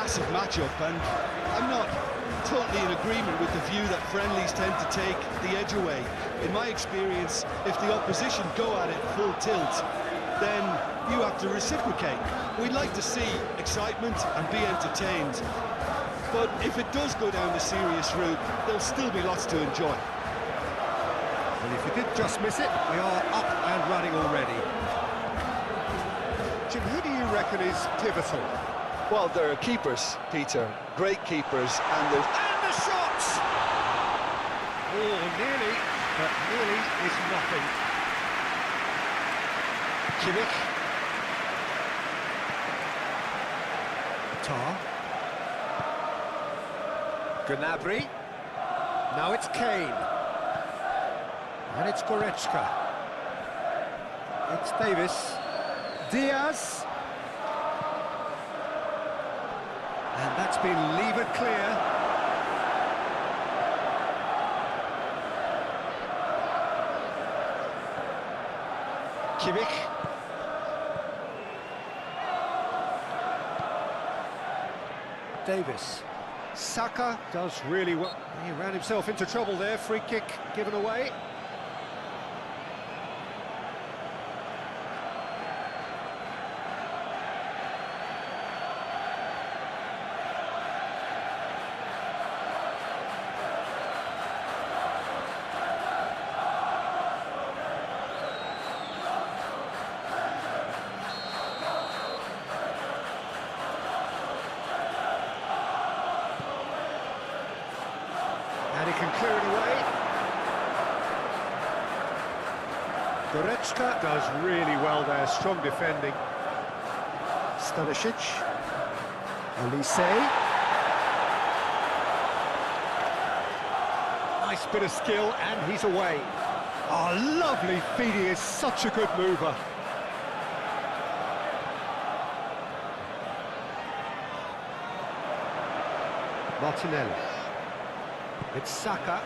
massive matchup, and I'm not totally in agreement with the view that friendlies tend to take the edge away. In my experience, if the opposition go at it full tilt, then you have to reciprocate. We'd like to see excitement and be entertained, but if it does go down the serious route, there'll still be lots to enjoy. And if you did just miss it, we are up and running already. Jim, who do you reckon is pivotal? Well, there are keepers, Peter, great keepers, and there's... And the shots! Oh, nearly, but nearly is nothing. Kimmich. Tar. Gnabry. Now it's Kane. And it's Goretzka. It's Davis. Diaz. And that's been levered clear. Kimmich. Davis. Saka does really well. He ran himself into trouble there. Free kick given away. And he can clear it away. Goretzka does really well there, strong defending. Stanisic. Olise. Nice bit of skill, and he's away. Oh, lovely feed, he is such a good mover. Martinelli. It's Saka.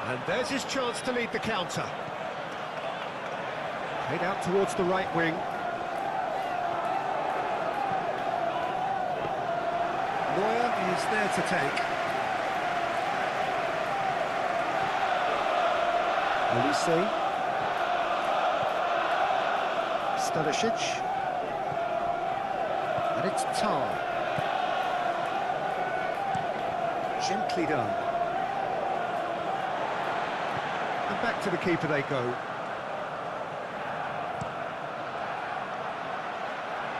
And there's his chance to lead the counter. Played out towards the right wing. Neuer is there to take. Olise. Stanisic. And it's Tar. Gently done. And back to the keeper they go.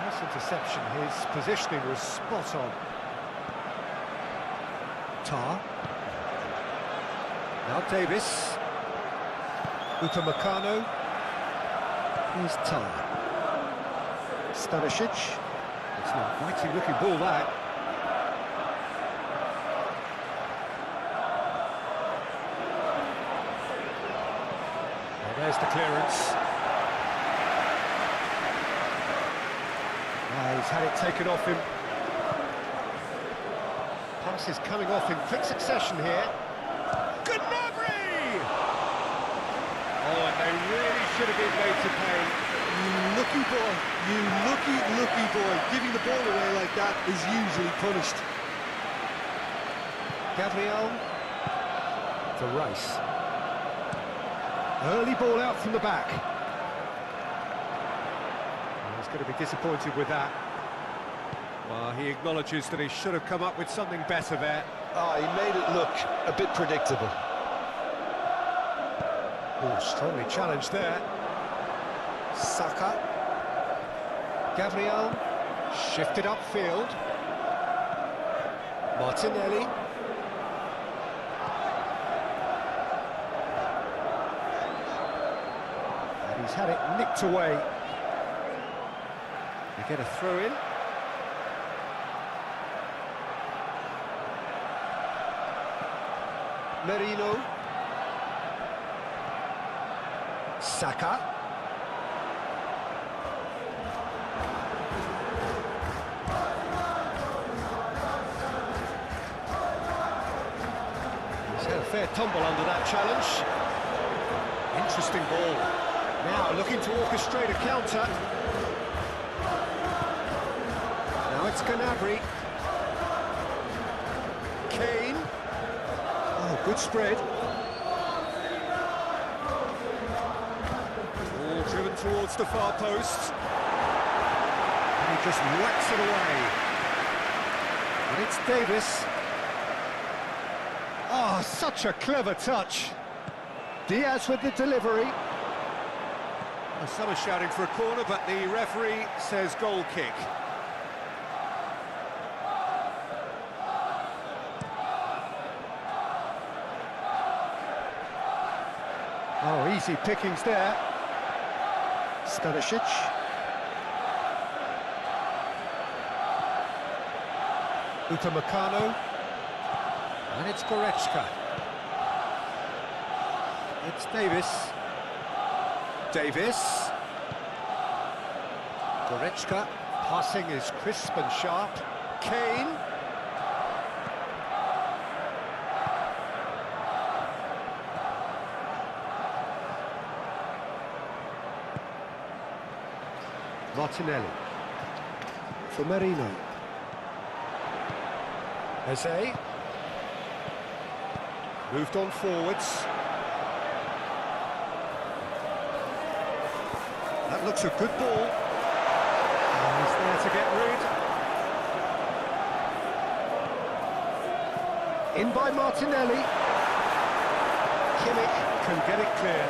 Nice interception, his positioning was spot on. Tar. Now Davis. Upamecano. Here's Tar. Stanisic. It's an inviting looking ball, that. There's the clearance. He's had it taken off him. Passes coming off in quick succession here. Gnabry! Oh, and they really should have been made to pay. You lucky boy, you lucky boy. Giving the ball away like that is usually punished. Gabriel to Rice. Early ball out from the back. He's going to be disappointed with that. Well, he acknowledges that he should have come up with something better there. Oh, he made it look a bit predictable. Oh, strongly challenged there. Saka. Gabriel. Shifted upfield. Martinelli. He's had it nicked away. They get a throw in. Merino. Saka. He's had a fair tumble under that challenge. Interesting ball. Now looking to orchestrate a counter. Now it's Gnabry. Kane. Oh, good spread. All driven towards the far post. And he just whacks it away. And it's Davis. Oh, such a clever touch. Diaz with the delivery. Well, some are shouting for a corner, but the referee says goal kick. Oh, easy pickings there. Stanisic. Upamecano. And it's Goretzka. It's Davis. Davis. Goretzka. Passing is crisp and sharp. Kane. Martinelli. For Merino. Eze. Moved on forwards. That looks a good ball. And he's there to get rid. In by Martinelli. Kimmich can get it clear.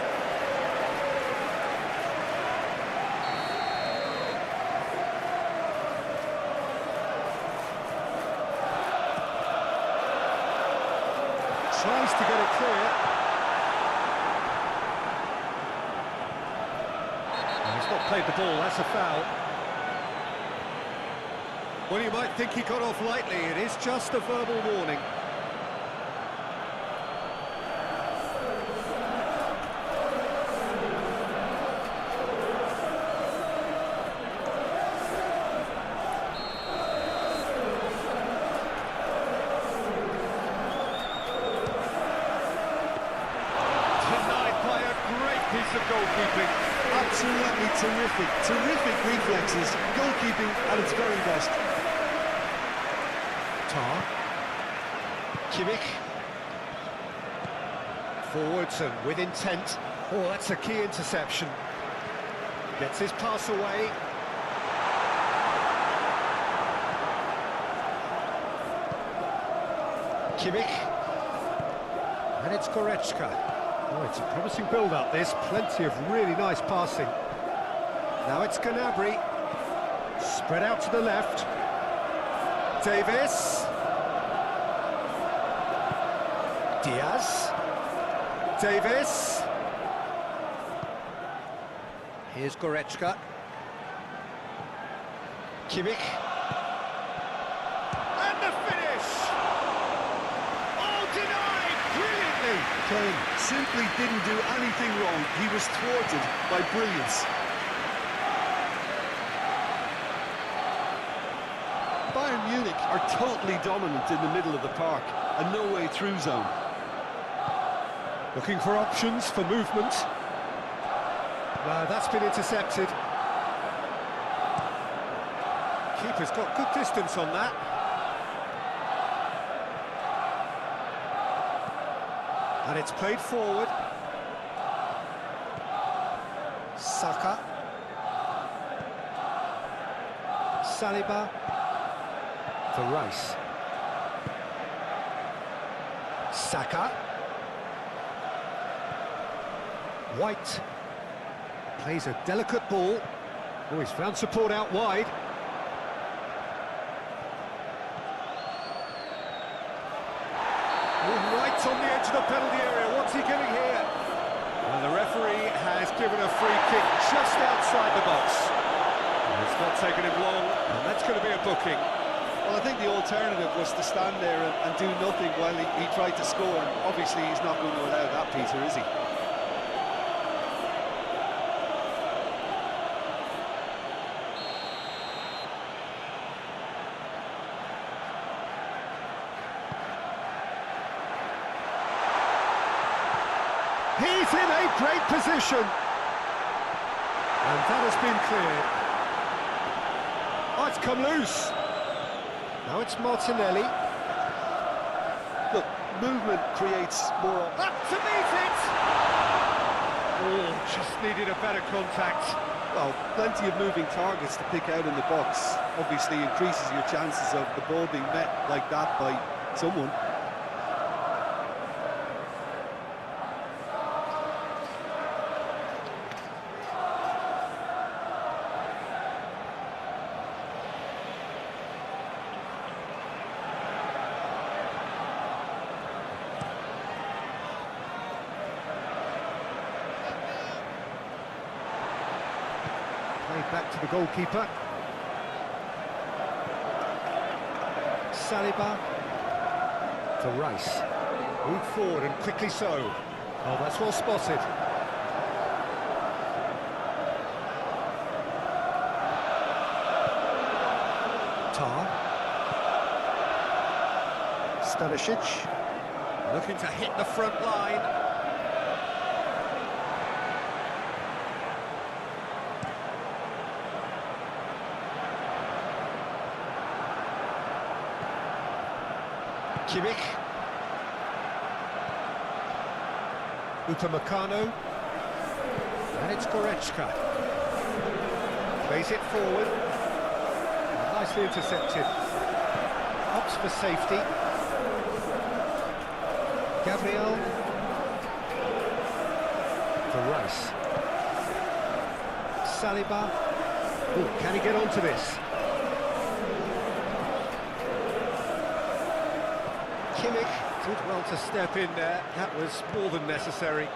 Tries to get it clear. He's not played the ball, that's a foul. Well, you might think he got off lightly, it is just a verbal warning. Piece of goalkeeping. Absolutely terrific reflexes, goalkeeping at its very best. Tar. Kimmich. Forwards and with intent. Oh, that's a key interception. Gets his pass away. Kimmich. And it's Goretzka. Oh, it's a promising build-up, this. Plenty of really nice passing. Now it's Gnabry. Spread out to the left. Davis. Diaz. Davis. Here's Goretzka. Kimmich. And the finish! Oh, denied brilliantly! Kane simply didn't do anything wrong. He was thwarted by brilliance. Bayern Munich are totally dominant in the middle of the park, and no way through zone. Looking for options for movement. No, that's been intercepted. Keeper's got good distance on that. And it's played forward. Saka. Saliba. To Rice. Saka. White. Plays a delicate ball. Oh, he's found support out wide. Right on the edge of the penalty area. What's he getting here? And the referee has given a free kick just outside the box. It's not taken him long, and that's going to be a booking. Well, I think the alternative was to stand there and do nothing while he tried to score. And obviously, he's not going to allow that, Peter, is he? He's in a great position. And that has been cleared. Oh, it's come loose. Now it's Martinelli. Look, movement creates more... Up to meet it! Oh, just needed a better contact. Well, plenty of moving targets to pick out in the box. Obviously increases your chances of the ball being met like that by someone. Back to the goalkeeper. Saliba to Rice. Move forward and quickly so. Oh, that's well spotted. Tar. Stanisic. Looking to hit the front line. Kimmich. Upamecano. And it's Goretzka. Plays it forward. Nicely intercepted. Opts for safety. Gabriel. For Rice. Saliba. Ooh, can he get onto this? Kimmich did well to step in there. That was more than necessary.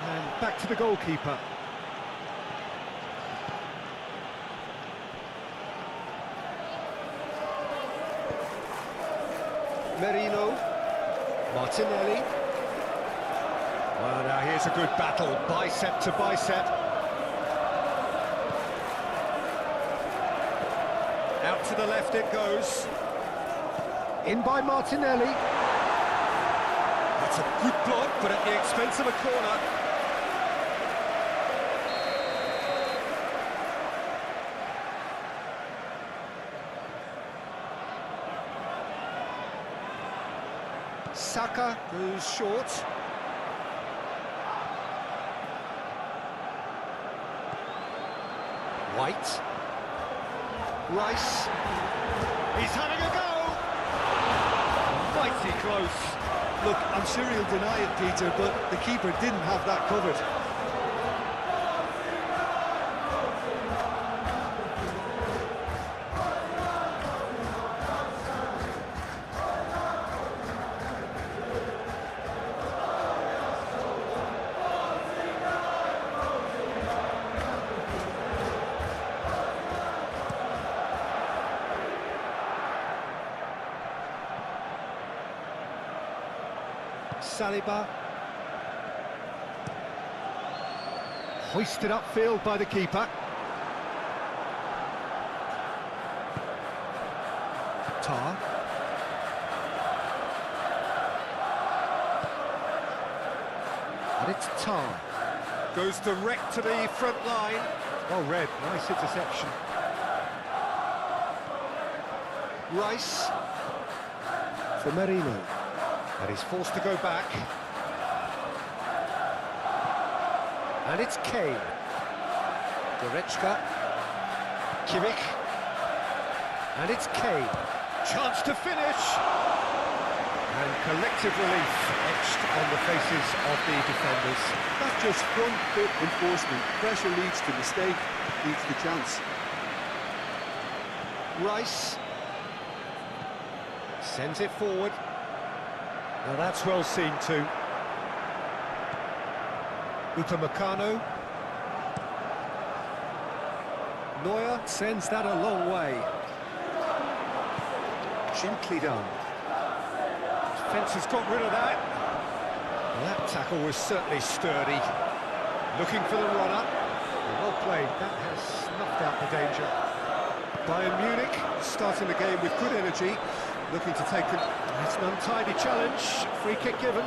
And back to the goalkeeper. Merino. Martinelli. Well, now here's a good battle, bicep to bicep. Out to the left it goes. In by Martinelli. That's a good block, but at the expense of a corner. Saka goes short. White. Rice. He's having a go! Mighty close. Look, I'm sure he'll deny it, Peter, but the keeper didn't have that covered. Saliba. Hoisted upfield by the keeper. Tar. And it's Tar. Goes direct to the front line. Well read, nice interception. Rice. For Merino. And he's forced to go back. And it's Kane. Goretzka. Kimmich. And it's Kane. Chance to finish. And collective relief etched on the faces of the defenders. That's just front foot enforcement. Pressure leads to mistake, leads to chance. Rice. Sends it forward. Now that's well seen too. Upamecano. Neuer sends that a long way. Gently done. Defence has got rid of that. Well, that tackle was certainly sturdy. Looking for the runner. Well played. That has snuffed out the danger. Bayern Munich starting the game with good energy. Looking to take it's an untidy challenge. Free kick given.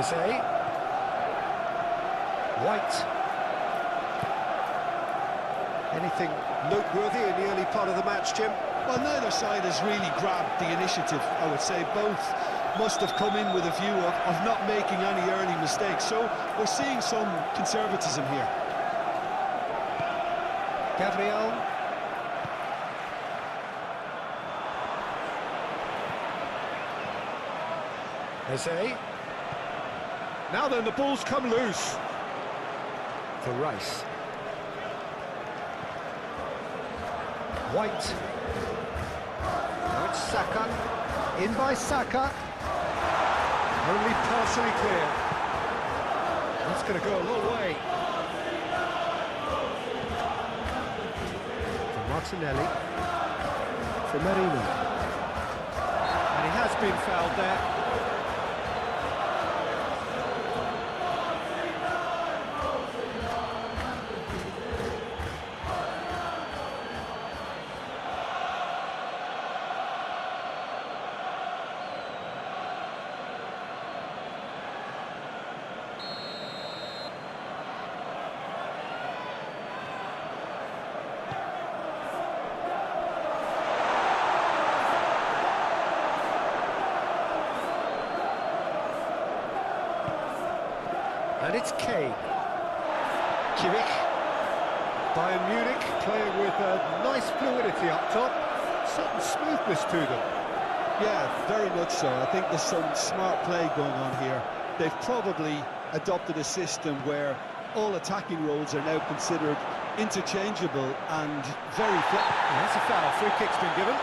Eze. White. Anything noteworthy in the early part of the match, Jim? Well, neither side has really grabbed the initiative, I would say. Both must have come in with a view of not making any early mistakes. So we're seeing some conservatism here. Gabriel. Eze. Now then, the ball's come loose. To Rice. White. Now it's Saka. In by Saka. Only partially clear. That's going to go a long way. For Martinelli. For Merino. And he has been fouled there. And it's Kane. Kimmich. Bayern Munich playing with a nice fluidity up top. Certain smoothness to them. Yeah, very much so. I think there's some smart play going on here. They've probably adopted a system where all attacking roles are now considered interchangeable and very flexible. That's a foul. Free kick's been given.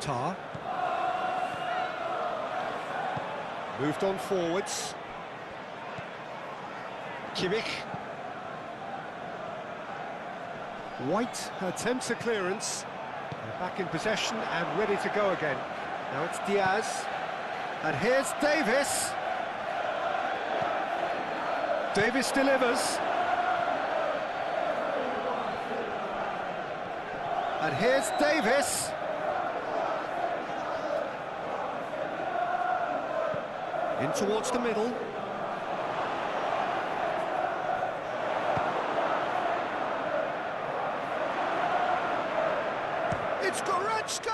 Tar. Moved on forwards. Kimmich. White attempts a clearance. They're back in possession and ready to go again. Now it's Diaz. And here's Davis. Davis delivers. And here's Davis. In towards the middle. It's Goretzka!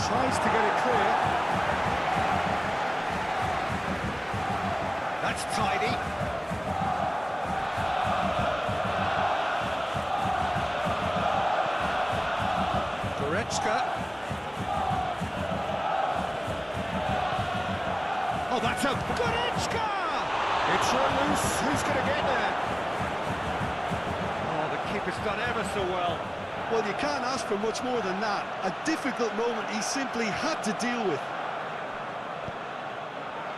Tries to get it clear. That's tidy. Goretzka. Oh, that's a Goretzka! It's run loose. Who's going to get there? Oh, the keeper's done ever so well. Well, you can't ask for much more than that. A difficult moment he simply had to deal with.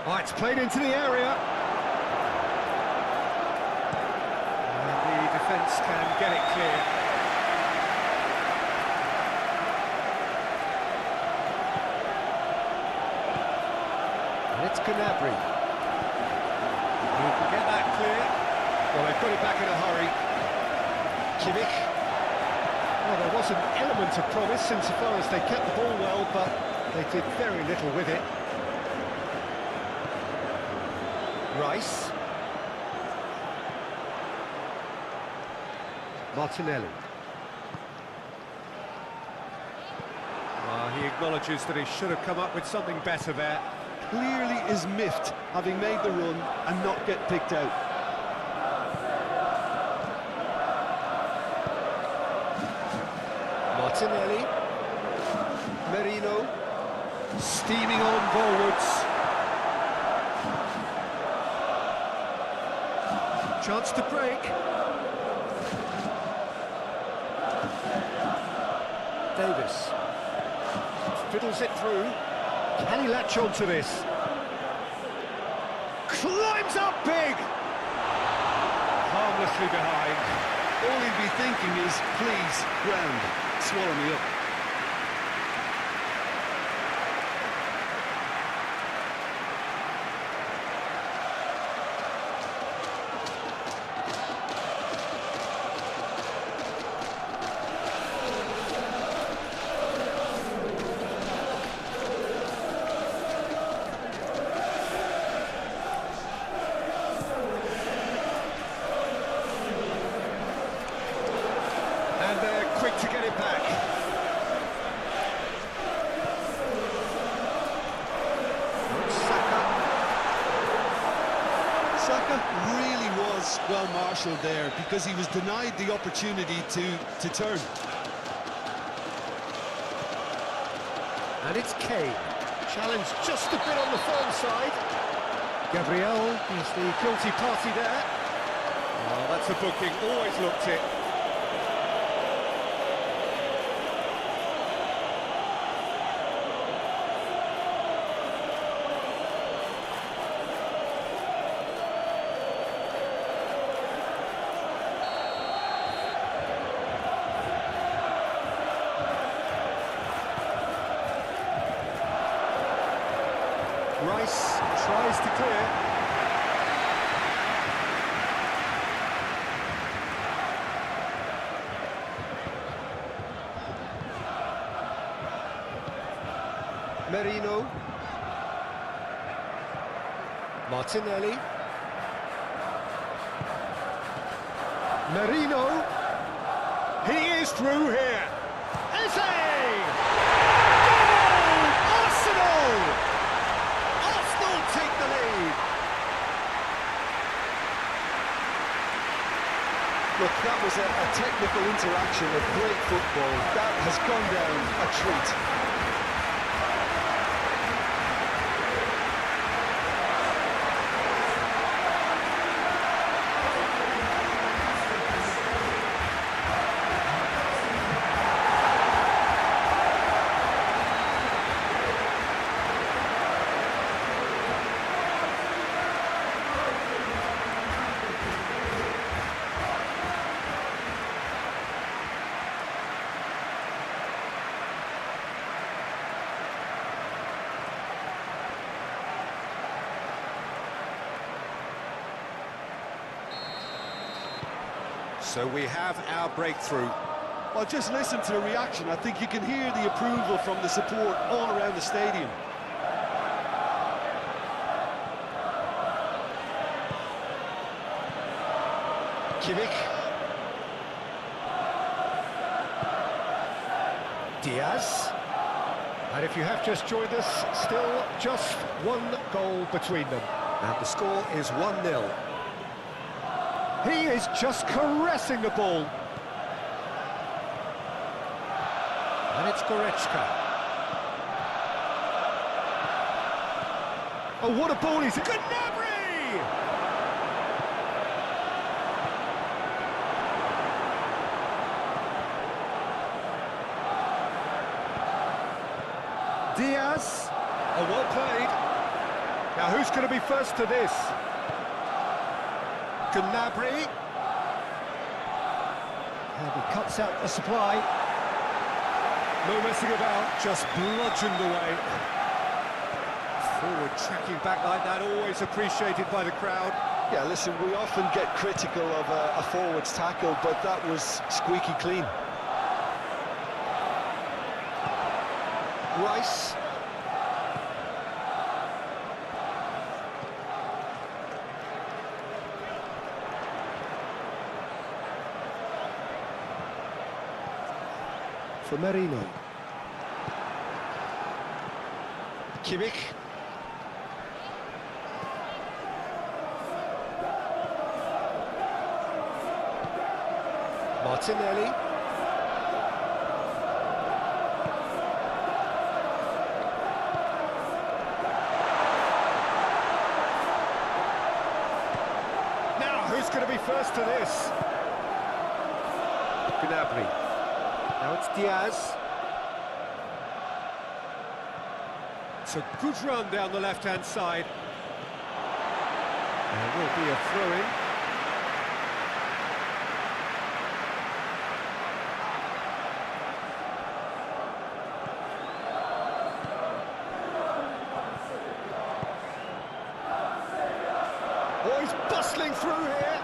Oh, it's played into the area. And the defence can get it clear. And it's Gnabry. Who can get that clear? Well, they've got it back in a hurry. Kimmich. Well, there was an element of promise insofar as they kept the ball well, but they did very little with it. Rice. Martinelli. Well, he acknowledges that he should have come up with something better there. Clearly is miffed, having made the run and not get picked out. Martinelli. Merino. Steaming on forwards. Chance to break. Davis. Fiddles it through. Can he latch on to this? Climbs up big! Harmlessly behind. All he'd be thinking is, please, ground, swallow me up. And they're quick to get it back. Saka really was well marshalled there because he was denied the opportunity to turn. And it's Kane. Challenge just a bit on the firm side. Gabriel is the guilty party there. Oh, that's a booking, always looked it. Rice tries to clear. Merino. Martinelli. Merino. He is through here. Eze! Goal! Arsenal! Take the lead. Look, that was a technical interaction of great football. That has gone down a treat. So we have our breakthrough. Well, just listen to the reaction. I think you can hear the approval from the support all around the stadium. Kimmich. Diaz. And if you have just joined us, still just one goal between them. And the score is 1-0. He is just caressing the ball. And it's Goretzka. Oh, what a ball he's... Gnabry! Diaz. Oh, well played. Now, who's going to be first to this? Gnabry. And he cuts out the supply. No messing about, just bludgeoned away. Forward tracking back like that, always appreciated by the crowd. Yeah, listen, we often get critical of a forward's tackle, but that was squeaky clean. Rice. For Merino. Kimmich. Martinelli. Now, who's going to be first to this? Gnabry. Now it's Diaz. It's a good run down the left-hand side. There will be a throw-in. Oh, he's bustling through here.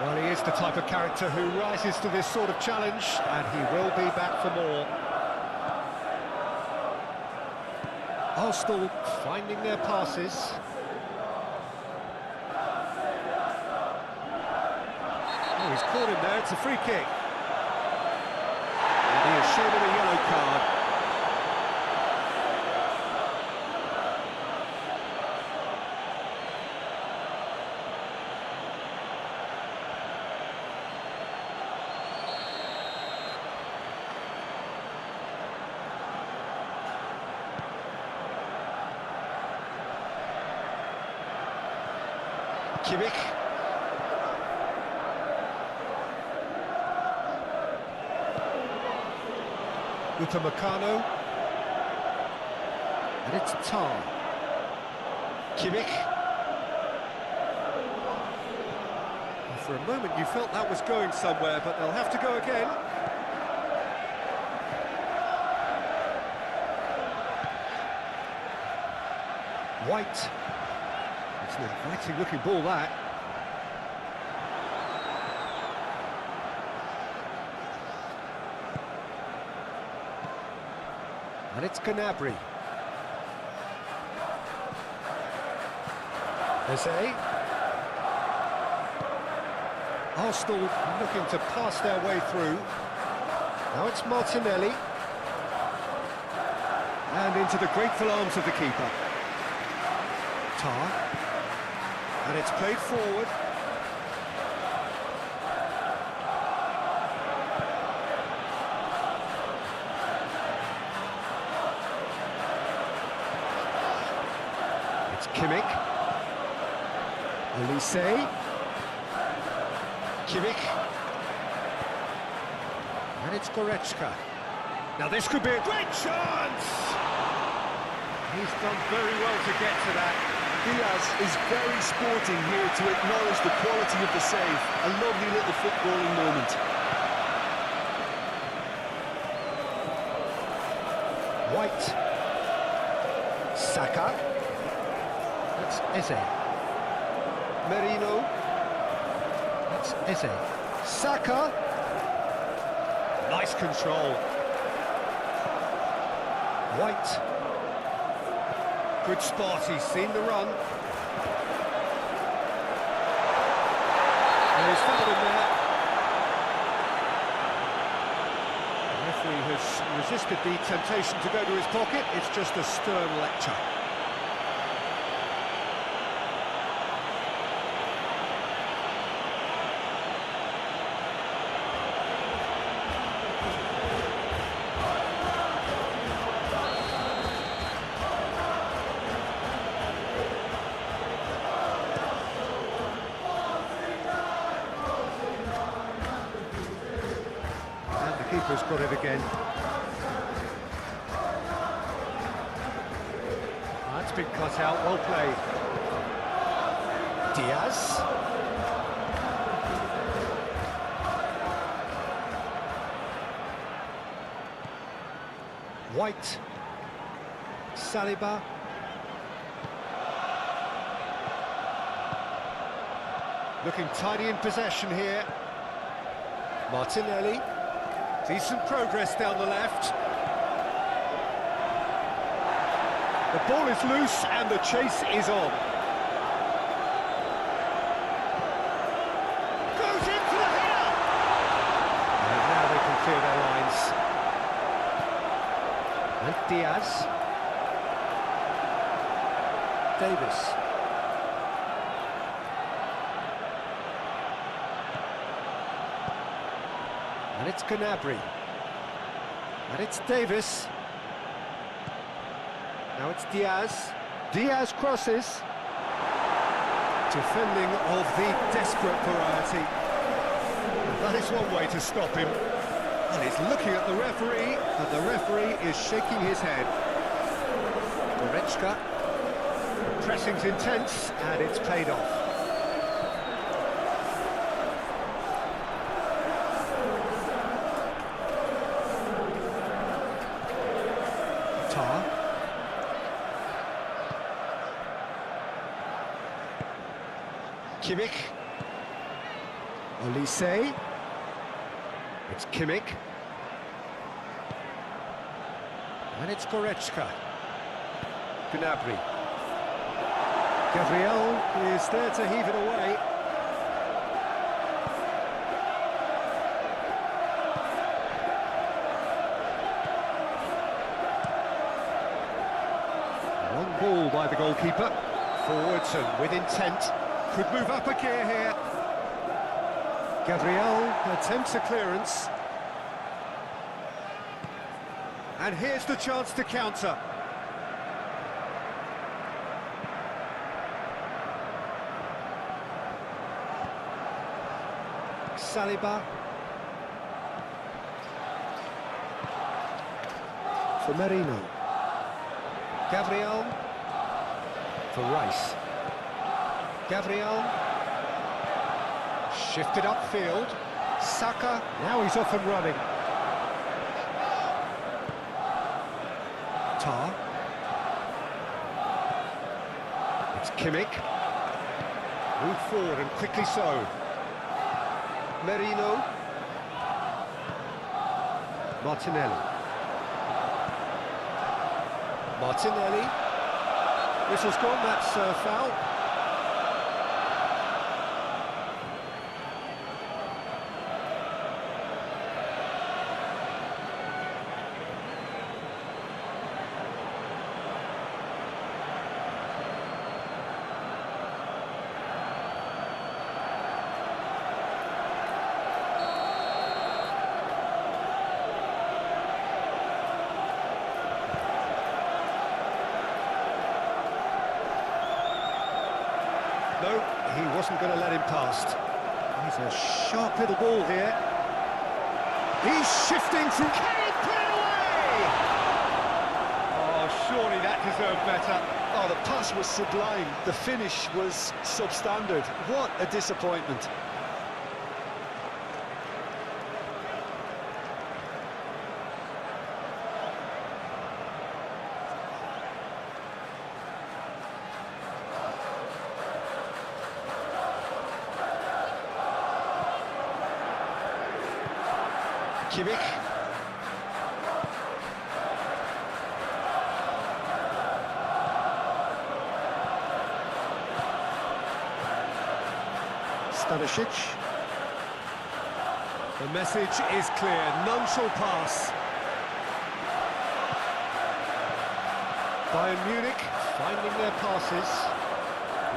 Well, he is the type of character who rises to this sort of challenge, and he will be back for more. Arsenal finding their passes. Oh, he's caught him there, it's a free kick. And he has shown him a yellow card. Kimmich. Upamecano. And it's Tar. Kimmich. And for a moment you felt that was going somewhere, but they'll have to go again. White. It's an inviting looking ball, that. And it's Gnabry. Eze. Arsenal looking to pass their way through. Now it's Martinelli. And into the grateful arms of the keeper. Tar. And it's played forward. It's Kimmich. Elise. Kimmich. And it's Goretzka. Now this could be a great chance! He's done very well to get to that. Diaz is very sporting here to acknowledge the quality of the save. A lovely little footballing moment. White. Saka. That's Eze. Merino. That's Eze. Saka. Nice control. White. Good spot, he's seen the run. And he's fouled him there. The referee has resisted the temptation to go to his pocket. It's just a stern lecture. Keeper's got it again. That's been cut out, well played. Diaz. White. Saliba. Looking tidy in possession here. Martinelli. Decent progress down the left. The ball is loose and the chase is on. Goes in for the header! And now they can clear their lines. And Diaz. Davis. And it's Gnabry. And it's Davis. Now it's Diaz. Diaz crosses. Defending of the desperate variety. That is one way to stop him. And he's looking at the referee, and the referee is shaking his head. Goretzka. Pressing's intense, and it's paid off. Tar. Kimmich. Olise. It's Kimmich. And it's Goretzka. Gnabry. Gabriel is there to heave it away. Long ball by the goalkeeper. Forwards and with intent. Could move up a gear here. Gabriel attempts a clearance. And here's the chance to counter. Saliba. For Merino. Gabriel. For Rice. Gabriel. Shifted upfield. Saka. Now he's off and running. Tar. It's Kimmich. Move forward and quickly so. Merino. Martinelli. Martinelli. Whistle's gone, that's a foul. No, he wasn't going to let him past. He's a sharp little ball here. He's shifting from... Can he put it away? Oh, surely that deserved better. Oh, the pass was sublime. The finish was substandard. What a disappointment. Kimmich. Stanisic. The message is clear, none shall pass. Bayern Munich finding their passes.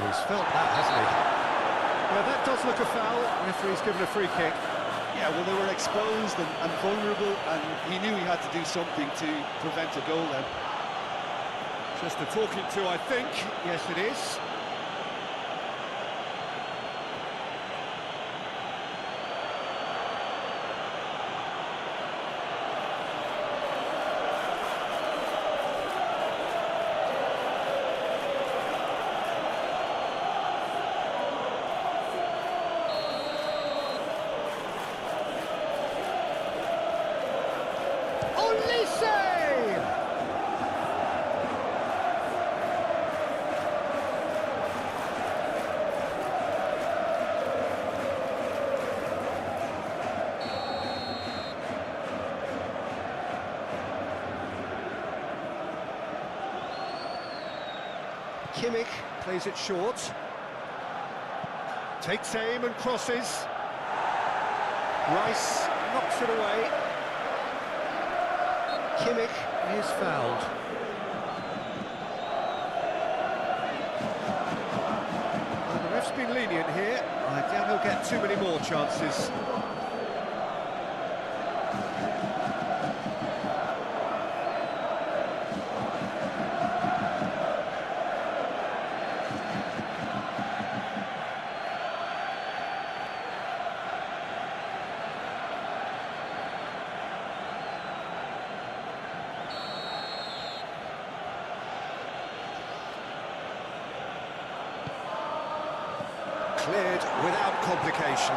He's felt that, hasn't he? Yeah, that does look a foul. Referee's given a free kick. Yeah, well, they were exposed and vulnerable, and he knew he had to do something to prevent a goal then. Just a talking to, I think. Yes, it is. Kimmich plays it short. Takes aim and crosses. Rice knocks it away. Kimmich is fouled. Well, the ref's been lenient here. I doubt he'll get too many more chances. Cleared without complication.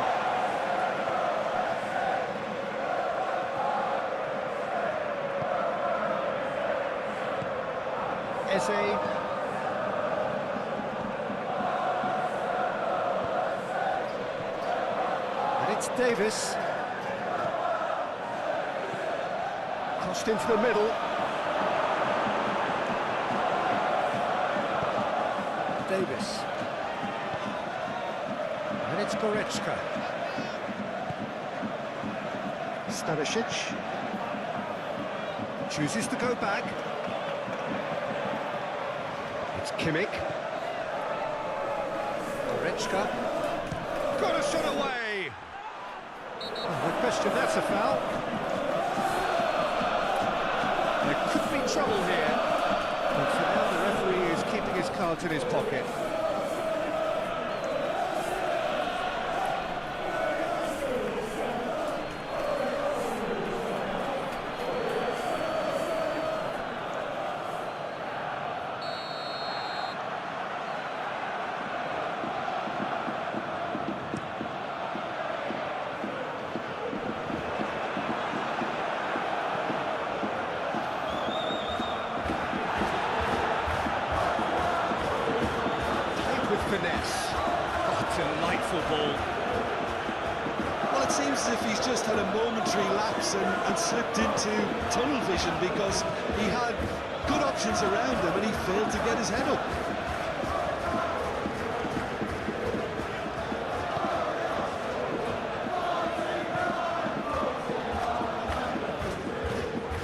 Eze. And it's Davis. Crossed into the middle. Davis. And it's Goretzka. Stanisic chooses to go back. It's Kimmich. Goretzka. Got a shot away! Oh, no question, that's a foul. There could be trouble here. But for now, the referee is keeping his cards in his pocket. Finesse. Oh, delightful ball. Well, it seems as if he's just had a momentary lapse and slipped into tunnel vision, because he had good options around him and he failed to get his head up.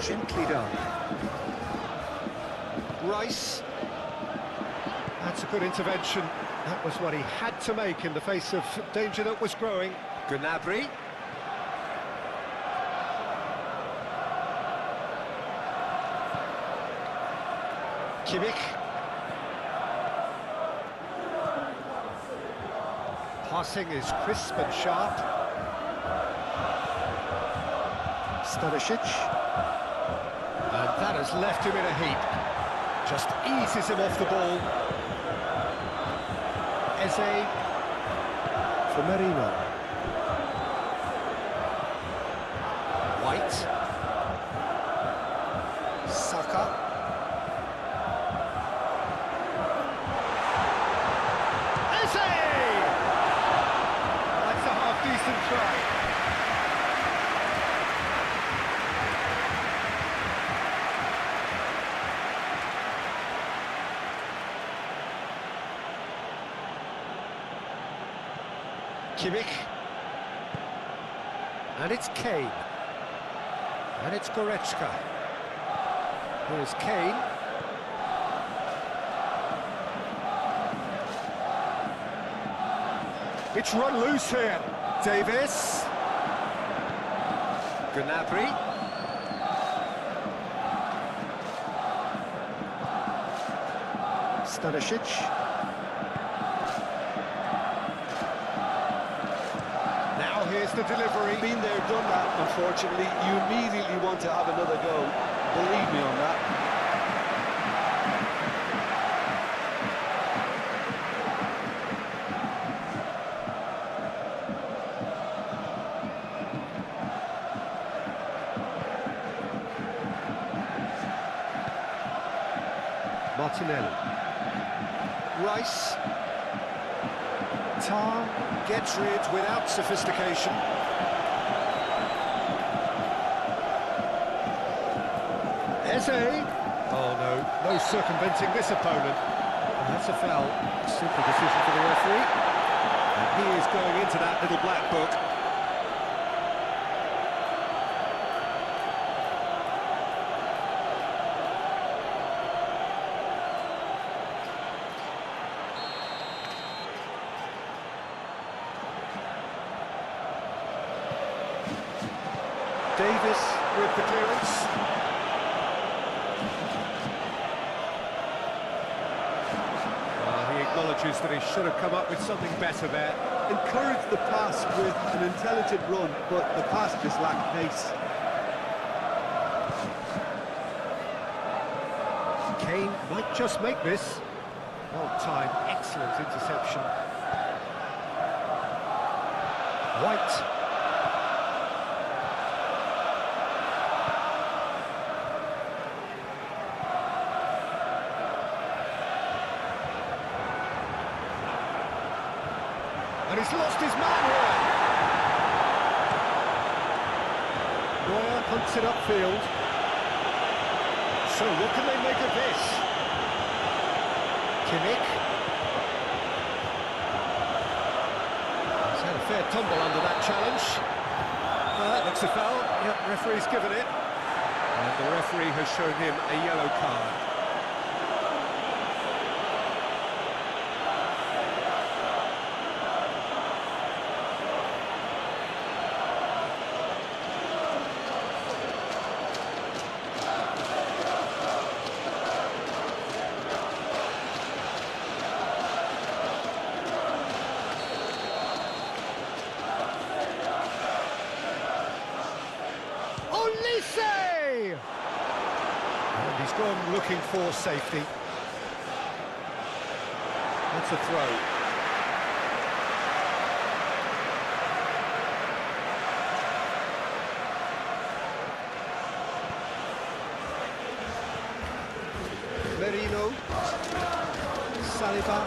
Gently done. Rice. That's a good intervention. That was what he had to make in the face of danger that was growing. Gnabry. Kimmich. Passing is crisp and sharp. Stanisic. And that has left him in a heap. Just eases him off the ball. Eze for Merino. White. Saka. Eze! That's a half-decent try. Kimmich. And it's Kane. And it's Goretzka. Here's Kane. It's run loose here. Davis. Gnabry. Stanisic. Here's the delivery. Been there, done that, unfortunately. You immediately want to have another go. Believe me on that. Martinelli. Rice. Tar gets rid without sophistication. Eze. Oh no circumventing this opponent. And that's a foul. Simple decision for the referee. And he is going into that little black book. Davis with the clearance. He acknowledges that he should have come up with something better there. Encouraged the pass with an intelligent run, but the pass just lacked pace. Kane might just make this. Well timed, excellent interception. White. And he's lost his man here. Neuer hunts it upfield. So what can they make of this? Kimmich. He's had a fair tumble under that challenge. That looks a foul. Yep, referee's given it. And the referee has shown him a yellow card. And he's gone looking for safety. That's a throw. Merino. Saliba.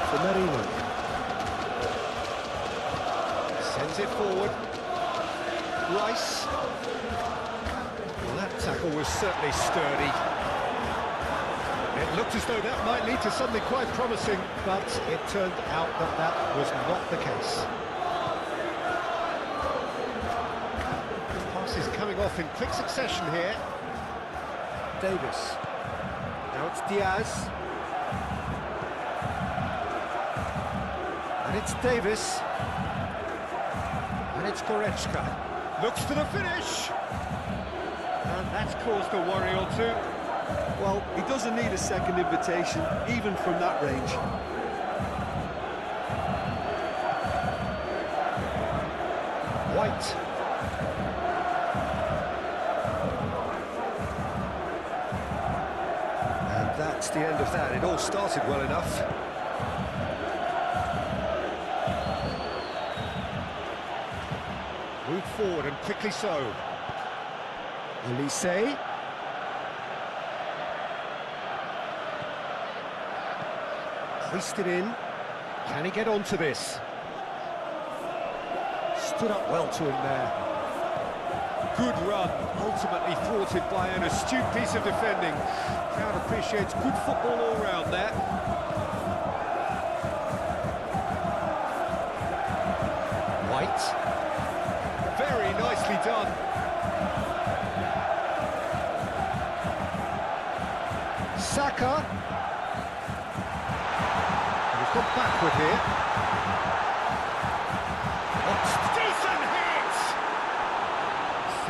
For Merino. Sends it forward. Rice. Well, that tackle was certainly sturdy. It looked as though that might lead to something quite promising, but it turned out that that was not the case. Passes coming off in quick succession here. Davis. Now it's Diaz. And it's Davis. And it's Goretzka. Looks to the finish! And that's caused a worry or two. Well, he doesn't need a second invitation, even from that range. White. And that's the end of that. It all started well enough. Moved forward and quickly so. Elise. Hoisted in. Can he get onto this? Stood up well to him there. Good run, ultimately thwarted by an astute piece of defending. Crowd appreciates good football all round there. White. Very nicely done. Saka. And he's gone backward here. Decent hit!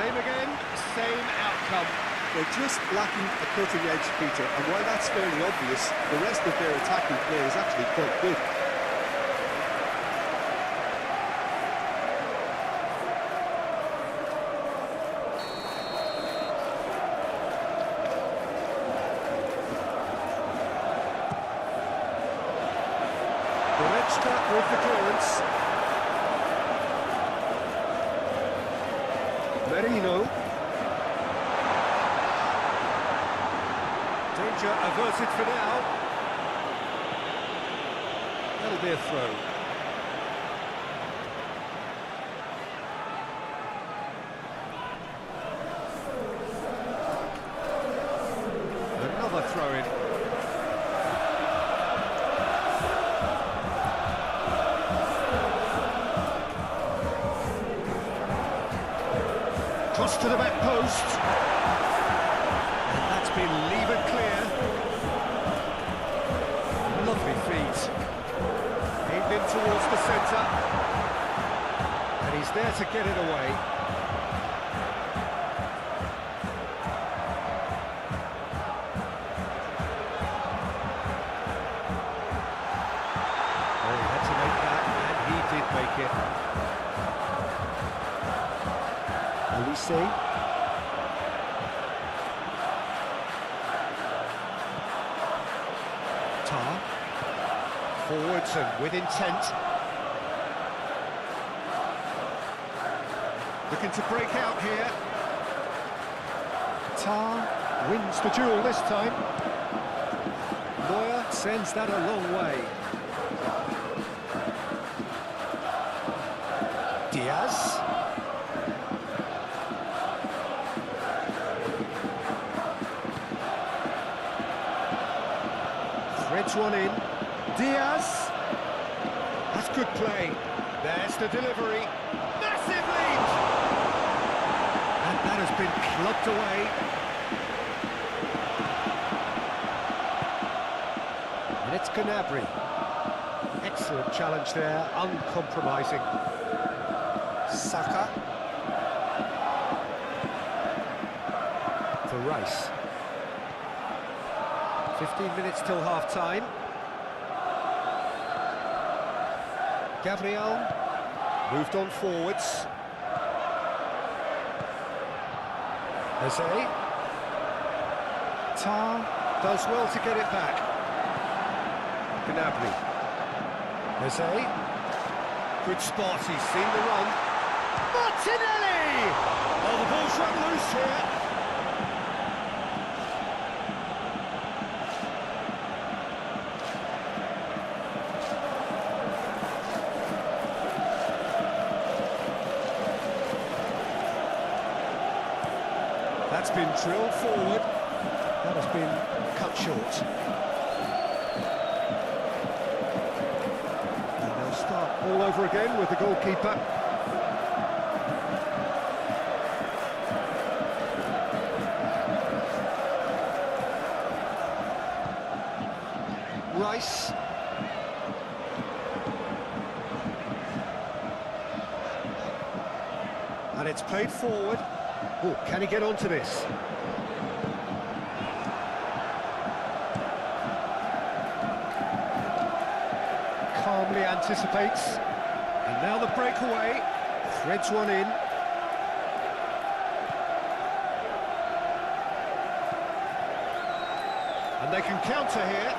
Same again, same outcome. They're just lacking a cutting edge, Peter, and while that's fairly obvious, the rest of their attacking play is actually quite good. Goretzka with the clearance. Merino. Danger averted for now. That'll be a throw. Another throw-in. Cross to the back post. And that's been levered clear. Lovely feet. Aimed in towards the centre. And he's there to get it away. Messi. Tar. Forwards and with intent. Looking to break out here. Tar wins the duel this time. Neuer sends that a long way. Diaz. Threads one in. Diaz. That's good play. There's the delivery. Massive lead! And that has been clubbed away. And it's Gnabry. Excellent challenge there, uncompromising. Saka. For Rice. 15 minutes till half-time. Gabriel moved on forwards. Eze. Tar does well to get it back. Gnabry. Eze. Good spot, he's seen the run. Martinelli! Oh, the ball's run loose here. That's been drilled forward. That has been cut short. And they'll start all over again with the goalkeeper. Rice. And it's played forward. Oh, can he get onto this? Calmly anticipates. And now the breakaway. Threads one in. And they can counter here.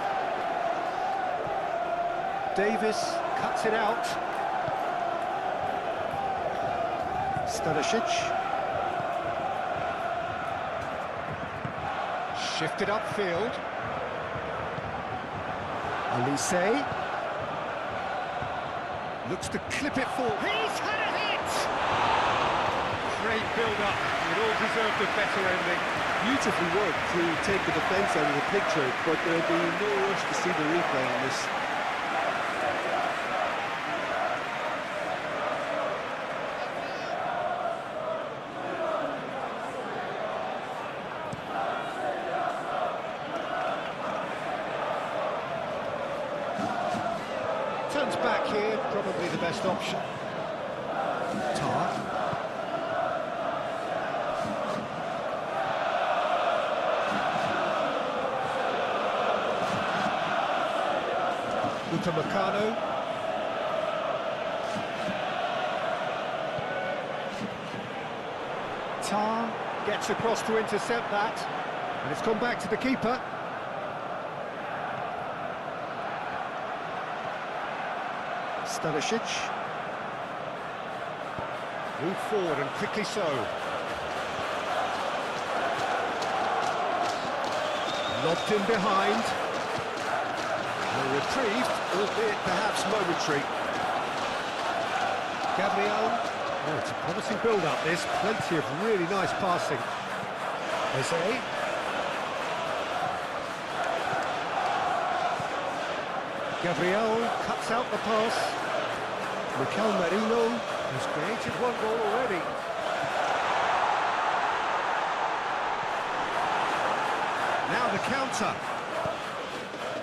Davis cuts it out. Stanisic. Shifted upfield. Elise looks to clip it forward. He's had a hit! Great build-up. It all deserved a better ending. Beautifully worked to take the defence out of the picture, but there'll be no rush to see the replay on this. Turns back here, probably the best option. Tar. Upamecano. Tar gets across to intercept that, and it's gone back to the keeper. Stanisic. Move forward and quickly so. Lobbed in behind. And retrieved, albeit perhaps momentary. Gabriel. Oh, it's a promising build-up this. Plenty of really nice passing. Eze. Gabriel cuts out the pass. Mikel Merino has created one goal already. Now the counter.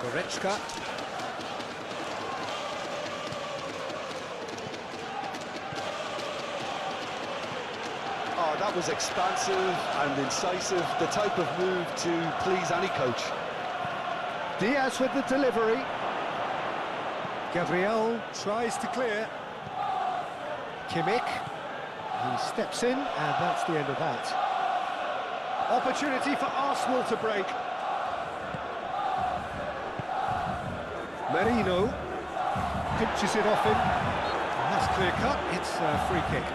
Goretzka. Oh, that was expansive and incisive, the type of move to please any coach. Diaz with the delivery. Gabriel tries to clear. Kimmich. He steps in, and that's the end of that. Opportunity for Arsenal to break. Merino pinches it off him. And that's clear cut. It's a free kick.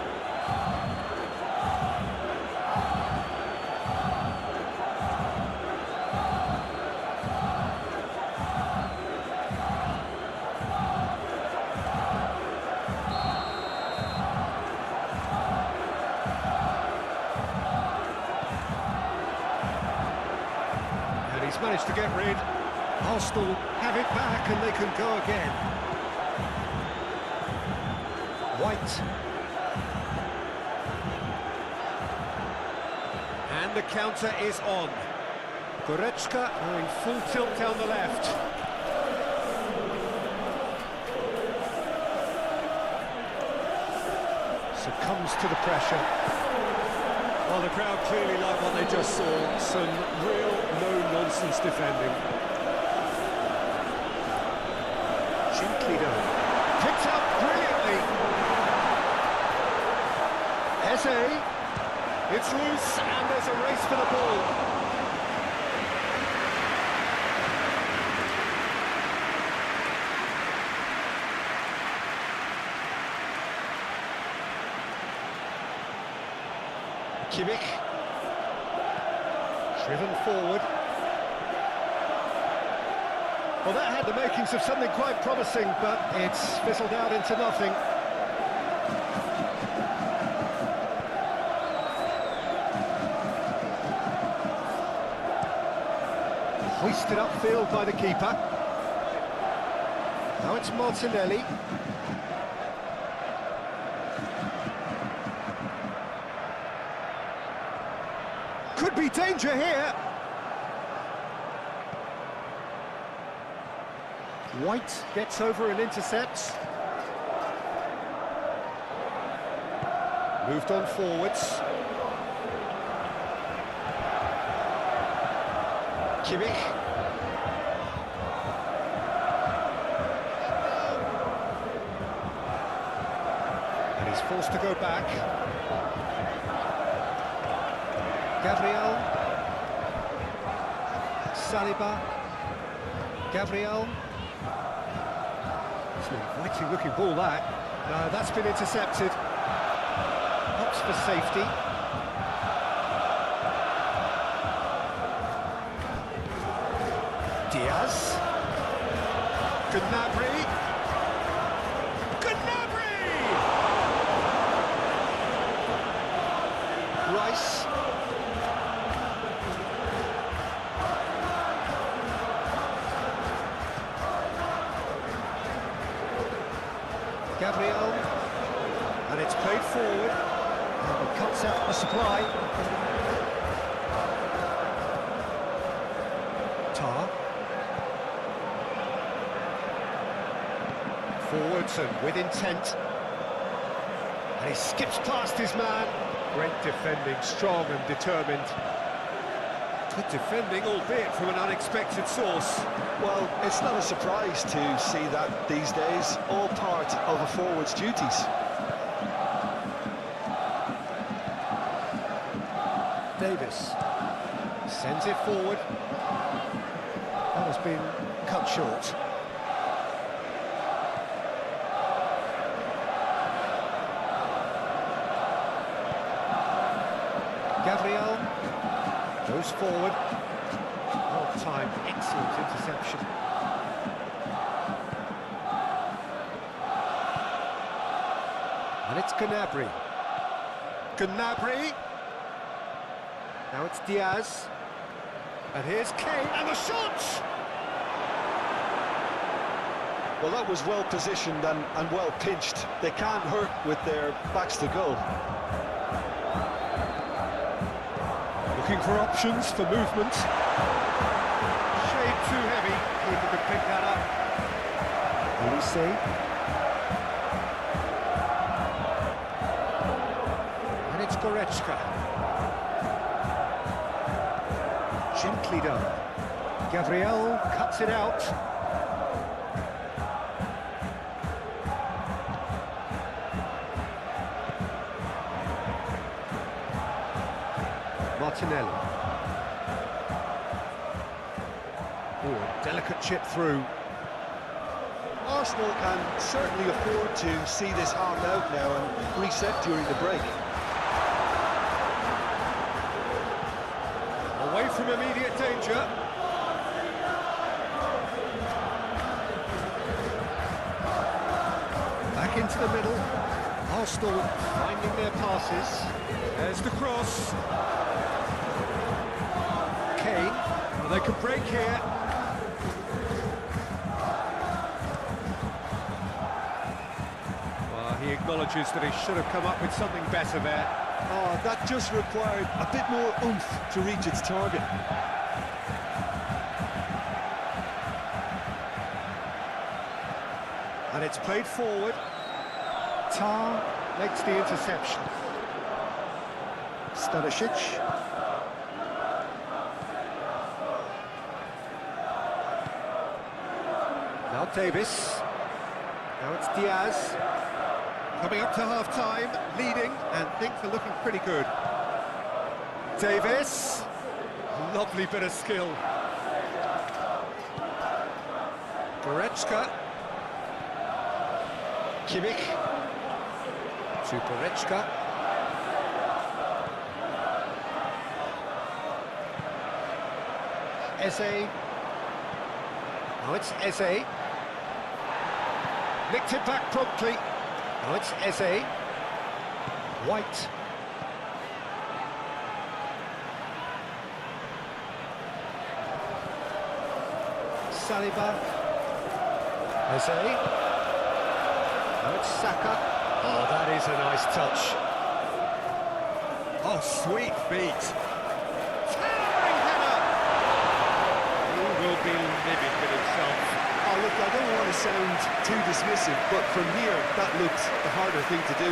And he's managed to get rid. Arsenal have it back and they can go again. White. And the counter is on. Goretzka in full tilt down the left. Succumbs to the pressure. Well, the crowd clearly like what they just saw. Some real no-nonsense defending. Gently done. Picked up brilliantly. Eze. It's loose, and there's a race for the ball. Kimmich. Driven forward. Well, that had the makings of something quite promising, but it's fizzled out into nothing. Hoisted upfield by the keeper. Now it's Martinelli. Could be danger here. White gets over and intercepts. Moved on forwards. Kimmich. And he's forced to go back. Gabriel. Saliba. Gabriel. It's an inviting looking ball, that. No, that's been intercepted. Hops for safety. Diaz. Gnabry. Gnabry! Rice. Gabriel. And it's played forward. And he cuts out the supply. Tar. Forwards and with intent. And he skips past his man. Great defending, strong and determined. Good defending, albeit from an unexpected source. Well, it's not a surprise to see that these days, all part of a forward's duties. Davis sends it forward. That has been cut short. Gabriel goes forward. Well timed, excellent interception. And it's Gnabry. Gnabry. Now it's Diaz. And here's Kane, and the shot! Well, that was well positioned and well pinched. They can't hurt with their backs to goal. Looking for options for movement. Shade too heavy. Keeper could pick that up. Olise. And it's Goretzka. Gently done. Gabriel cuts it out. Martinelli. Oh, a delicate chip through. Arsenal can certainly afford to see this hard out now and reset during the break. Away from immediate danger. Back into the middle. Arsenal finding their passes. There's the cross. Kane. Well, they could break here. Well, he acknowledges that he should have come up with something better there. Oh, that just required a bit more oomph to reach its target. And it's played forward. Tar makes the interception. Stanisic. Now Davis. Now it's Diaz. Coming up to half-time, leading, and things are looking pretty good. Davis. Lovely bit of skill. Goretzka. Kimmich. To Goretzka. Eze. Now it's Eze. Nicked it back promptly. Now it's Eze. White. Saliba. Eze. Now it's Saka. Oh, that is a nice touch. Oh, sweet feet. Towering header. He will be livid with himself. Oh, look, I don't want to sound too dismissive, but from here, that looks the harder thing to do.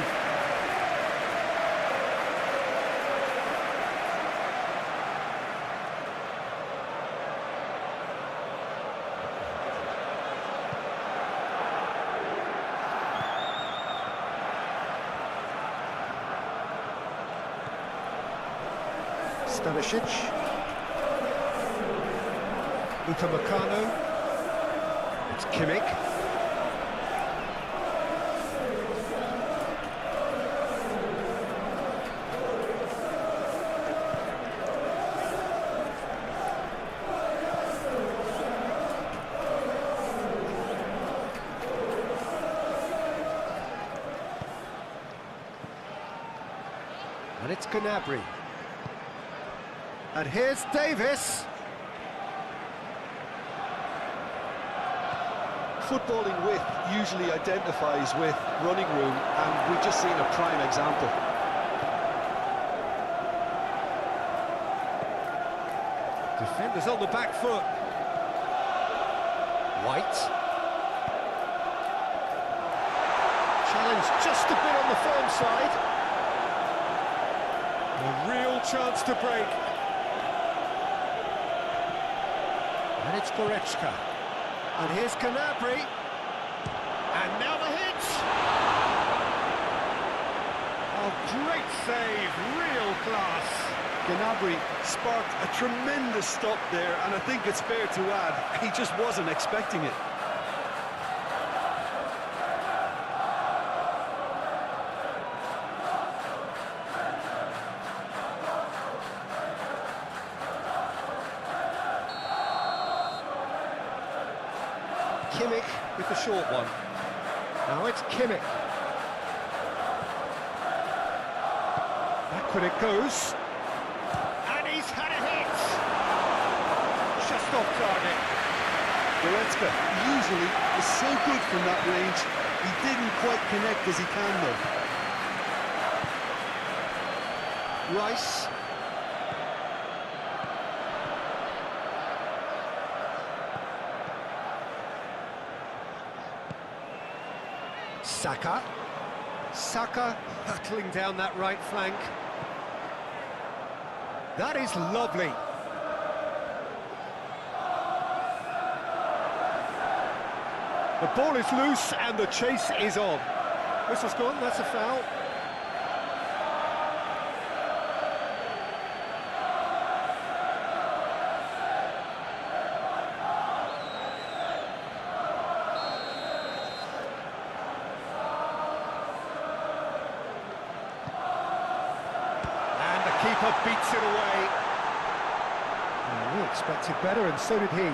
Stanisic. Upamecano. It's Kimmich. And it's Gnabry. And here's Davis. Footballing width usually identifies with running room, and we've just seen a prime example. Defenders on the back foot. White. Challenge just a bit on the firm side. A real chance to break. And it's Goretzka. And here's Gnabry. And now the hit! Oh, great save, real class. Gnabry sparked a tremendous stop there, and I think it's fair to add, he just wasn't expecting it. Kimmich with the short one. Now it's Kimmich. Back when it goes. And he's had a hit! Just off target. Goretzka usually is so good from that range. He didn't quite connect as he can though. Rice. Saka. Saka hurtling down that right flank. That is lovely. The ball is loose and the chase is on. Whistle's gone, that's a foul. keeper beats it away. We expected better, and so did he.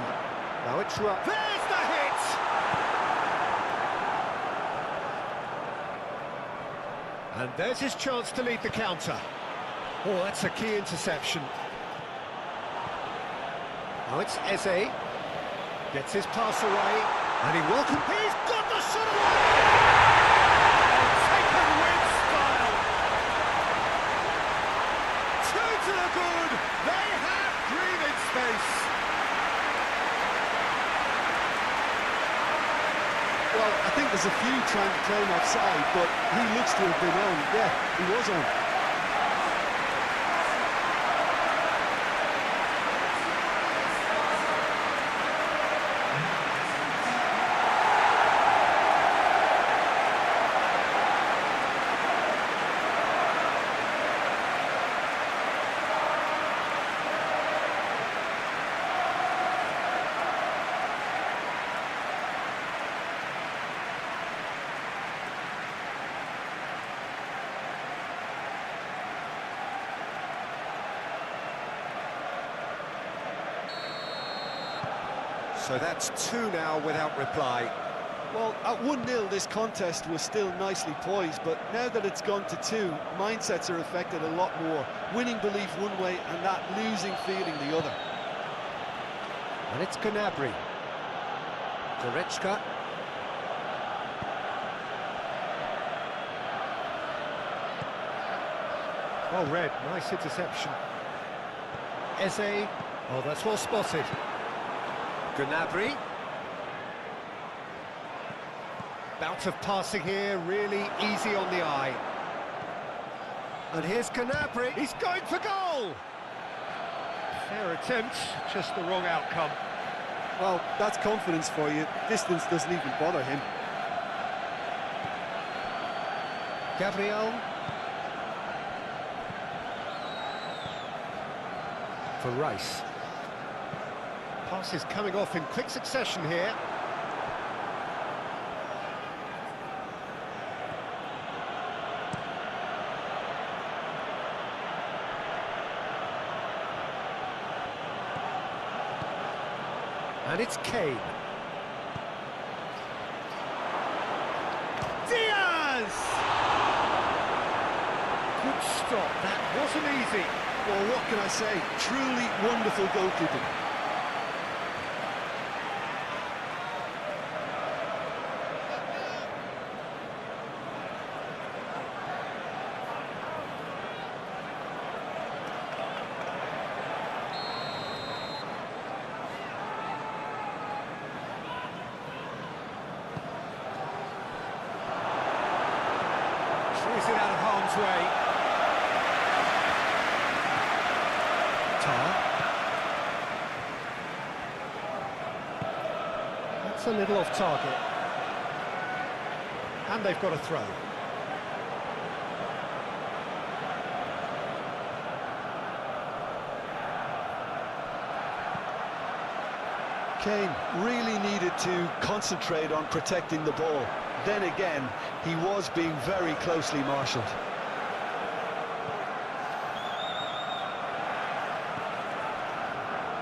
Now it's right. There's the hit! And there's his chance to lead the counter. Oh, that's a key interception. Now it's Eze. Gets his pass away, and he welcomes... He's got the shot away! Taken with style! Two to the good! They have breathing space! Well, I think there's a few trying to claim offside, but he looks to have been on. Yeah, he was on. So that's two now without reply. Well, at 1-0 this contest was still nicely poised, but now that it's gone to 2, mindsets are affected a lot more. Winning belief one way and that losing feeling the other. And it's Gnabry. Goretzka. Well read, nice interception. Eze. Oh, that's well spotted. Gnabry. Bout of passing here, really easy on the eye. And here's Gnabry. He's going for goal! Fair attempt, just the wrong outcome. Well, that's confidence for you. Distance doesn't even bother him. Gabriel. For Rice. Pass is coming off in quick succession here. And it's Kane. Diaz! Good stop, that wasn't easy. Well, what can I say? Truly wonderful goalkeeping. Clears it out of harm's way. Tar. That's a little off target. And they've got a throw. Kane really needed to concentrate on protecting the ball. Then again, he was being very closely marshalled.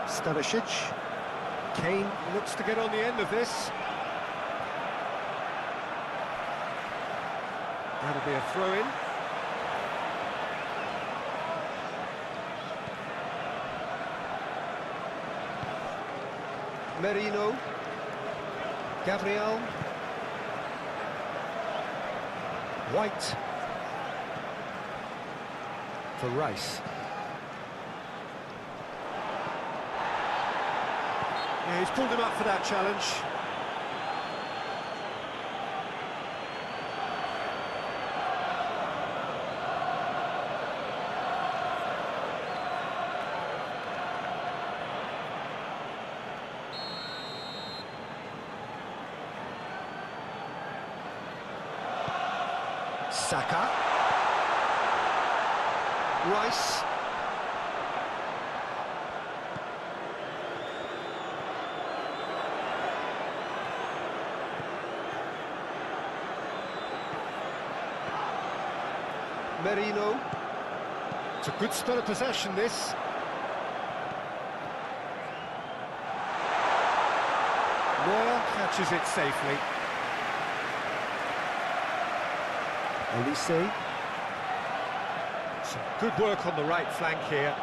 Stanisic. Kane looks to get on the end of this. That'll be a throw-in. Merino. Gabriel. White. For Rice. Yeah, he's pulled him up for that challenge. Saka. Rice. Merino. It's a good spell of possession, this. Neuer catches it safely. Olise. Some good work on the right flank here.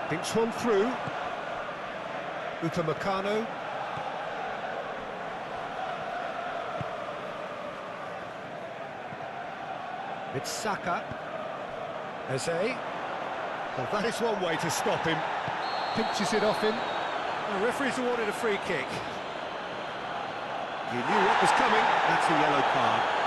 Thinks one through. Upamecano. It's Saka. Eze. Well, that is one way to stop him. Pinches it off him. The referee's awarded a free kick. He knew what was coming. That's a yellow card.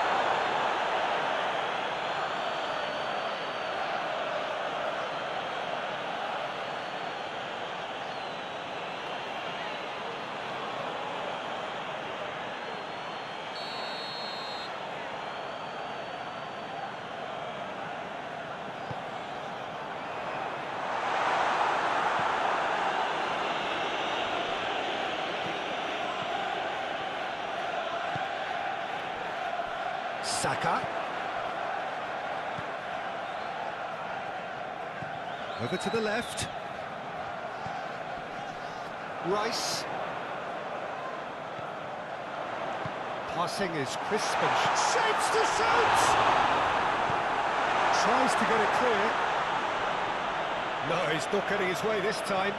Saka. Over to the left. Rice. Passing is crisp and shapes to shoot! Tries to get it clear. No, he's not getting his way this time.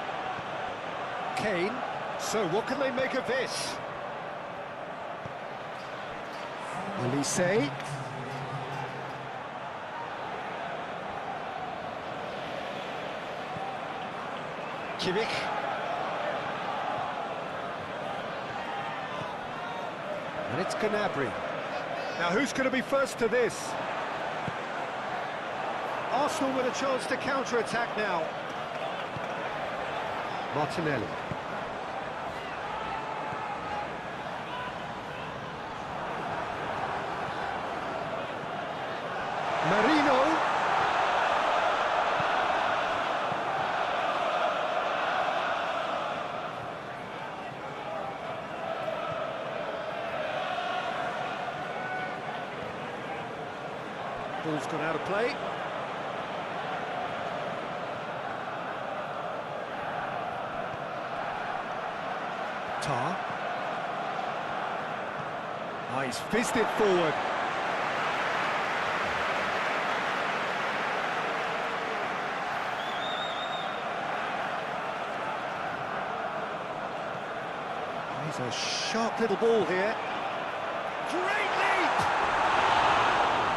Kane. So what can they make of this? Olise. Kimmich. And it's Gnabry. Now who's going to be first to this? Arsenal with a chance to counter-attack now. Martinelli. Marino. Ball's gone out of play. Tar. Oh, he's fizzed it forward. He's a sharp little ball here. Great leap!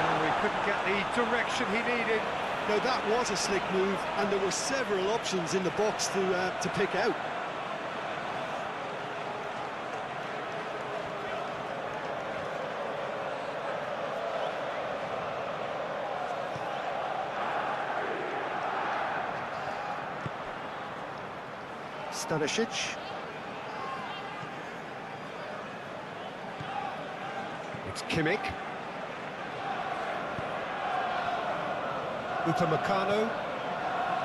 And we couldn't get the direction he needed. No, that was a slick move, and there were several options in the box to pick out. Stanisic. It's Kimmich. Upamecano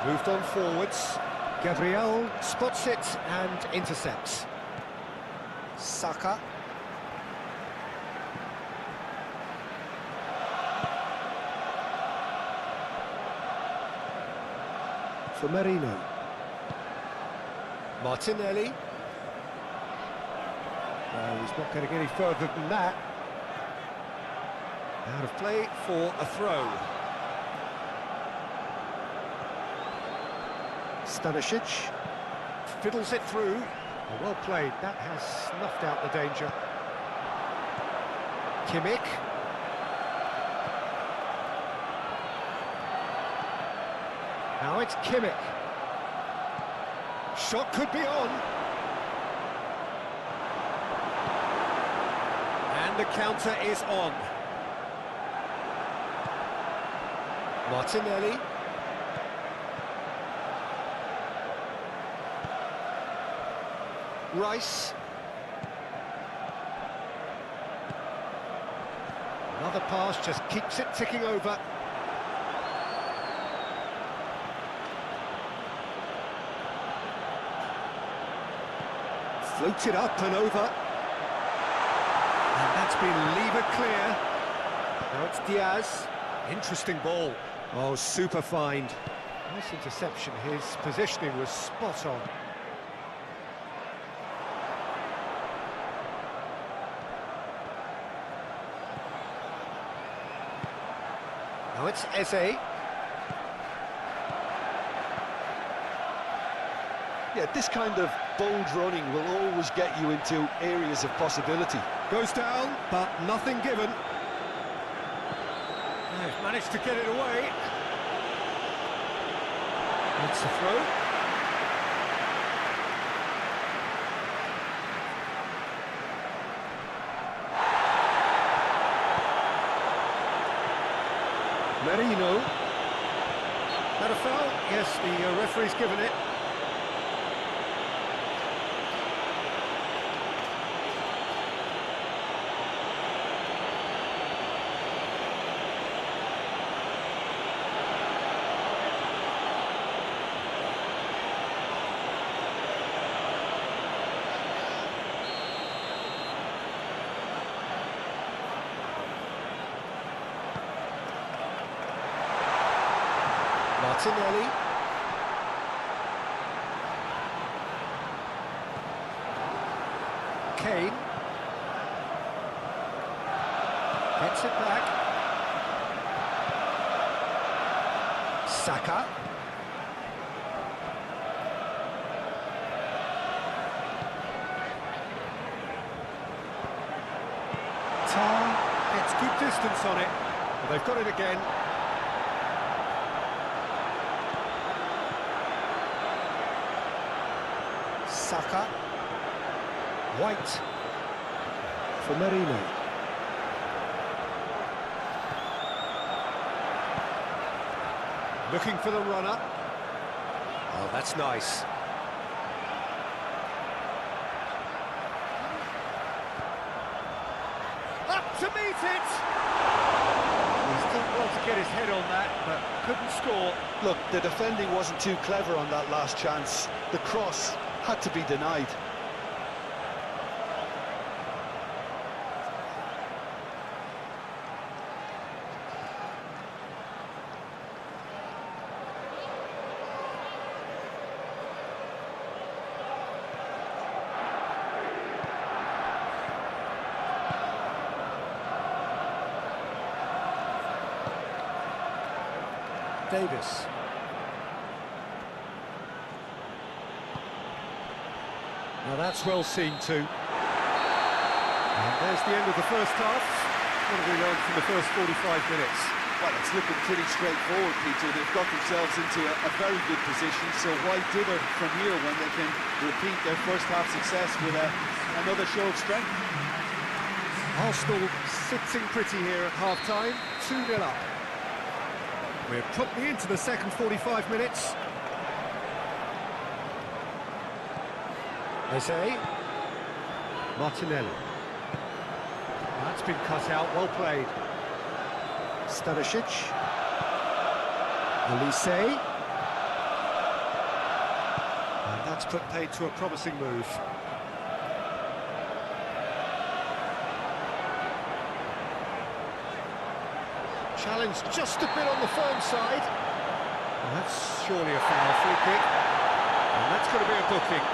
moved on forwards. Gabriel spots it and intercepts. Saka. For Marino. Martinelli. No, he's not going to get any further than that. Out of play for a throw. Stanisic fiddles it through. Well played, that has snuffed out the danger. Kimmich. Now it's Kimmich. Shot could be on. And the counter is on. Martinelli. Rice. Another pass just keeps it ticking over. Floated up and over. And that's been levered clear. Now it's Diaz. Interesting ball. Oh, super find. Nice interception. His positioning was spot on. Now it's Eze. Yeah, this kind of bold running will always get you into areas of possibility. Goes down, but nothing given. They've managed to get it away. It's a throw. Merino. That a foul? Yes, the referee's given it. Martinelli. Kane. Gets it back. Saka. Tar gets good distance on it. But they've got it again. Saka. White for Merino. Looking for the runner. Oh, that's nice. Up to meet it! He's done well to get his head on that, but couldn't score. Look, the defending wasn't too clever on that last chance. The cross had to be denied. Davis. Now that's well seen too. And there's the end of the first half. What have we learned from the first 45 minutes? Well, it's looking pretty straightforward, Peter. They've got themselves into a very good position, so why dither from here when they can repeat their first half success with another show of strength? Arsenal sitting pretty here at half-time, 2-0 up. We're promptly into the second 45 minutes. Eze. Martinelli. That's been cut out, well played. Stanisic. Elise. And that's put paid to a promising move. Challenge just a bit on the firm side. Well, that's surely a foul, free kick. And that's going to be a booking.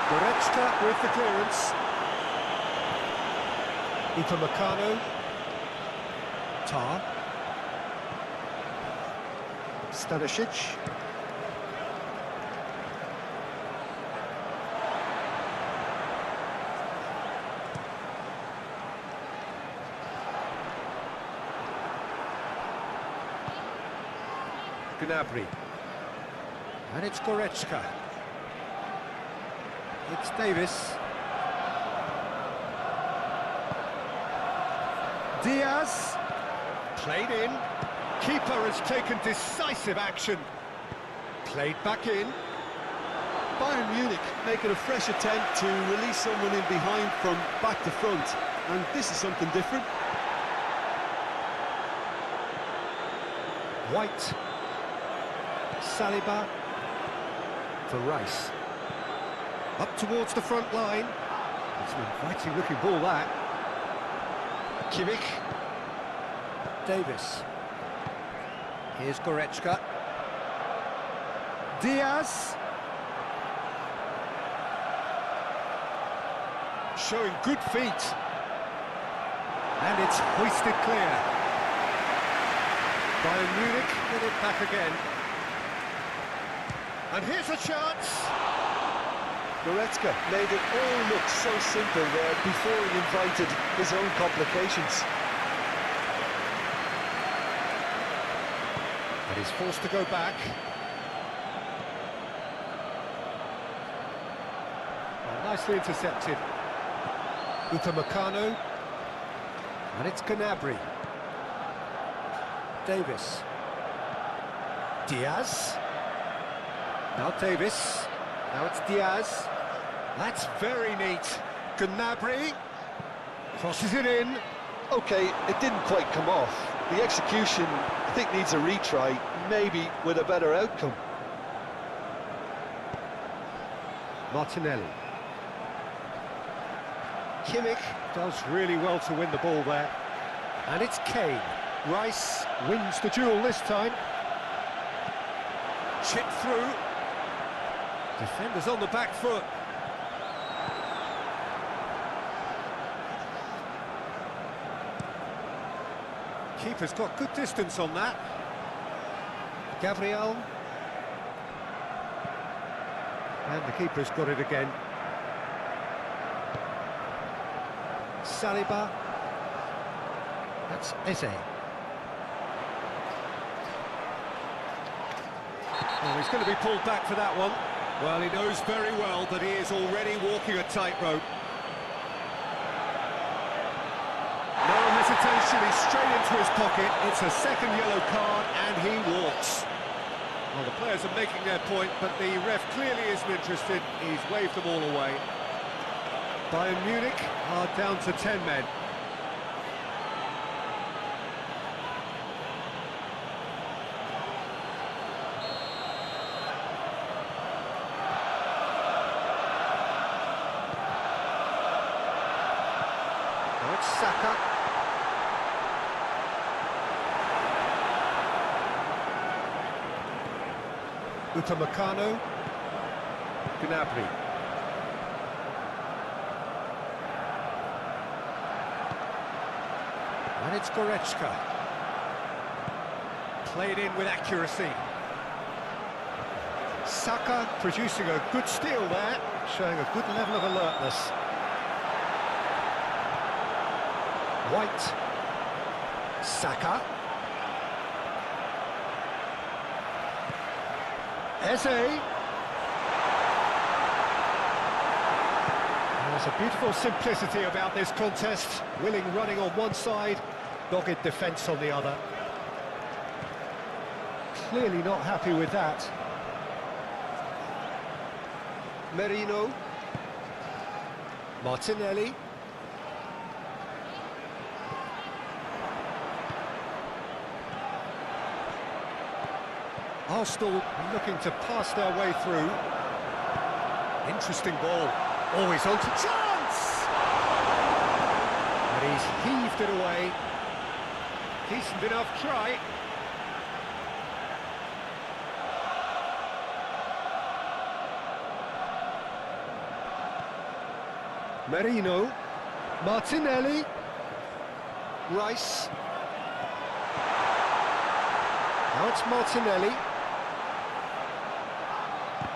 Goretzka with the clearance. Upamecano. Tar. Stanisic. Gnabry. And it's Goretzka. It's Davis. Diaz. Played in. Keeper has taken decisive action. Played back in. Bayern Munich making a fresh attempt to release someone in behind from back to front, and this is something different. White. Saliba. For Rice. Up towards the front line. It's an inviting looking ball, that. Kimmich. Davis. Here's Goretzka. Diaz. Showing good feet. And it's hoisted clear. Bayern Munich get it back again. And here's a chance. Goretzka made it all look so simple there before he invited his own complications. And he's forced to go back. Well, nicely intercepted. Upamecano. And it's Gnabry. Davis. Diaz. Now Davis. Now it's Diaz. That's very neat. Gnabry. Crosses it in. Okay, it didn't quite come off. The execution, I think, needs a retry, maybe with a better outcome. Martinelli. Kimmich does really well to win the ball there. And it's Kane. Rice wins the duel this time. Chip through. Defenders on the back foot. Keeper's got good distance on that. Gabriel. And the keeper's got it again. Saliba. That's Eze. Oh, he's going to be pulled back for that one. Well, he knows very well that he is already walking a tightrope. No hesitation, he's straight into his pocket. It's a second yellow card, and he walks. Well, the players are making their point, but the ref clearly isn't interested. He's waved them all away. Bayern Munich are down to 10 men. Now it's Saka. Upamecano. Gnabry. And it's Goretzka. Played in with accuracy. Saka producing a good steal there, showing a good level of alertness. White. Saka. Eze. There's a beautiful simplicity about this contest. Willing running on one side, dogged defence on the other. Clearly not happy with that. Merino. Martinelli. Arsenal looking to pass their way through. Interesting ball. Always on to chance! And he's heaved it away. Decent enough try. Merino. Martinelli. Rice. Now it's Martinelli.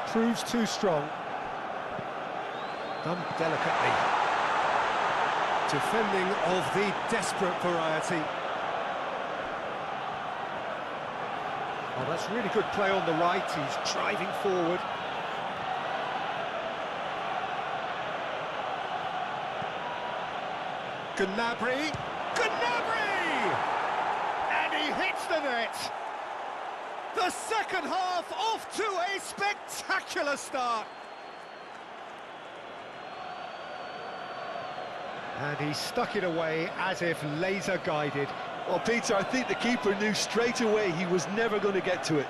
Proves too strong. Done delicately. Defending of the desperate variety. Oh, that's really good play on the right. He's driving forward. Gnabry. Gnabry! And he hits the net. The second half off to a spectacular start. And he stuck it away as if laser guided. Well, Peter, I think the keeper knew straight away he was never going to get to it.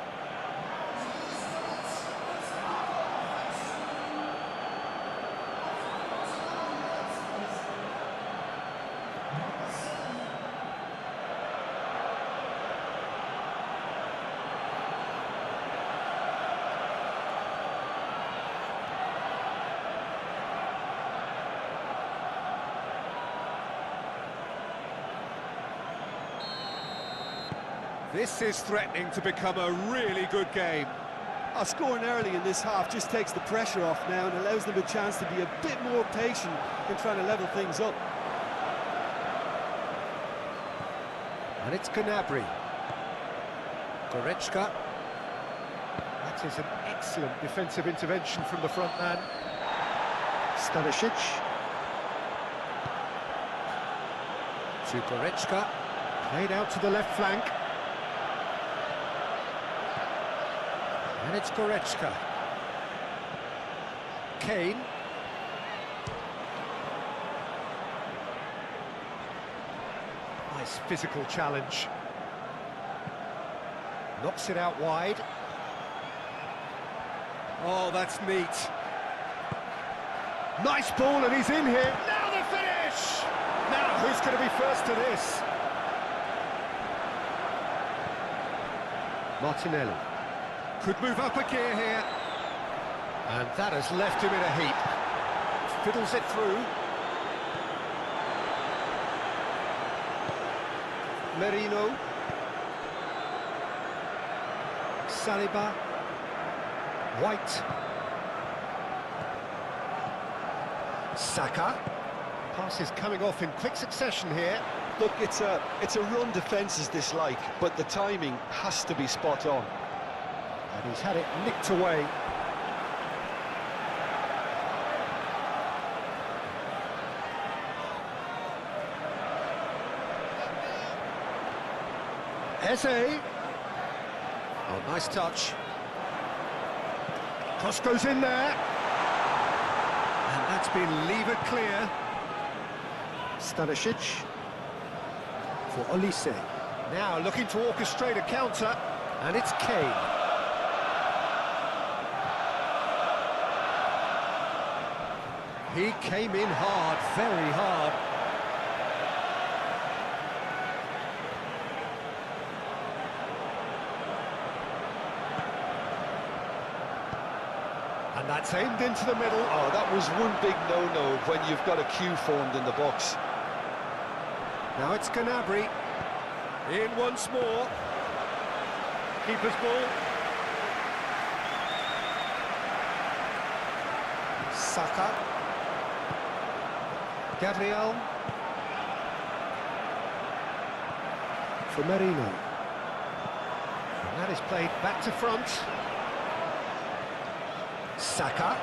This is threatening to become a really good game. Scoring early in this half just takes the pressure off now and allows them a chance to be a bit more patient in trying to level things up. And it's Gnabry. Goretzka. That is an excellent defensive intervention from the front man. Stanisic. To Goretzka. Played out to the left flank. And it's Goretzka. Kane. Nice physical challenge. Knocks it out wide. Oh, that's neat. Nice ball, and he's in here. Now the finish! Now, who's going to be first to this? Martinelli. Could move up a gear here. And that has left him in a heap. Fiddles it through. Merino. Saliba. White. Saka. Pass is coming off in quick succession here. Look, it's a run defence is dislike, but the timing has to be spot on. And he's had it nicked away. Eze. Oh, nice touch. Cross goes in there. And that's been levered clear. Stanisic. For Olise. Now looking to orchestrate a counter. And it's Kane. He came in hard, very hard. And that's aimed into the middle. Oh, that was one big no-no when you've got a queue formed in the box. Now it's Gnabry. In once more. Keeper's ball. Saka. Gabriel. For Merino. And that is played back to front. Saka.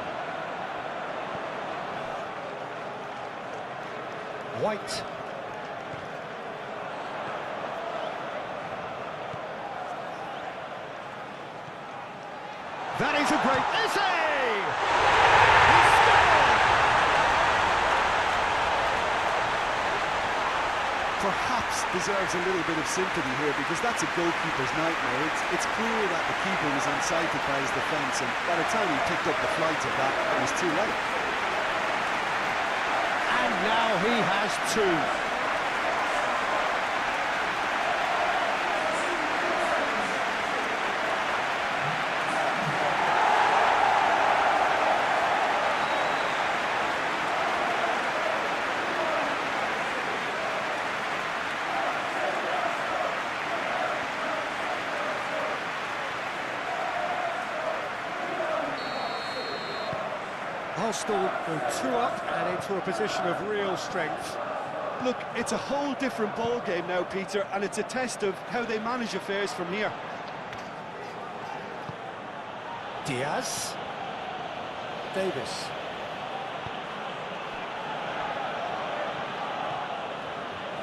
White. That is a great essay! He scored! Perhaps deserves a little bit of sympathy here because that's a goalkeeper's nightmare. It's clear that the keeper was unsighted by his defence, and by the time he picked up the flight of that, it was too late. And now he has two. Arsenal go 2 up and into a position of real strength. Look, it's a whole different ball game now, Peter, and it's a test of how they manage affairs from here. Diaz. Davis.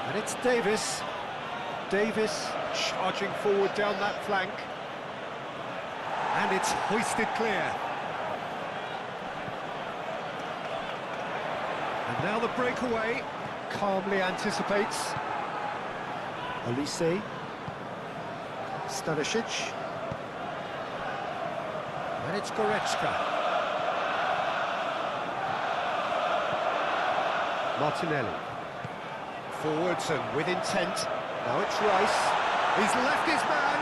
And it's Davis. Davis charging forward down that flank. And it's hoisted clear. And now the breakaway calmly anticipates. Olise. Stanisic. And it's Goretzka. Martinelli. Forwards and with intent. Now it's Rice. He's left his man.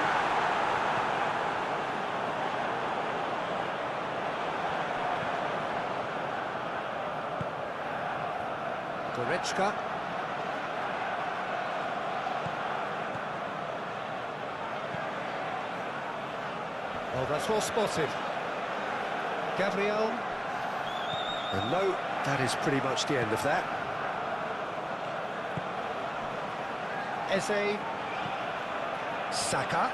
Goretzka. Oh, that's well spotted. Gabriel. And no, that is pretty much the end of that. Eze. Saka.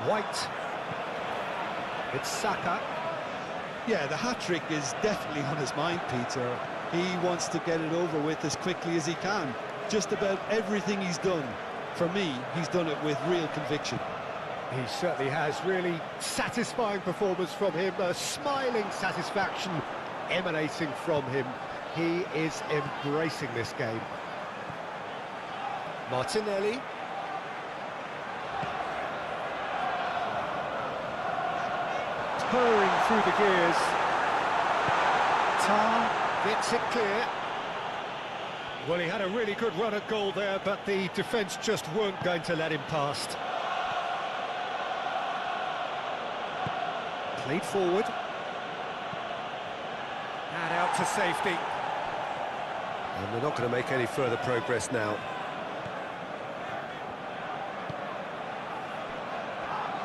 White. It's Saka. Yeah, the hat-trick is definitely on his mind, Peter. He wants to get it over with as quickly as he can. Just about everything he's done, for me, he's done it with real conviction. He certainly has. Really satisfying performance from him. A smiling satisfaction emanating from him. He is embracing this game. Martinelli. Purring through the gears. Tar gets it clear. Well, he had a really good run at goal there, but the defence just weren't going to let him past. Played forward. And out to safety. And they're not going to make any further progress now.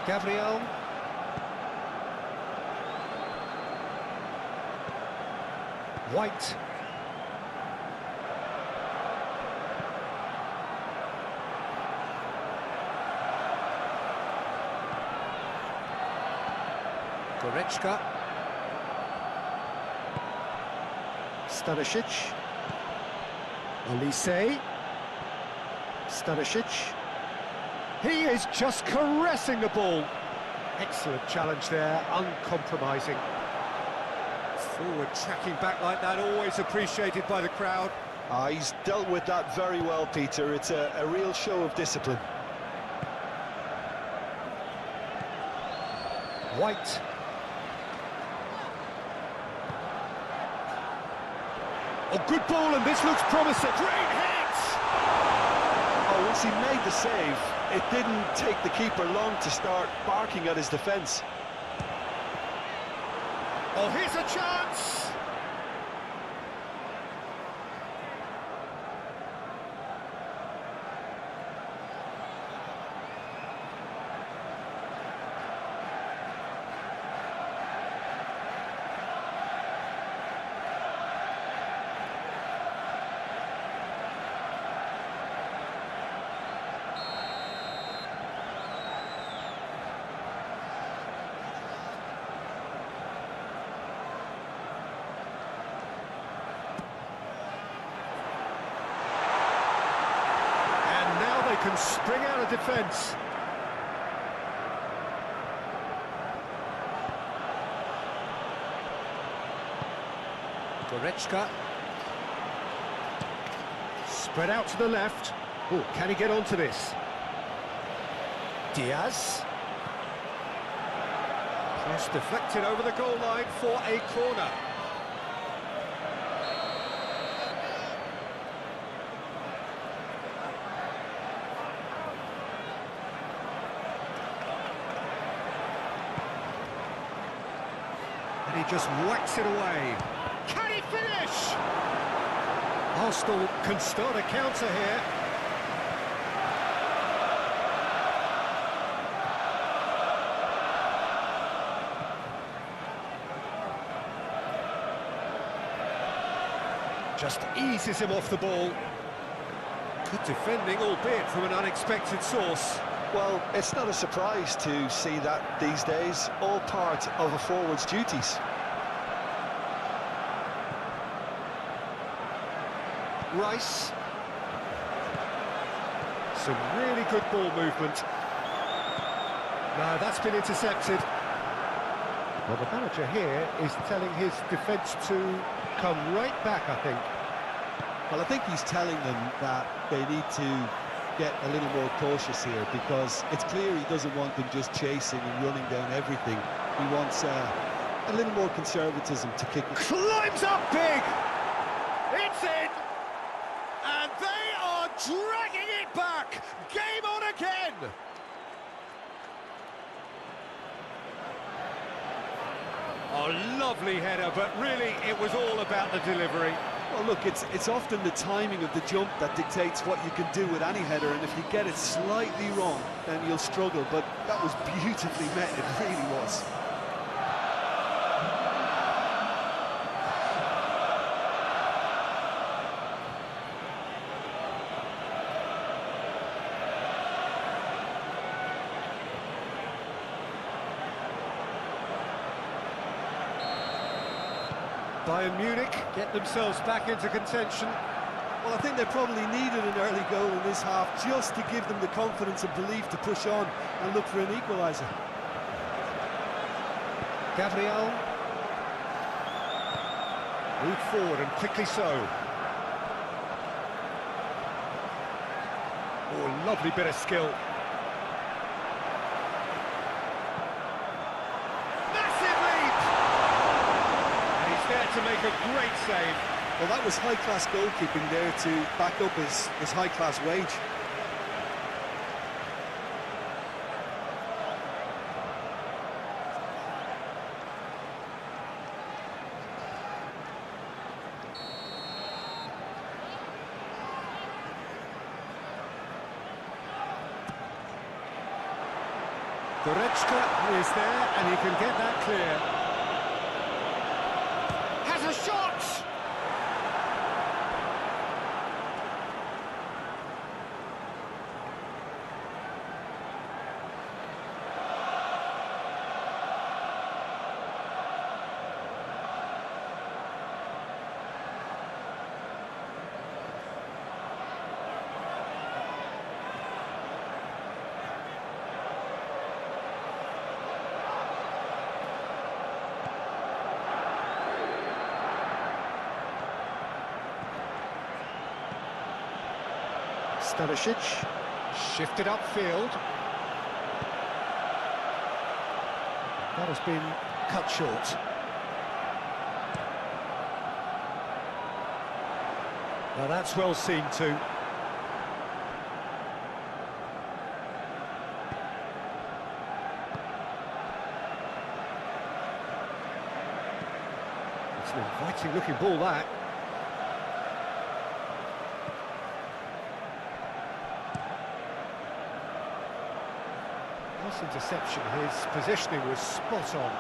Gabriel. White. Goretzka. Stanisic. Olise. Stanisic. He is just caressing the ball. Excellent challenge there, uncompromising. Forward tracking back like that, always appreciated by the crowd. He's dealt with that very well, Peter. It's a real show of discipline. White. Oh, good ball, and this looks promising. Great hit! Oh, once he made the save, it didn't take the keeper long to start barking at his defence. Oh, here's a chance! Can spring out of defence. Goretzka. Spread out to the left. Oh, can he get onto this? Diaz. Cross deflected over the goal line for a corner. He just whacks it away. Can he finish? Arsenal can start a counter here. Just eases him off the ball. Good defending, albeit from an unexpected source. Well, it's not a surprise to see that these days, all part of a forward's duties. Rice. Some really good ball movement. No, that's been intercepted. Well, the manager here is telling his defence to come right back, I think. Well, I think he's telling them that they need to get a little more cautious here, because it's clear he doesn't want them just chasing and running down everything. He wants a little more conservatism to kick it. Climbs up big! It's in! And they are dragging it back! Game on again! Oh, lovely header, but really it was all about the delivery. Well, look, it's often the timing of the jump that dictates what you can do with any header, and if you get it slightly wrong, then you'll struggle. But that was beautifully met, it really was. Bayern Munich get themselves back into contention. Well, I think they probably needed an early goal in this half just to give them the confidence and belief to push on and look for an equaliser. Gabriel. Moved forward and quickly so. Oh, lovely bit of skill. To make a great save. Well, that was high-class goalkeeping there to back up his high-class wage. Goretzka is there, and he can get that clear. A shot! Stanisic, shifted upfield. That has been cut short. Now that's well seen too. It's an inviting looking ball, that. This interception, his positioning was spot on.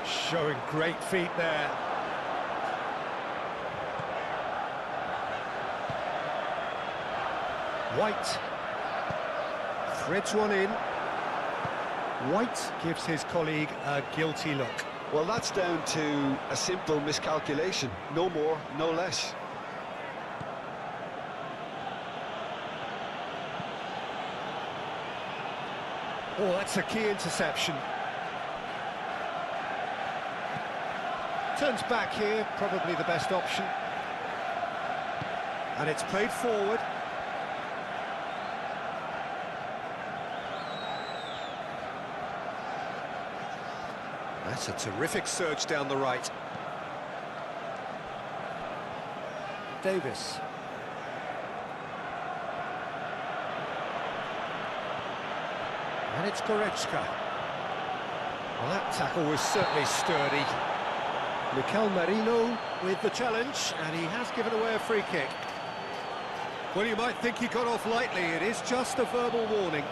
Showing great feet there. White threads one in. White gives his colleague a guilty look. Well, that's down to a simple miscalculation. No more, no less. Oh, that's a key interception. Turns back here, probably the best option. And it's played forward. That's a terrific surge down the right. Davis. And it's Goretzka. Well, that tackle was certainly sturdy. Mikel Merino with the challenge, and he has given away a free kick. Well, you might think he got off lightly. It is just a verbal warning.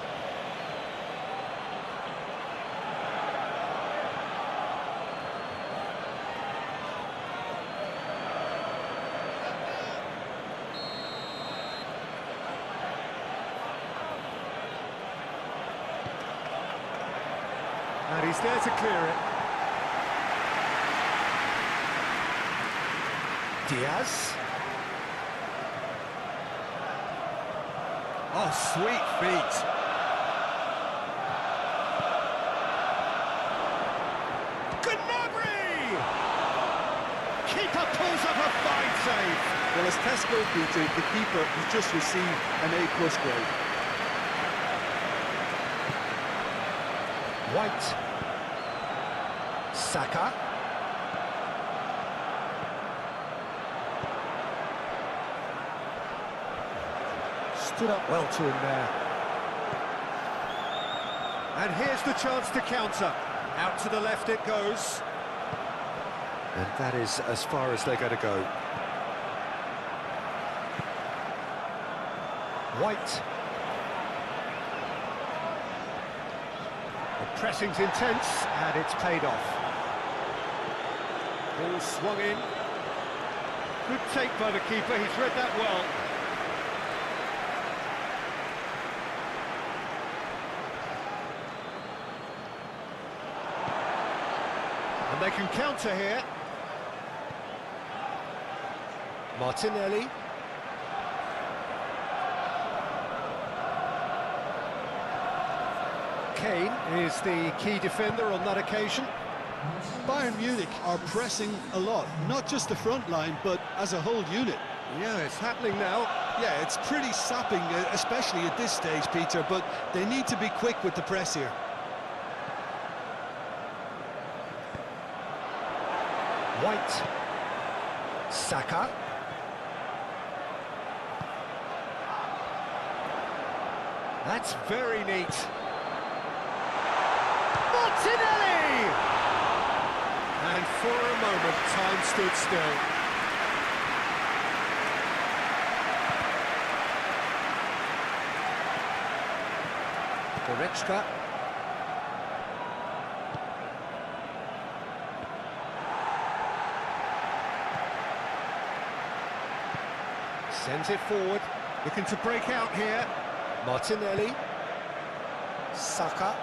And he's there to clear it. Diaz. Oh, sweet feet. Gnabry! Keeper pulls up a fine save. Well, as test goal, Peter, the keeper has just received an A+ grade. White. Saka. Stood up well to him there. And here's the chance to counter. Out to the left it goes. And that is as far as they're going to go. White. The pressing's intense, and it's paid off. Ball swung in. Good take by the keeper, he's read that well. And they can counter here. Martinelli. Kane is the key defender on that occasion. Bayern Munich are pressing a lot, not just the front line, but as a whole unit. Yeah, it's happening now. Yeah, it's pretty sapping, especially at this stage, Peter, but they need to be quick with the press here. White. Saka. That's very neat. Martinelli! And for a moment, time stood still. Goretzka. Sends it forward, looking to break out here. Martinelli. Saka.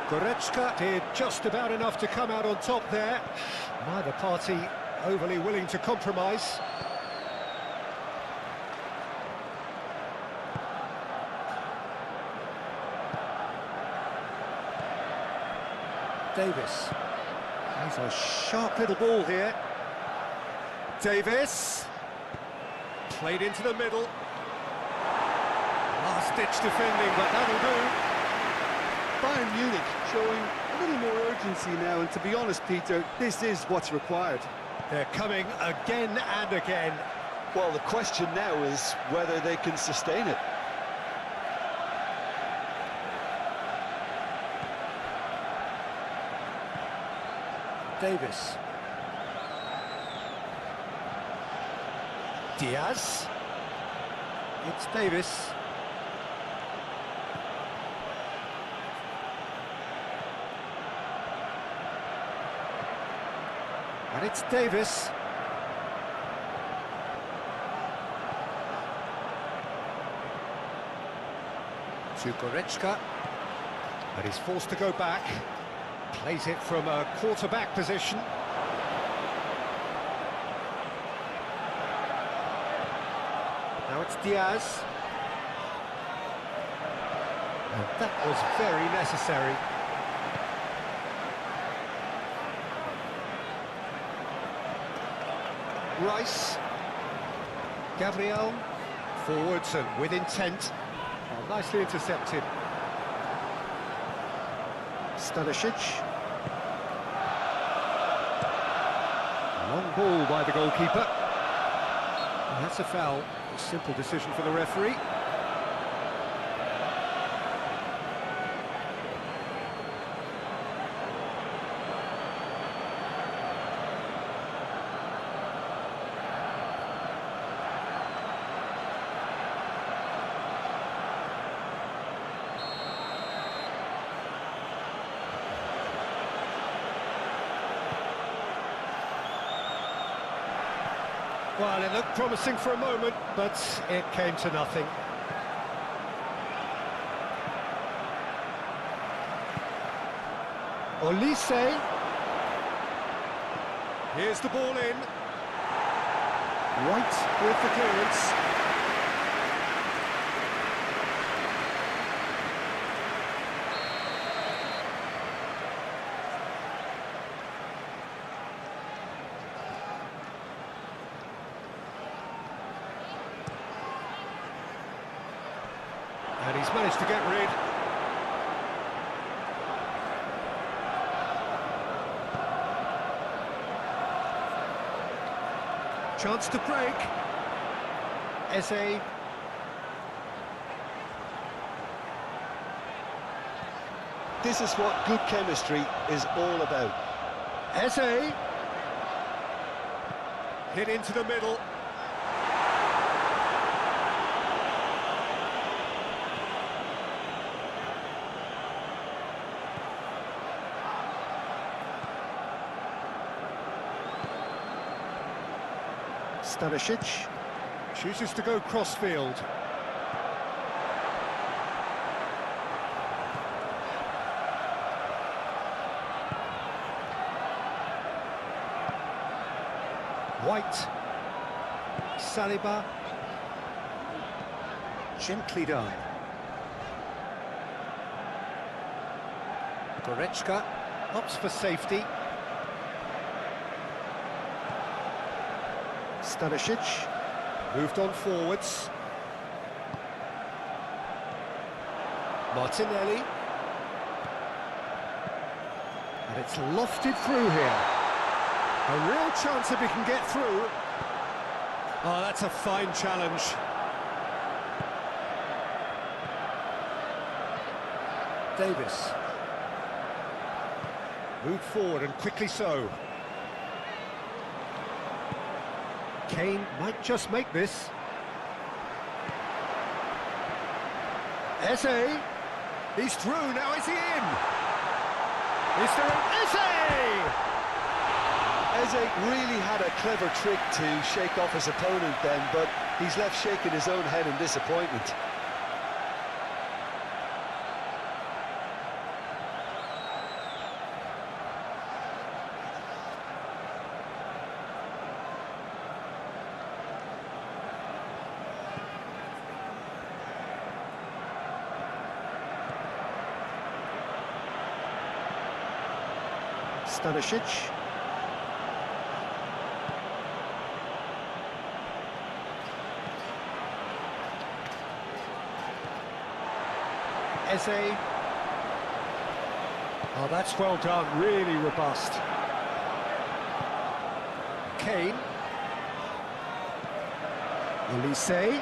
Goretzka did just about enough to come out on top there. Neither party overly willing to compromise. Davis. He's a sharp little ball here. Davis. Played into the middle. Last-ditch defending, but that'll do. Bayern Munich showing a little more urgency now, and to be honest, Peter, this is what's required. They're coming again and again. Well, the question now is whether they can sustain it. Davis. Diaz. It's Davis. And it's Davis. To Goretzka. But he's forced to go back. Plays it from a quarterback position. Now it's Diaz. And that was very necessary. Rice. Gabriel. Forwards and with intent. Oh, nicely intercepted. Stanisic. Long ball by the goalkeeper. And that's a foul. A simple decision for the referee. Well, it looked promising for a moment, but it came to nothing. Olise. Here's the ball in. White with the clearance. And he's managed to get rid. Chance to break. Eze. This is what good chemistry is all about. Eze. Hit into the middle. Stanisic chooses to go crossfield. White. Saliba. Gently done. Goretzka opts for safety. Stanisic moved on forwards. Martinelli. And it's lofted through here. A real chance if he can get through. Oh, that's a fine challenge. Davis. Moved forward and quickly so. Kane might just make this. Eze. He's through, now is he in? Is there an Eze? Eze really had a clever trick to shake off his opponent then, but he's left shaking his own head in disappointment. Stanisic. Eze. Oh, that's well done, really robust. Kane. Elise.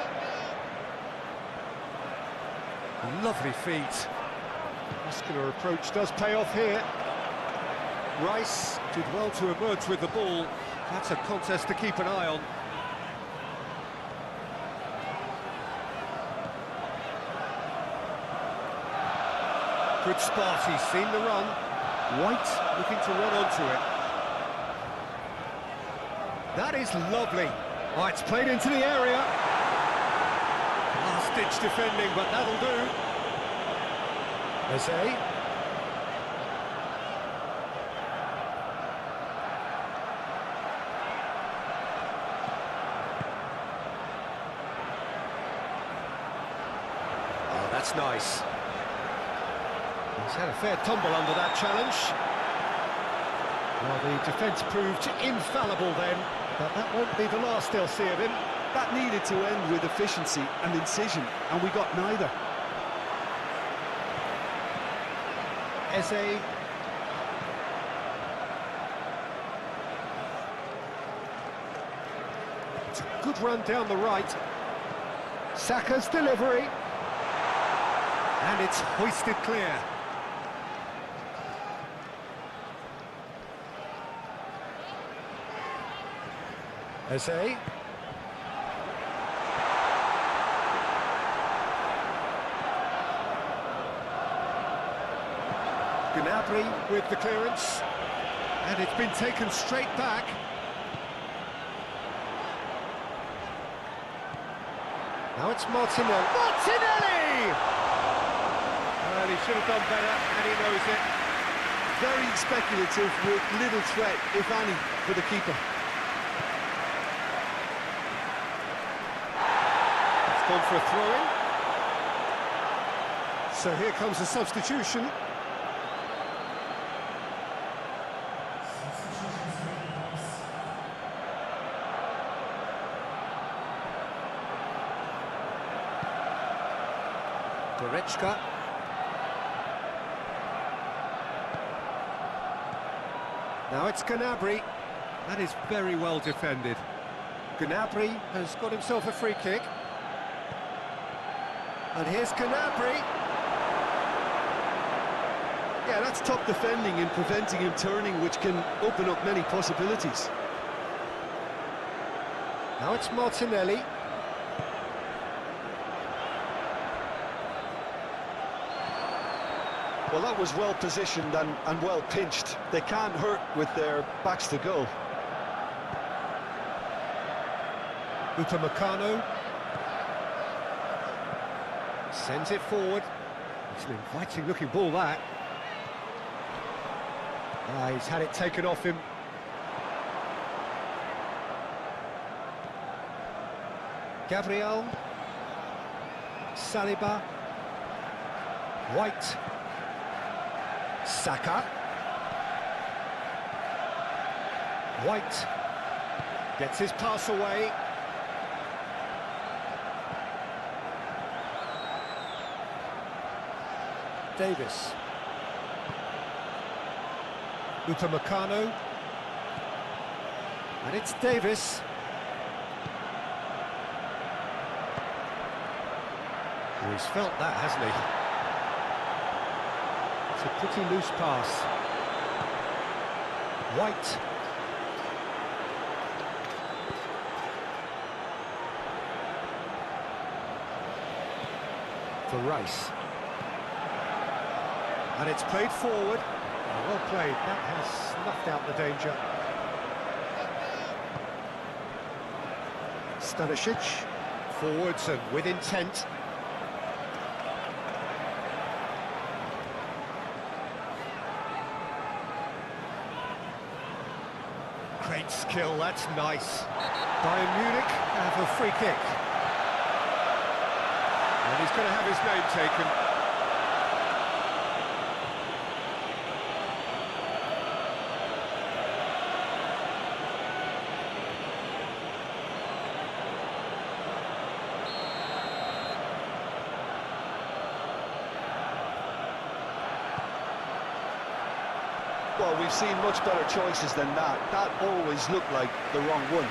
Lovely feet. Muscular approach does pay off here. Rice did well to emerge with the ball. That's a contest to keep an eye on. Good spot, he's seen the run. White looking to run onto it. That is lovely. Oh, it's played into the area. Last-ditch defending, but that'll do. Eze. Oh, that's nice. He's had a fair tumble under that challenge. Well, the defence proved infallible then, but that won't be the last they'll see of him. That needed to end with efficiency and incision, and we got neither. Eze. It's a good run down the right. Saka's delivery. And it's hoisted clear. Eze. Gnabry with the clearance. And it's been taken straight back. Now it's Martinelli. Martinelli! Well, he should have done better, and he knows it. Very speculative with little threat, if any, for the keeper. gone for a throw-in. So here comes the substitution. Goretzka. Now it's Gnabry. That is very well defended. Gnabry has got himself a free kick. And here's Gnabry. Yeah, that's top defending and preventing him turning, which can open up many possibilities. Now it's Martinelli. Well, that was well positioned and well pinched. They can't hurt with their backs to goal. Upamecano sends it forward. It's an inviting looking ball, that. He's had it taken off him. Gabriel. Saliba. White. Saka. White gets his pass away. Davis. Upamecano. And it's Davis. Oh, he's felt that, hasn't he? It's a pretty loose pass. White. For Rice. And it's played forward. Well played, that has snuffed out the danger. Stanisic, forwards and with intent. Great skill, that's nice. Bayern Munich have a free kick. And he's going to have his name taken. Well, we've seen much better choices than that. That always looked like the wrong one.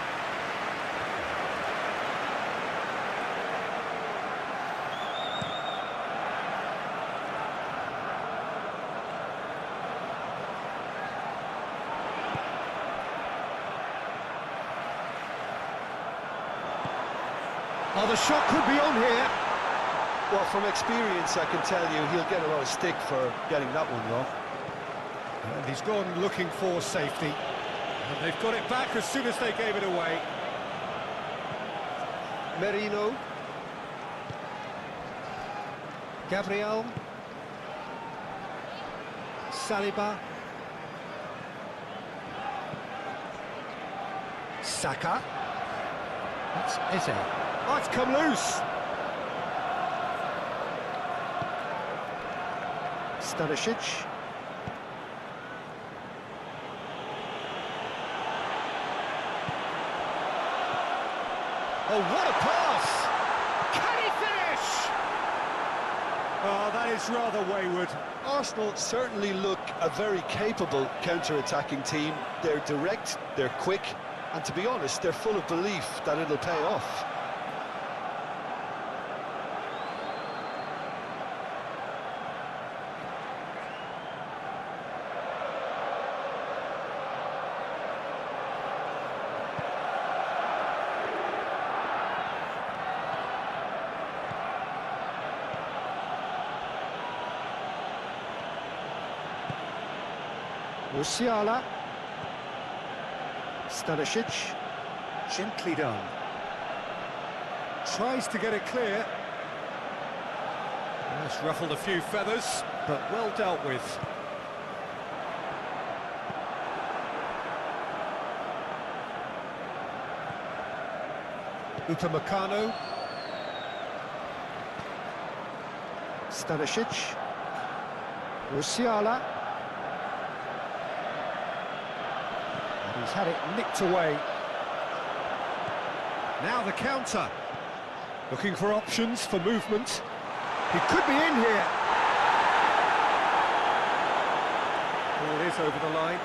Oh, the shot could be on here. Well, from experience, I can tell you he'll get a lot of stick for getting that one wrong. And he's gone looking for safety. And they've got it back as soon as they gave it away. Merino. Gabriel. Saliba. Saka. That's Eze. Oh, it's come loose. Stanisic. Oh, what a pass! Can he finish? Oh, that is rather wayward. Arsenal certainly look a very capable counter-attacking team. They're direct, they're quick, and to be honest, they're full of belief that it'll pay off. Musiala. Stanisic. Gently done. Tries to get it clear. That's ruffled a few feathers, but well dealt with. Upamecano. Stanisic. Musiala. And he's had it nicked away. Now the counter. Looking for options for movement. He could be in here. Oh, it is over the line.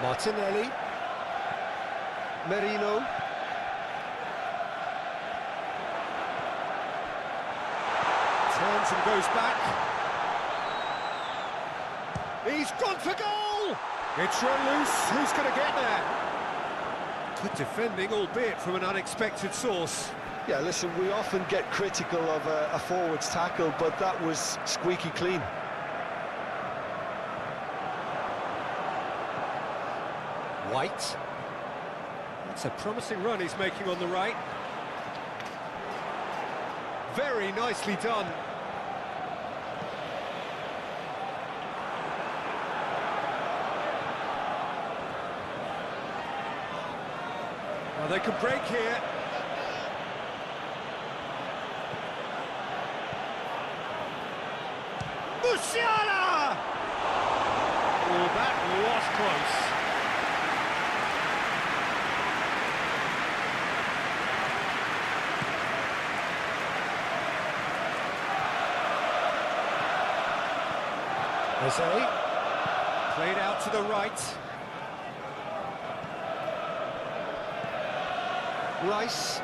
Martinelli. Merino. Turns and goes back. He's gone for goal! It's run loose. Who's going to get there? Good defending, albeit from an unexpected source. Yeah, listen, we often get critical of a forward's tackle, but that was squeaky clean. White. That's a promising run he's making on the right. Very nicely done. Well, they could break here. Musiala! Oh, that was close. Jose, played out to the right. Rice.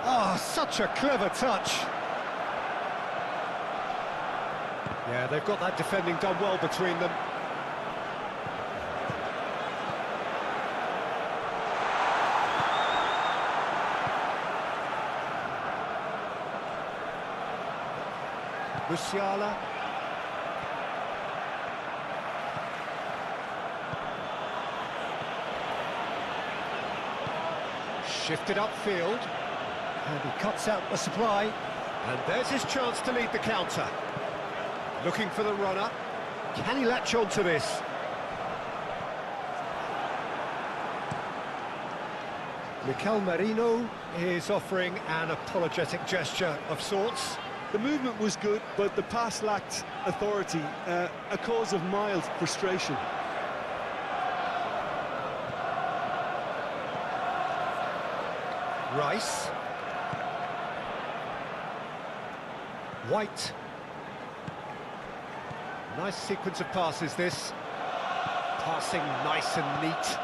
Oh, such a clever touch. Yeah, they've got that defending done well between them. Musiala. Shifted upfield, and he cuts out the supply, and there's his chance to lead the counter. Looking for the runner. Can he latch on to this? Mikel Merino is offering an apologetic gesture of sorts. The movement was good, but the pass lacked authority, a cause of mild frustration. Rice. White. Nice sequence of passes, this. Passing nice and neat.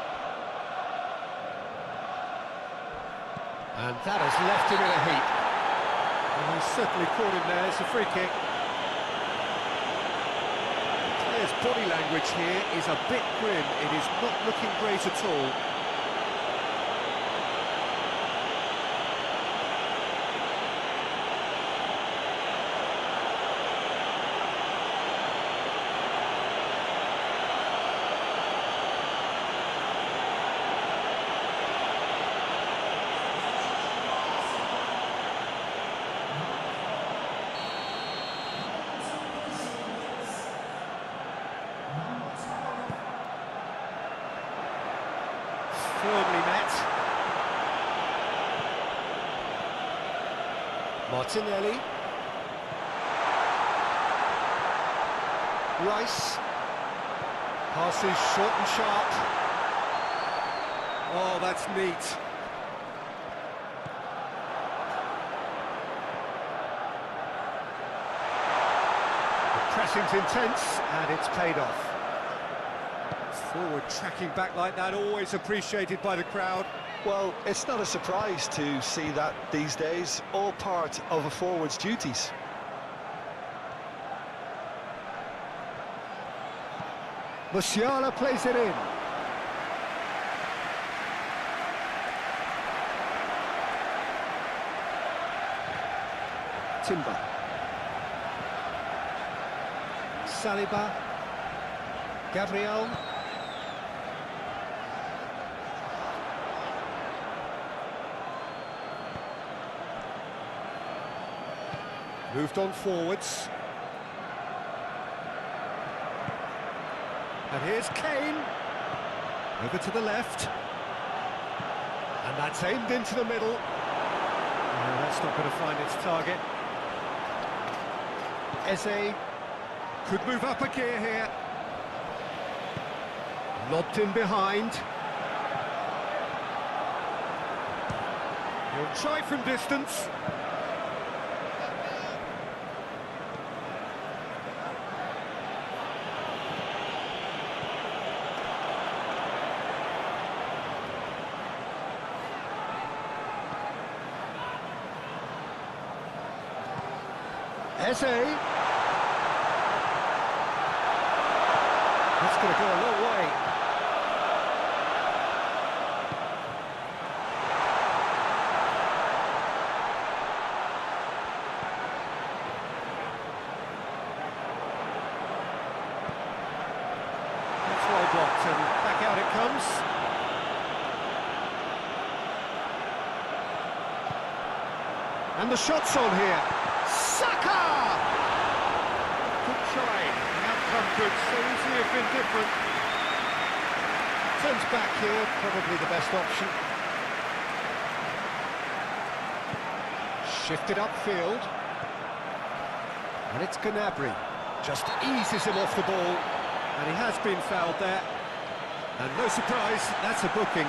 And that has left him in a heap. And he's certainly caught him there. It's a free kick. The player's body language here is a bit grim. It is not looking great at all. Firmly met. Martinelli. Rice. Passes short and sharp. Oh, that's neat. The pressing's intense, and it's paid off. Forward tracking back like that, always appreciated by the crowd. Well, it's not a surprise to see that these days, all part of a forward's duties. Musiala plays it in. Timber. Saliba. Gabriel. Moved on forwards. And here's Kane. Over to the left. And that's aimed into the middle. No, that's not going to find its target. Eze could move up a gear here. Lobbed in behind. He'll try from distance. Eze. That's going to go a long way. That's well blocked, and back out it comes. And the shot's on here. Saka! Good try. The outcome could so easily have been different. Turns back here, probably the best option. Shifted upfield. And it's Gnabry. Just eases him off the ball. And he has been fouled there. And no surprise, that's a booking.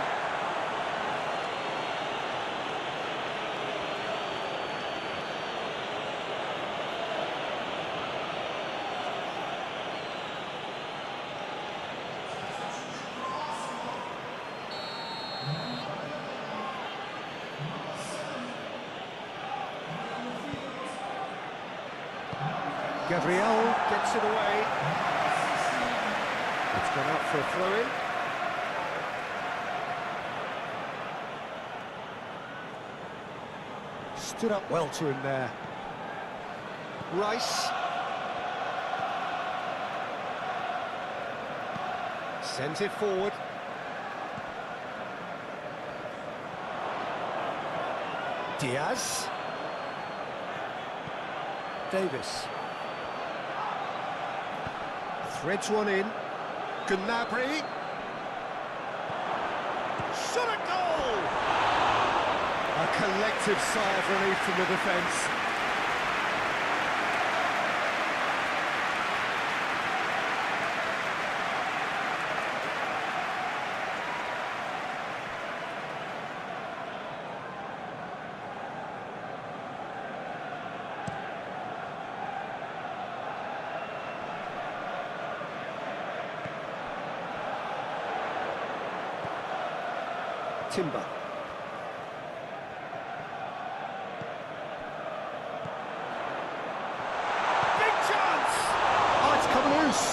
Gabriel gets it away. It's gone out for a throw-in. Stood up well to him there. Rice. Sends it forward. Diaz. Davis. Threads one in. Gnabry. Shot a goal! A collective sigh of relief from the defence. Timber. Big chance! Oh, it's come loose.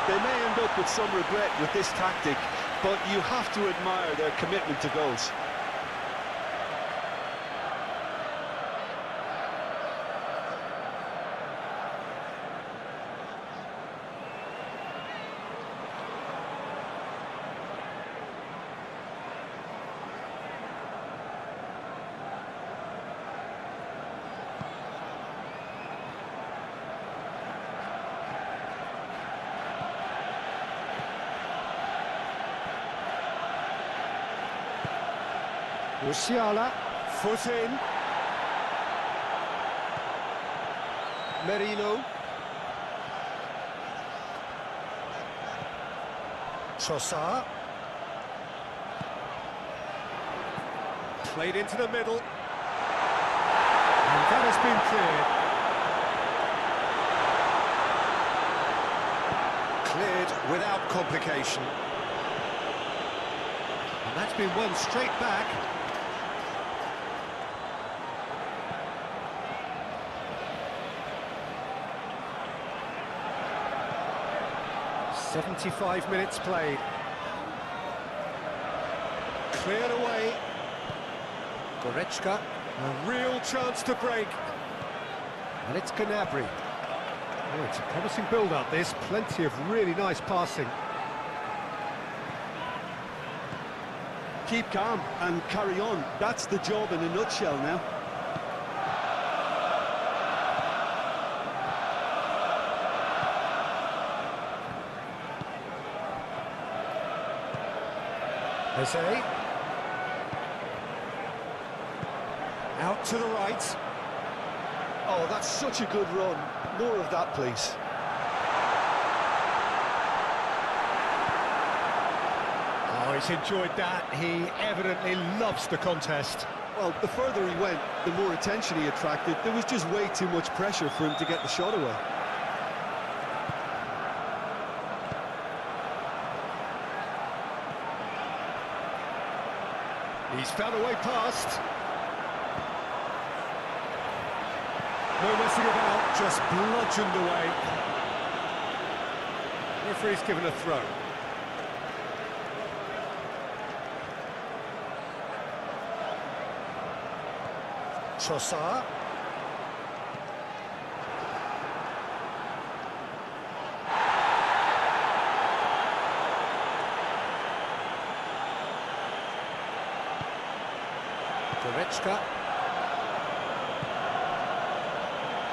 They may end up with some regret with this tactic, but you have to admire their commitment to goals. Musiala, foot in. Merino. Trossard. Played into the middle. And that has been cleared. Cleared without complication. And that's been won straight back. "75 minutes played. Cleared away. Goretzka, a real chance to break. And it's Gnabry. Oh, it's a promising build-up, this. Plenty of really nice passing. Keep calm and carry on. That's the job in a nutshell now. Eze. Out to the right. Oh, that's such a good run. More of that, please. Oh, he's enjoyed that. He evidently loves the contest. Well, the further he went, the more attention he attracted. There was just way too much pressure for him to get the shot away. He's found a way past. No messing about, just bludgeoned away. Referee's given a throw. Trossard. Goretzka.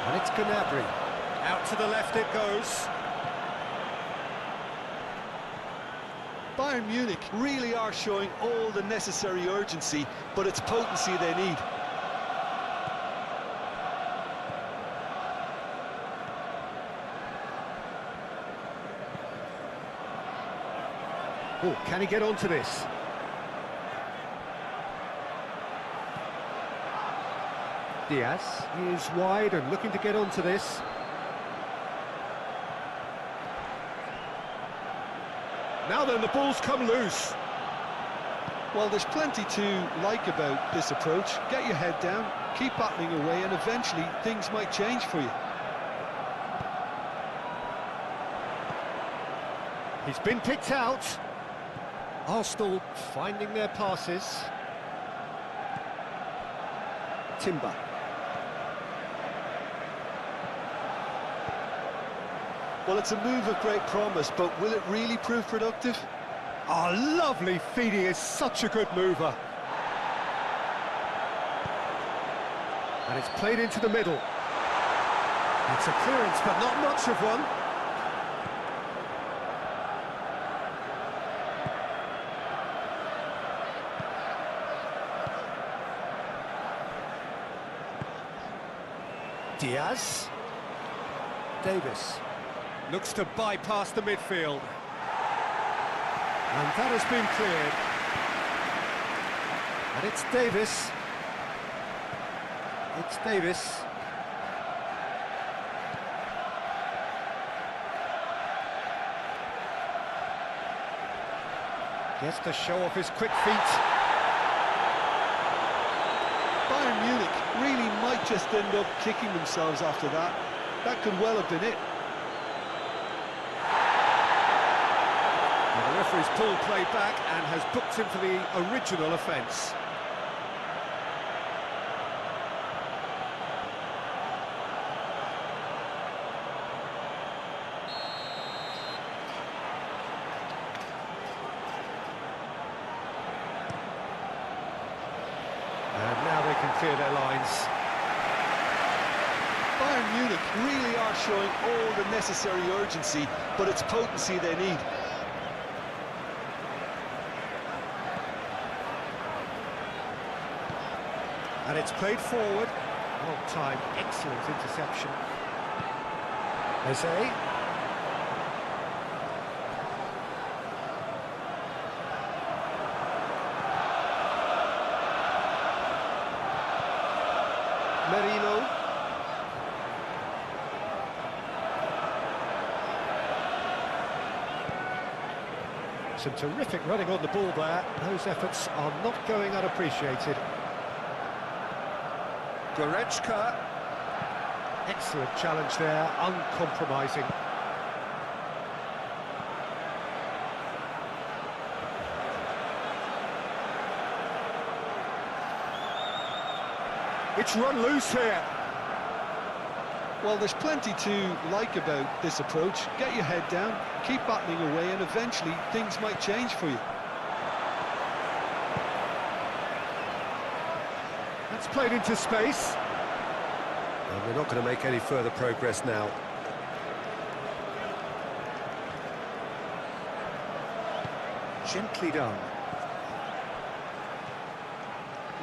And it's Gnabry. Out to the left it goes. Bayern Munich really are showing all the necessary urgency, but it's potency they need. Oh, can he get onto this? Diaz is wide and looking to get onto this. Now then, the ball's come loose. Well, there's plenty to like about this approach. Get your head down, keep battling away, and eventually things might change for you. He's been picked out. Arsenal finding their passes. Timber. Well, it's a move of great promise, but will it really prove productive? Oh, lovely feed. He is such a good mover. And it's played into the middle. It's a clearance, but not much of one. Diaz. Davis looks to bypass the midfield. And that has been cleared. And it's Davis. It's Davis. Gets to show off his quick feet. Bayern Munich really might just end up kicking themselves after that. That could well have been it. And the referee's pulled play back and has booked him for the original offence. And now they can clear their lines. Bayern Munich really are showing all the necessary urgency, but it's potency they need. And it's played forward. Long time, excellent interception. Eze. Merino. Some terrific running on the ball there. Those efforts are not going unappreciated. Goretzka. Excellent challenge there, uncompromising. It's run loose here. Well, there's plenty to like about this approach. Get your head down, keep battling away, and eventually things might change for you. That's played into space. And we're not going to make any further progress now. Gently done.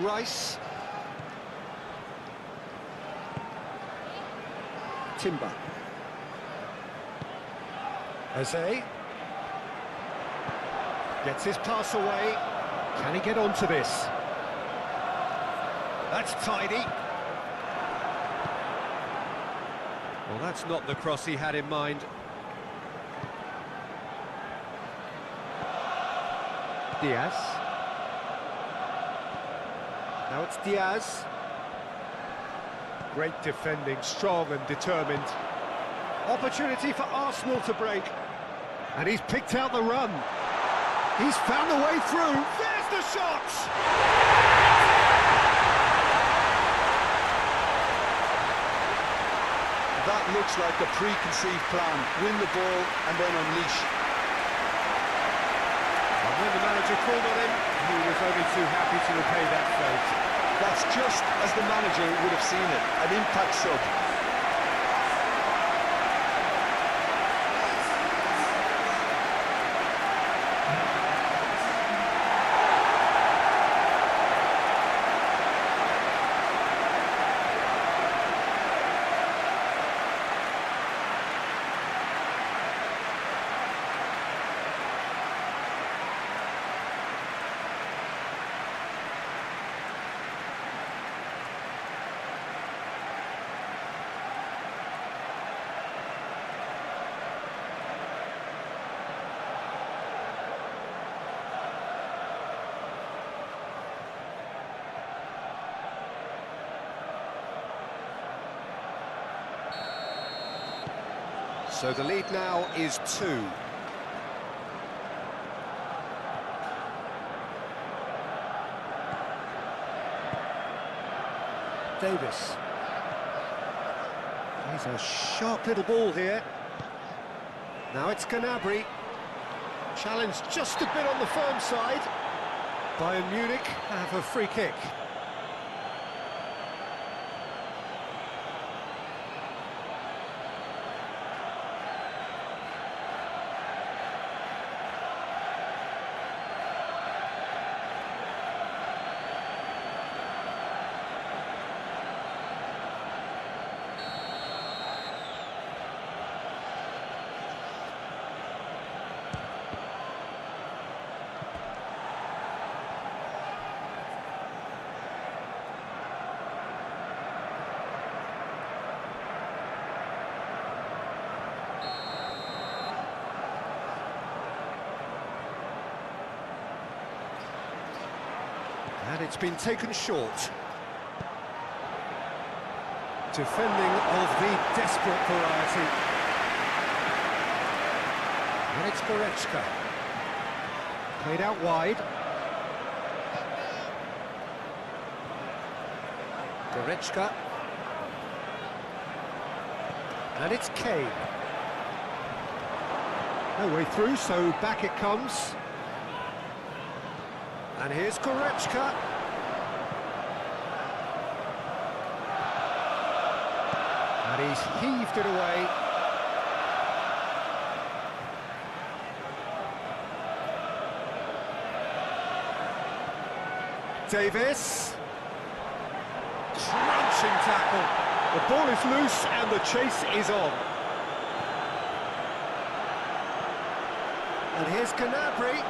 Rice. Timber. Jose. Gets his pass away. Can he get onto this? That's tidy. Well, that's not the cross he had in mind. Diaz. Now it's Diaz. Great defending, strong and determined. Opportunity for Arsenal to break. And he's picked out the run. He's found a way through. There's the shot! That looks like a preconceived plan. Win the ball and then unleash. And when the manager called on him, he was only too happy to repay that fate. That's just as the manager would have seen it, an impact sub. So the lead now is 2. Davis. He's a sharp little ball here. Now it's Gnabry. Challenge just a bit on the firm side. Bayern Munich have a free kick. And it's been taken short. Defending of the desperate variety. And it's Goretzka. Played out wide. Goretzka. And it's Kane. No way through, so back it comes. And here's Goretzka. And he's heaved it away. Davis. Crunching tackle. The ball is loose and the chase is on. And here's Gnabry.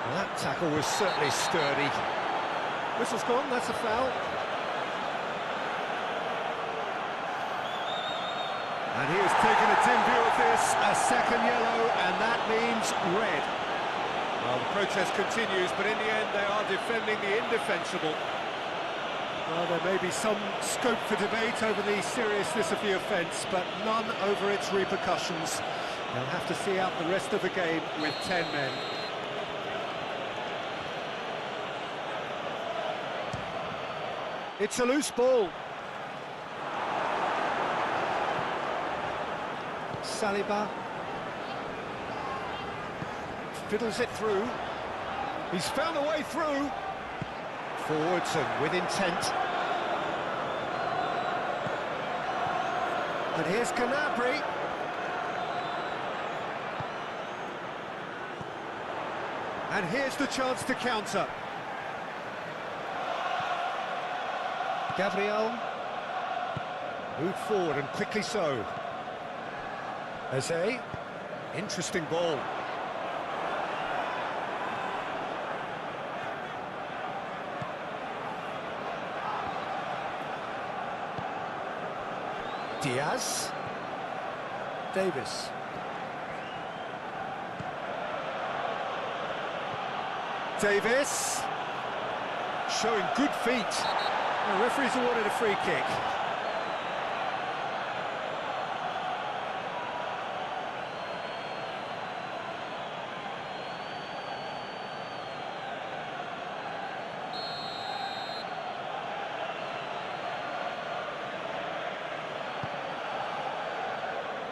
Well, that tackle was certainly sturdy. Whistle's gone, that's a foul. And he has taken a dim view of this, a second yellow, and that means red. Well, the protest continues, but in the end they are defending the indefensible. Well, there may be some scope for debate over the seriousness of the offence, but none over its repercussions. They'll have to see out the rest of the game with 10 men. It's a loose ball. Saliba fiddles it through. He's found a way through. Forwards and with intent. And here's Gnabry. And here's the chance to counter. Gabriel. Moved forward and quickly so. Eze. Interesting ball. Diaz. Davis. Davis. Showing good feet. The referee's awarded a free kick.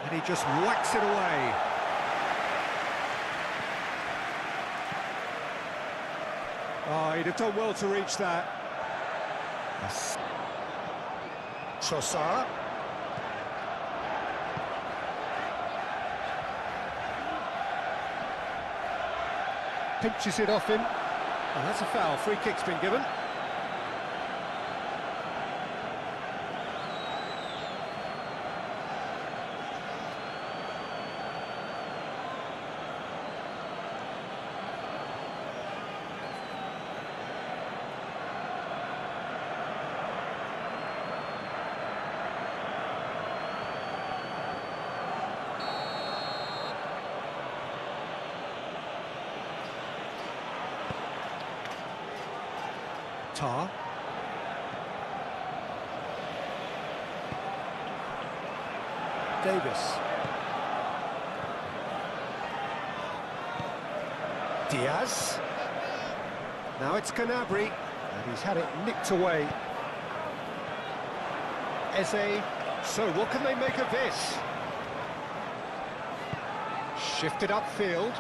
And he just whacks it away. Oh, he'd have done well to reach that. Yes. Trossard. Pinches it off him. And that's a foul. Free kick's been given. Tar. Davis. Diaz. Now it's Gnabry, and he's had it nicked away. Eze. So what can they make of this? Shifted upfield.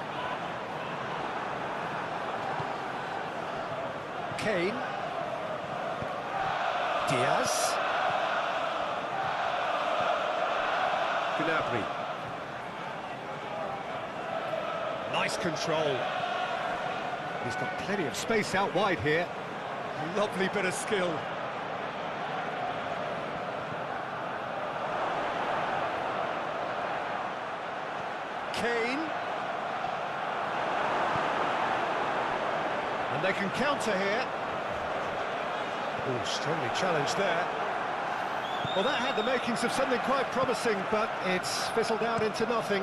Kane. Diaz. Gnabry. Nice control. He's got plenty of space out wide here. Lovely bit of skill. Kane. And they can counter here. Oh, strongly challenged there. Well, that had the makings of something quite promising, but it's fizzled out into nothing.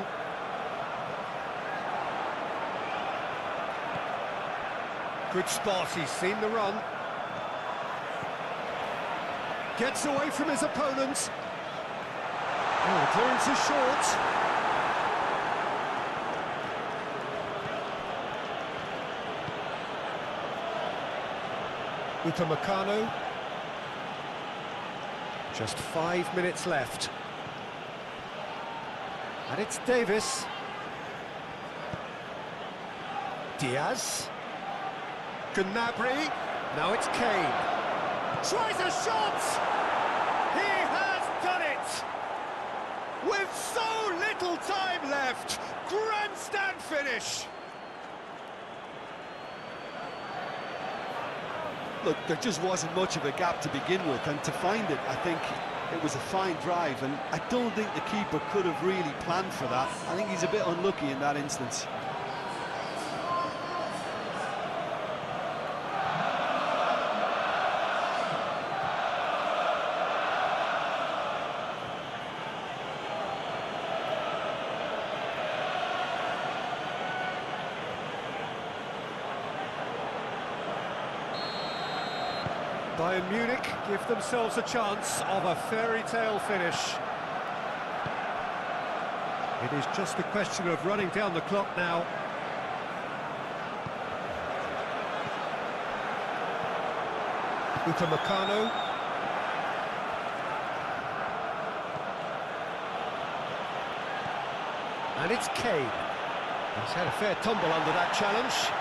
Good spot, he's seen the run. Gets away from his opponents. Oh, the clearance is short. Upamecano. Just 5 minutes left. And it's Davis. Diaz. Gnabry. Now it's Kane. Tries a shot! He has done it! With so little time left! Grandstand finish! Look, there just wasn't much of a gap to begin with, and to find it, I think it was a fine drive, and I don't think the keeper could have really planned for that. I think he's a bit unlucky in that instance. Bayern Munich give themselves a chance of a fairy tale finish. It is just a question of running down the clock now. Upamecano. And it's Kane. He's had a fair tumble under that challenge.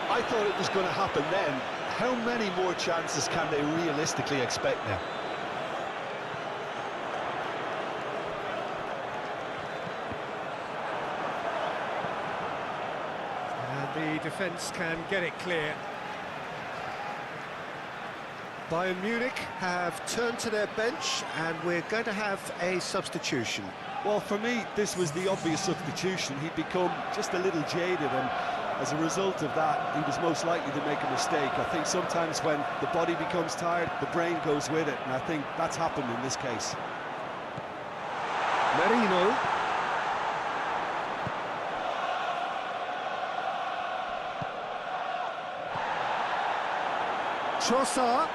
I thought it was going to happen then. How many more chances can they realistically expect now? And the defence can get it clear. Bayern Munich have turned to their bench, and we're going to have a substitution. Well, for me, this was the obvious substitution. He'd become just a little jaded, and as a result of that, he was most likely to make a mistake. I think sometimes when the body becomes tired, the brain goes with it, and I think that's happened in this case. Merino. Trossard.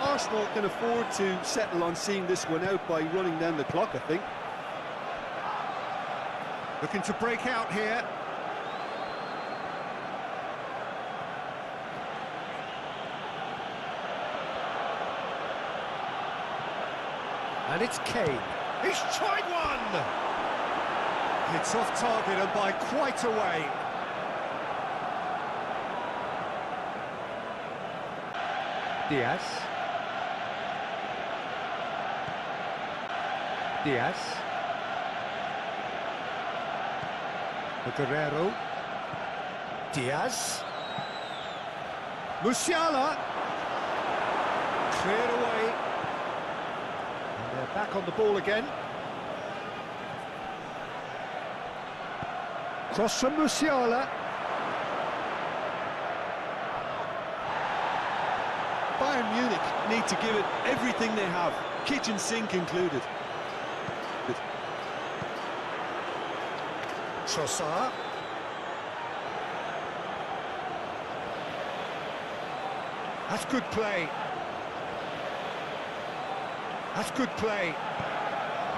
Arsenal can afford to settle on seeing this one out by running down the clock, I think. Looking to break out here. And it's Kane. He's tried one! It's off target and by quite a way. Diaz. Diaz. Guerrero. Diaz. Musiala. Cleared away. And they're back on the ball again. Cross from Musiala. Bayern Munich need to give it everything they have, kitchen sink included. Trossard. That's good play. That's good play.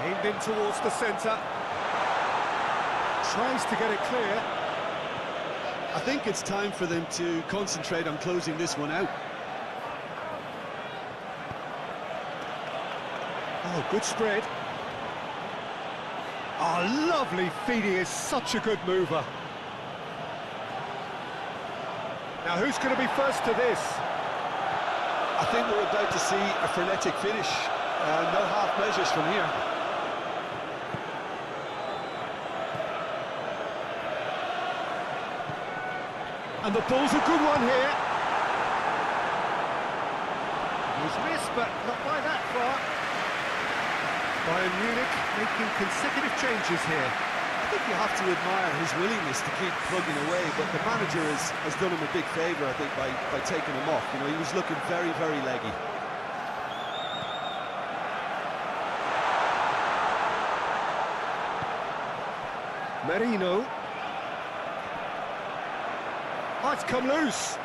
Aimed in towards the centre. Tries to get it clear. I think it's time for them to concentrate on closing this one out. Oh, good spread. Oh, lovely feed. He is such a good mover. Now, who's going to be first to this? I think we're about to see a frenetic finish. No half measures from here. And the ball's a good one here. He's missed, but not by that far. Bayern Munich making consecutive changes here. I think you have to admire his willingness to keep plugging away, but the manager has done him a big favour, I think, by taking him off. You know, he was looking very, very leggy. Merino. Oh, it's come loose.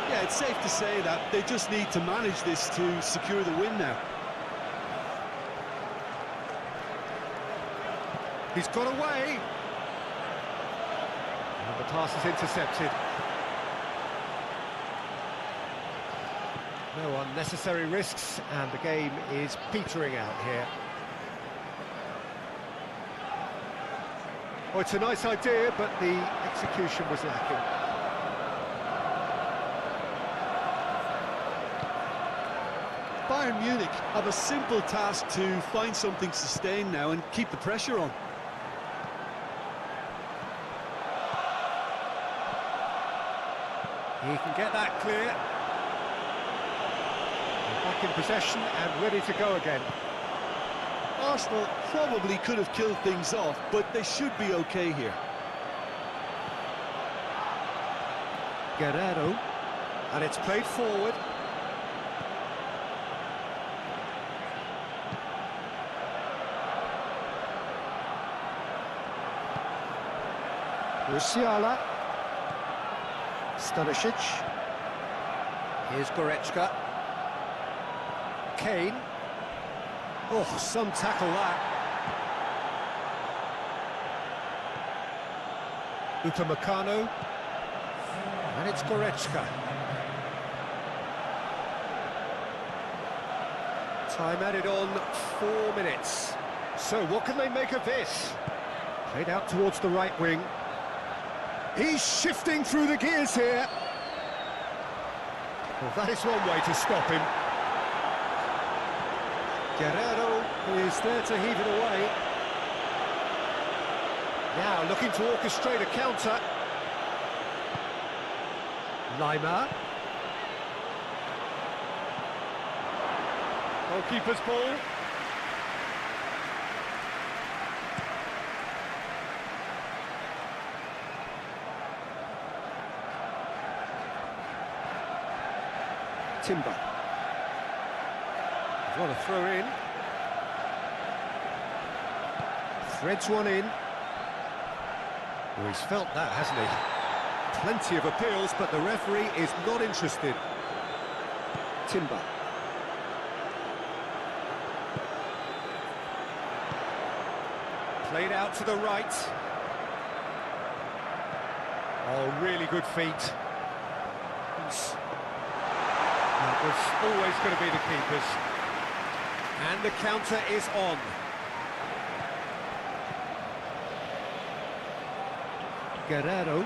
Yeah, it's safe to say that they just need to manage this to secure the win now. He's got away. And the pass is intercepted. No unnecessary risks, and the game is petering out here. Oh, it's a nice idea, but the execution was lacking. Bayern Munich have a simple task to find something sustained now and keep the pressure on. He can get that clear. Back in possession and ready to go again. Arsenal probably could have killed things off, but they should be okay here. Guerrero. And it's played forward. Musiala. Stanisic. Here's Goretzka. Kane. Oh, some tackle that. Upamecano. And it's Goretzka. Time added on, 4 minutes. So what can they make of this? Played out towards the right wing. He's shifting through the gears here. Well, that is one way to stop him. Guerrero is there to heave it away. Now looking to orchestrate a counter. Lima. Goalkeeper's ball. Timber. He's got a throw in. Threads one in. Well, he's felt that, hasn't he? Plenty of appeals, but the referee is not interested. Timber. Played out to the right. Oh, really good feet. That was always going to be the keeper's. And the counter is on. Guerrero.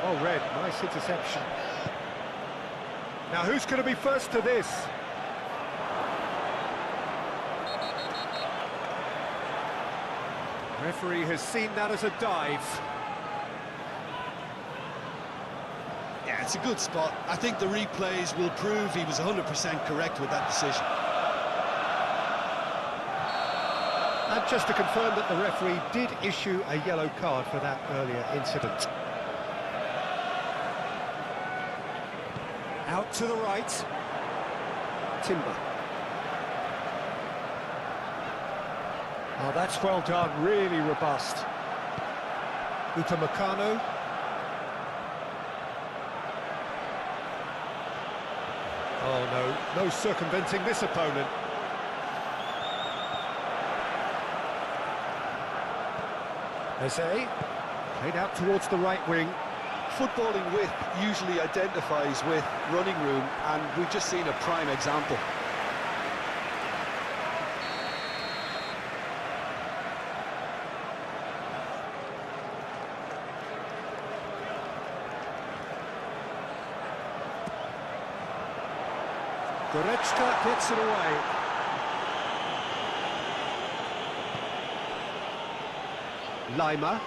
Oh, red, nice interception. Now who's going to be first to this? Referee has seen that as a dive. Yeah, it's a good spot. I think the replays will prove he was 100% correct with that decision. And just to confirm that the referee did issue a yellow card for that earlier incident. Out to the right. Timber. Oh, that's well done, really robust. Upamecano. Oh no, no circumventing this opponent. Eze, played out towards the right wing. Footballing width usually identifies with running room, and we've just seen a prime example. Goretzka gets it away. Lima.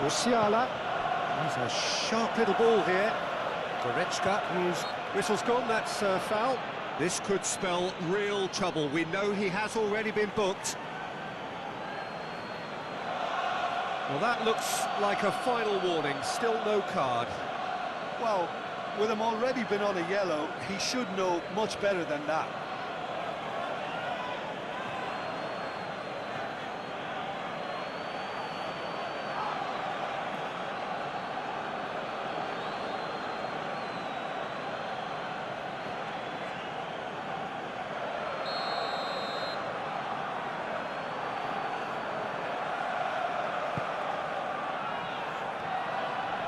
Musiala. He's a sharp little ball here. Goretzka, whose whistle's gone, that's foul. This could spell real trouble. We know he has already been booked. Well, that looks like a final warning, still no card. Well, with him already been on a yellow, he should know much better than that.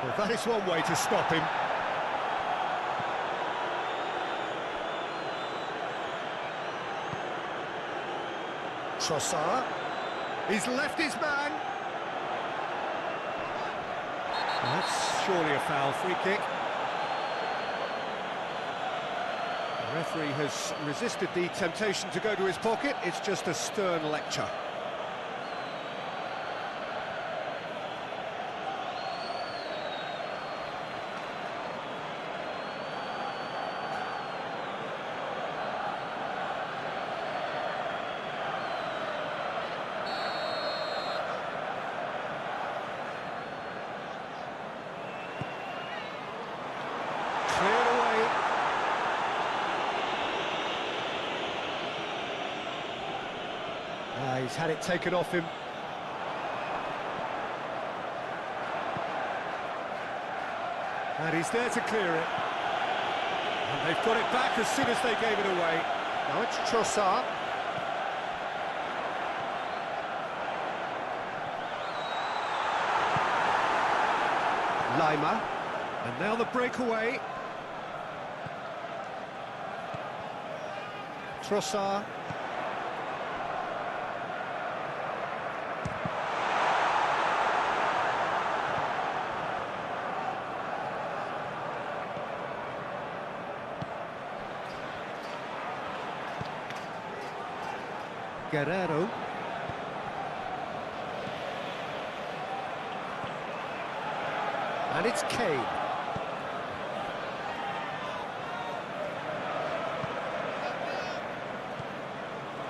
Well, that is one way to stop him. Trossard. He's left his man. That's surely a foul. Free kick. The referee has resisted the temptation to go to his pocket. It's just a stern lecture. Cleared away. He's had it taken off him. And he's there to clear it. And they've got it back as soon as they gave it away. Now it's Trossard. Lima. And now the breakaway. Trossard. Guerrero. And it's Kane.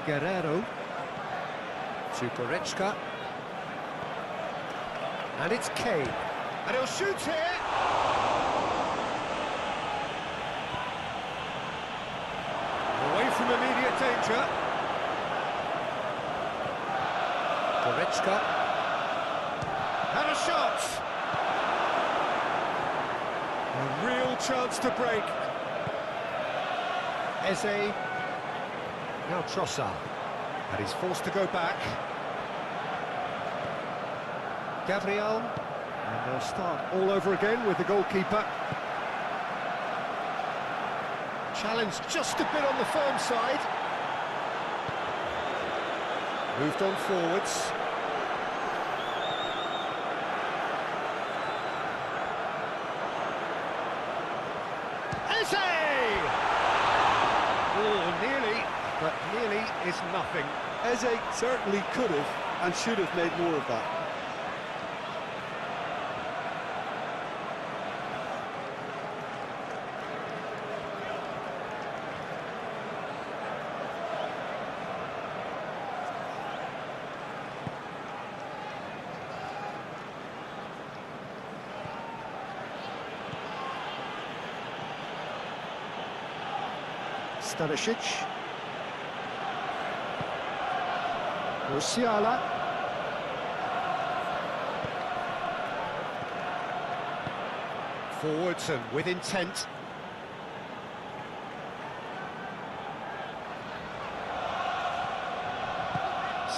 Guerrero. To Goretzka. And it's Kane. And he'll shoot here. Away from immediate danger. Goretzka. And a shot. A real chance to break. Eze. Now Trossard. And he's forced to go back. Gabriel. And they'll start all over again with the goalkeeper. Challenge just a bit on the firm side. Moved on forwards. Eze! Oh, nearly, but nearly is nothing. Eze certainly could have and should have made more of that. Stanisic. Musiala. Forwards and with intent.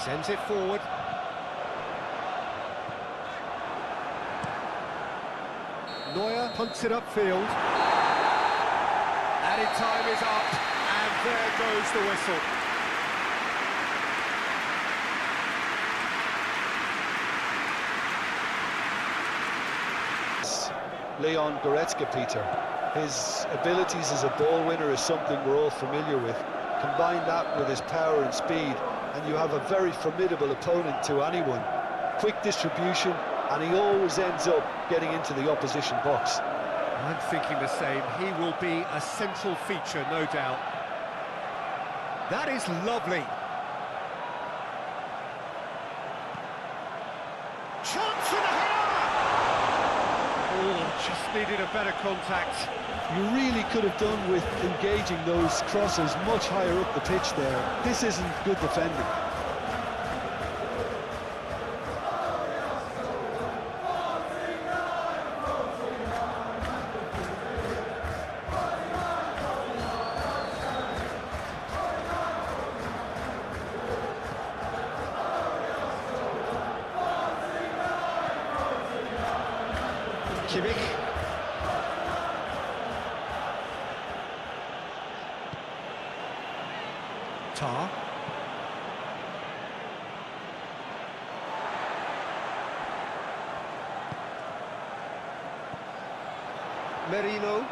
Sends it forward. Neuer punts it upfield. Added time is up. And there goes the whistle. Leon Goretzka, Peter. His abilities as a ball winner is something we're all familiar with. Combine that with his power and speed, and you have a very formidable opponent to anyone. Quick distribution, and he always ends up getting into the opposition box. I'm thinking the same. He will be a central feature, no doubt. That is lovely. Chance for the header! Oh, just needed a better contact. You really could have done with engaging those crosses much higher up the pitch there. This isn't good defending. Kimmich. Tar. Merino.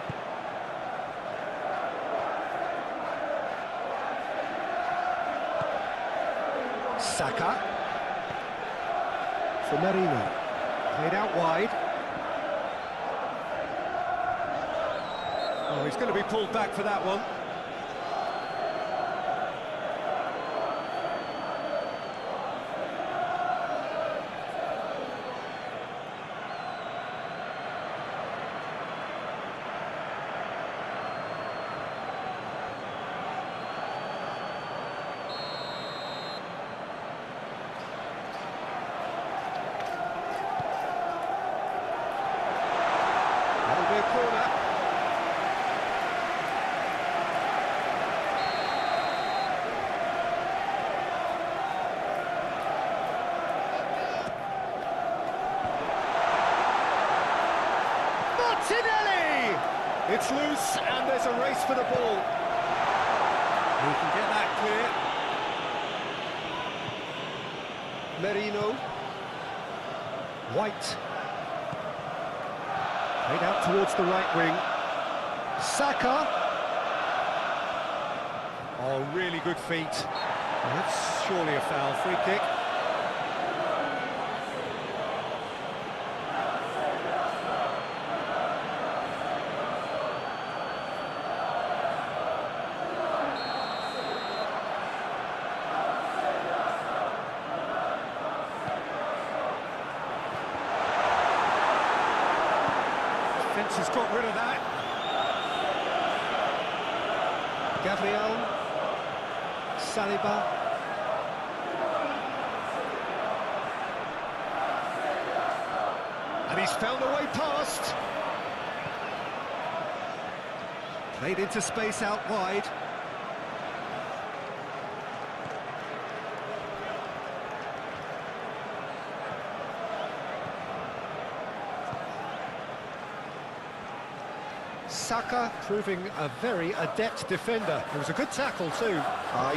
Saka. For Merino. Played out wide. Oh, he's going to be pulled back for that one. That'll be a corner. It's loose, and there's a race for the ball. He can get that clear. Merino. White. Played out towards the right wing. Saka. Oh, really good feet. That's surely a foul. Free kick. Defence has got rid of that. Gabriel. Saliba. And he's found a way past. Played into space out wide. Saka proving a very adept defender. It was a good tackle too.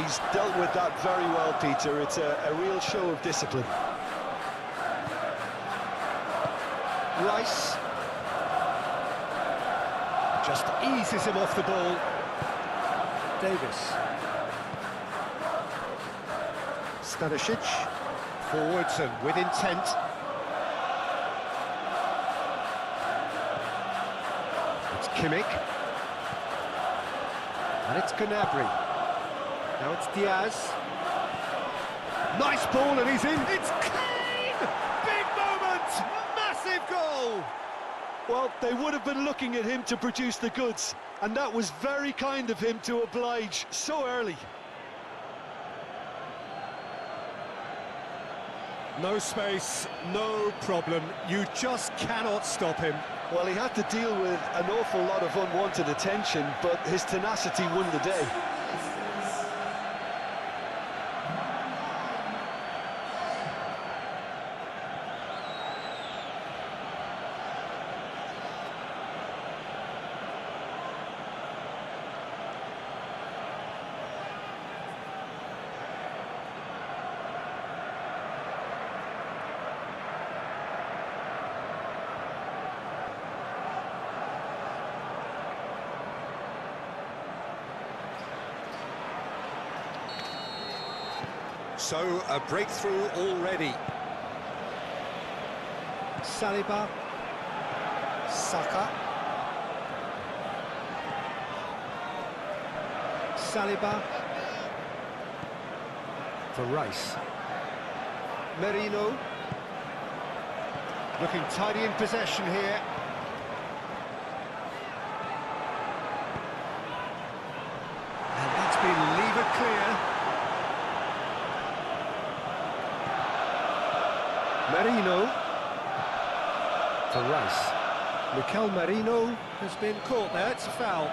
He's dealt with that very well, Peter. It's a real show of discipline. Rice just eases him off the ball. Davis. Stanisic forwards and with intent. It's Kimmich. And it's Gnabry. Now it's Diaz. Nice ball and he's in. It's Kane! Big moment! Massive goal! Well, they would have been looking at him to produce the goods, and that was very kind of him to oblige so early. No space, no problem. You just cannot stop him. Well, he had to deal with an awful lot of unwanted attention, but his tenacity won the day. So, a breakthrough already. Saliba. Saka. Saliba. For Rice. Merino. Looking tidy in possession here. And that's been levered clear. Merino for Rice. Mikel Merino has been caught there, it's a foul.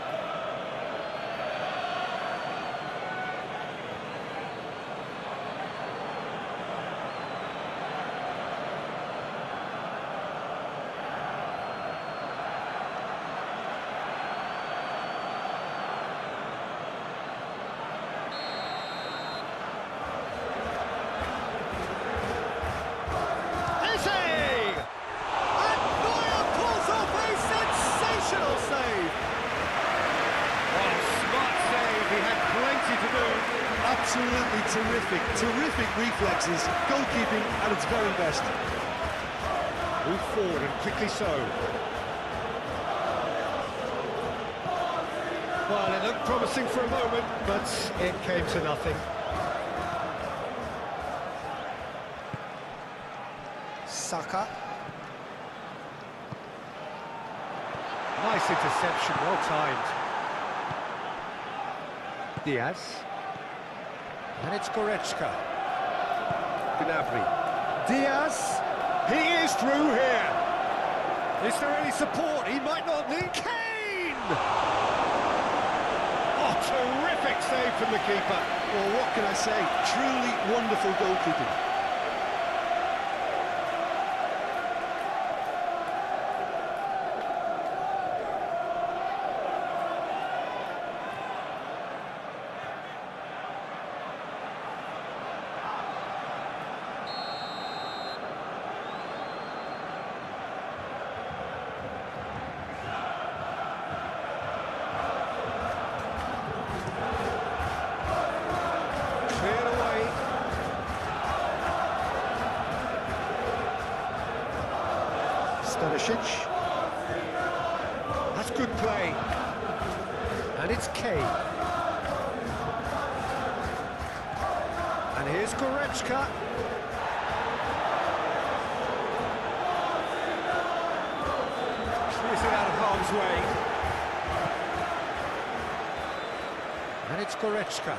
Absolutely terrific reflexes, goalkeeping at its very best. Move forward and quickly so. Well, it looked promising for a moment, but it came to nothing. Saka. Nice interception, well timed. Diaz. And it's Goretzka. Gnabry. Diaz. He is through here. Is there any support? He might not need. Kane! Oh, terrific save from the keeper. Well, what can I say? Truly wonderful goalkeeping. Cleared away. Stanisic. That's good play. And it's Kane. And here's Goretzka. Clears it out of harm's way. And it's Goretzka.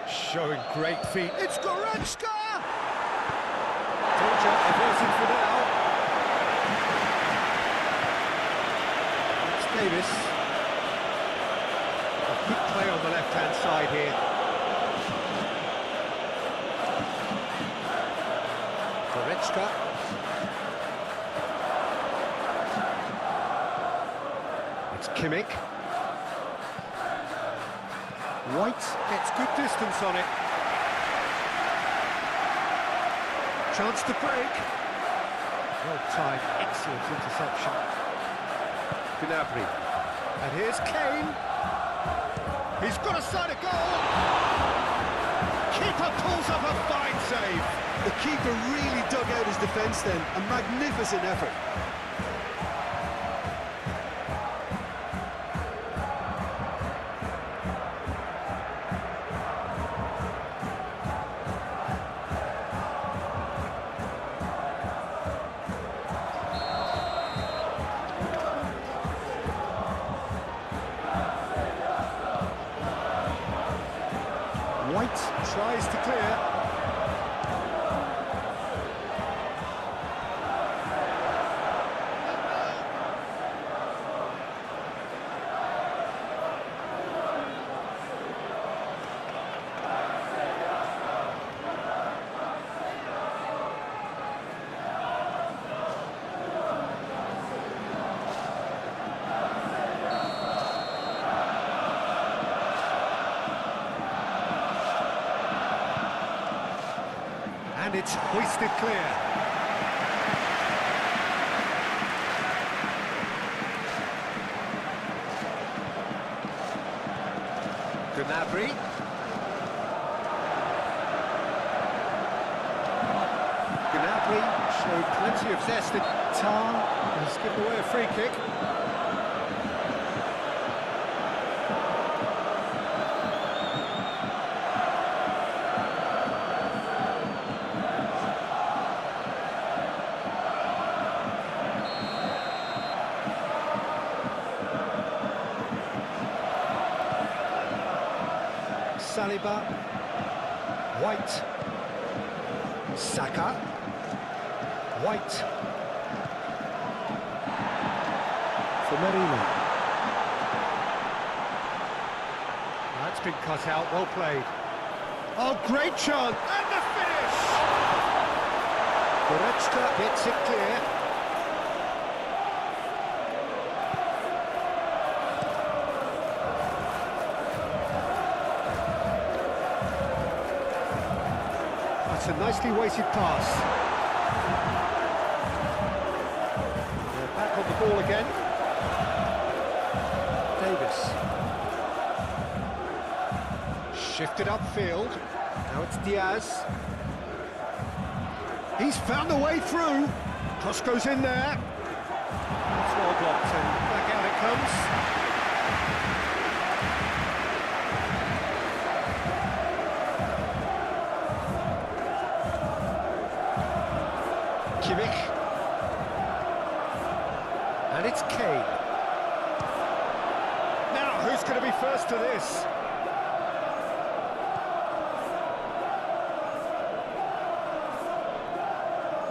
Showing great feet. It's Goretzka! Georgia averting for now. It's Davis. A good play on the left-hand side here. Goretzka. It's Kimmich. White gets good distance on it. Chance to break. Well timed, excellent interception. Gnabry. And here's Kane. He's got a sight of goal. Keeper pulls up a fine save. The keeper really dug out his defence then. A magnificent effort. White tries to clear. And it's hoisted clear. Gnabry. Gnabry showed plenty of zest. Tar has given away a free kick. Saliba, White, Saka, White, for Merino. That's been cut out, well played. Oh, great chance, and the finish! Goretzka gets it clear. It's a nicely weighted pass. They're back on the ball again. Davis. Shifted upfield. Now it's Diaz. He's found a way through. Cross goes in there. That's well blocked and back out it comes. Kimmich. And it's Kane. Now, who's going to be first to this?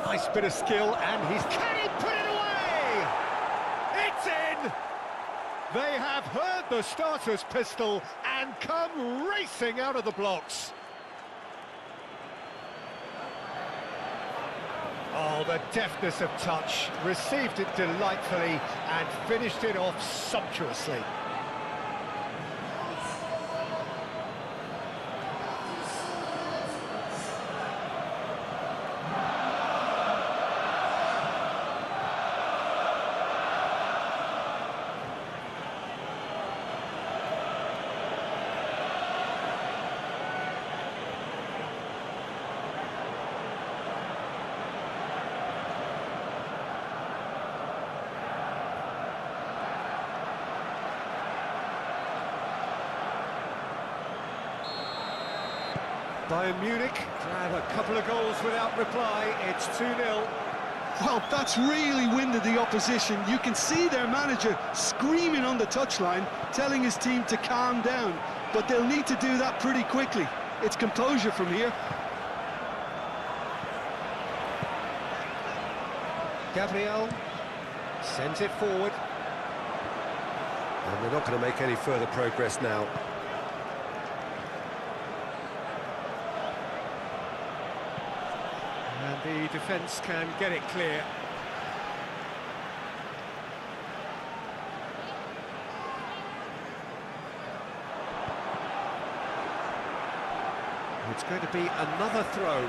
Nice bit of skill, and can he put it away? It's in! They have heard the starter's pistol and come racing out of the blocks. Oh, the deftness of touch, received it delightfully and finished it off sumptuously. Bayern Munich grab a couple of goals without reply. It's 2-0. Well, that's really winded the opposition. You can see their manager screaming on the touchline, telling his team to calm down. But they'll need to do that pretty quickly. It's composure from here. Gabriel sends it forward. And they're not going to make any further progress now. And the defence can get it clear. It's going to be another throw.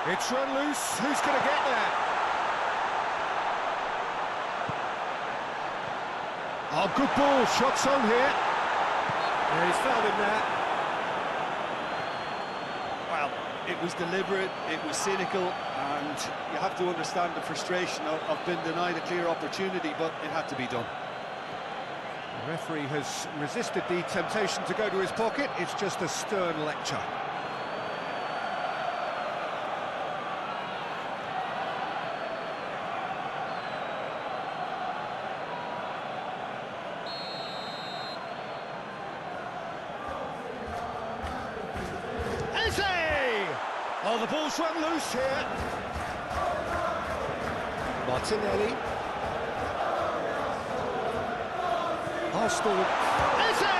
It's run loose, who's going to get there? Oh, good ball, shots on here. Yeah, he's fouled him there. Well, it was deliberate, it was cynical, and you have to understand the frustration of being denied a clear opportunity, but it had to be done. The referee has resisted the temptation to go to his pocket. It's just a stern lecture. Oh, the ball's run loose here. Martinelli. Arsenal. Eze!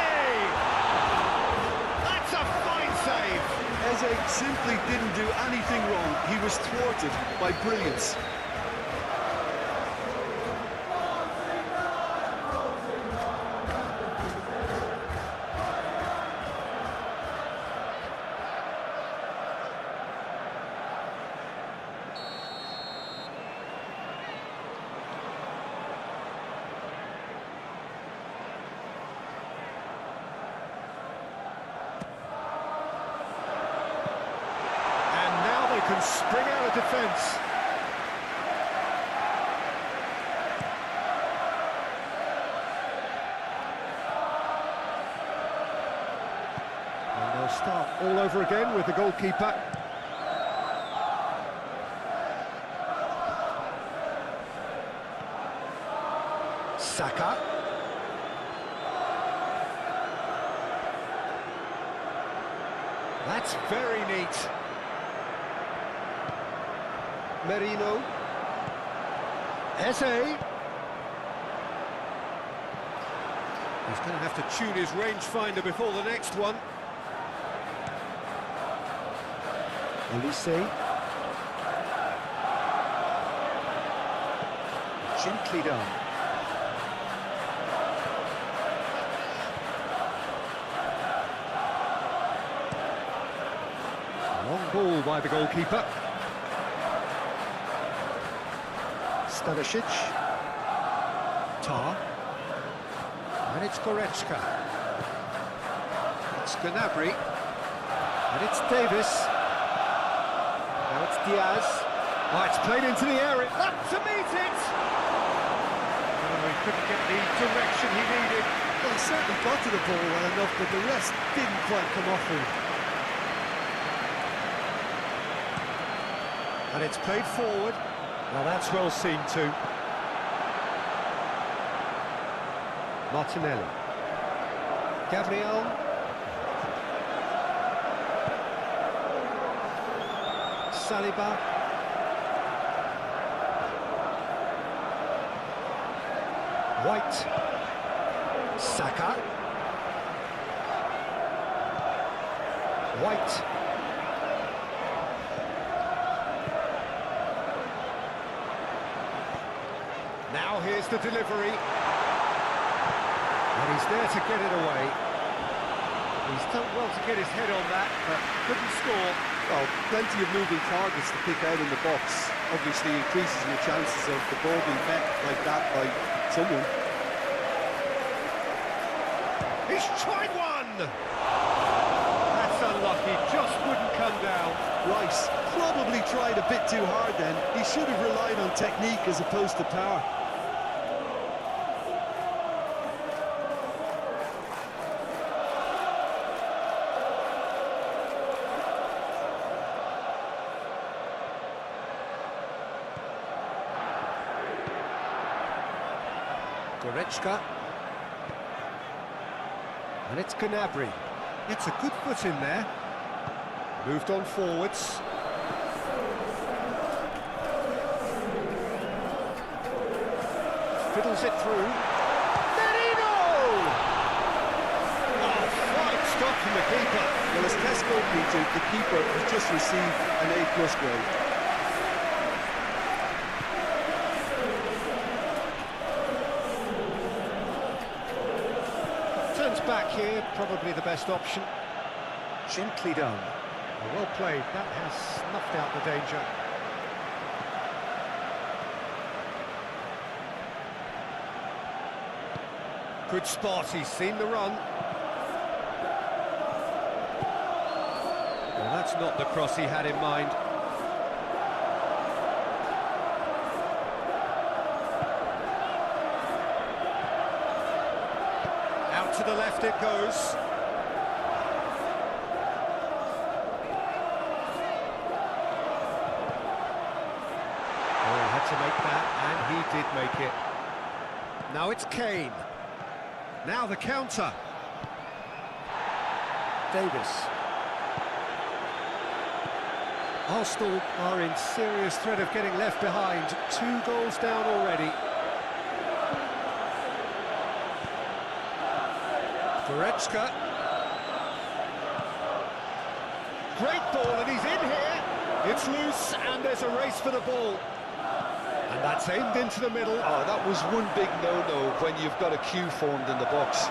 That's a fine save. Eze simply didn't do anything wrong. He was thwarted by brilliance. Can spring out of defence. And they'll start all over again with the goalkeeper. Saka. That's very neat. Merino. Eze. He's going to have to tune his rangefinder before the next one. Olise. Gently done. Long ball by the goalkeeper. Stanisic. Tar. And it's Goretzka. It's Gnabry. And it's Davis. Now it's Diaz. Oh, it's played into the area. Up to meet it! Oh, he couldn't get the direction he needed. Well, he certainly got to the ball well enough, but the rest didn't quite come off him. And it's played forward. Well, that's well seen too. Martinelli. Gabriel. Saliba. White. Saka. White. Now here's the delivery. And he's there to get it away. He's done well to get his head on that, but couldn't score. Well, plenty of moving targets to pick out in the box. Obviously increases your chances of the ball being met like that by someone. He's tried one! That's unlucky, just wouldn't come down. Rice probably tried a bit too hard then. He should have relied on technique as opposed to power. Goretzka. And it's Gnabry. It's a good foot in there. Moved on forwards. Fiddles it through. Merino! Oh, fine stop from the keeper. Well, as test goalkeeper, the keeper has just received an A+ grade. Turns back here, probably the best option. Gently done. Well played, that has snuffed out the danger. Good spot, he's seen the run. Well, that's not the cross he had in mind. Out to the left it goes. To make that, and he did make it. Now it's Kane. Now the counter. Davis. Arsenal are in serious threat of getting left behind. 2 goals down already. Goretzka. Great ball, and he's in here. It's loose, and there's a race for the ball. And that's aimed into the middle. Oh, that was one big no-no when you've got a queue formed in the box.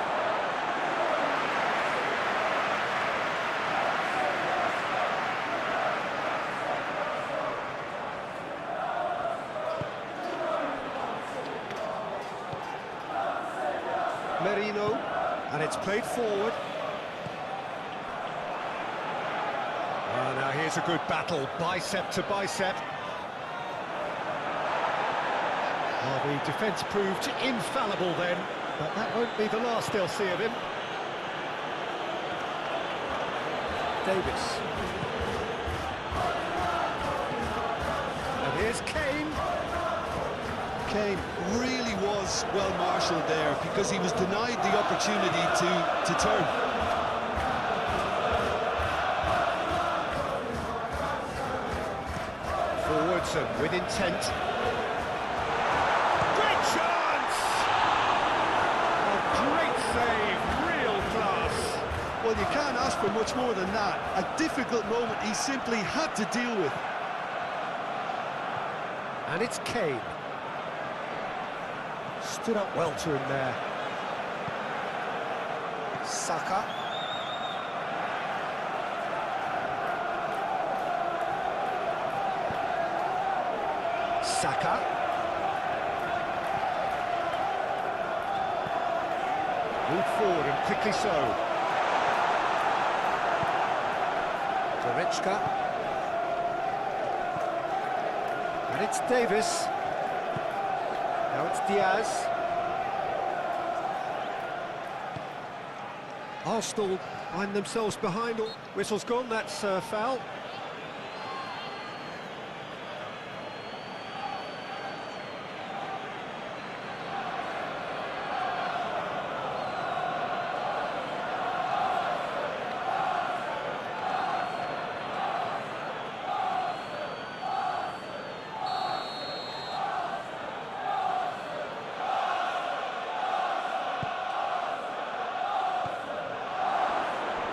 Merino, and it's played forward. Oh, now here's a good battle, bicep to bicep. Oh, the defence proved infallible then, but that won't be the last they'll see of him. Davis. And here's Kane. Kane really was well marshalled there because he was denied the opportunity to turn. Forwards and with intent. Well, you can't ask for much more than that. A difficult moment he simply had to deal with. And it's Kane. Stood up well to him there. Saka. Saka. Moved forward and quickly so. Goretzka. And it's Davis. Now it's Diaz. Arsenal find themselves behind. Whistle's gone, that's foul.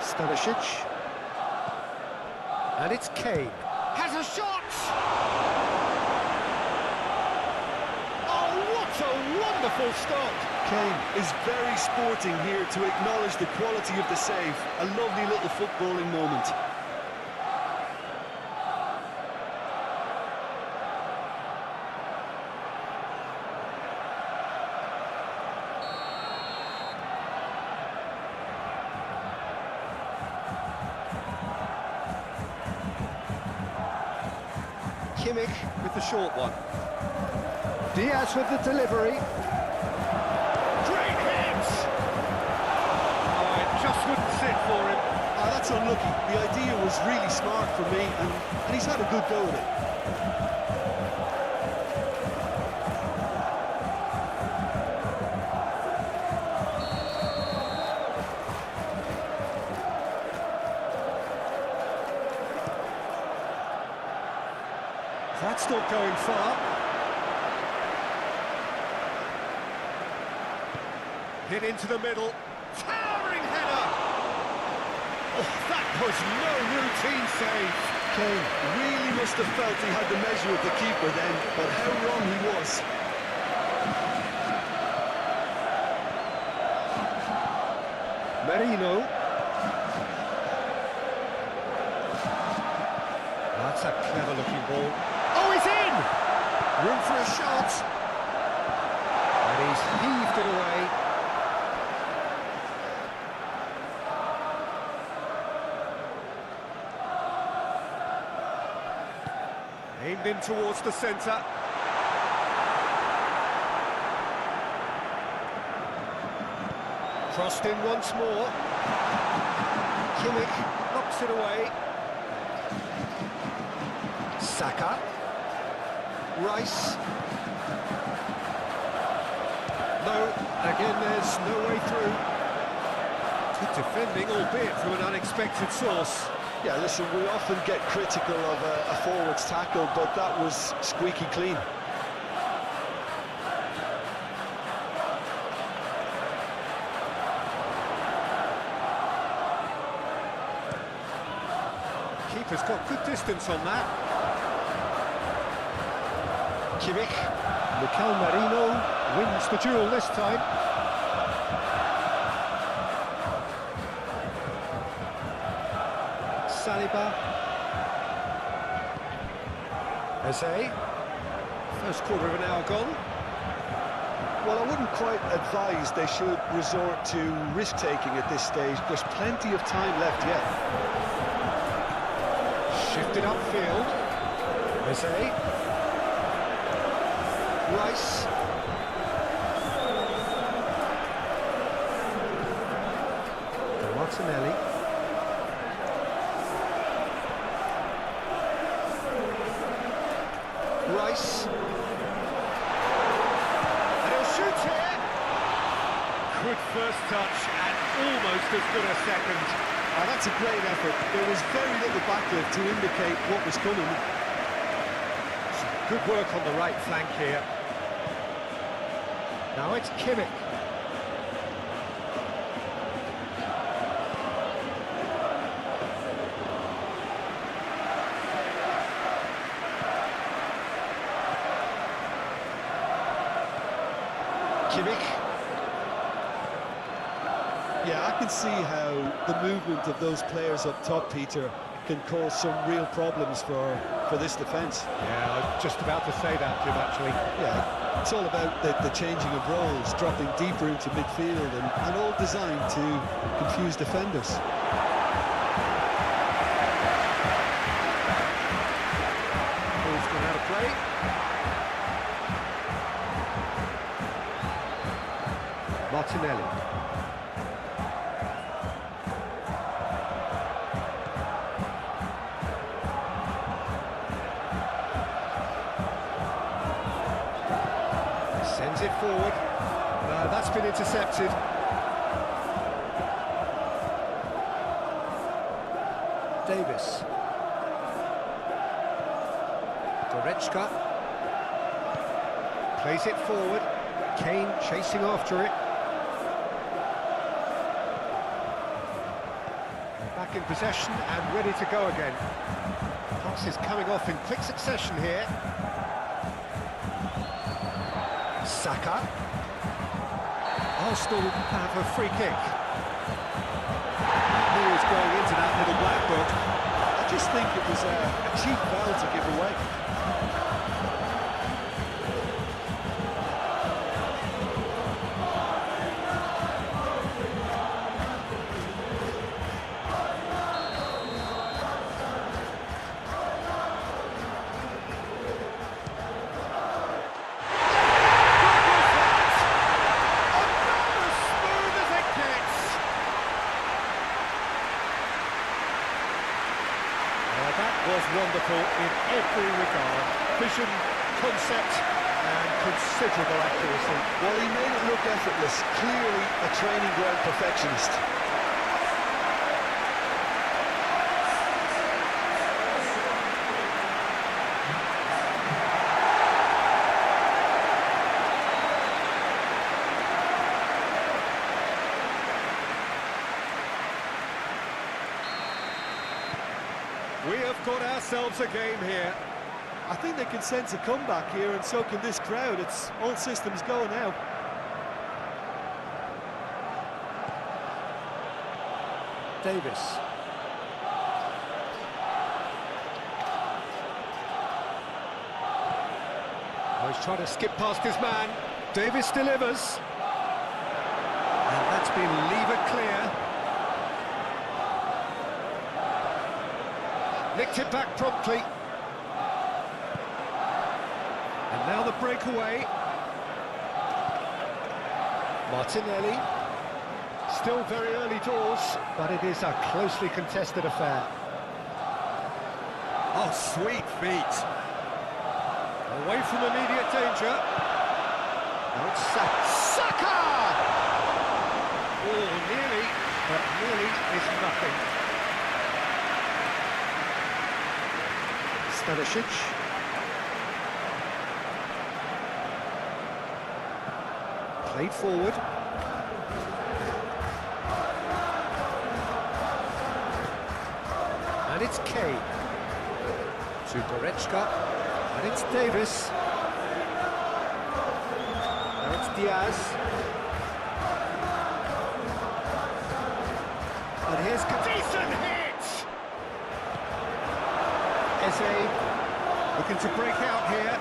Stanisic. And it's Kane. Has a shot! Oh, what a wonderful stop! Kane is very sporting here to acknowledge the quality of the save. A lovely little footballing moment. Kimmich with the short one. Diaz with the delivery. Great hit! Oh, it just wouldn't sit for him. Oh, that's unlucky. The idea was really smart for me, and he's had a good go at it. That's not going far. Hit into the middle. Towering header! Oh, that was no routine save. Kane really must have felt he had the measure of the keeper then, but how wrong he was. Merino. That's a clever-looking ball. Oh, he's in! Room for a shot. And he's heaved it away. Aimed in towards the centre. Crossed in once more. Kimmich knocks it away. Saka. Rice. No, again there's no way through. Good defending, albeit from an unexpected source. Yeah, listen, we often get critical of a forward's tackle, but that was squeaky clean. Keeper's got good distance on that. Kimmich. Mikel Merino wins the duel this time. Saliba. Eze. First quarter of an hour gone. Well, I wouldn't quite advise they should resort to risk-taking at this stage. There's plenty of time left yet. Shifted upfield. Eze. Rice. Martinelli. Rice. And he'll shoot here. Good first touch and almost as good a second. Oh, that's a great effort. There was very little backlift to indicate what was coming. Good work on the right flank here. Now it's Kimmich. Kimmich. Yeah, I can see how the movement of those players up top, Peter, can cause some real problems for this defence. Yeah, I was just about to say that, Jim, actually. Yeah, it's all about the changing of roles, dropping deeper into midfield, and all designed to confuse defenders. Ball's gone out of play. Martinelli. Sends it forward. No, that's been intercepted. Davis. Goretzka. Plays it forward. Kane chasing after it. They're back in possession and ready to go again. Passes coming off in quick succession here. Saka. Arsenal have a free kick. He was going into that little black book. I just think it was a cheap foul to give away. precision, concept, and considerable accuracy. Well, he made it look effortless. Clearly a training ground perfectionist. We have got ourselves a game here. I think they can sense a comeback here, and so can this crowd. It's all systems go now. Davis. Oh, he's trying to skip past his man. Davis delivers. And that's been levered clear. Nicked it back promptly. And now the breakaway. Martinelli. Still very early doors, but it is a closely contested affair. Oh, sweet feet. Away from immediate danger. Now it's Saka! Oh, nearly, but nearly is nothing. Stanisic. Played forward. And it's Kane. To Goretzka. And it's Davis. Now it's Diaz. And here's a decent hit! Eze looking to break out here.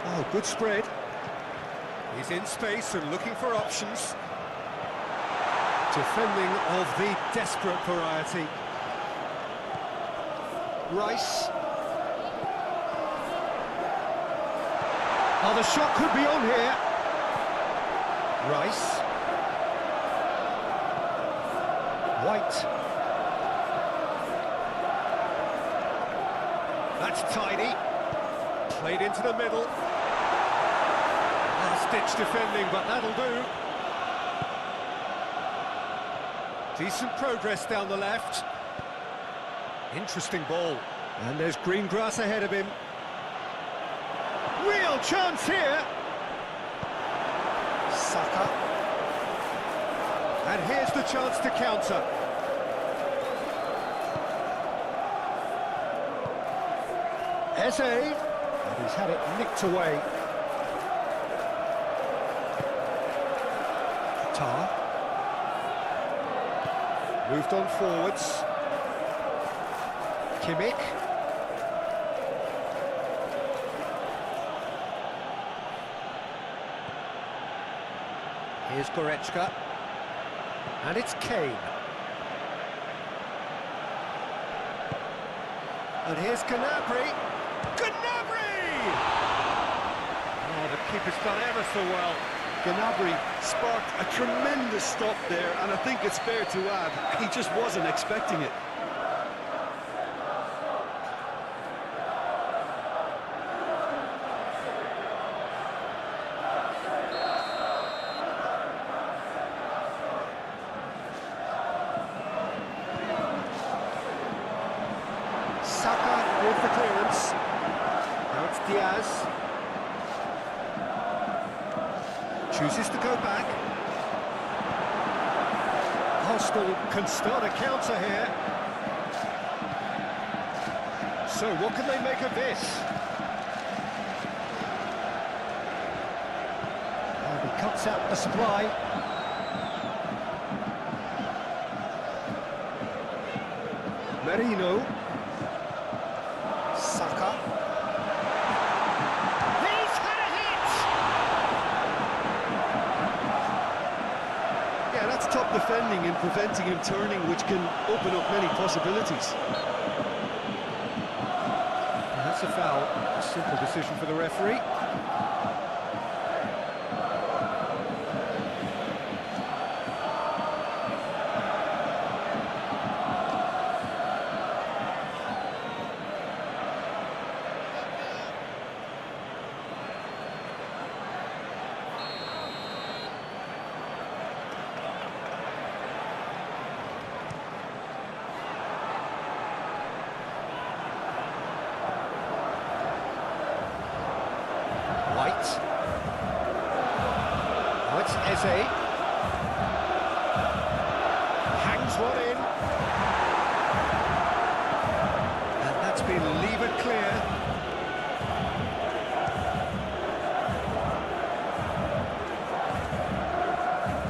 Oh, good spread. He's in space and looking for options. Defending of the desperate variety. Rice. Oh, the shot could be on here. Rice. White. That's tidy. Played into the middle. Last-ditch defending, but that'll do. Decent progress down the left. Interesting ball. And there's green grass ahead of him. Real chance here. Saka. And here's the chance to counter. Eze. And he's had it nicked away. Tar. Moved on forwards. Kimmich. Here's Goretzka. And it's Kane. And here's Gnabry. Gnabry! Oh, the keeper's done ever so well. Gnabry sparked a tremendous stop there, and I think it's fair to add, he just wasn't expecting it. Saka with the clearance. Now it's Diaz. Chooses to go back. Arsenal can start a counter here. So what can they make of this? And he cuts out the supply. Merino. Saka. He's had a hit! Yeah, that's top defending and preventing him turning, which can open up many possibilities. And that's a foul. A simple decision for the referee. Jose. Hangs one in. And that's been levered clear.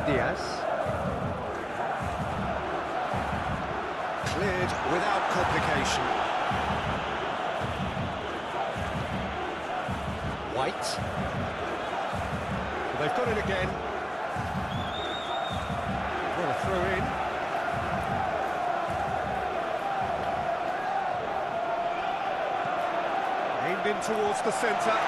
Diaz. Cleared without complication. White. Well, they've got it again. What a throw in. Aimed in towards the centre.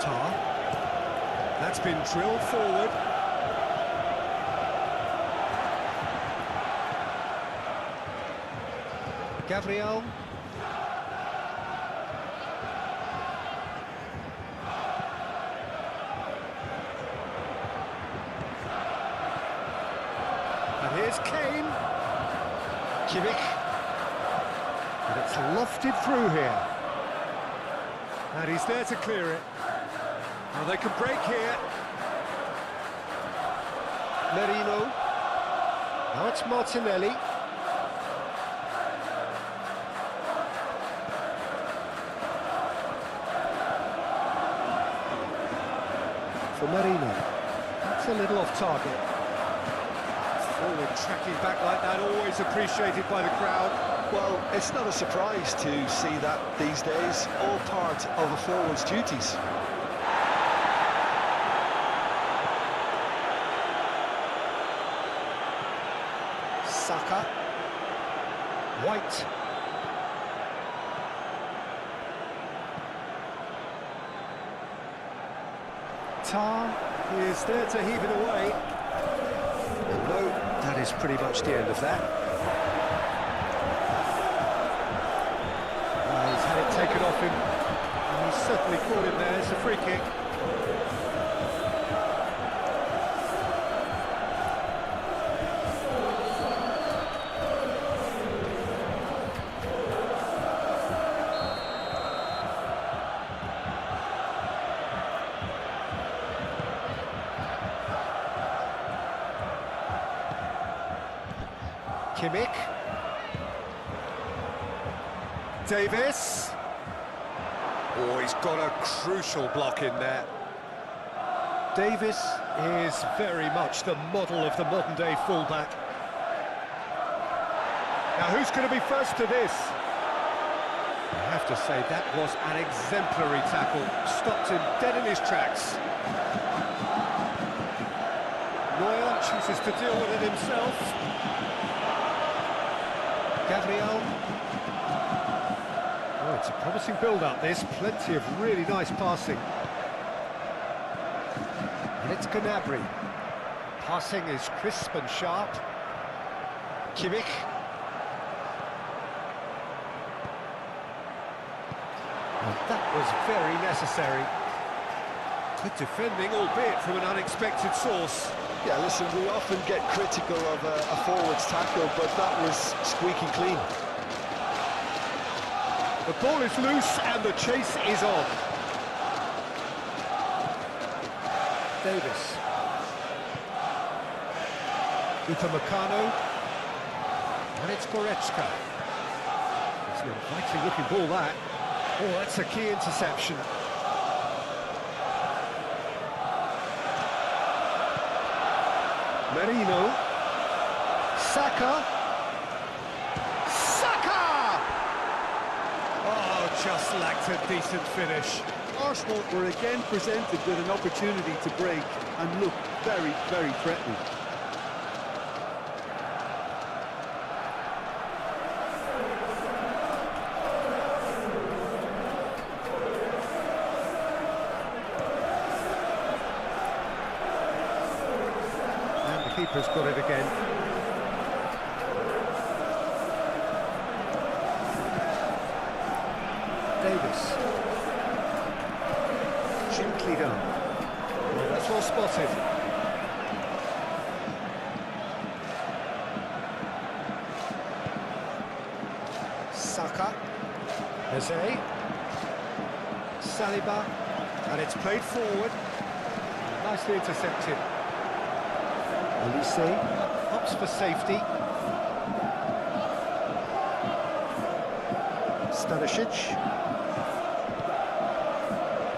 Tar. That's been drilled forward. Gabriel. And here's Kane. Kimmich. And it's lofted through here. And he's there to clear it. Well, they can break here. Merino. Now it's Martinelli. For Merino. That's a little off target. Forward tracking back like that, always appreciated by the crowd. Well, it's not a surprise to see that these days, all part of a forward's duties. Saka. White. Tar is there to heave it away. And no, that is pretty much the end of that. Well, he's had it taken off him. And he's certainly caught him there. It's a free kick. Kimmich. Davis. Oh, he's got a crucial block in there. Davis is very much the model of the modern-day fullback. Now, who's going to be first to this? I have to say, that was an exemplary tackle. Stopped him dead in his tracks. Neuer chooses to deal with it himself. Gabriel. Oh, it's a promising build-up, this. Plenty of really nice passing. And it's Gnabry. Passing is crisp and sharp. Kimmich. And that was very necessary. Good defending, albeit from an unexpected source. Yeah, listen, we often get critical of a forward's tackle, but that was squeaky clean. The ball is loose and the chase is on. Davis. Upamecano. And it's Goretzka. It's an inviting looking ball, that. Oh, that's a key interception. Merino. Saka. Saka! Oh, just lacked a decent finish. Arsenal were again presented with an opportunity to break and look very, very threatening. Keeper's got it again. Davis. Gently done. Well, that's well spotted. Saka. Eze. Saliba. And it's played forward. Nicely intercepted. Olise opts for safety. Stanisic.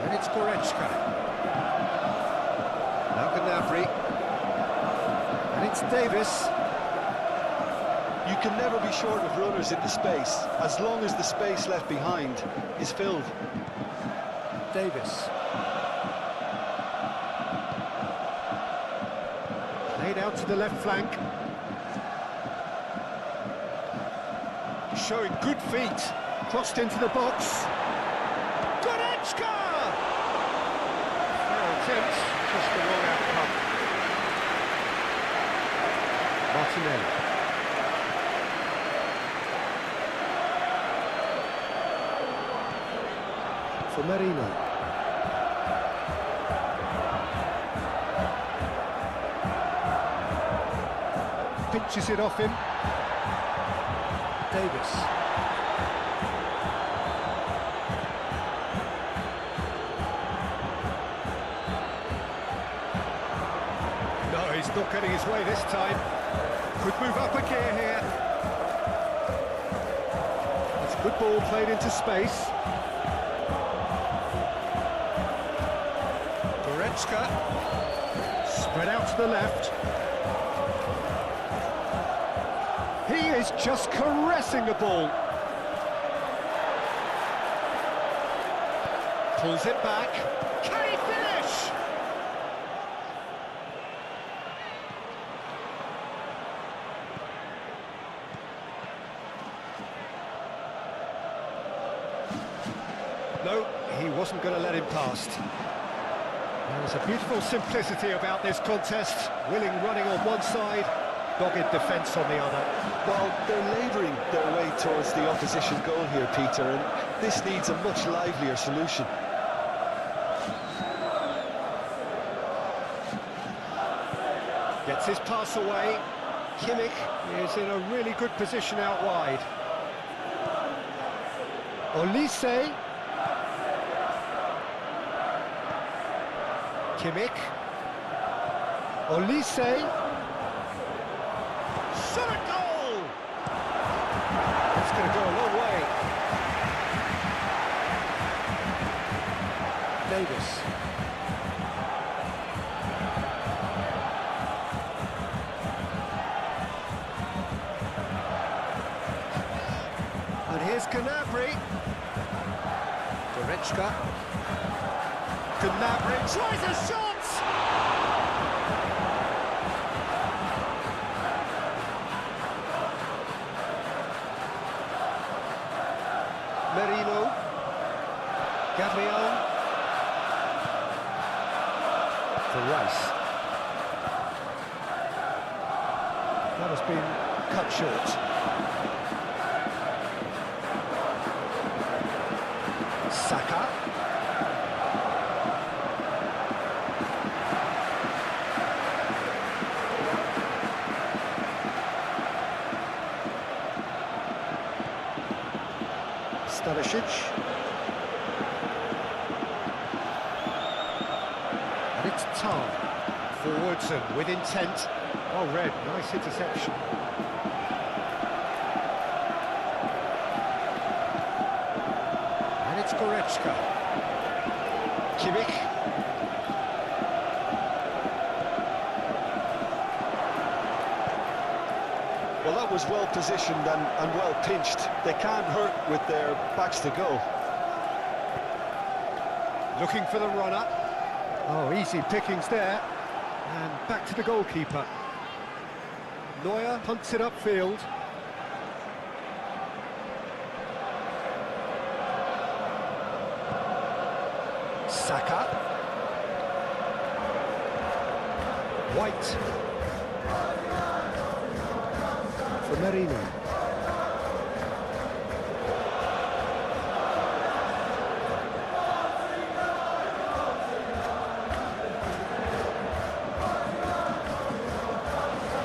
And it's Goretzka. Now Gnabry. And it's Davis. You can never be short of runners into space, as long as the space left behind is filled. Davis. Laid out to the left flank. Showing good feet. Crossed into the box. Goretzka! Fair attempt, just the wrong outcome. Martinelli. For Merino. Pinches it off him. Davis. No, he's not getting his way this time. Could move up a gear here. It's a good ball played into space. Goretzka. Spread out to the left. He is just caressing the ball. Pulls it back. Can he finish? No, he wasn't going to let him past. There's a beautiful simplicity about this contest. Willing running on one side, dogged defence on the other. Well, they're labouring their way towards the opposition goal here, Peter, and this needs a much livelier solution. Gets his pass away. Kimmich is in a really good position out wide. Olise. Kimmich. Olise. Shot a goal! It's going to go a long way. Davis. And here's Gnabry. Goretzka. Gnabry tries a shot! Merino. Gabriel. For Rice. That has been cut short. Saka. Stanisic. And it's Tarn. Forwards and with intent. Oh, Red, nice interception. And it's Goretzka. Kimmich. Well, that was well positioned and well pinched. They can't hurt with their backs to goal. Looking for the runner. Oh, easy pickings there. And back to the goalkeeper. Neuer punts it upfield. Saka. White. For Merino.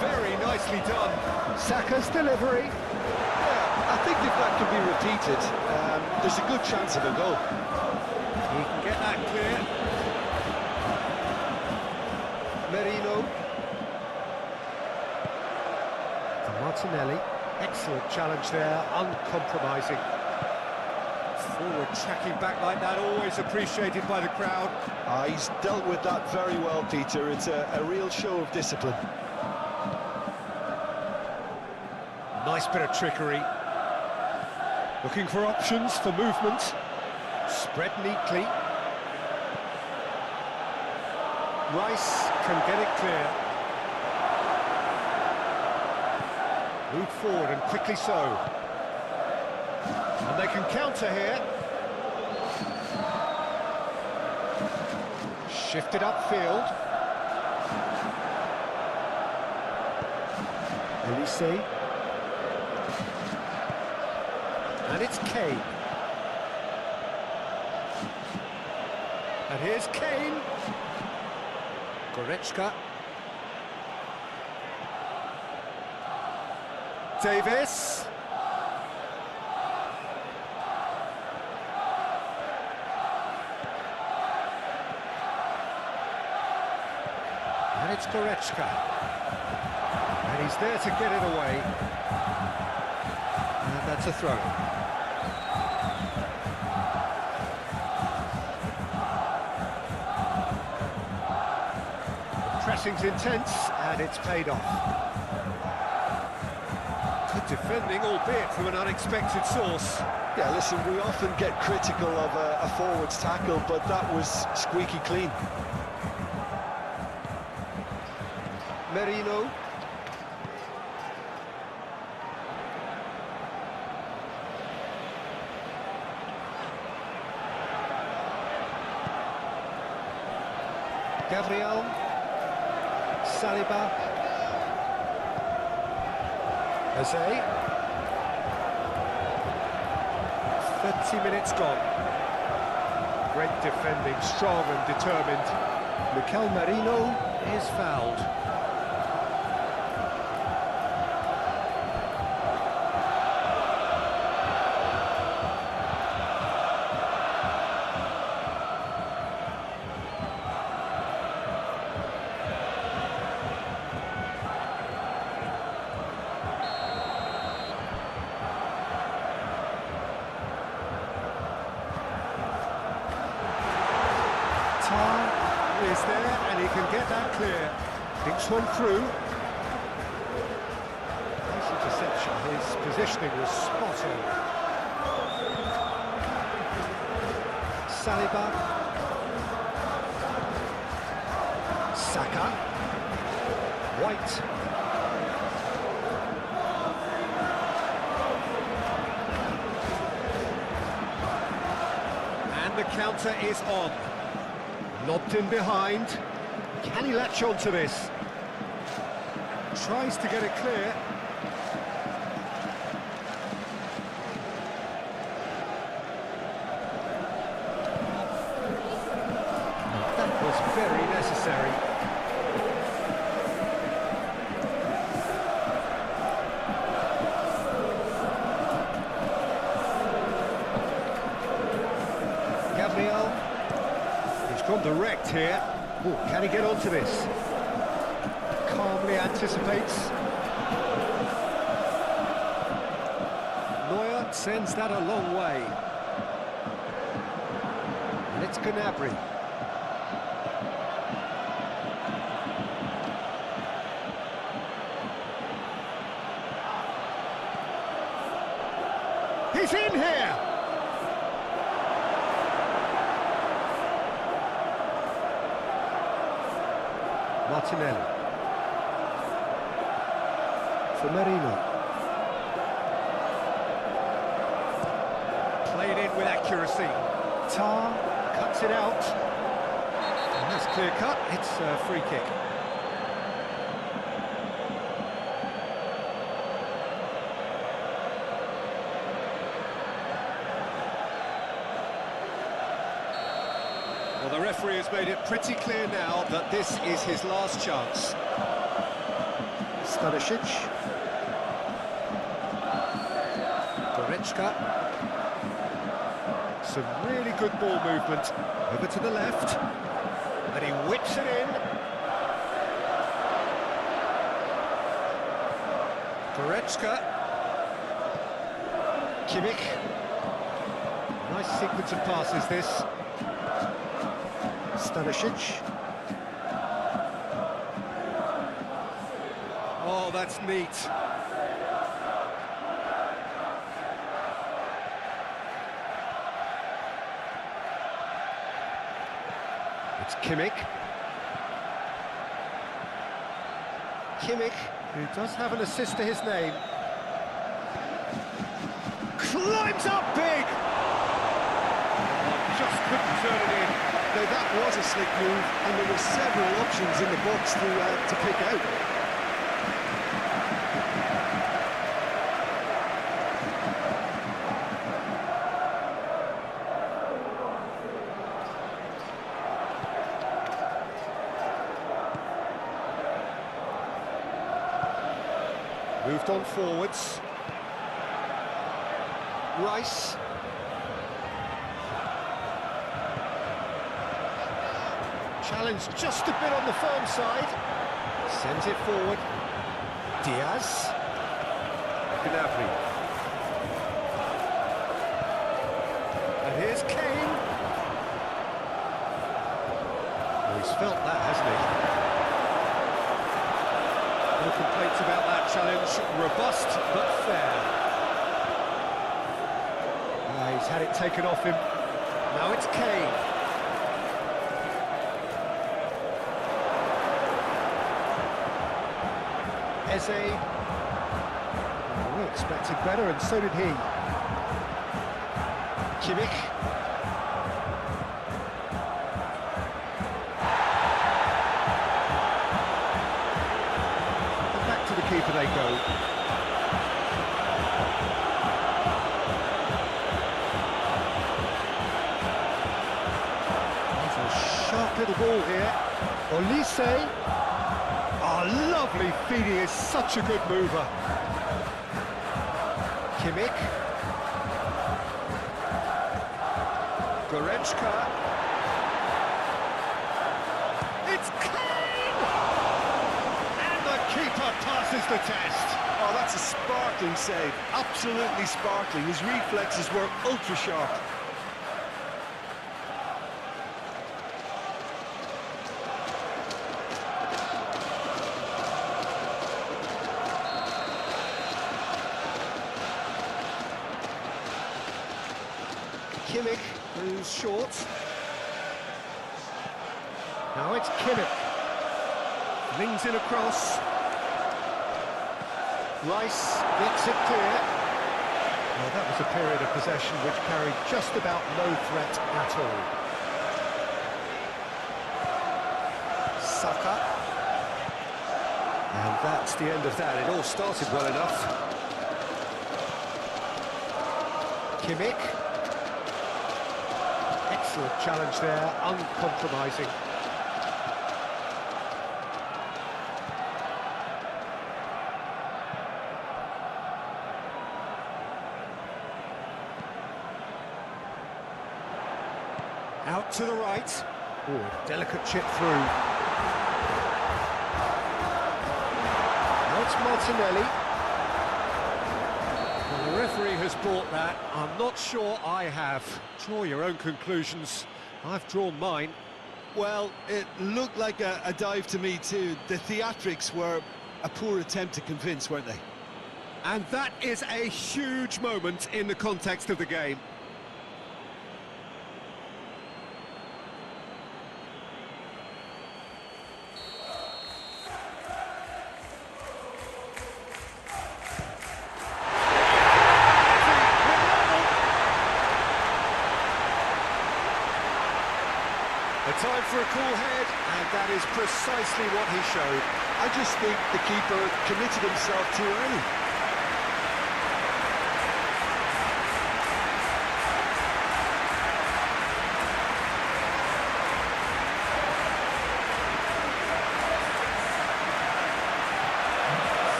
Very nicely done. Saka's delivery. Yeah, I think they've got can be repeated, there's a good chance of a goal. He can get that clear. Merino. For Martinelli. Excellent challenge there, uncompromising. Forward tracking back like that, always appreciated by the crowd. He's dealt with that very well, Peter. It's a real show of discipline. Nice bit of trickery. Looking for options for movement. Spread neatly. Rice can get it clear. Move forward and quickly so. And they can counter here. Shifted upfield. Elise. And it's Kane. And here's Kane. Goretzka. Davis. And it's Goretzka. And he's there to get it away. And that's a throw. The pressing's intense, and it's paid off. Good defending, albeit from an unexpected source. Yeah, listen, we often get critical of a forward's tackle, but that was squeaky clean. Merino. Gabriel. Saliba. Jose. 30 minutes gone. Great defending, strong and determined. Mikel Merino is fouled. Is there, and he can get that clear. Thinks one through. Nice interception. His positioning was spot on. Saliba. Saka. White. And the counter is on. Lobbed in behind. Can he latch on to this? Tries to get it clear. That was very necessary. Gabriel. He's gone direct here. Ooh, can he get onto this? Calmly anticipates. Neuer sends that a long way. And it's Gnabry. He's in here! Martinelli. For Merino. Played in with accuracy. Tar cuts it out. And that's clear cut. It's a free kick. Well, the referee has made it pretty clear now that this is his last chance. Stanisic. Goretzka. Some really good ball movement. Over to the left. And he whips it in. Goretzka. Kimmich. Nice sequence of passes, this. Stanisic. Oh, that's neat. It's Kimmich. Kimmich, who does have an assist to his name. Climbs up big! Just couldn't turn it in. Now that was a slick move, and there were several options in the box to pick out. Moved on forwards. Rice. Challenge just a bit on the firm side. Sends it forward. Diaz. Gnabry. And here's Kane. Oh, he's felt that, hasn't he? No complaints about that challenge. Robust but fair. He's had it taken off him. Now it's Kane. Eze. Oh, we expected better, and so did he. Kimmich. And back to the keeper they go. There's a sharp little ball here. Olise. Oh, lovely feed, he is such a good mover. Kimmich. Goretzka. It's Kane! And the keeper passes the test. Oh, that's a sparkling save. Absolutely sparkling. His reflexes were ultra sharp. Kimmich, who's short. Now it's Kimmich. Flings it across. Rice gets it clear. Well, that was a period of possession which carried just about no threat at all. Saka. And that's the end of that. It all started well enough. Kimmich. Excellent challenge there, uncompromising. Out to the right. Oh, delicate chip through. Now it's Martinelli. Well, the referee has brought that. I'm not sure I have. Draw your own conclusions. I've drawn mine. Well, it looked like a dive to me too. The theatrics were a poor attempt to convince, weren't they? And that is a huge moment in the context of the game. A time for a cool head, and that is precisely what he showed. I just think the keeper committed himself too early.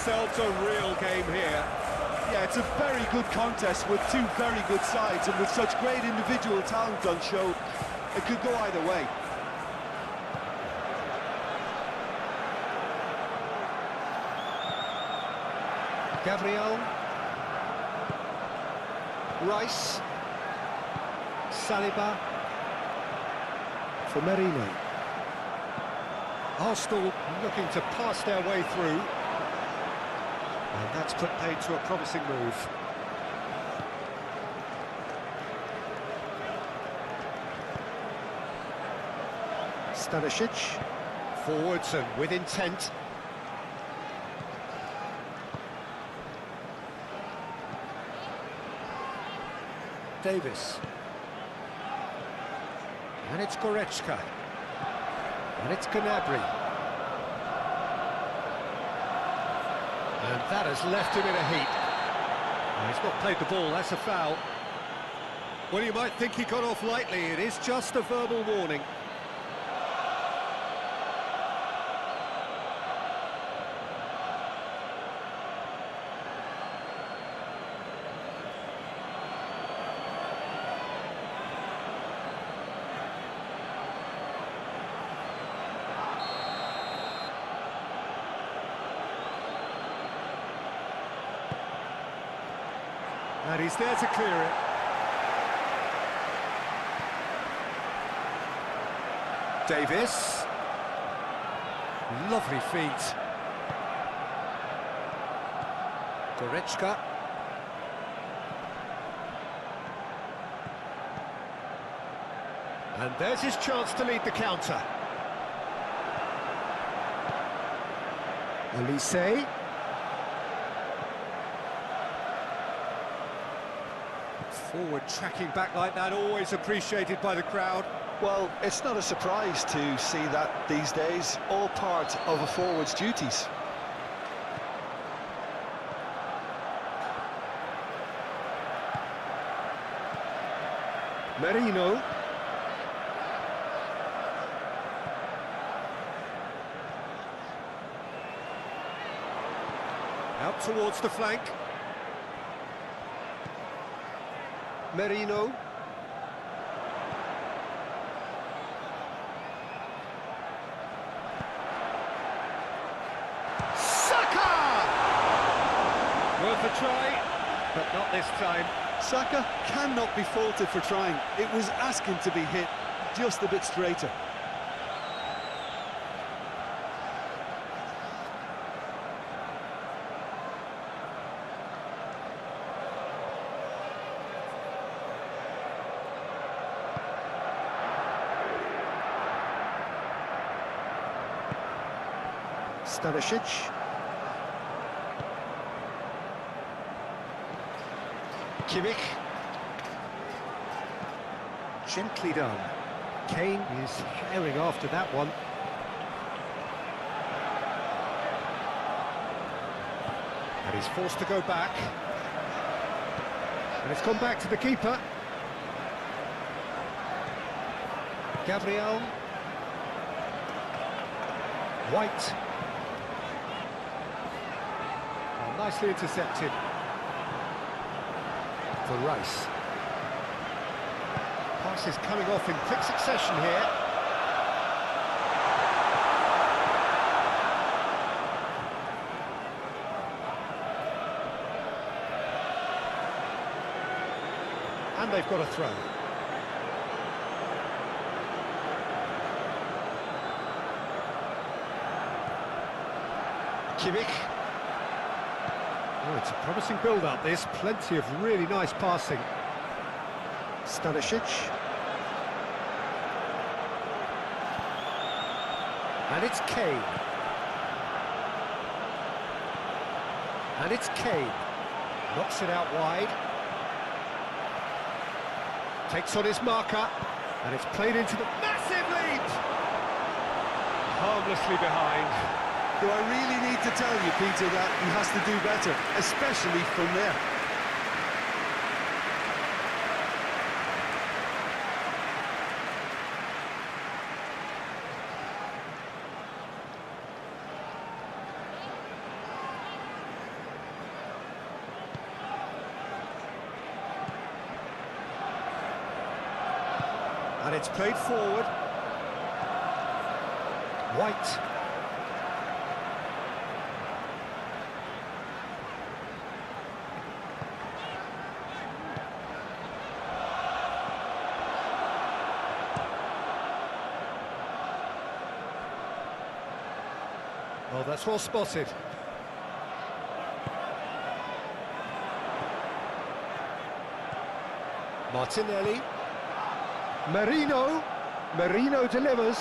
themselves a real game here. Yeah, it's a very good contest with two very good sides, and with such great individual talent on show, it could go either way. Gabriel. Rice. Saliba. For Merino. Arsenal looking to pass their way through. And that's put paid to a promising move. Stanisic. Forwards and with intent. Davis. And it's Goretzka. And it's Gnabry. And that has left him in a heap. Well, he's not played the ball, that's a foul. Well, you might think he got off lightly, it is just a verbal warning. And he's there to clear it. Davis. Lovely feet. Goretzka. And there's his chance to lead the counter. Elise. Forward tracking back like that, always appreciated by the crowd. Well, it's not a surprise to see that these days, all part of a forward's duties. Merino. Out towards the flank. Merino. Saka! Worth a try, but not this time. Saka cannot be faulted for trying. It was asking to be hit just a bit straighter. Stanisic. Kimmich. Gently done. Kane is herring after that one. And he's forced to go back. And it's gone back to the keeper. Gabriel. White. Oh, nicely intercepted. For Rice. Pass is coming off in quick succession here. And they've got a throw. Kimmich. Oh, it's a promising build-up, this. Plenty of really nice passing. Stanisic. And it's Kane. And it's Kane. Knocks it out wide. Takes on his marker. And it's played into the massive lead! Harmlessly behind. Do I really need to tell you, Peter, that he has to do better, especially from there? And it's played forward. White. Oh, that's well spotted. Martinelli. Merino delivers.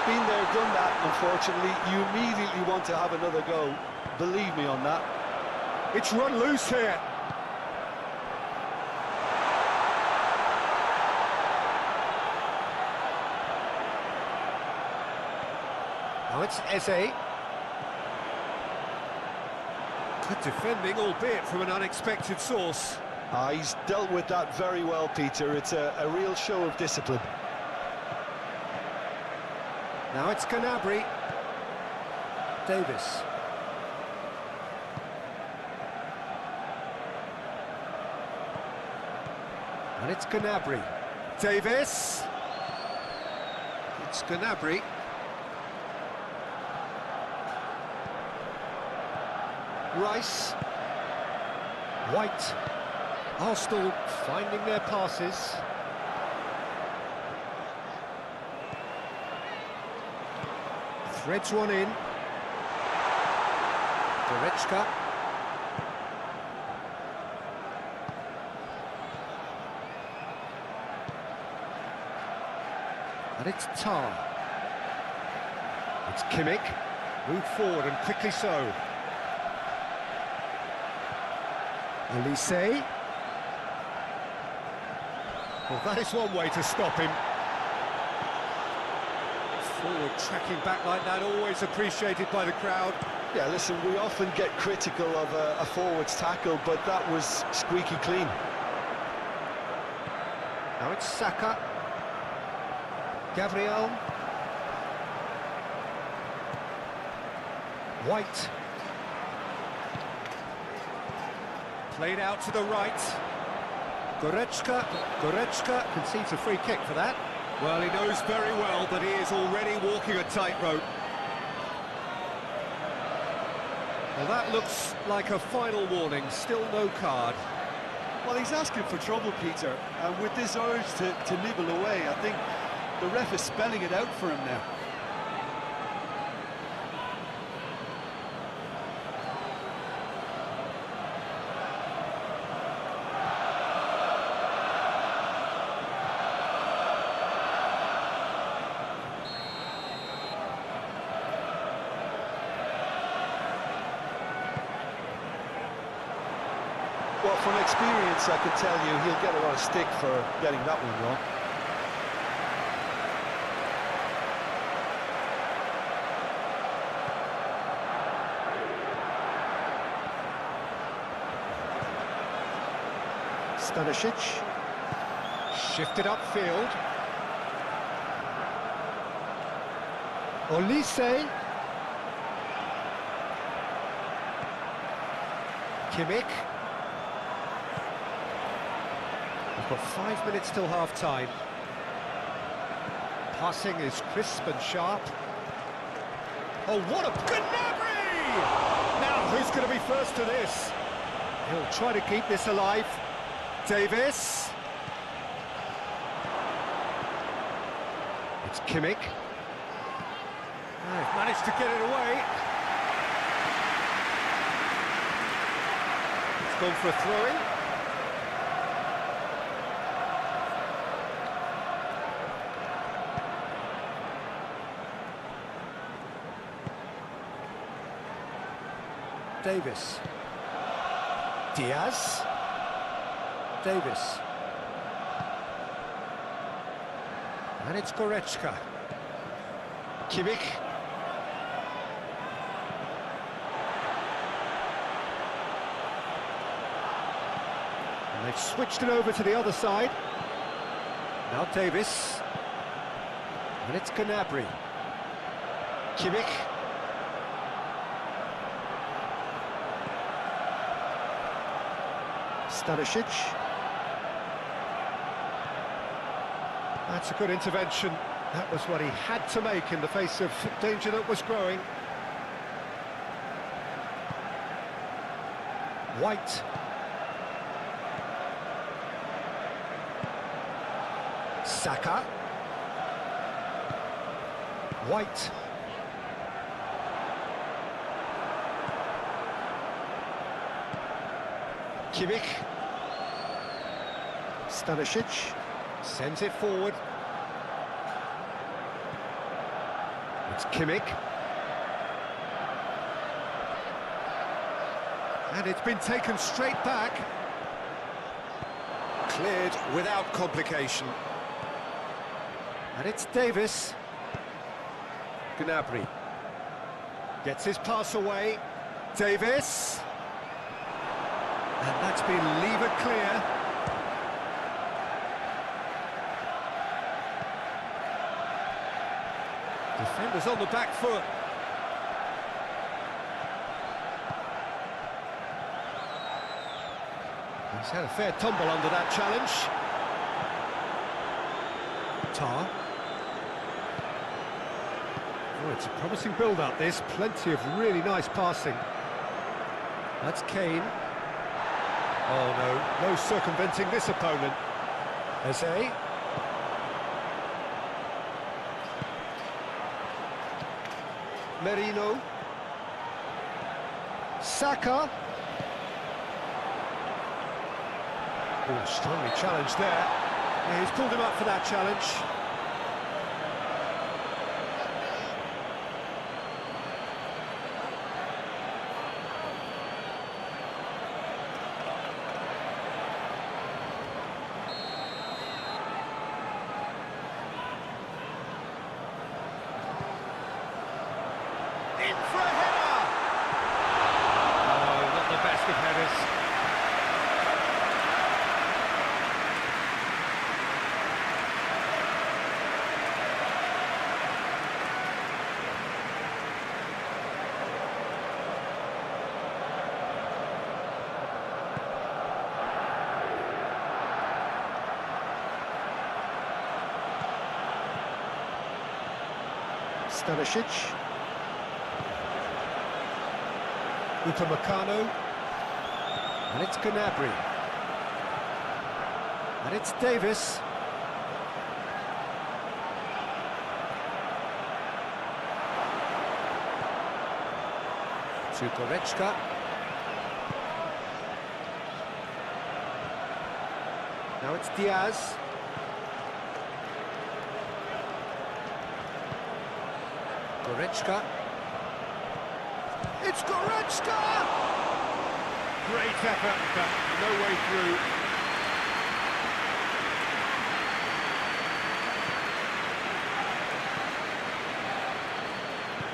Been there, done that, unfortunately. You immediately want to have another go. Believe me on that. It's run loose here. Now it's Eze. Good defending, albeit from an unexpected source. He's dealt with that very well, Peter. It's a real show of discipline. Now it's Gnabry. Davis. And it's Gnabry. Davis. It's Gnabry. Rice. White. Arsenal finding their passes. Threads one in. Goretzka. And it's Tar. It's Kimmich. Move forward and quickly so. Elise. Well, that is one way to stop him. Forward tracking back like that, always appreciated by the crowd. Yeah, listen, we often get critical of a forward's tackle, but that was squeaky clean. Now it's Saka. Gabriel. White. Played out to the right. Goretzka concedes a free kick for that. Well, he knows very well that he is already walking a tightrope. Well, that looks like a final warning, still no card. Well, he's asking for trouble, Peter, and with this urge to nibble away, I think the ref is spelling it out for him now. Well, from experience, I can tell you he'll get a lot of stick for getting that one wrong. Stanisic. Shifted upfield. Olise. Kimmich. We've got 5 minutes till half-time. Passing is crisp and sharp. Oh, what a... Gnabry! Now, who's going to be first to this? He'll try to keep this alive. Davis. It's Kimmich. They've managed to get it away. It's gone for a throw-in. Davis. Diaz. Davis. And it's Goretzka. Kimmich. And they've switched it over to the other side. Now Davis. And it's Gnabry. Kimmich. Stanisic. That's a good intervention. That was what he had to make in the face of danger that was growing. White. Saka. White. Kimmich. Stanisic sends it forward. It's Kimmich. And it's been taken straight back. Cleared without complication. And it's Davis. Gnabry gets his pass away. Davis. And that's been levered clear. Defenders on the back foot. He's had a fair tumble under that challenge. Tar. Oh, it's a promising build-up, this. Plenty of really nice passing. That's Kane. Oh, no circumventing this opponent. Eze. Merino. Saka. Oh, strongly challenged there. Yeah, he's pulled him up for that challenge. In for a header! Oh, not the best of headers. Stanisic. Upamecano. And it's Gnabry. And it's Davis. To Goretzka. Now it's Diaz. Goretzka. It's Goretzka! Great effort, but no way through.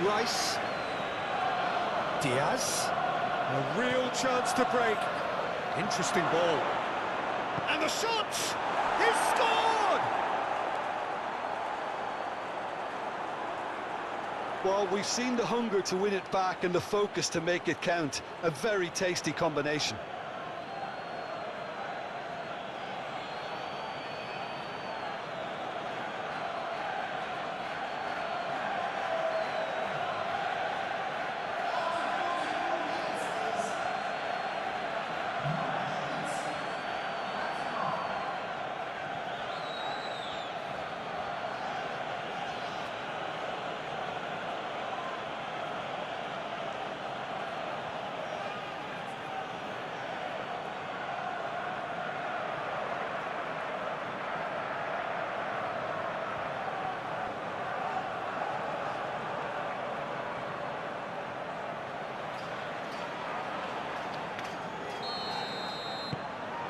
Rice. Diaz. A real chance to break. Interesting ball. And the shot! He's scored! Well, we've seen the hunger to win it back and the focus to make it count. A very tasty combination.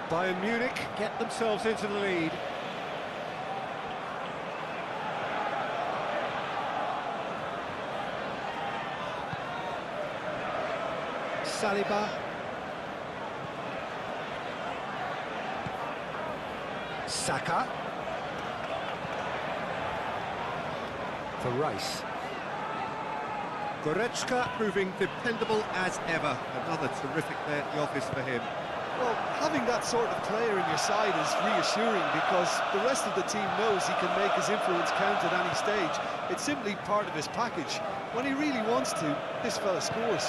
Bayern Munich get themselves into the lead. Saliba. Saka. For Rice. Goretzka proving dependable as ever. Another terrific day at the office for him. Well, having that sort of player in your side is reassuring because the rest of the team knows he can make his influence count at any stage. It's simply part of his package. When he really wants to, this fella scores.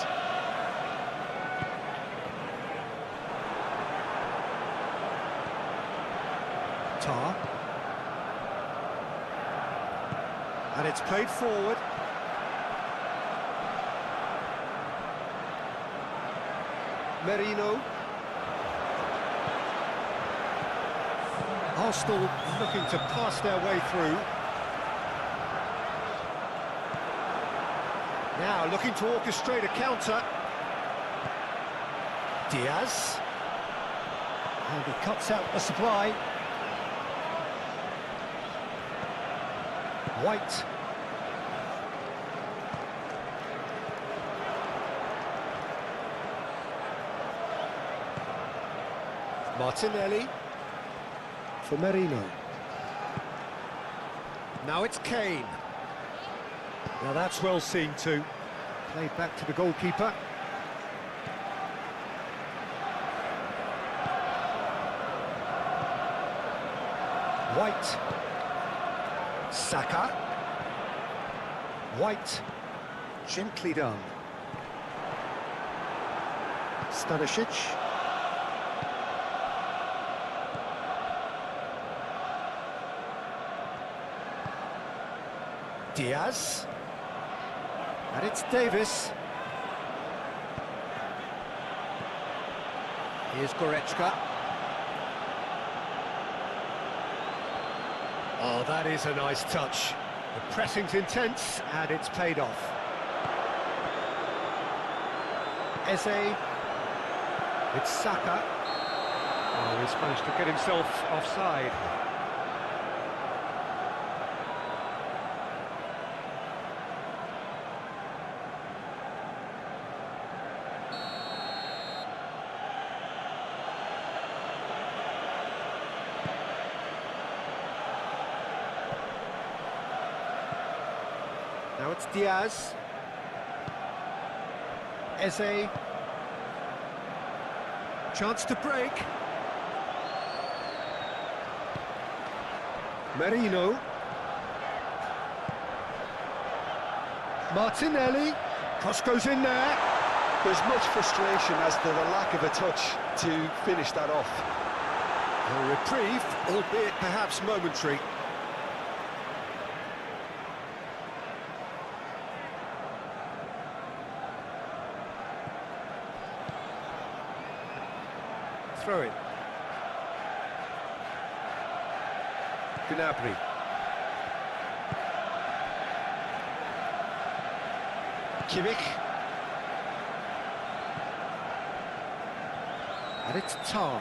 Tar. And it's played forward. Merino. Arsenal looking to pass their way through. Now looking to orchestrate a counter. Diaz. And he cuts out the supply. White. Martinelli for Merino. Now it's Kane. Now that's well seen too. Played back to the goalkeeper. White. Saka. White. Gently done. Stanisic. Diaz. And it's Davis. Here's Goretzka. Oh, that is a nice touch. The pressing's intense, and it's paid off. Eze. It's Saka. Oh, he's managed to get himself offside. Now it's Diaz. Eze. Chance to break. Merino. Martinelli. Cross goes in there. There's much frustration as to the lack of a touch to finish that off. A reprieve, albeit perhaps momentary. Throw it. Gnabry. Kimmich. And it's Tar.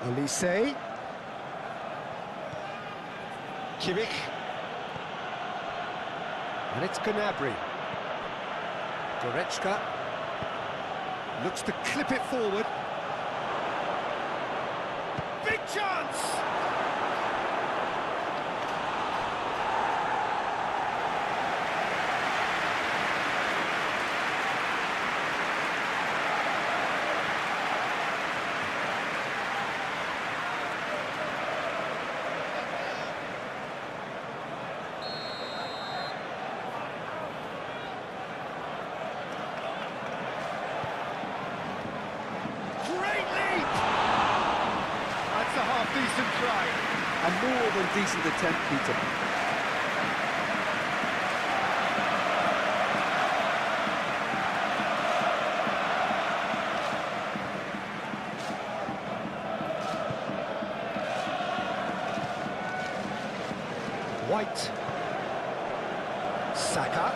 Olise. Kimmich. And it's Gnabry. Goretzka looks to clip it forward. Big chance! Decent try. A more than decent attempt, Peter. White. Saka.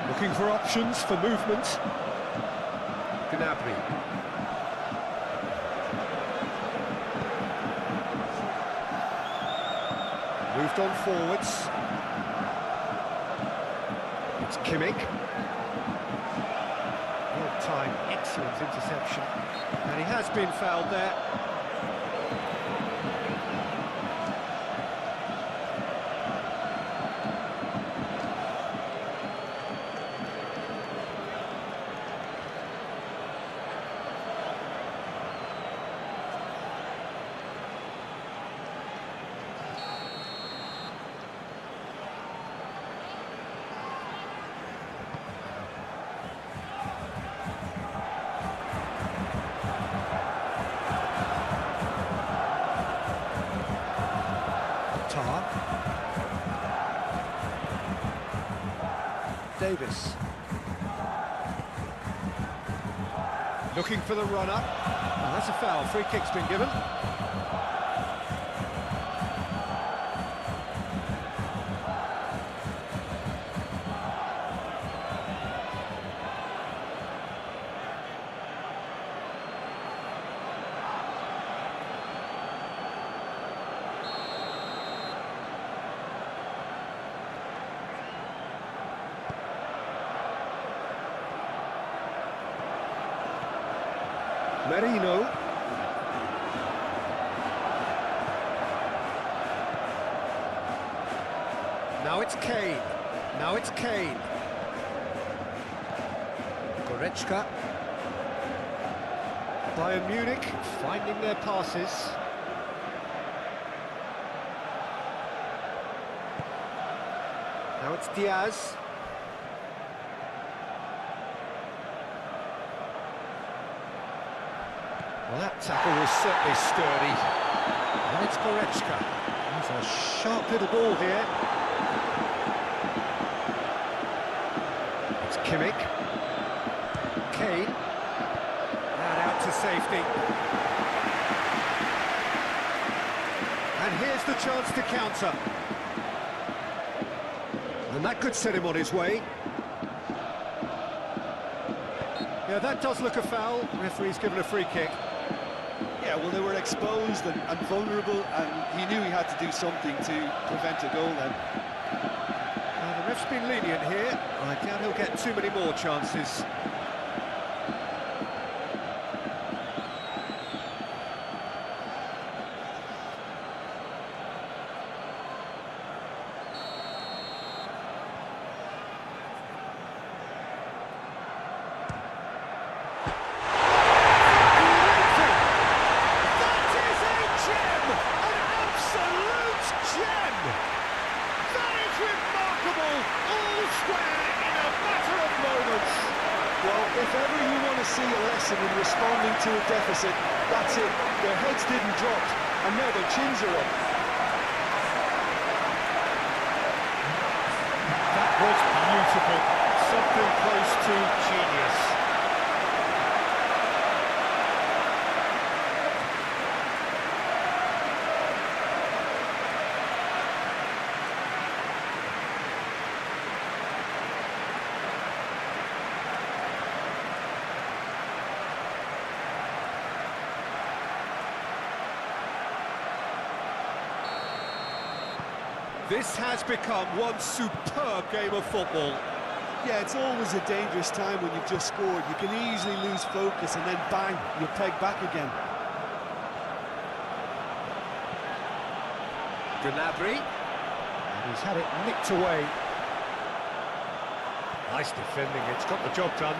Looking for options for movement. Gnabry. Moved on forwards. It's Kimmich. Well time, excellent interception. And he has been fouled there. Davis. Looking for the runner. Oh, that's a foul. Free kick's been given. Merino. Now it's Kane. Now it's Kane. Goretzka. Bayern Munich finding their passes. Now it's Diaz. Well, that tackle was certainly sturdy. And it's Goretzka. There's a sharp little ball here. It's Kimmich. Kane. And out to safety. And here's the chance to counter. And that could set him on his way. Yeah, that does look a foul. Referee's given a free kick. Yeah, well, they were exposed and vulnerable, and he knew he had to do something to prevent a goal then. The ref's been lenient here. I doubt he'll get too many more chances. If ever you want to see a lesson in responding to a deficit, that's it. Their heads didn't drop, and now their chins are up. That was beautiful. Something close to genius. This has become one superb game of football. Yeah, it's always a dangerous time when you've just scored. You can easily lose focus and then bang, you're pegged back again. Gnabry. And he's had it nicked away. Nice defending, it's got the job done.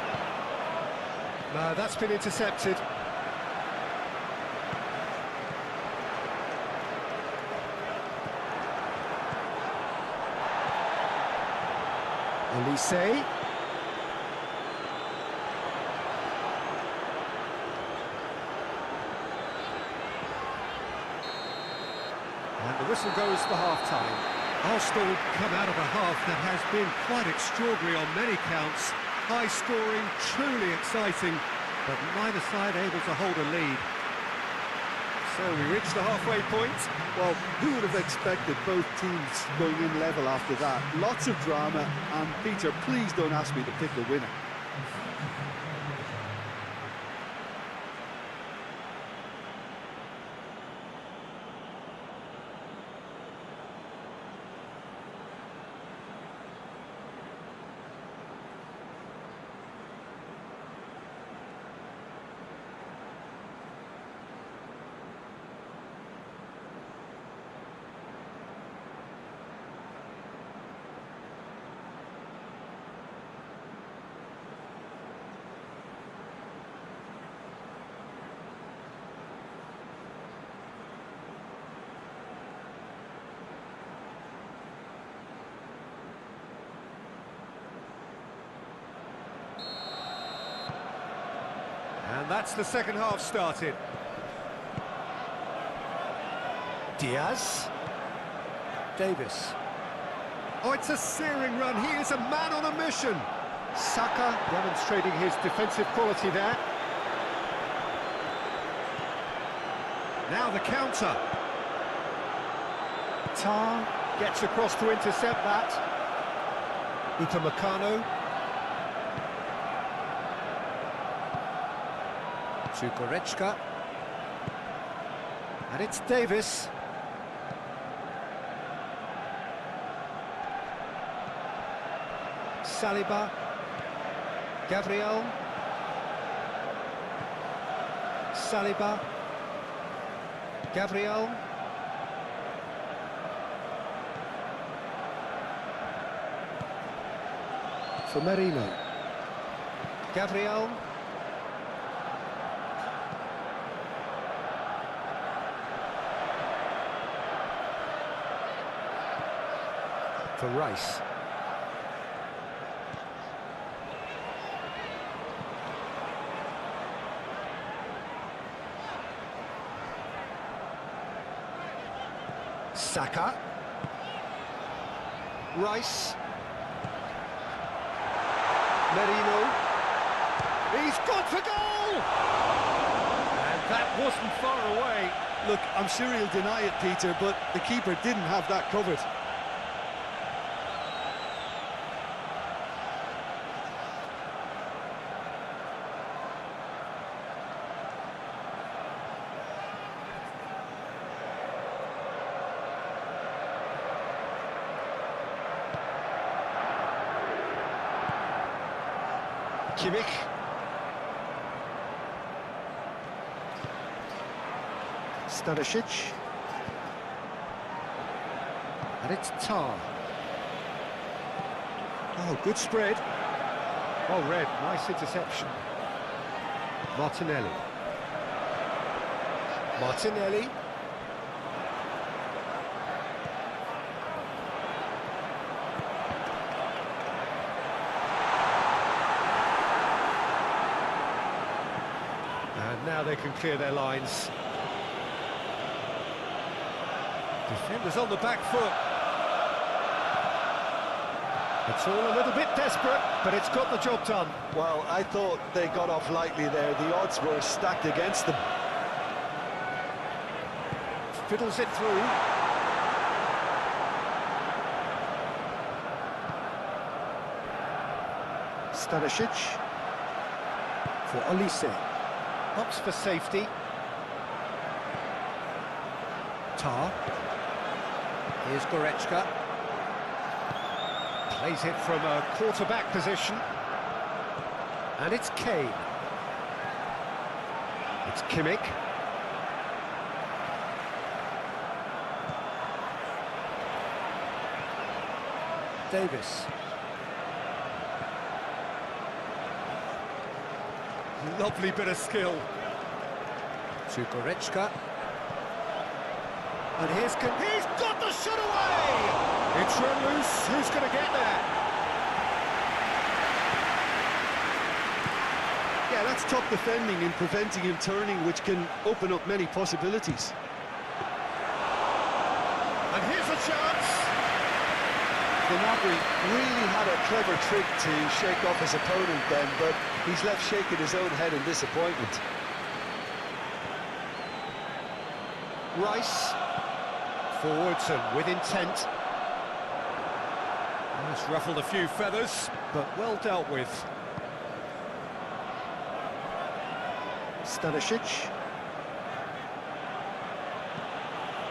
No, that's been intercepted. Elise. And the whistle goes for half-time. Arsenal come out of a half that has been quite extraordinary on many counts. High-scoring, truly exciting, but neither side able to hold a lead. So we reach the halfway point. Well, who would have expected both teams going in level after that? Lots of drama, and Peter, please don't ask me to pick a winner. And that's the second half started. Diaz. Davis. Oh, it's a searing run. He is a man on a mission. Saka demonstrating his defensive quality there. Now the counter. Tar gets across to intercept that. Upamecano. To Goretzka. And it's Davis. Saliba. Gabriel. Saliba. Gabriel. For Merino. Gabriel. For Rice. Saka. Rice. Merino. He's gone for goal! And that wasn't far away. Look, I'm sure he'll deny it, Peter, but the keeper didn't have that covered. Kimmich. Stanisic. And it's Tar. Oh, good spread. Well read, nice interception. Martinelli. Martinelli. And now they can clear their lines. Defenders on the back foot. It's all a little bit desperate, but it's got the job done. Well, I thought they got off lightly there. The odds were stacked against them. Fiddles it through. Stanisic. For Olise. Opts for safety. Tar. Here's Goretzka. Plays it from a quarterback position. And it's Kane. It's Kimmich. Davis. Lovely bit of skill. To Goretzka. And he's got the shot away! It's run loose. Who's going to get there? Yeah, that's top defending and preventing him turning, which can open up many possibilities. And here's a chance. Gnabry really had a clever trick to shake off his opponent then, but he's left shaking his own head in disappointment. Rice. Forwards and with intent. It's ruffled a few feathers, but well dealt with. Stanisic.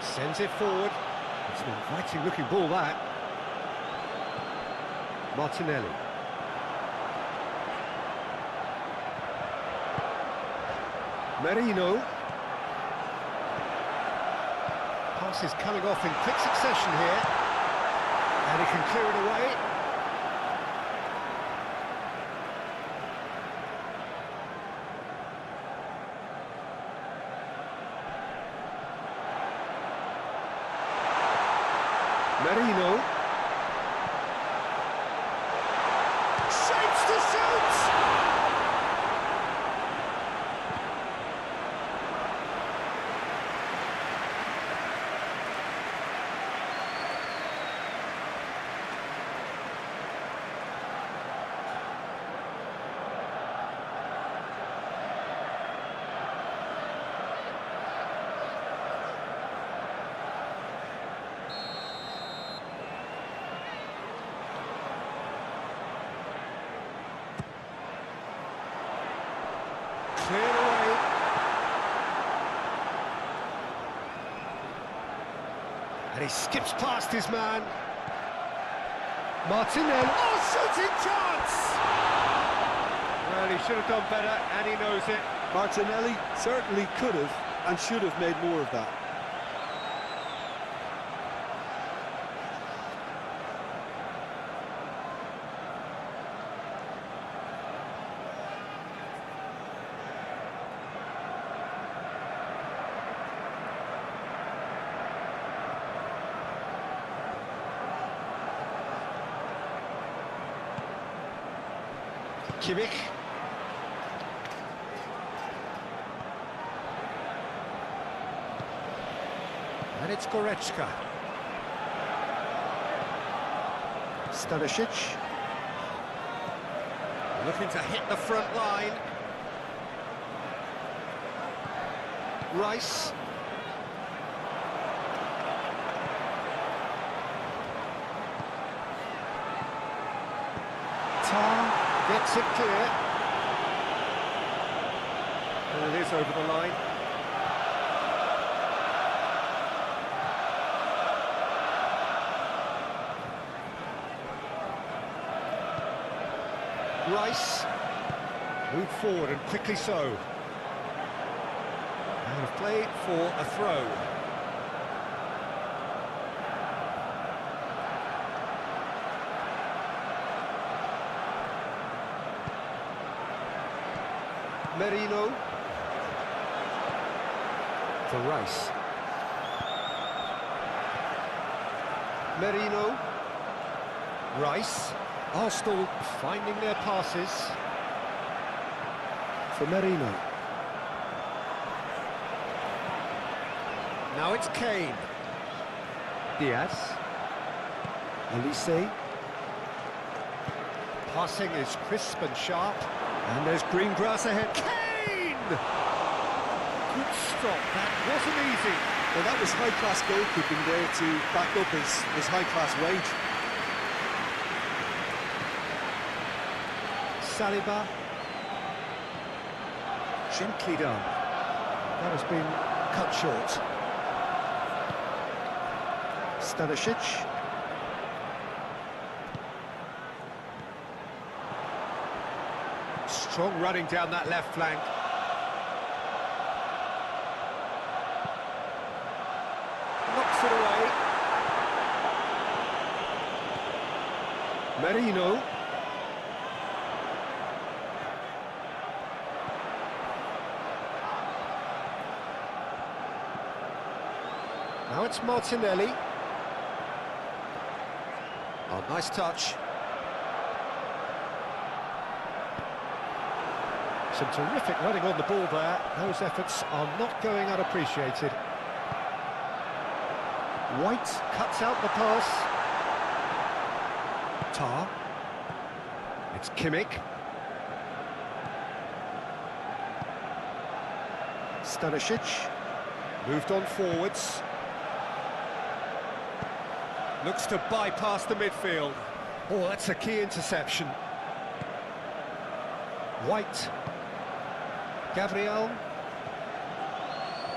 Sends it forward. It's an inviting looking ball, that. Martinelli. Merino. Pass is coming off in quick succession here. And he can clear it away. Merino. Shapes to shoot! Cleared away. And he skips past his man. Martinelli. Oh, shooting chance! Well, he should have done better, and he knows it. Martinelli certainly could have and should have made more of that. Kimmich. And it's Goretzka. Stanisic. Looking to hit the front line. Rice. Tar gets it clear. And it is over the line. Rice moved forward and quickly so. Out of play for a throw. Merino for Rice. Merino. Rice. Arsenal finding their passes. For Merino. Now it's Kane. Diaz. Elise. Passing is crisp and sharp. And there's green grass ahead. Kane! Good stop, that wasn't easy. Well, that was high-class goalkeeping there to back up his high-class wage. Saliba. Gently done. That has been cut short. Stanisic. Strong running down that left flank. Knocks it away. Merino. Now it's Martinelli. Oh, nice touch. Some terrific running on the ball there. Those efforts are not going unappreciated. White cuts out the pass. Tar. It's Kimmich. Stanisic. Moved on forwards. Looks to bypass the midfield. Oh, that's a key interception. White. Gabriel.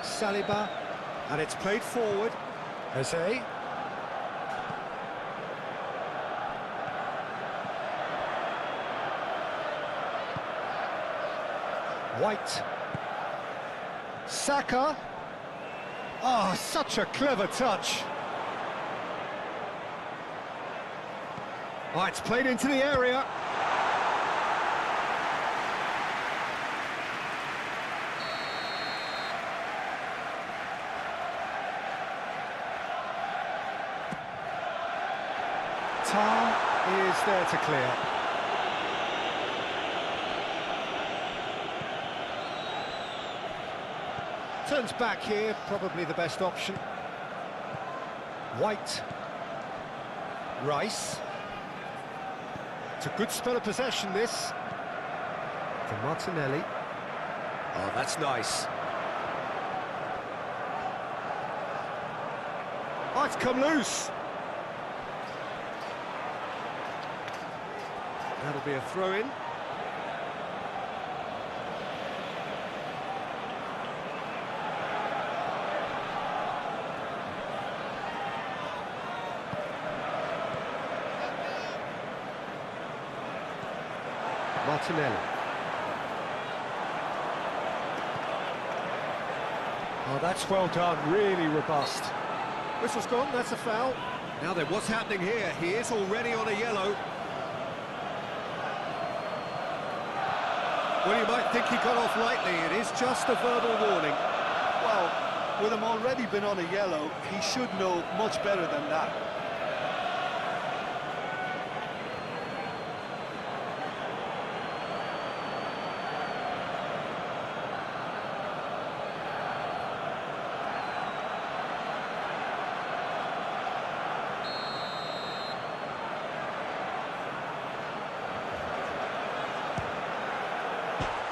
Saliba. And it's played forward. Jose. White. Saka. Oh, such a clever touch. Oh, it's played into the area. Tar is there to clear. Turns back here, probably the best option. White. Rice. It's a good spell of possession, this. For Martinelli. Oh, that's nice. Oh, it's come loose. That'll be a throw-in. Martinelli. Oh, that's well done, really robust. Whistle's gone, that's a foul. Now then, what's happening here? He is already on a yellow. Well, you might think he got off lightly. It is just a verbal warning. Well, with him already been on a yellow, he should know much better than that.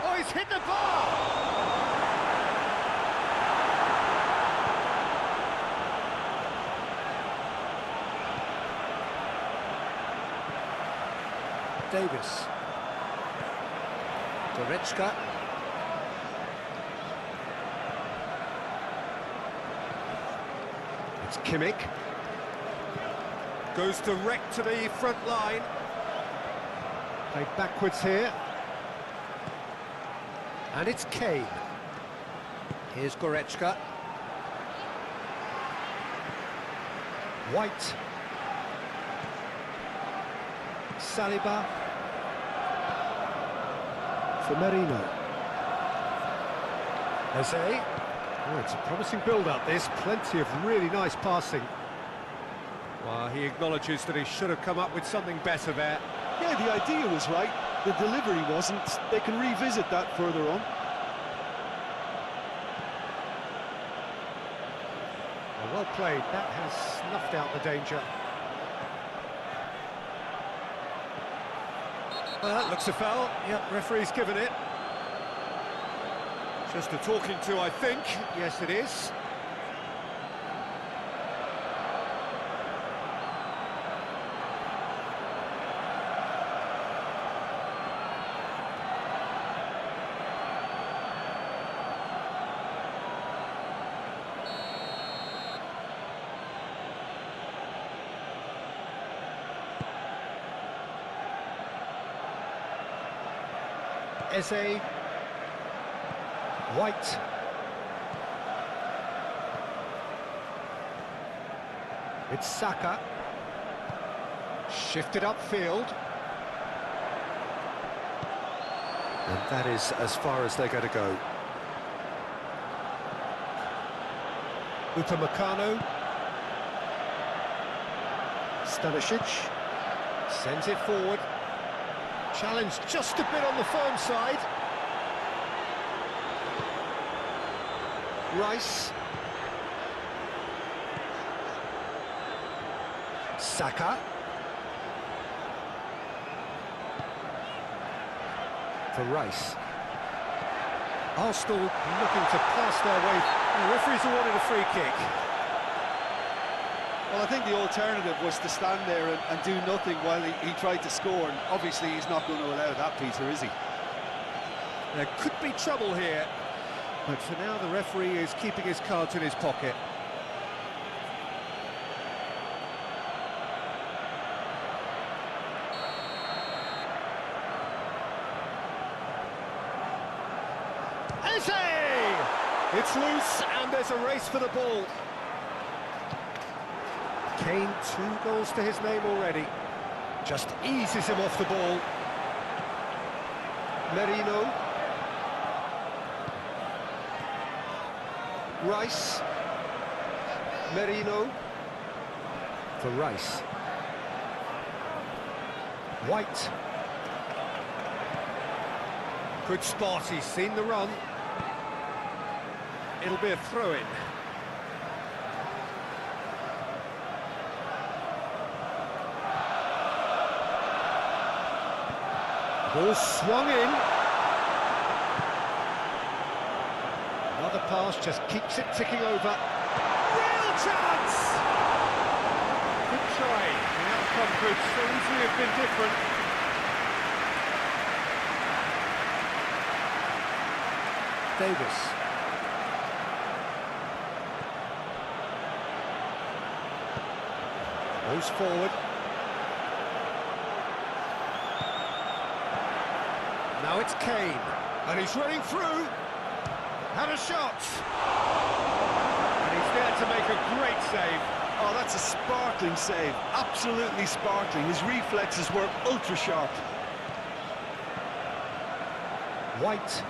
Oh, he's hit the bar! Davis. Goretzka. It's Kimmich. Goes direct to the front line. Played backwards here. And it's Kane. Here's Goretzka. White. Saliba. For Merino. Eze. Oh, it's a promising build-up, this. Plenty of really nice passing. Well, he acknowledges that he should have come up with something better there. Yeah, the idea was right. The delivery wasn't. They can revisit that further on. Well played. That has snuffed out the danger. Well, that looks a foul. Yep, referee's given it. Just a talking to, I think. Yes, it is. Eze. White. It's Saka. Shifted upfield. And that is as far as they're going to go. Upamecano. Stanisic. Sends it forward. Challenge just a bit on the firm side. Rice. Saka. For Rice. Arsenal looking to pass their way. The referee's awarded a free kick. Well, I think the alternative was to stand there and do nothing while he tried to score, and obviously he's not going to allow that, Peter, is he? There could be trouble here, but for now the referee is keeping his cards in his pocket. Eze! It's loose and there's a race for the ball. Kane, 2 goals to his name already. Just eases him off the ball. Merino. Rice. Merino. For Rice. White. Good spot, he's seen the run. It'll be a throw-in. Ball swung in. Another pass just keeps it ticking over. Real chance! Good try. The outcome could so easily have been different. Davis. Goes forward. Now it's Kane, and he's running through. Had a shot. And he's there to make a great save. Oh, that's a sparkling save. Absolutely sparkling. His reflexes were ultra sharp. White.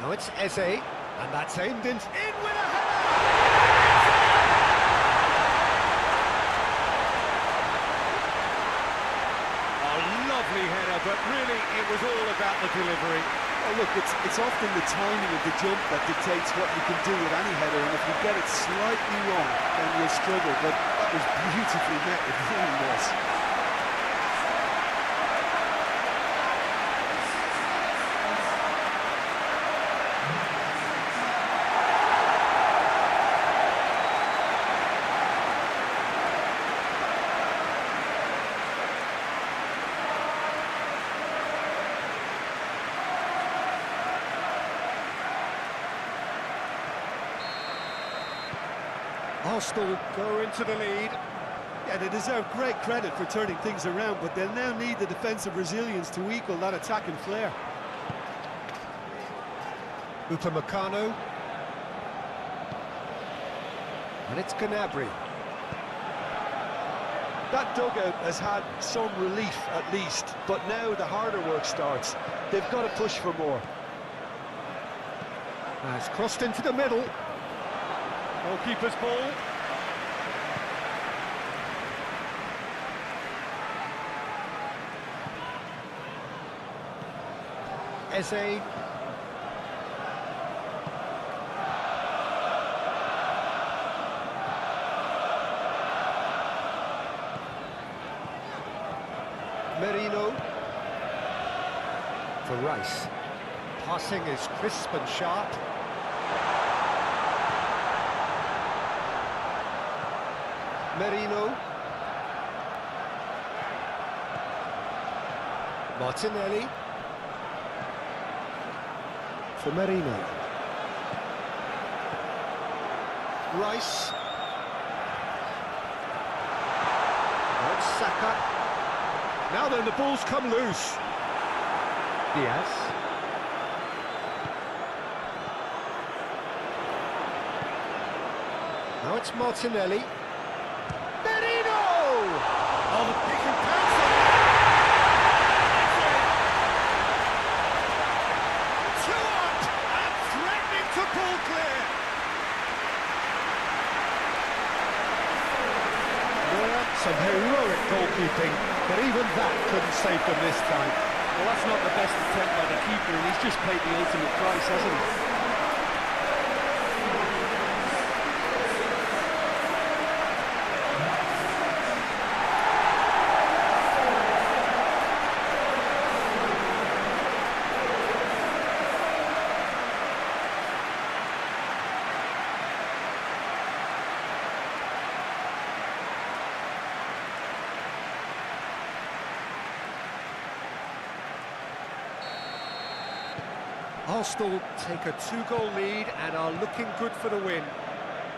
Now it's Eze, and that's aimed in with a header! A lovely header, but really it was all about the delivery. Oh, look, it's often the timing of the jump that dictates what you can do with any header, and if you get it slightly wrong, then you'll struggle, but that was beautifully met, it really was. Arsenal go into the lead. Yeah, they deserve great credit for turning things around, but they'll now need the defensive resilience to equal that attacking flair. Upamecano. And it's Gnabry. That dugout has had some relief at least, but now the harder work starts. They've got to push for more. Now it's crossed into the middle. Goalkeeper's ball. Eze. Merino. For Rice. Passing is crisp and sharp. Merino. Martinelli. For Merino. Rice. Now it's Saka. Now then, the ball's come loose. Diaz. Now it's Martinelli. Merino! Oh, the pick and pass on it! Two up and threatening to pull clear. Yeah, some heroic goalkeeping, but even that couldn't save them this time. Well, that's not the best attempt by the keeper, and he's just paid the ultimate price, hasn't he? Arsenal take a 2-goal lead and are looking good for the win.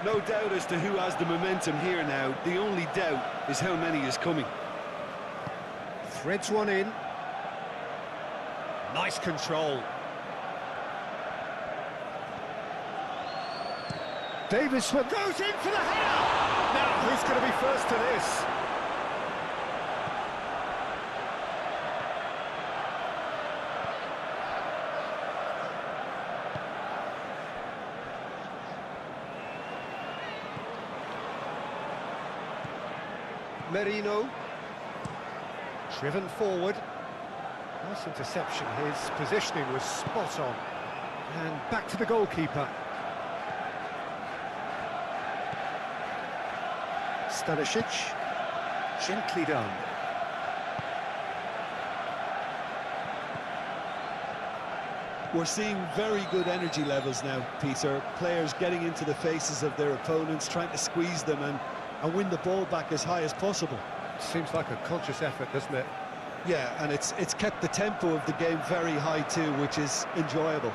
No doubt as to who has the momentum here now. The only doubt is how many is coming. Threads one in. Nice control. Davis goes in for the header! Now, who's going to be first to this? Merino, driven forward. Nice interception, his positioning was spot on. And back to the goalkeeper. Stanisic, gently done. We're seeing very good energy levels now, Peter. Players getting into the faces of their opponents, trying to squeeze them and win the ball back as high as possible. Seems like a conscious effort, doesn't it? Yeah, and it's kept the tempo of the game very high too, which is enjoyable.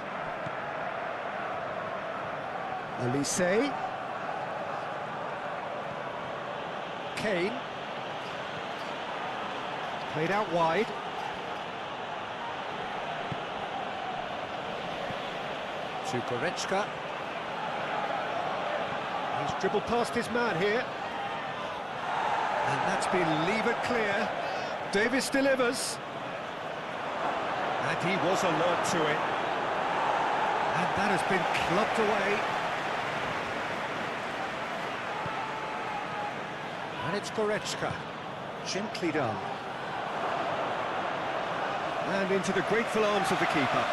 Elise. Kane. Played out wide. To Goretzka. He's dribbled past his man here. And that's been levered clear. Davis delivers. And he was alert to it. And that has been clubbed away. And it's Goretzka. Gently done. And into the grateful arms of the keeper.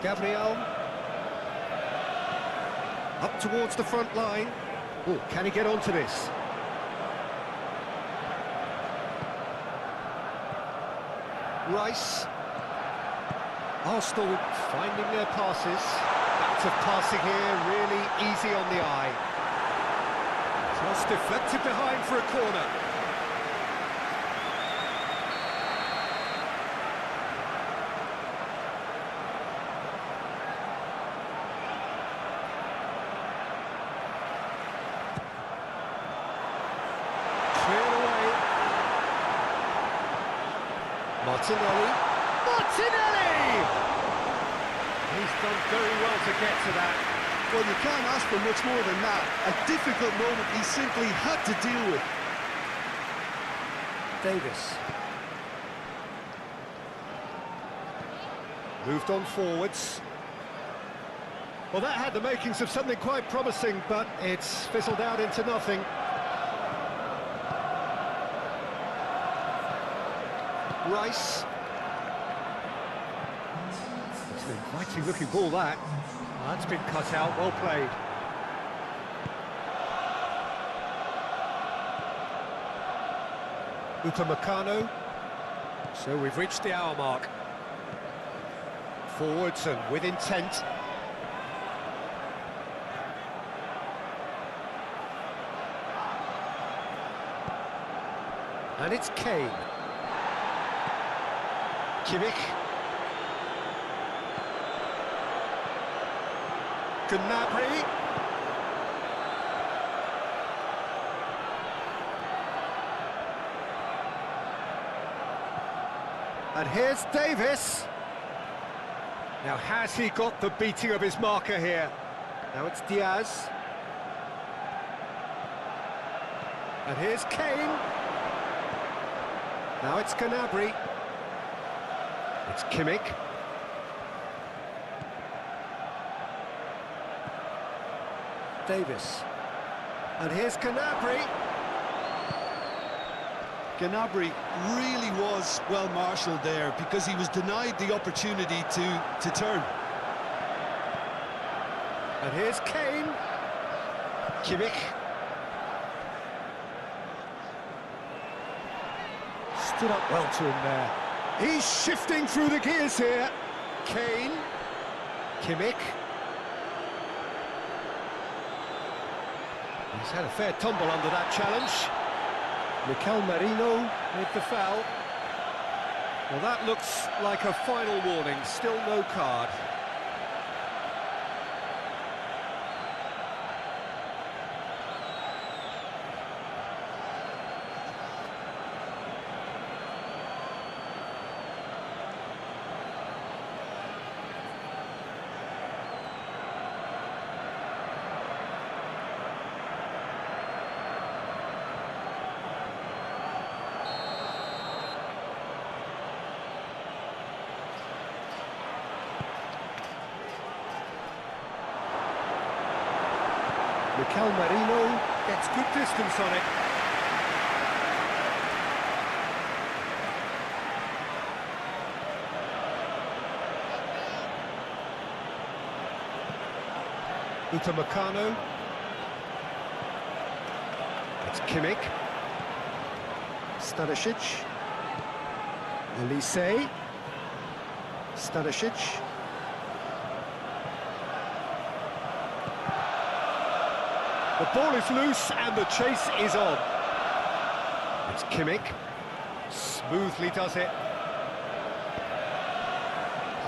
Gabriel. Up towards the front line. Oh, can he get onto this? Rice. Arsenal finding their passes. Bouts of passing here, really easy on the eye. Cross deflected behind for a corner. Cleared away. Martinelli. Martinelli! He's done very well to get to that. Well, you can't ask for much more than that. A difficult moment he simply had to deal with. Davis. Moved on forwards. Well, that had the makings of something quite promising, but it's fizzled out into nothing. Rice. It's an inviting looking ball, that. That's been cut out, well played. Upamecano. So we've reached the hour mark. Forwards and with intent. And it's Kane. Kimmich. Gnabry. And here's Davis. Now, has he got the beating of his marker here? Now it's Diaz. And here's Kane. Now it's Gnabry. It's Kimmich. Davis. And here's Gnabry. Gnabry really was well marshalled there because he was denied the opportunity to turn. And here's Kane. Kimmich. Stood up well to him there. He's shifting through the gears here. Kane. Kimmich. He's had a fair tumble under that challenge. Mikel Merino with the foul. Well, that looks like a final warning, still no card. Mikel Merino gets good distance on it. Upamecano. It's Kimmich. Stanisic. Elise. Stanisic. The ball is loose and the chase is on. It's Kimmich. Smoothly does it.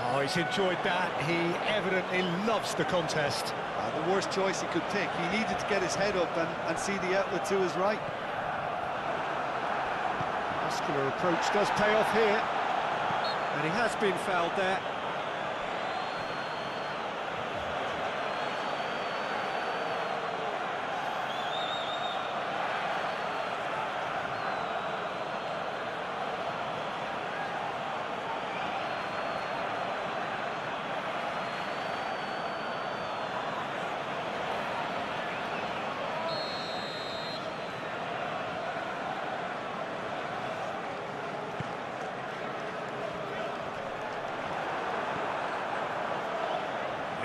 Oh, he's enjoyed that. He evidently loves the contest. The worst choice he could pick. He needed to get his head up and see the outlet to his right. Muscular approach does pay off here. And he has been fouled there.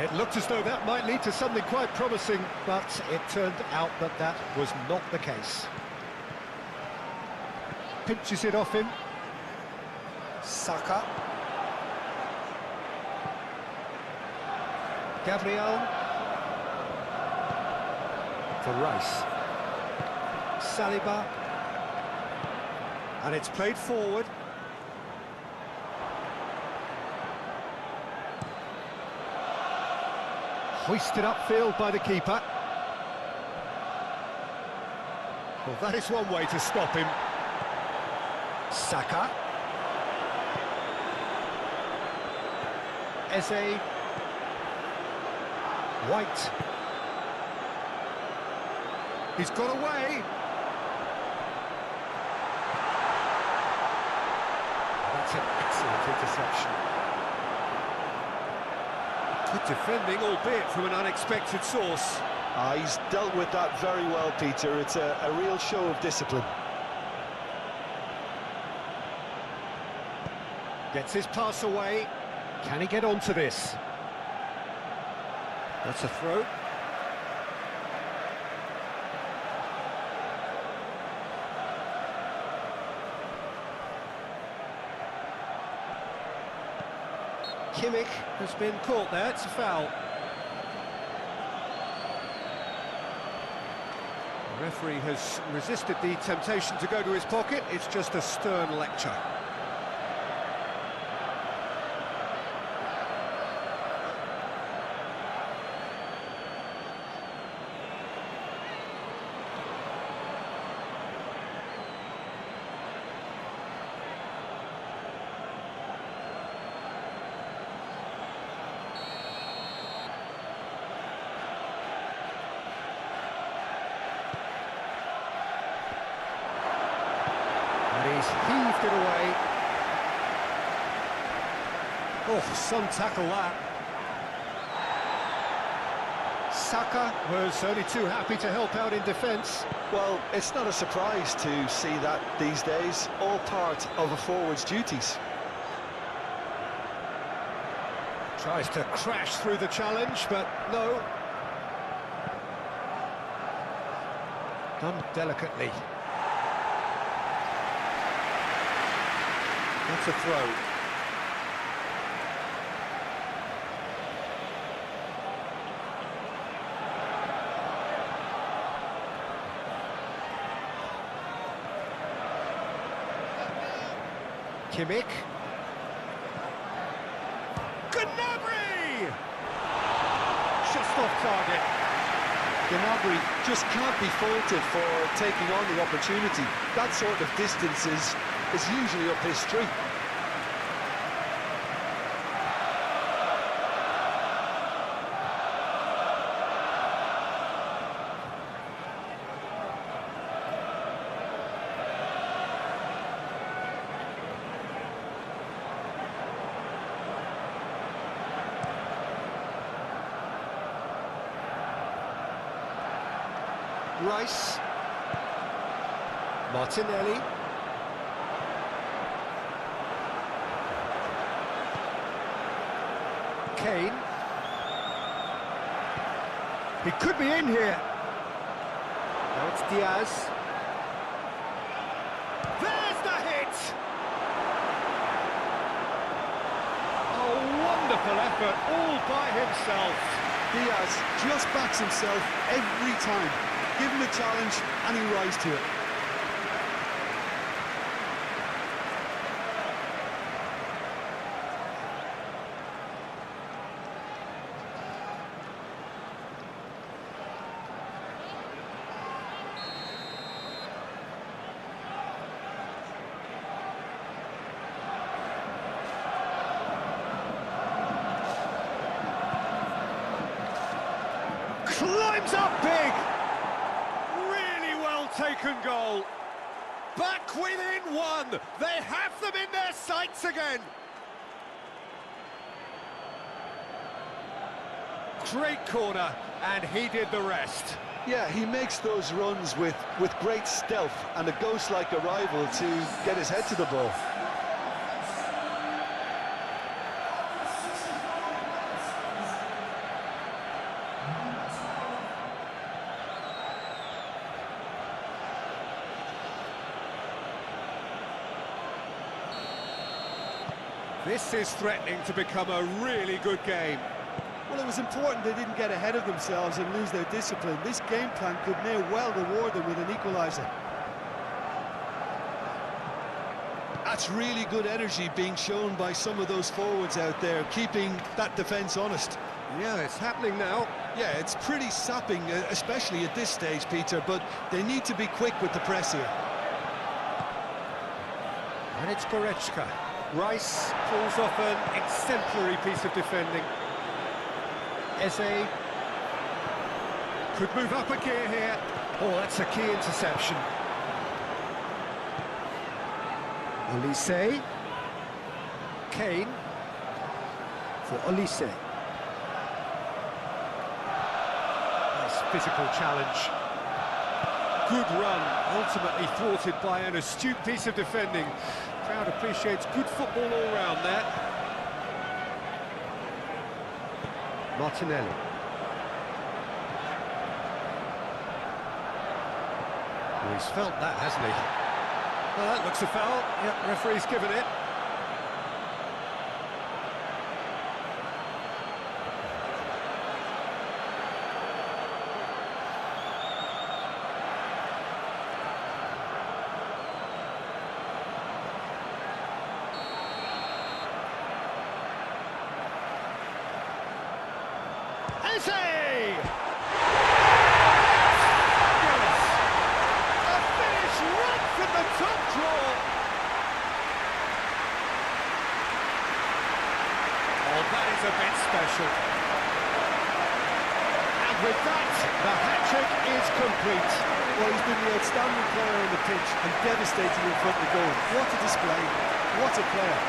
It looked as though that might lead to something quite promising, but it turned out that that was not the case. Pinches it off him. Saka. Gabriel. For Rice. Saliba. And it's played forward. Hoisted upfield by the keeper. Well, that is one way to stop him. Saka. Eze. White. He's got away. That's an excellent interception. Good defending, albeit from an unexpected source. He's dealt with that very well, Peter. It's a real show of discipline. Gets his pass away. Can he get onto this? That's a throw. Kimmich has been caught there, it's a foul. The referee has resisted the temptation to go to his pocket, it's just a stern lecture. He's heaved it away. Oh, some tackle that. Saka was only too happy to help out in defence. Well, it's not a surprise to see that these days, all part of a forward's duties. Tries to crash through the challenge, but no. Done delicately. That's a throw. Kimmich. Gnabry! Just off target. Gnabry just can't be faulted for taking on the opportunity. That sort of distance is usually up his street. Rice. Martinelli. Kane. He could be in here. Now it's Diaz. There's the hit! A wonderful effort all by himself. Diaz just backs himself every time. Give him a challenge and he'll rise to it. Climbs up big! Really well taken goal. Back within one. They have them in their sights again. Great corner, and he did the rest. Yeah, he makes those runs with great stealth and a ghost-like arrival to get his head to the ball. This is threatening to become a really good game. Well, it was important they didn't get ahead of themselves and lose their discipline. This game plan could now well reward them with an equaliser. That's really good energy being shown by some of those forwards out there, keeping that defence honest. Yeah, it's happening now. Yeah, it's pretty sapping, especially at this stage, Peter, but they need to be quick with the press here. And it's Goretzka. Rice pulls off an exemplary piece of defending. Eze could move up a gear here. Oh, that's a key interception. Olise. Kane for Olise. Nice physical challenge. Good run, ultimately thwarted by an astute piece of defending. Crowd appreciates good football all round there. Martinelli. Well, he's felt that, hasn't he? Well, that looks a foul. Yep, referee's given it. Eze! Yes! A finish right from the top draw! Oh, that is a bit special. And with that, the hat-trick is complete. Well, he's been the outstanding player on the pitch and devastating in front of the goal. What a display, what a player.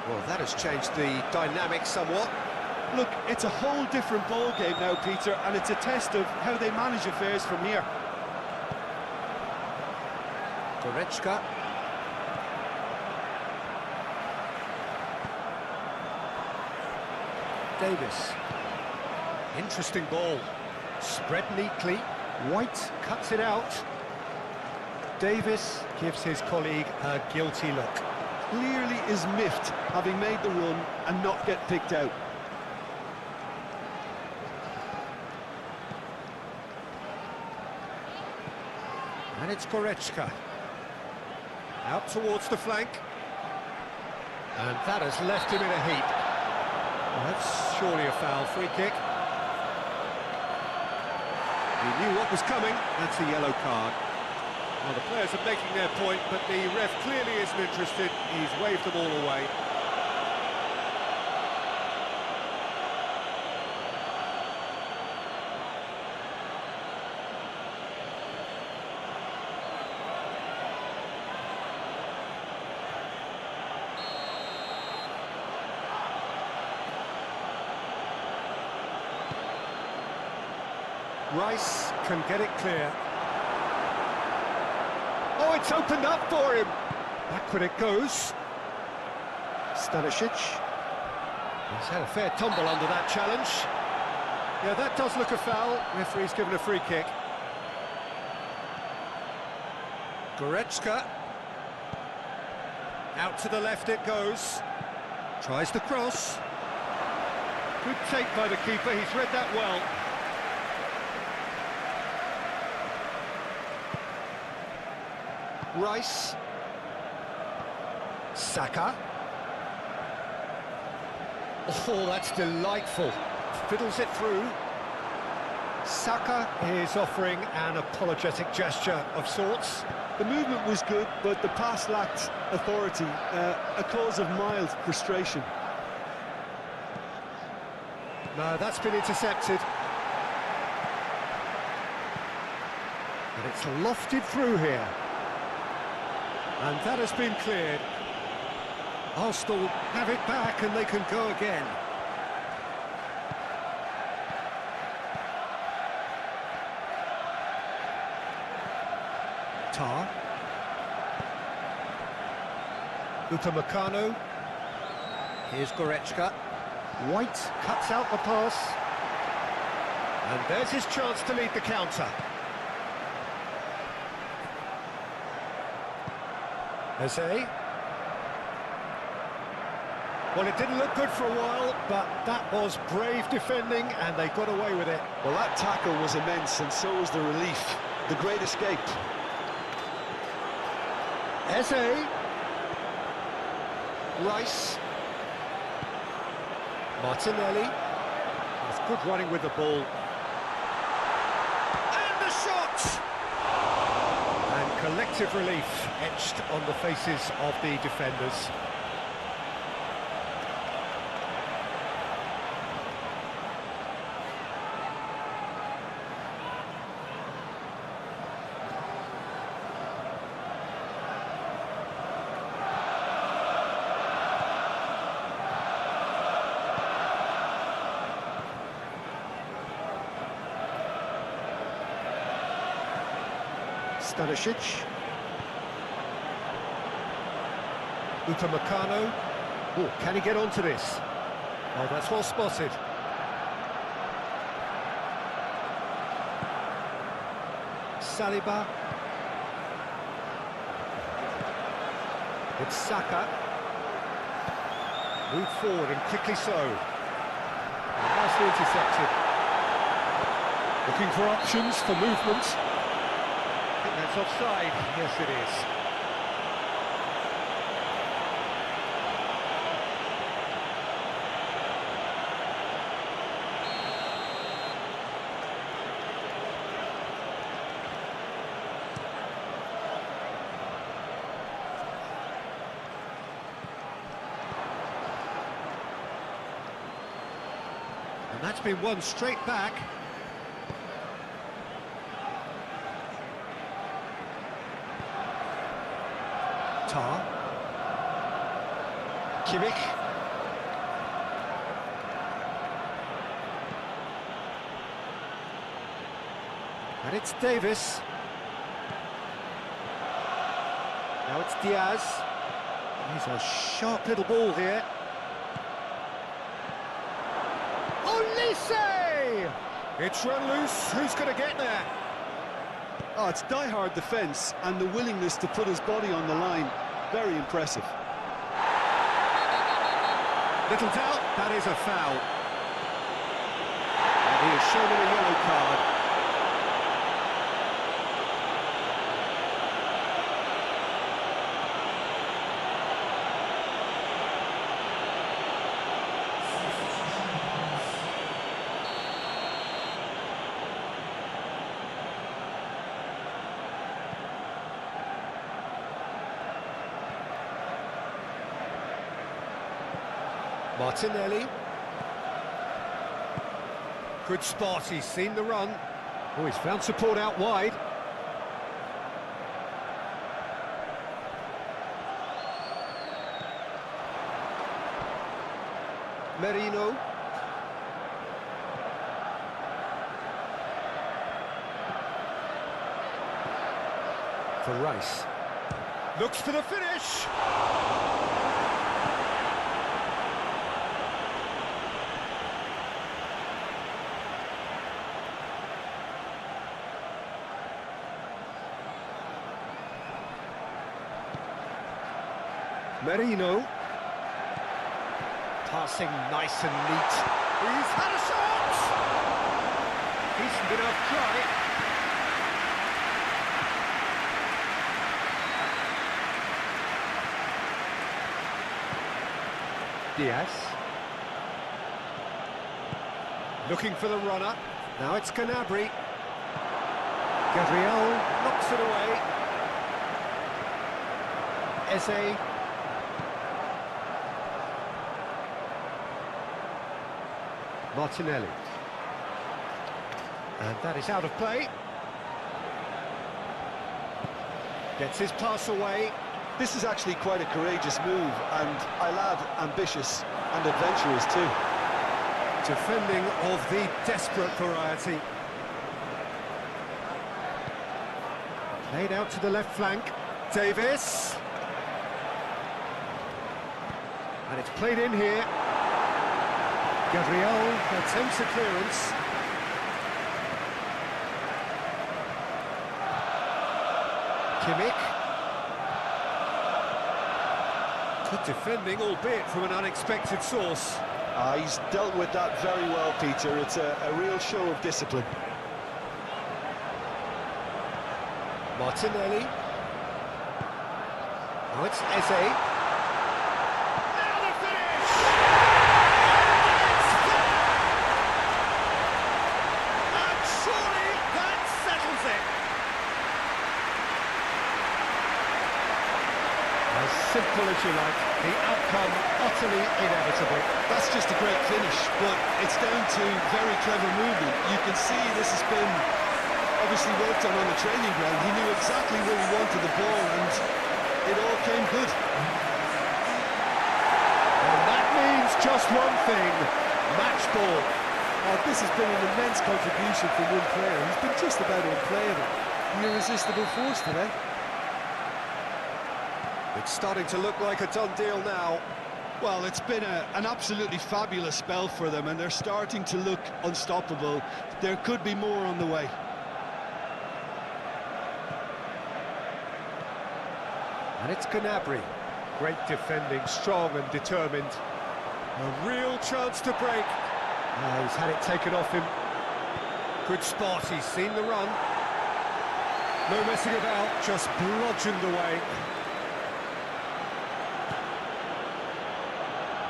Well, that has changed the dynamic somewhat. Look, it's a whole different ball game now, Peter, and it's a test of how they manage affairs from here. Goretzka. Davis. Interesting ball. Spread neatly. White cuts it out. Davis gives his colleague a guilty look. Clearly is miffed, having made the run and not get picked out. And it's Goretzka. Out towards the flank. And that has left him in a heap. Well, that's surely a foul. Free kick. He knew what was coming. That's a yellow card. Well, the players are making their point, but the ref clearly isn't interested. He's waved them all away. Rice can get it clear. Oh, it's opened up for him. Backward it goes. Stanisic. He's had a fair tumble under that challenge. Yeah, that does look a foul. Referee's given a free kick. Goretzka. Out to the left it goes. Tries the cross. Good take by the keeper, he's read that well. Rice. Saka. Oh, that's delightful. Fiddles it through. Saka is offering an apologetic gesture of sorts. The movement was good, but the pass lacked authority, a cause of mild frustration. No, that's been intercepted. And it's lofted through here. And that has been cleared. Arsenal have it back and they can go again. Tar. Upamecano. Here's Goretzka. White cuts out the pass. And there's his chance to lead the counter. Eze. Well, it didn't look good for a while, but that was brave defending, and they got away with it. Well, that tackle was immense, and so was the relief. The great escape. Eze. Rice. Martinelli. That's good running with the ball. And the shot! And collective relief etched on the faces of the defenders. Stanisic. Upamecano. Oh, can he get onto this? Oh, that's well spotted. Saliba. It's Saka. Move forward and quickly so. Nicely intercepted. Looking for options for movement. I think that's offside. Yes, it is. And that's been won straight back. Tar. Kimmich. And it's Davis. Now it's Diaz. He's a sharp little ball here. Olise! It's run loose. Who's going to get there? Oh, it's die-hard defence and the willingness to put his body on the line. Very impressive. Little doubt, that is a foul. And he has shown him a yellow card. Martinelli. Good spot, he's seen the run. Oh, he's found support out wide. Merino. For Rice. Looks for the finish. Merino. Passing nice and neat. He's had a shot! Decent enough try. Diaz. Looking for the runner. Now it's Gnabry. Gabriel knocks it away. Eze. Martinelli. And that is out of play. Gets his pass away. This is actually quite a courageous move, and I'll add ambitious and adventurous too. Defending of the desperate variety. Played out to the left flank. Davis. And it's played in here. Gabriel attempts a clearance. Kimmich. Good defending, albeit from an unexpected source. He's dealt with that very well, Peter. It's a real show of discipline. Martinelli. Now it's Eze. Now the finish! And surely that settles it. As simple as you like, the outcome utterly inevitable. That's just a great finish, but it's down to very clever movement. You can see this has been obviously worked on the training ground. He knew exactly where he wanted the ball, and it all came good. And that means just one thing, match ball. This has been an immense contribution from one player. He's been just about unplayable. The irresistible force today. It's starting to look like a done deal now. Well, it's been an absolutely fabulous spell for them, and they're starting to look unstoppable. There could be more on the way. And it's Gnabry. Great defending, strong and determined. A real chance to break. He's had it taken off him. Good spot, he's seen the run. No messing about, just bludgeoned away.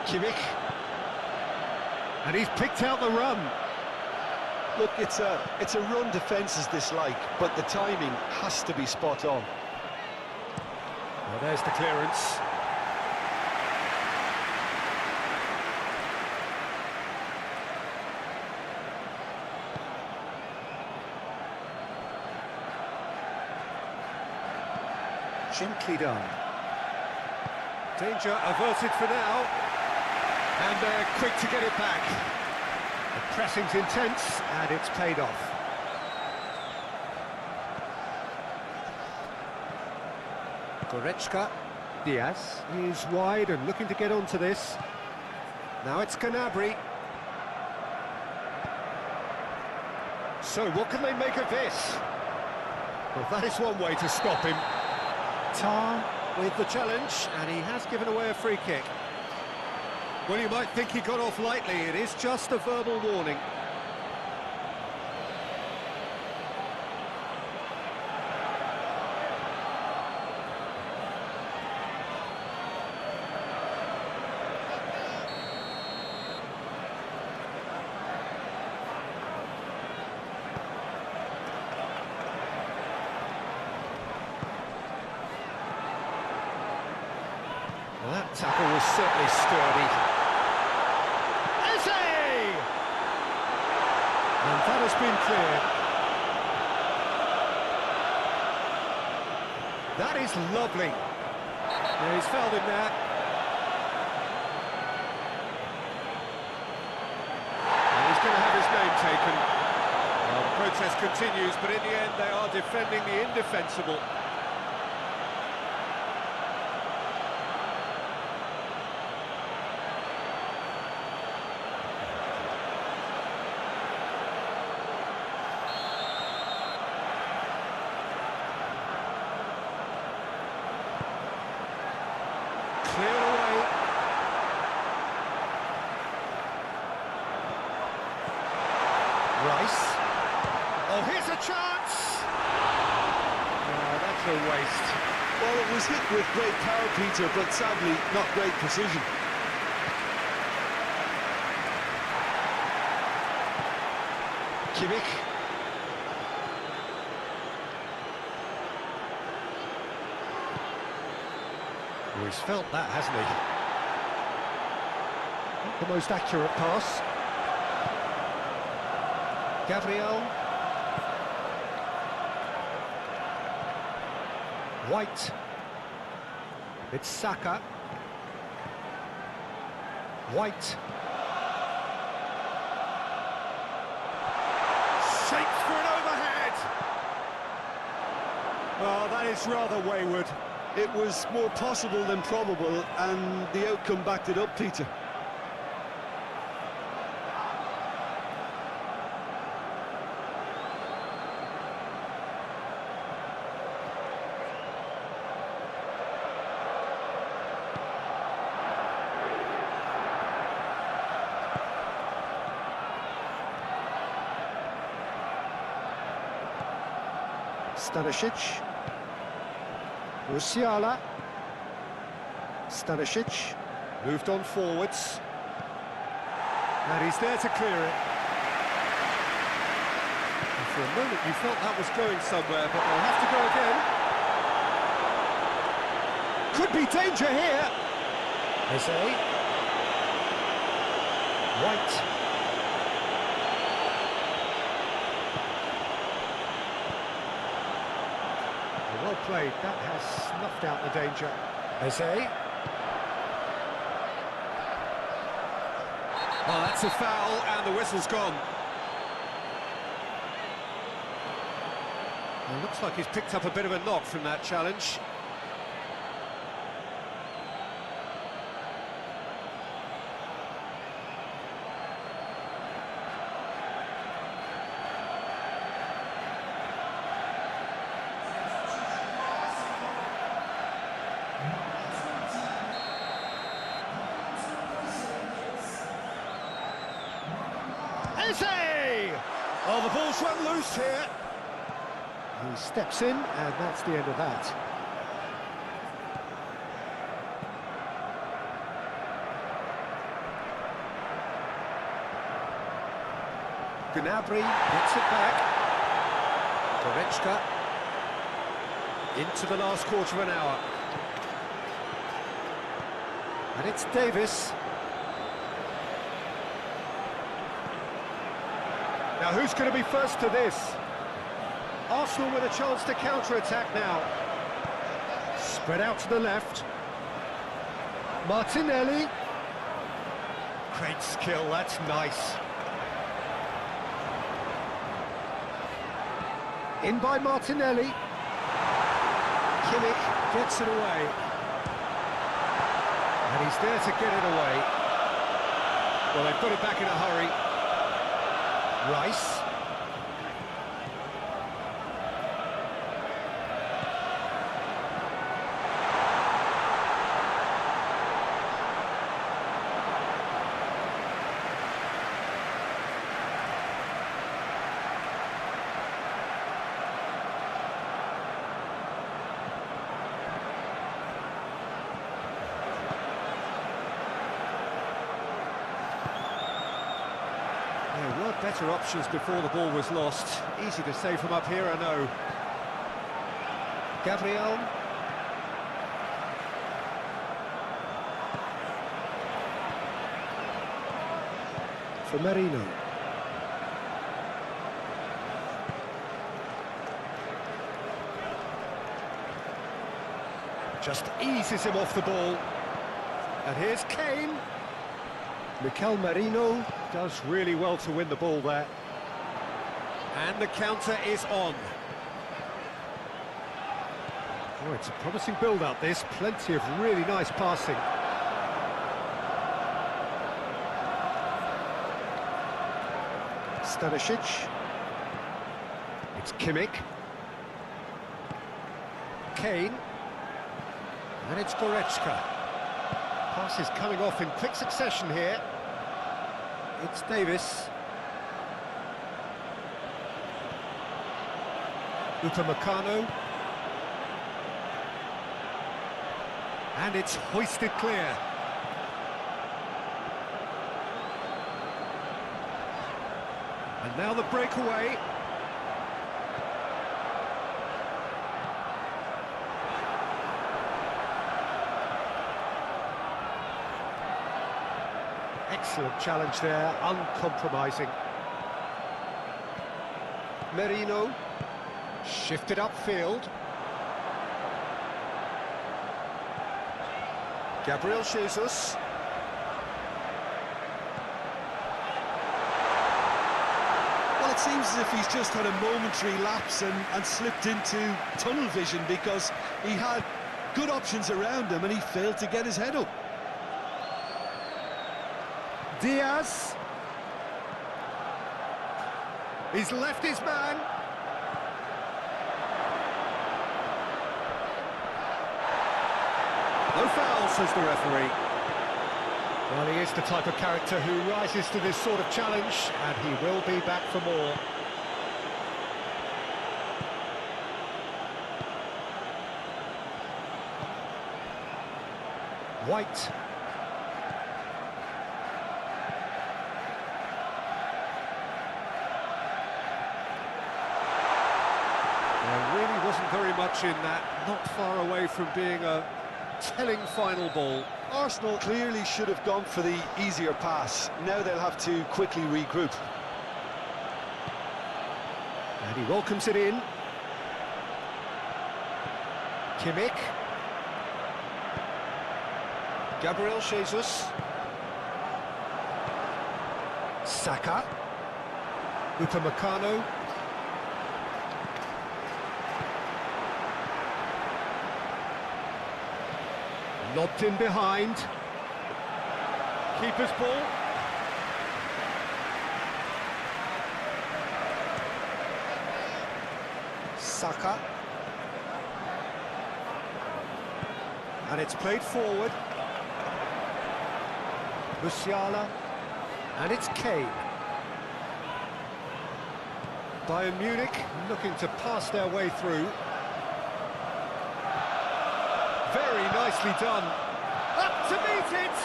Kimmich. And he's picked out the run. Look, it's a run defences dislike, but the timing has to be spot on. Well, there's the clearance. Gently done. Danger averted for now. And they're quick to get it back. The pressing's intense, and it's paid off. Goretzka. Diaz is wide and looking to get onto this. Now it's Gnabry. So what can they make of this? Well, that is one way to stop him. Tar with the challenge, and he has given away a free kick. Well, you might think he got off lightly. It is just a verbal warning. Well, that tackle was certainly sturdy. And that has been clear. That is lovely. Yeah, he's fouled him there. And he's going to have his name taken. Well, the protest continues, but in the end they are defending the indefensible. Clear away. Rice. Oh, here's a chance! Oh, that's a waste. Well, it was hit with great power, Peter, but sadly not great precision. Kimmich. Oh, he's felt that, hasn't he? Not the most accurate pass. Gabriel. White. It's Saka. White. Shapes for an overhead! Well, that is rather wayward. It was more possible than probable, and the outcome backed it up, Peter. Stanisic. Musiala. Stanisic. Moved on forwards. And he's there to clear it. And for a moment you felt that was going somewhere, but they'll have to go again. Could be danger here. Jose. White. Well played, that has snuffed out the danger. Jose. Oh, that's a foul, and the whistle's gone. It looks like he's picked up a bit of a knock from that challenge. Oh, the ball's run loose here. He steps in, and that's the end of that. Gnabry gets it back. Goretzka into the last quarter of an hour. And it's Davis. Now, who's going to be first to this? Arsenal with a chance to counter-attack now. Spread out to the left. Martinelli. Great skill, that's nice. In by Martinelli. Kimmich gets it away. And he's there to get it away. Well, they've got it back in a hurry. Rice. There were better options before the ball was lost. Easy to say from up here, I know. Gabriel. For Merino. Just eases him off the ball. And here's Kane. Mikel Merino does really well to win the ball there. And the counter is on. Oh, it's a promising build-up, this. Plenty of really nice passing. Stanisic. It's Kimmich. Kane. And it's Goretzka. Passes coming off in quick succession here. It's Davis. Upamecano. And it's hoisted clear. And now the breakaway. Excellent challenge there, uncompromising. Merino, shifted upfield. Gabriel Jesus. Well, it seems as if he's just had a momentary lapse and slipped into tunnel vision, because he had good options around him and he failed to get his head up. Diaz. He's left his man. No foul, says the referee. Well, he is the type of character who rises to this sort of challenge, and he will be back for more. White. There really wasn't very much in that, not far away from being a telling final ball. Arsenal clearly should have gone for the easier pass. Now they'll have to quickly regroup. And he welcomes it in. Kimmich. Gabriel Jesus. Saka. Upamecano. Lobbed in behind. Keeper's ball. Saka. And it's played forward. Musiala. And it's Kane. Bayern Munich looking to pass their way through. Very nicely done. Up to meet it!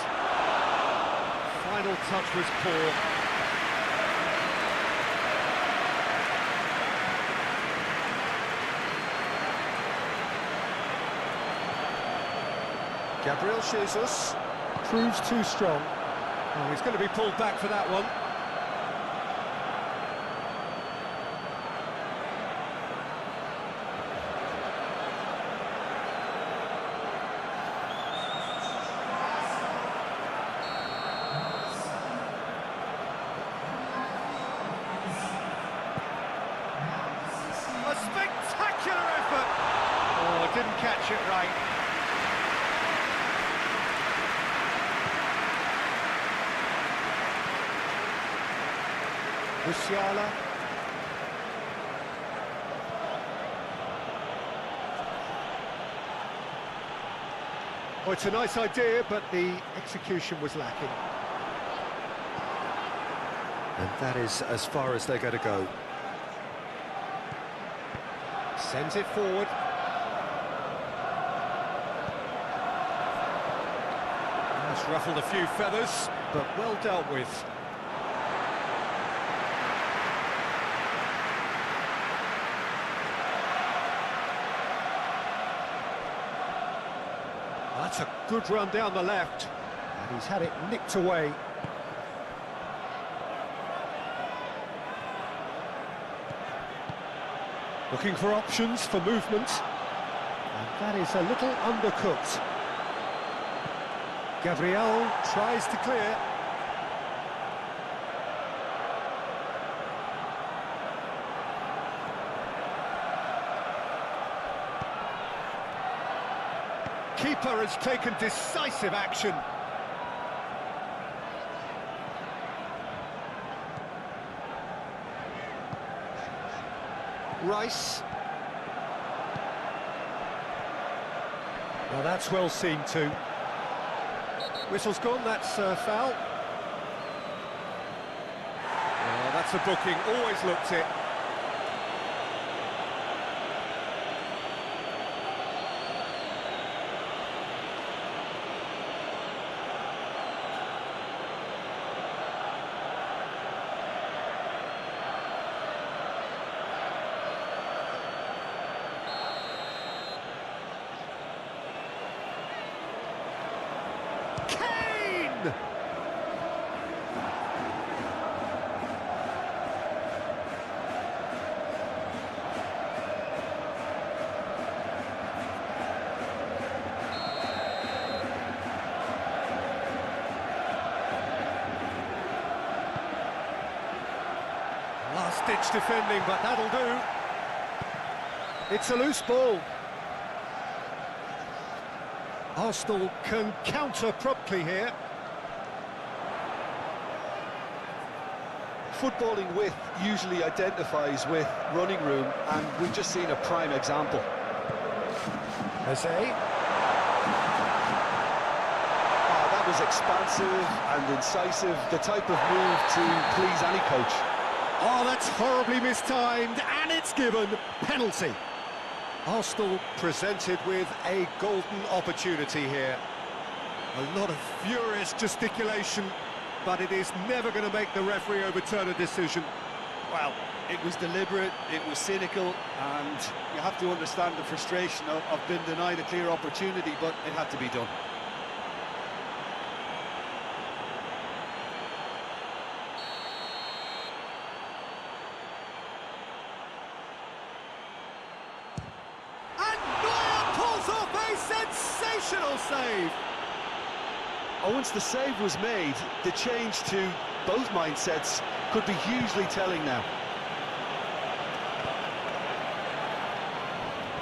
Final touch was poor. Gabriel Jesus proves too strong. Oh, he's going to be pulled back for that one. A spectacular effort! Oh, didn't catch it right. Musiala. Oh, it's a nice idea, but the execution was lacking. And that is as far as they're going to go. Sends it forward. That's ruffled a few feathers, but well dealt with. That's a good run down the left, and he's had it nicked away. Looking for options for movement, and that is a little undercooked. Gabriel tries to clear. Keeper has taken decisive action. Rice. Well, that's well seen too. Whistle's gone, that's a foul. Oh, that's a booking, always looked it. last-ditch defending, but that'll do. It's a loose ball. Arsenal can counter promptly here. Footballing width usually identifies with running room, and we've just seen a prime example. Jose. That was expansive and incisive, the type of move to please any coach. Oh, that's horribly mistimed, and it's given. Penalty. Arsenal presented with a golden opportunity here. A lot of furious gesticulation, but it is never going to make the referee overturn a decision. Well, it was deliberate, it was cynical, and you have to understand the frustration of being denied a clear opportunity, but it had to be done. Sensational save! And once the save was made, the change to both mindsets could be hugely telling now.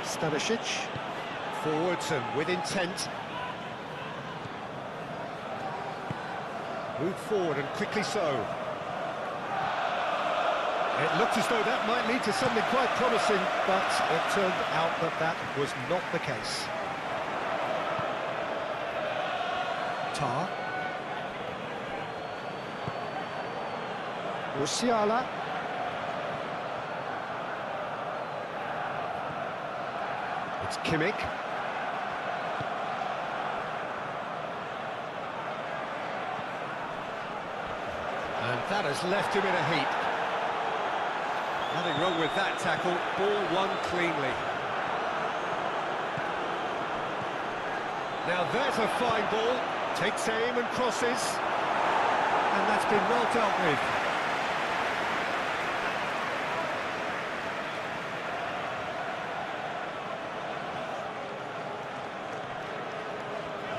Stanisic, forwards and with intent. Moved forward and quickly so. It looked as though that might lead to something quite promising, but it turned out that that was not the case. Tar. Musiala. It's Kimmich. And that has left him in a heap. Nothing wrong with that tackle. Ball won cleanly. Now there's a fine ball. Takes aim and crosses, and that's been well dealt with.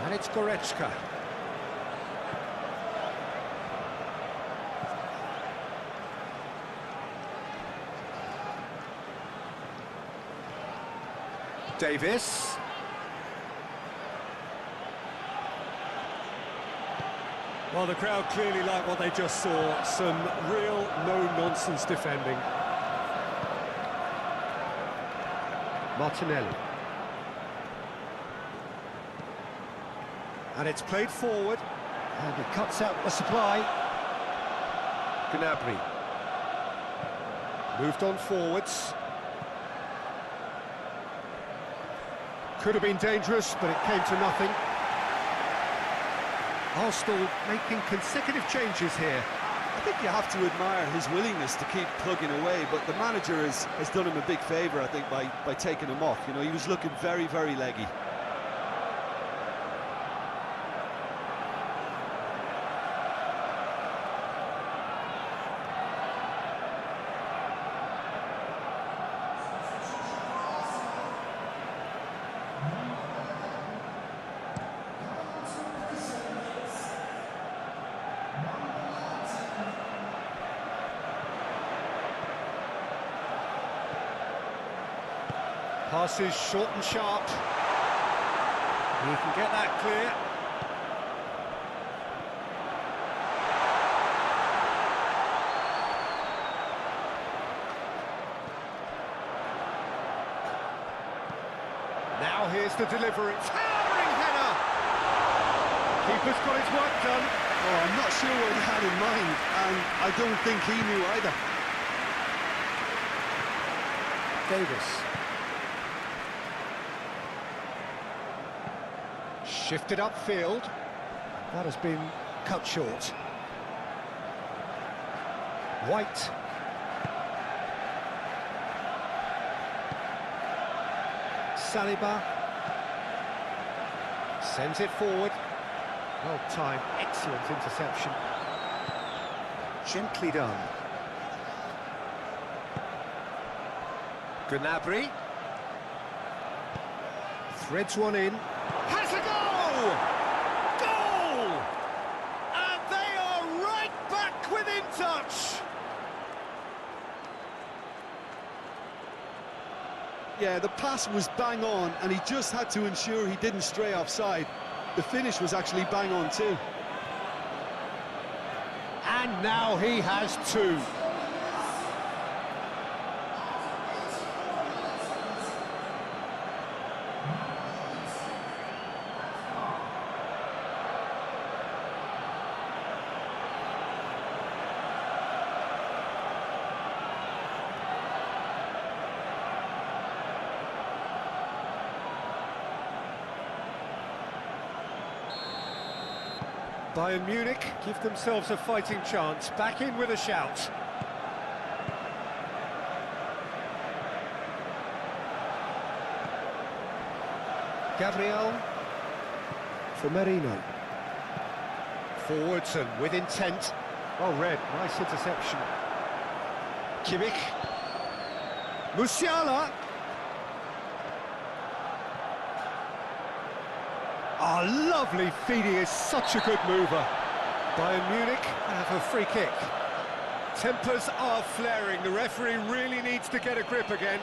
And it's Goretzka. Davis. Well, the crowd clearly like what they just saw. Some real no-nonsense defending. Martinelli. And it's played forward. And he cuts out the supply. Gnabry. Moved on forwards. Could have been dangerous, but it came to nothing. Arsenal making consecutive changes here. I think you have to admire his willingness to keep plugging away, but the manager has done him a big favour, I think, by taking him off. You know, he was looking very, very leggy. Passes short and sharp. He can get that clear. Now here's the delivery. Towering header! Keeper's got his work done. Oh, I'm not sure what he had in mind, and I don't think he knew either. Davis. Shifted upfield. That has been cut short. White. Saliba. Sends it forward. Well timed, excellent interception. Gently done. Gnabry. Threads one in. Has a goal! Goal! And they are right back within touch. Yeah, the pass was bang on, and he just had to ensure he didn't stray offside. The finish was actually bang on too. And now he has two. Bayern Munich give themselves a fighting chance, back in with a shout. Gabriel for Merino. Forwards and with intent. Well read, nice interception. Kimmich. Musiala. Oh, lovely feed, he is such a good mover. Bayern Munich have a free kick. Tempers are flaring, the referee really needs to get a grip again.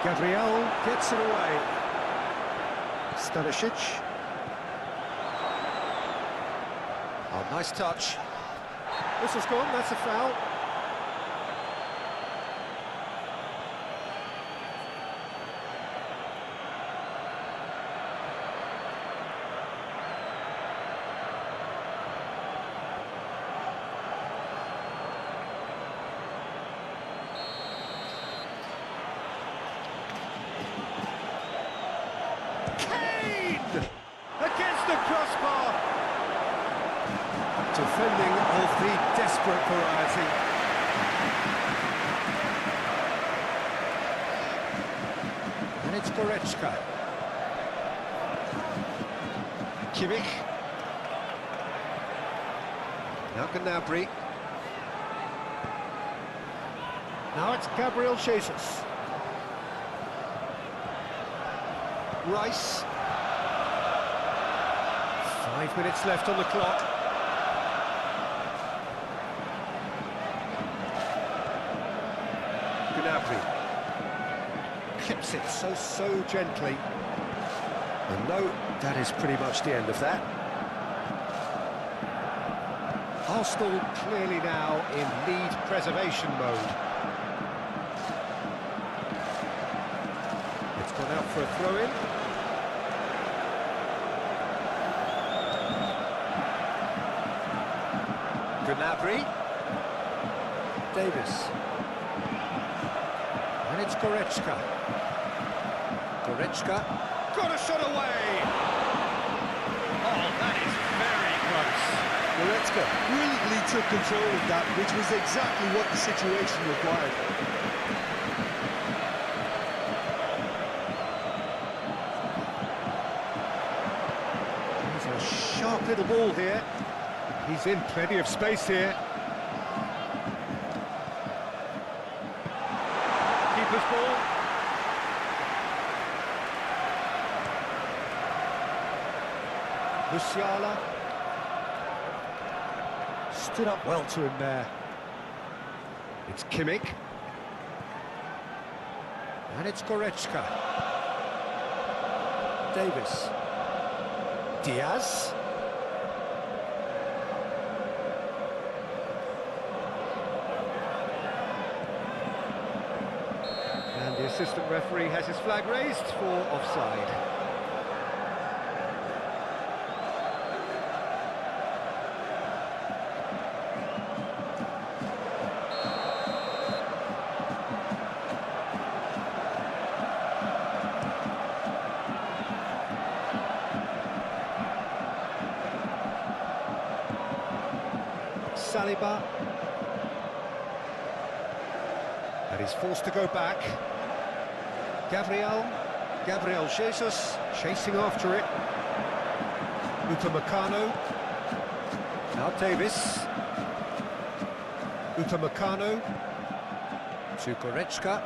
Gabriel gets it away. Stanisic. Oh, nice touch. Whistle's gone, that's a foul. Against the crossbar. Defending of the desperate variety. And it's Goretzka. Kimmich. Now Gnabry. Now it's Gabriel Jesus. Rice. 5 minutes left on the clock. Gnabry clips it so gently. And no, that is pretty much the end of that. Arsenal clearly now in lead preservation mode. It's gone out for a throw-in. Gnabry. Davis. And it's Goretzka. Goretzka. Got a shot away! Oh, that is very close. Goretzka brilliantly took control of that, which was exactly what the situation required. He's a sharp little ball here. He's in plenty of space here. Keeper's ball. Musiala. Stood up well to him there. It's Kimmich. And it's Goretzka. Davis. Diaz. And the assistant referee has his flag raised for offside. Saliba. And he's forced to go back. Gabriel Jesus chasing after it. Upamecano. Now Davis. Upamecano to Goretzka.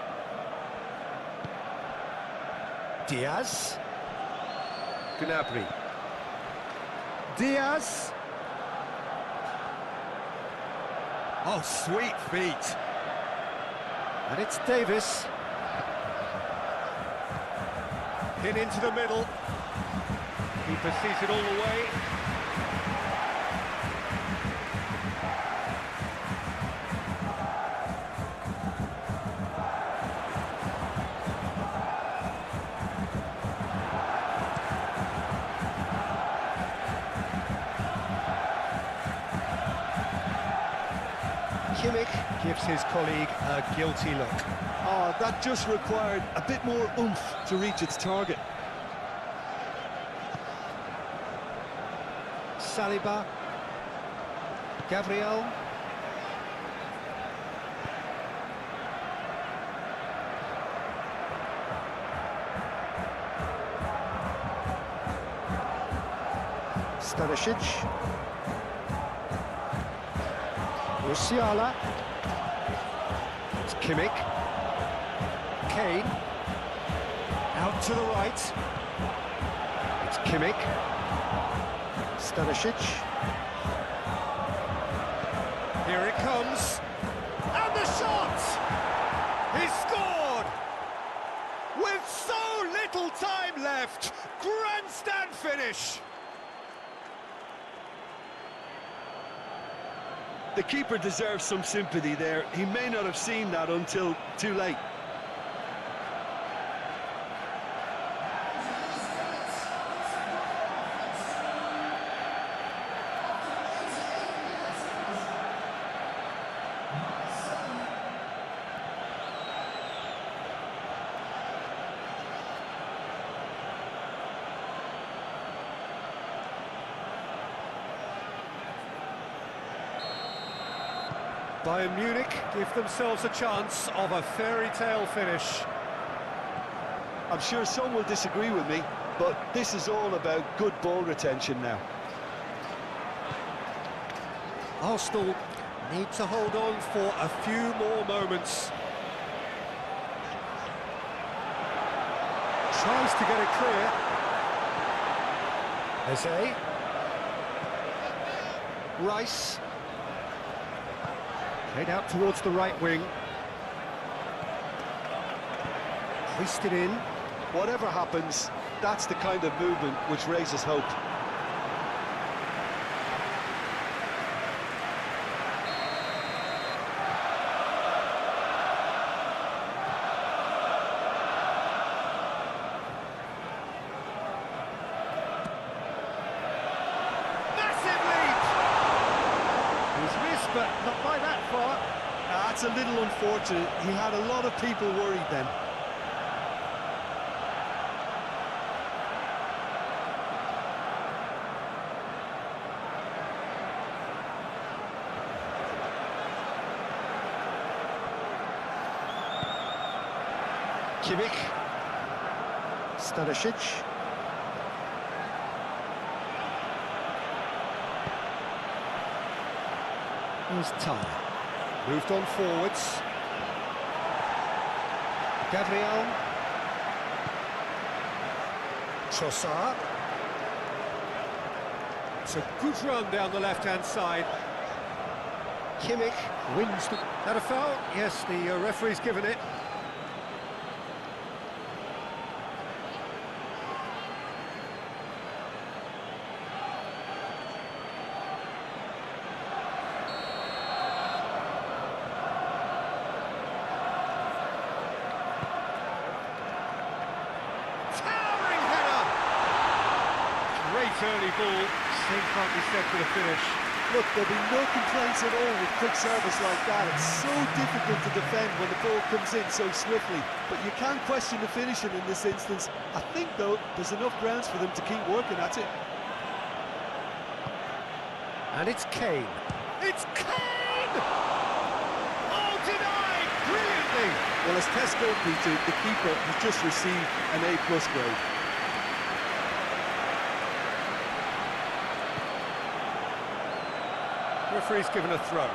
Diaz. Gnabry. Diaz. Oh, sweet feet. And it's Davis. Hit into the middle. Keeper sees it all the way. Kimmich gives his colleague a guilty look. Oh, that just required a bit more oomph to reach its target. Saliba. Gabriel. Stanisic. Musiala. It's Kimmich. Kane. Out to the right. It's Kimmich. Stanisic. Here it comes. And the shot! He scored! With so little time left. Grandstand finish. The keeper deserves some sympathy there. He may not have seen that until too late. Bayern Munich give themselves a chance of a fairy tale finish. I'm sure some will disagree with me, but this is all about good ball retention now. Arsenal need to hold on for a few more moments. Tries to get it clear. Eze. Rice. Played out towards the right wing. Hoisted in. Whatever happens, that's the kind of movement which raises hope. But not by that far. That's a little unfortunate. He had a lot of people worried then. Kimmich. Stanisic. Here's time. Moved on forwards. Gabriel. Trossard. It's a good run down the left-hand side. Kimmich wins the... That a foul? Yes, the referee's given it. Great early ball, same can't be said for the finish. Look, there'll be no complaints at all with quick service like that. It's so difficult to defend when the ball comes in so swiftly. But you can't question the finishing in this instance. I think, though, there's enough grounds for them to keep working at it. And it's Kane. It's Kane! Oh, denied! Brilliantly! Well, as tests go, Peter, the keeper has just received an A+ grade. Referee's given a throw.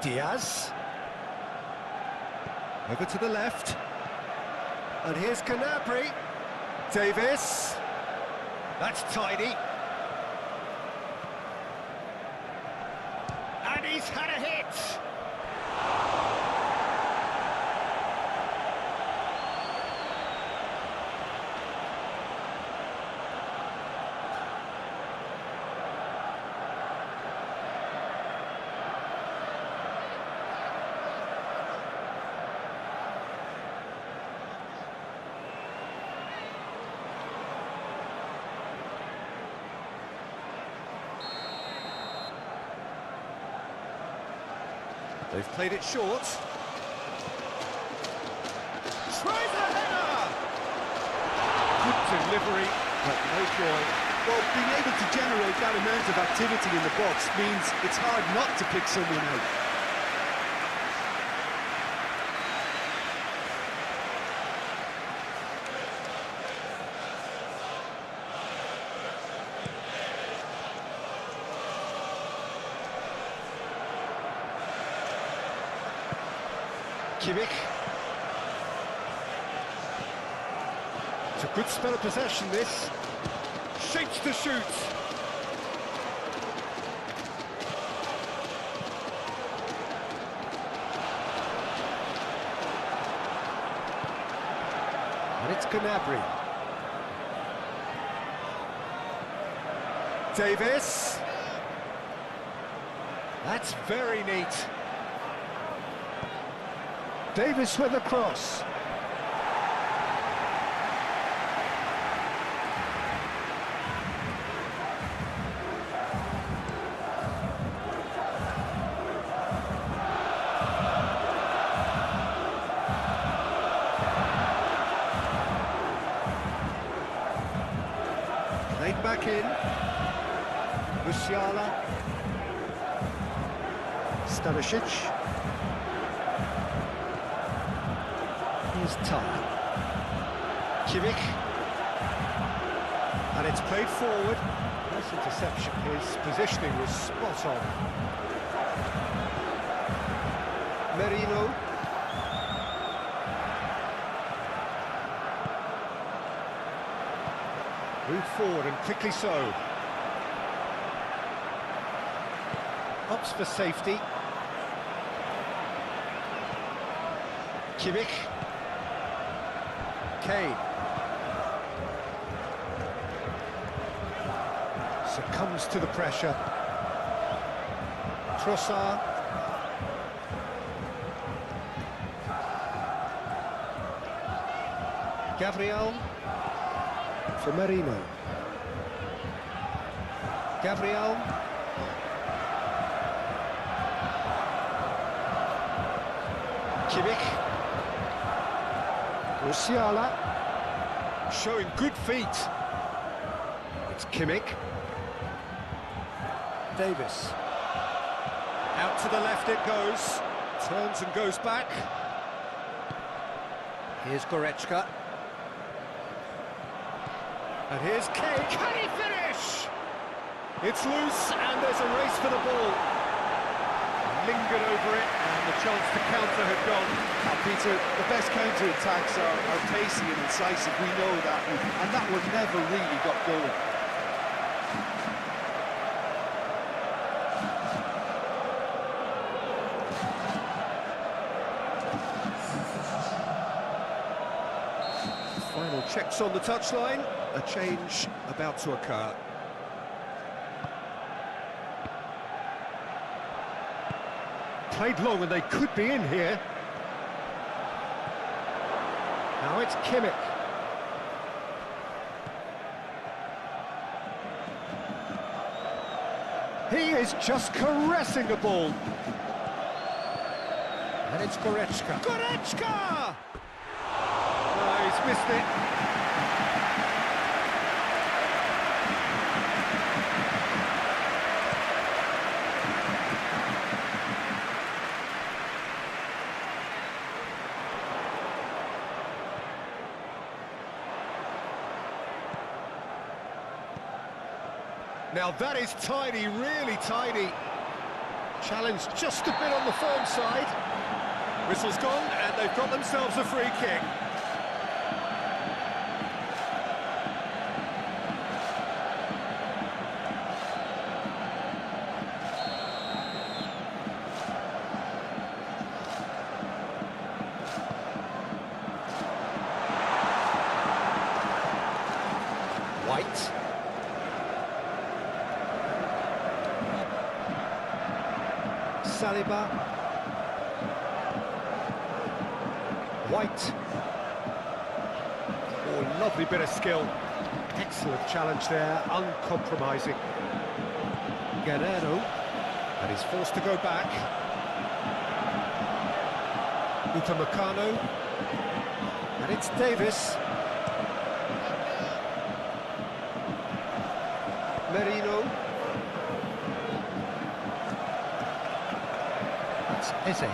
Diaz. Over to the left. And here's Gnabry. Davis. That's tidy. And he's had a hit. They've played it short. Tries a header! Good delivery, but no joy. Well, being able to generate that amount of activity in the box means it's hard not to pick someone out. Kimmich. It's a good spell of possession, this. Shapes to shoot. And it's Gnabry. Davis. That's very neat. Davis with a cross. Played back in. Musiala. Stanisic. Here's Tyler. Kimmich. And it's played forward. Nice interception. His positioning was spot on. Merino. Move forward and quickly so. Ups for safety. Kimmich. Kane. Succumbs to the pressure. Trossard. Gabriel. For Merino. Gabriel. Kimmich. Musiala. Showing good feet. It's Kimmich. Davis. Out to the left it goes. Turns and goes back. Here's Goretzka. And here's Kane. Can he finish? It's loose and there's a race for the ball. Lingered over it and the chance to counter had gone. Peter, the best counter-attacks are pacey and incisive, we know that, and that one never really got going. Final checks on the touchline, a change about to occur. Played long and they could be in here. Now it's Kimmich. He is just caressing the ball. And it's Goretzka. Goretzka! Oh, he's missed it. Now that is tidy, really tidy. Challenge just a bit on the firm side. Whistle's gone, and they've got themselves a free kick. White. Saliba. White. Oh, lovely bit of skill. Excellent challenge there, uncompromising. Guerrero. And he's forced to go back. Upamecano. And it's Davis. Merino. That's Eze.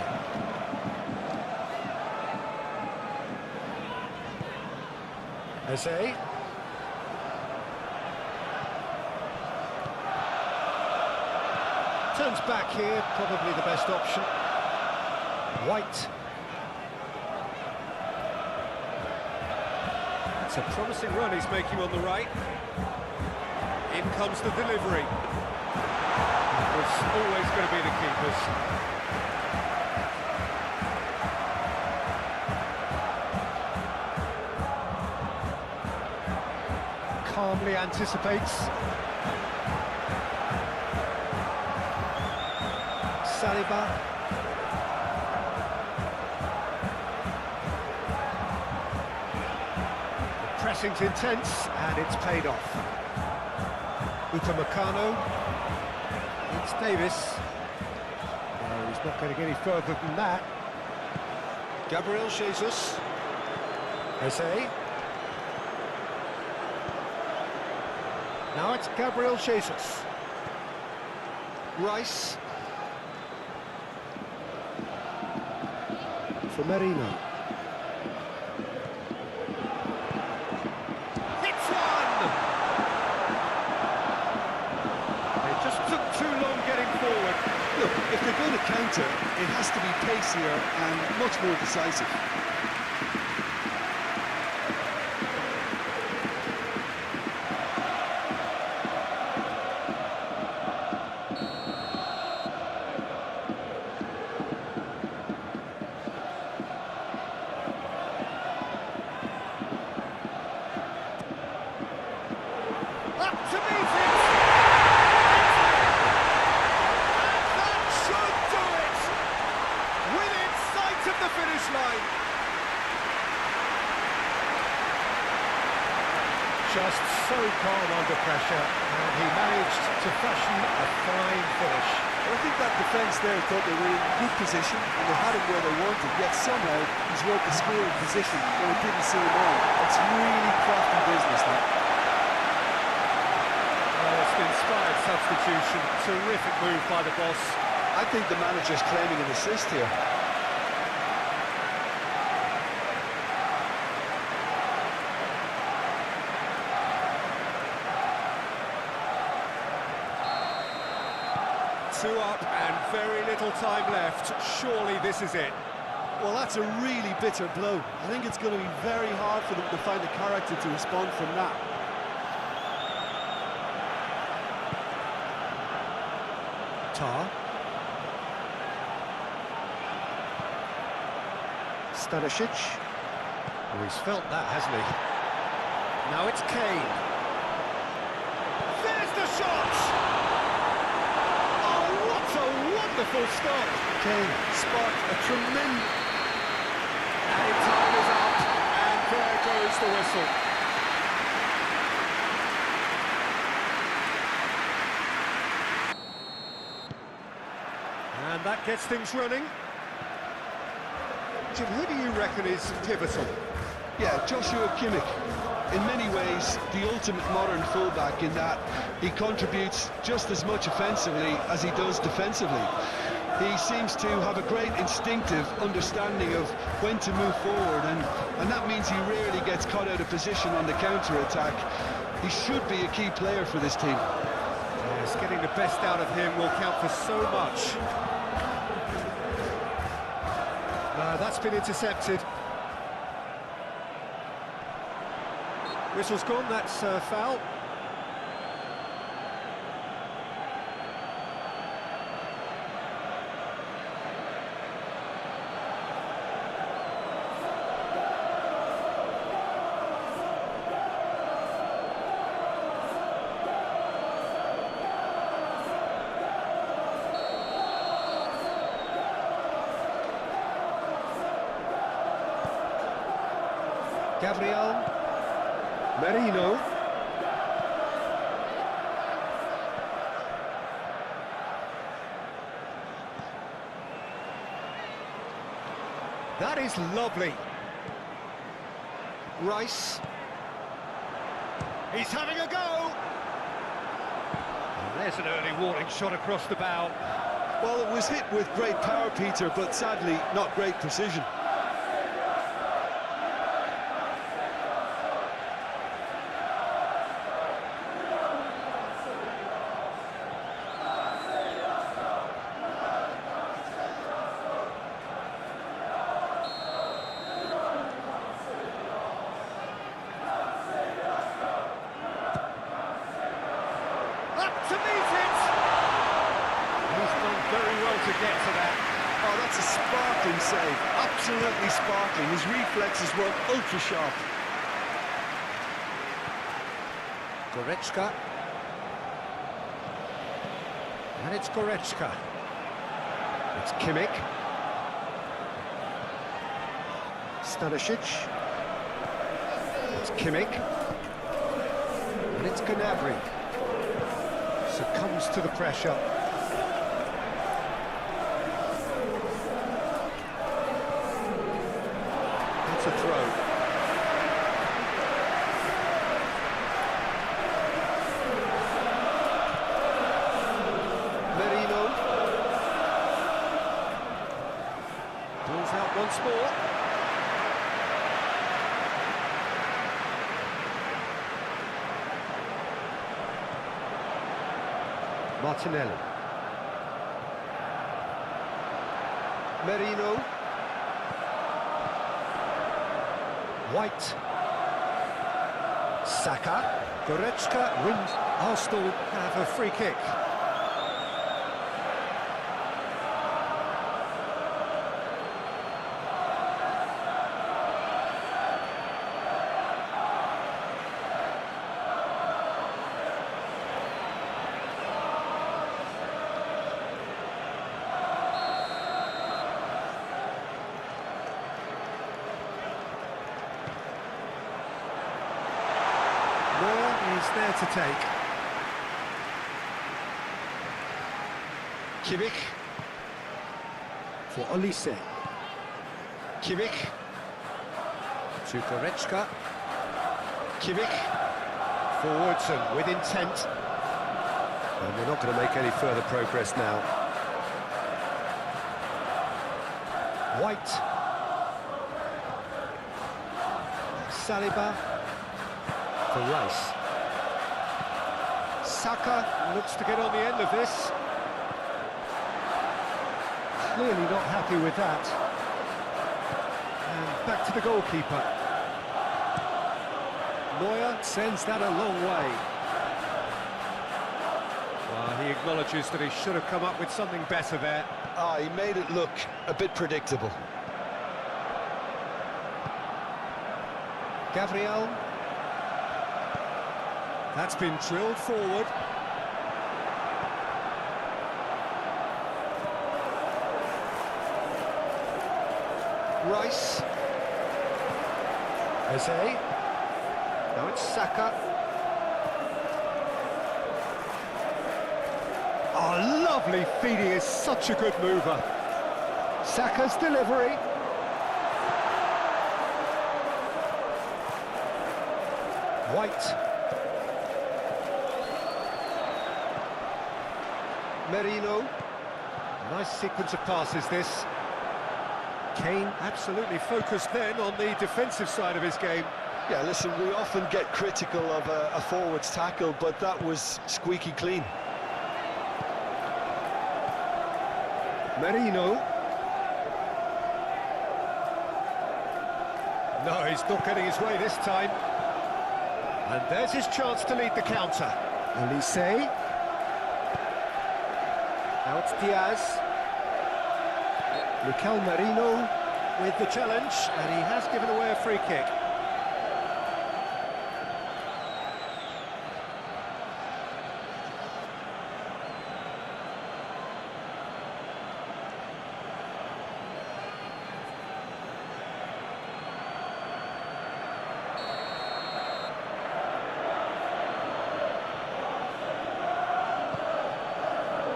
Eze. Turns back here, probably the best option. White. That's a promising run he's making on the right. In comes the delivery. It was always going to be the keeper's. Calmly anticipates. Saliba. The pressing's intense, and it's paid off. Upamecano. It's Davis. Oh, he's not going to get any further than that. Gabriel Jesus. Eze. Now it's Gabriel Jesus. Rice. For Merino. Hits one! They just took too long getting forward. Look, if they're going to counter, it has to be pacier and much more decisive. Up to meet it! That should do it! Within sight of the finish line! Just so calm under pressure, and he managed to fashion a fine finish. I think that defence there thought they were in good position and they had him where they wanted, yet somehow he's worked the scoring position when it didn't see him on. It's really crafty business now. It's an inspired substitution. Terrific move by the boss. I think the manager's claiming an assist here. Two up and very little time left. Surely this is it. Well, that's a really bitter blow. I think it's going to be very hard for them to find the character to respond from that. Tar. Stanisic. Oh, he's felt that, hasn't he? Now it's Kane. There's the shot! Oh, what a wonderful stop! Kane sparked a tremendous... And time is up, and there goes the whistle. And that gets things running. Jim, who do you reckon is pivotal? Yeah, Joshua Kimmich. In many ways, the ultimate modern fullback in that he contributes just as much offensively as he does defensively. He seems to have a great instinctive understanding of when to move forward, and that means he rarely gets caught out of position on the counter-attack. He should be a key player for this team. Yes, Just getting the best out of him will count for so much. That's been intercepted. Whistle's gone, that's a foul. Gabriel Merino. That is lovely. Rice. He's having a go. And there's an early warning shot across the bow. Well, it was hit with great power, Peter, but sadly not great precision. To meet it! He's done very well to get to that. Oh, that's a sparkling save. Absolutely sparkling. His reflexes were ultra-sharp. Goretzka. And it's Goretzka. It's Kimmich. Stanisic. It's Kimmich. And it's Gnabry. Succumbs to the pressure. That's a throw. Merino. Pulls out once more. Martinelli. Merino. White. Saka. Goretzka wins. Arsenal have a free kick. Is there to take. Kimmich for Olise. Kimmich to Goretzka. Kimmich forwards and with intent. And we're not going to make any further progress now. White. Saliba for Rice. Saka looks to get on the end of this. Clearly not happy with that. And back to the goalkeeper. Neuer sends that a long way. Well, he acknowledges that he should have come up with something better there. Ah, he made it look a bit predictable. Gabriel. That's been drilled forward. Rice. Jose. Now it's Saka. Oh, lovely feed. He is such a good mover. Saka's delivery. White. Merino. Nice sequence of passes, this. Kane absolutely focused then on the defensive side of his game. Yeah, listen, we often get critical of a forward's tackle, but that was squeaky clean. Merino. No, he's not getting his way this time. And there's his chance to lead the counter. Elise. Now it's Diaz. Mikel Merino with the challenge, and he has given away a free kick.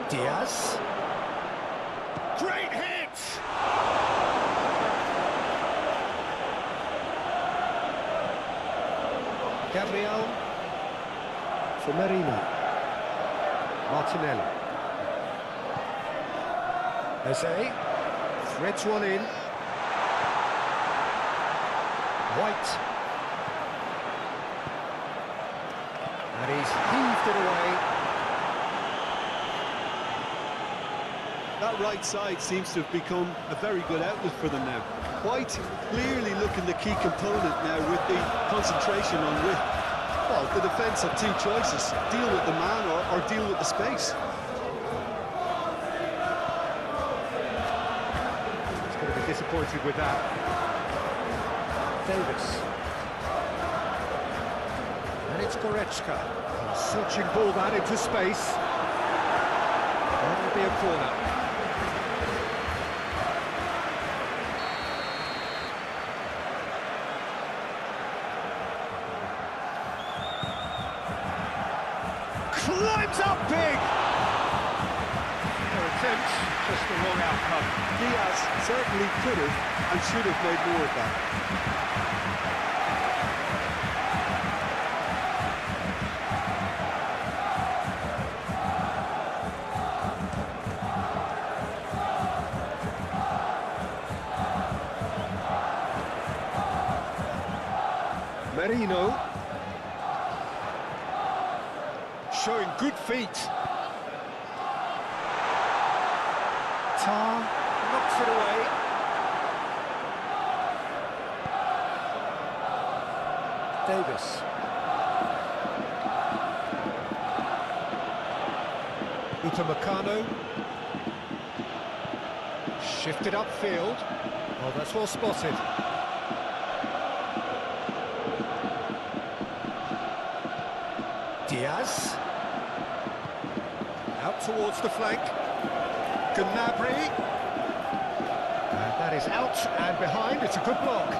Diaz. Great hit! Gabriel for Merino. Martinelli. Eze threads one in. White. And he's heaved it away. That right side seems to have become a very good outlet for them now. White clearly looking the key component now with the concentration on width. Well, the defence have two choices: deal with the man or deal with the space. He's going to be disappointed with that. Davis. And it's Goretzka. Searching ball that into space. That'll be a corner. Climbs up big! Their attempt, just the wrong outcome. Diaz certainly could have and should have made more of that. Merino. Showing good feet. Tar knocks it away. Davis. Upamecano. Shifted upfield. Oh, that's well spotted. Diaz. Out towards the flank. Gnabry. And that is out and behind. It's a good block.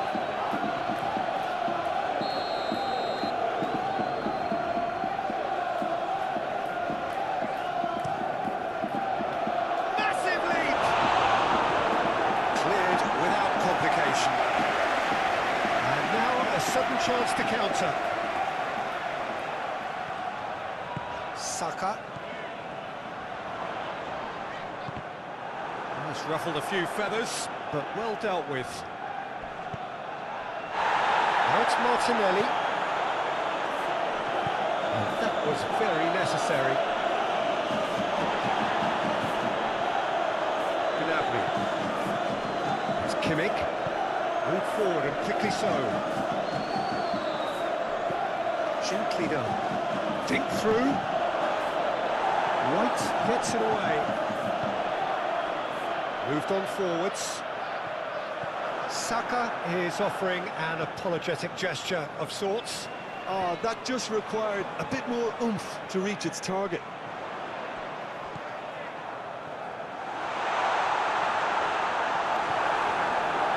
Massive lead! Cleared without complication. And now a sudden chance to counter. Saka. He's ruffled a few feathers, but well dealt with. Now it's Martinelli. And that was very necessary. Gnabry. It's Kimmich. Move forward and quickly so. Gently done. Dink through. White gets it away. Moved on forwards. Saka is offering an apologetic gesture of sorts. Oh, that just required a bit more oomph to reach its target.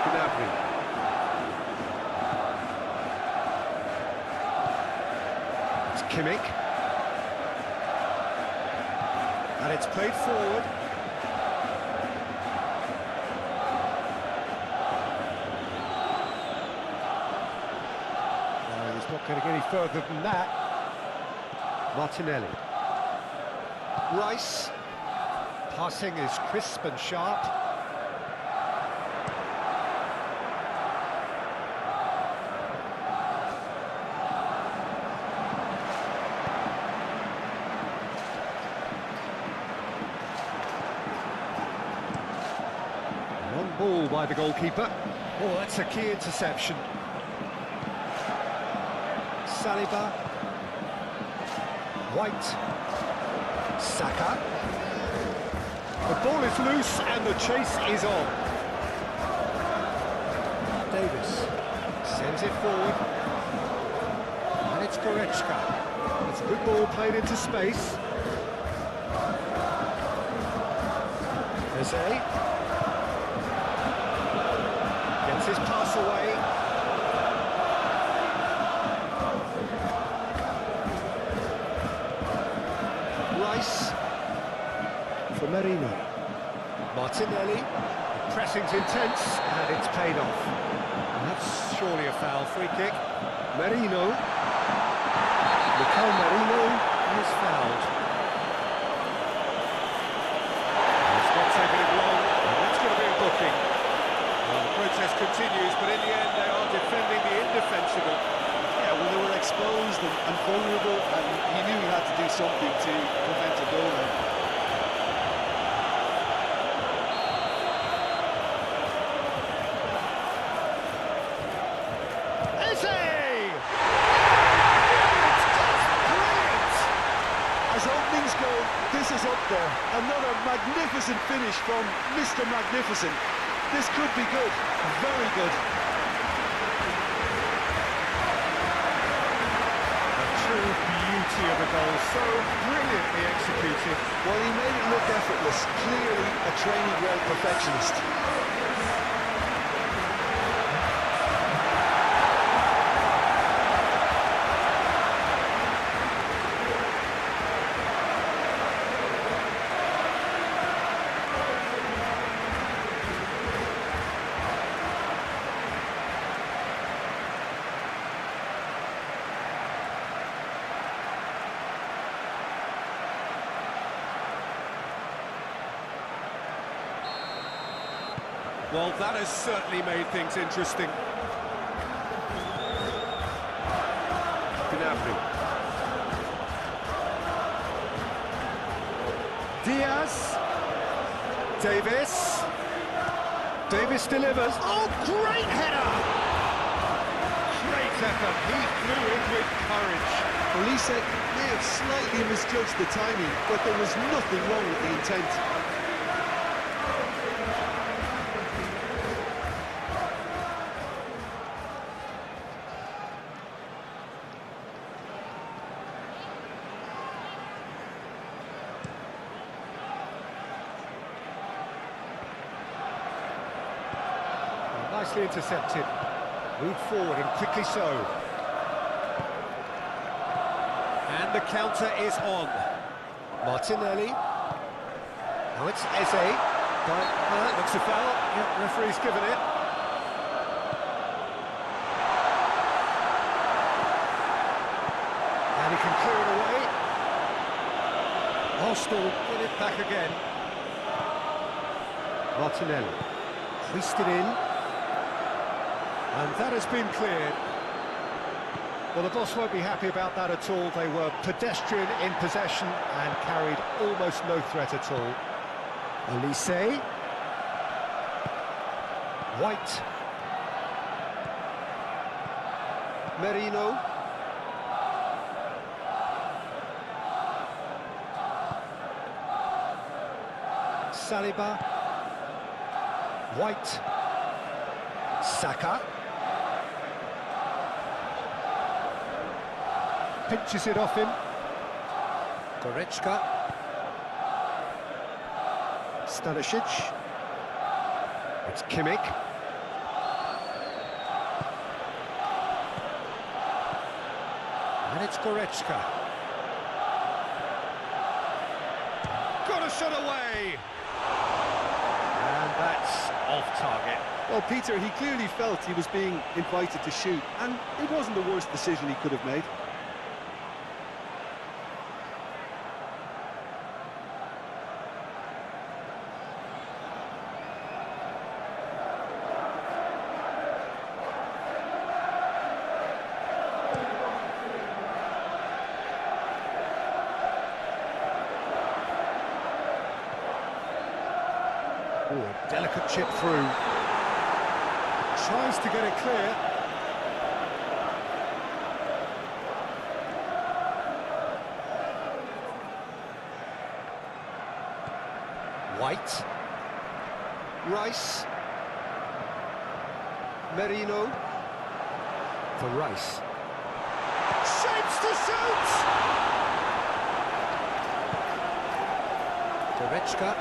Gnabry. It's Kimmich. And it's played forward. Not going to get any further than that. Martinelli. Rice. Passing is crisp and sharp. Ball by the goalkeeper. Oh, that's a key interception. Saliba. White. Saka. The ball is loose and the chase is on. Davis sends it forward. And it's Goretzka. It's a good ball played into space. Eze. Gets his pass away. Rice for Merino. Martinelli. The pressing's intense and it's paid off. And that's surely a foul. Free kick. Merino. Mikel Merino is fouled. It's not taking him long, and that's going to be a booking. Well, the protest continues, but in the end they are defending the indefensible. Yeah, well, they were exposed and vulnerable, and he knew he had to do something to prevent a goal then. As openings go, this is up there. Another magnificent finish from Mr. Magnificent. This could be good, very good. A true beauty of a goal, so brilliantly executed. Well, he made it look effortless. Clearly a training-well perfectionist. Well, that has certainly made things interesting. Gnabry. Diaz. Davis. Davis delivers. Oh, great header! Great effort. He flew in with courage. Well, Lisa may have slightly misjudged the timing, but there was nothing wrong with the intent. Nicely intercepted. Moved forward and quickly so. And the counter is on. Martinelli. Now it's Eze. But looks a foul. Yeah, referee's given it. And he can clear it away. Arsenal get it back again. Martinelli. Hoisted in. And that has been cleared. Well, the boss won't be happy about that at all. They were pedestrian in possession and carried almost no threat at all. Elise. White. Merino. Saliba. White. Saka. Pinches it off him. Goretzka. Stanisic. It's Kimmich. And it's Goretzka. Got a shot away! And that's off target. Well, Peter, he clearly felt he was being invited to shoot, and it wasn't the worst decision he could have made. Oh, delicate chip through. Tries to get it clear. White. Rice. Merino. For Rice. Shapes to shoot! Goretzka.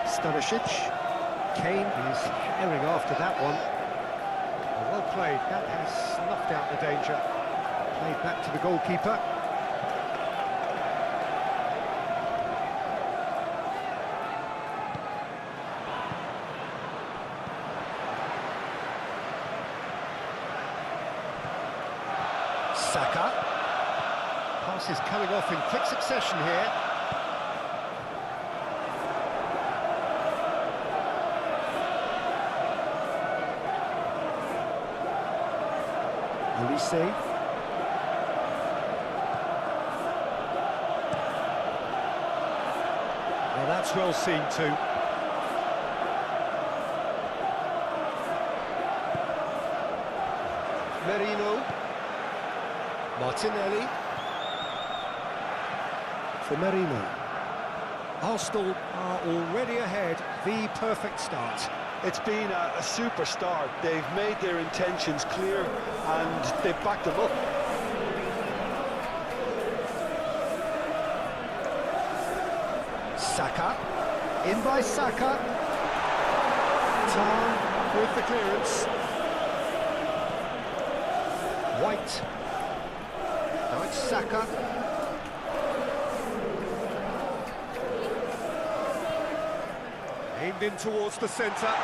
Stanisic. Kane is herring after that one. Well played, that has snuffed out the danger. Played back to the goalkeeper. Saka. Passes coming off in quick succession here. Olise. Well, that's well seen too. Merino. Martinelli. For Merino. Arsenal are already ahead. The perfect start. It's been a super start. They've made their intentions clear and they've backed them up. Saka. In by Saka. Tarn with the clearance. White. Now it's Saka. Aimed in towards the centre.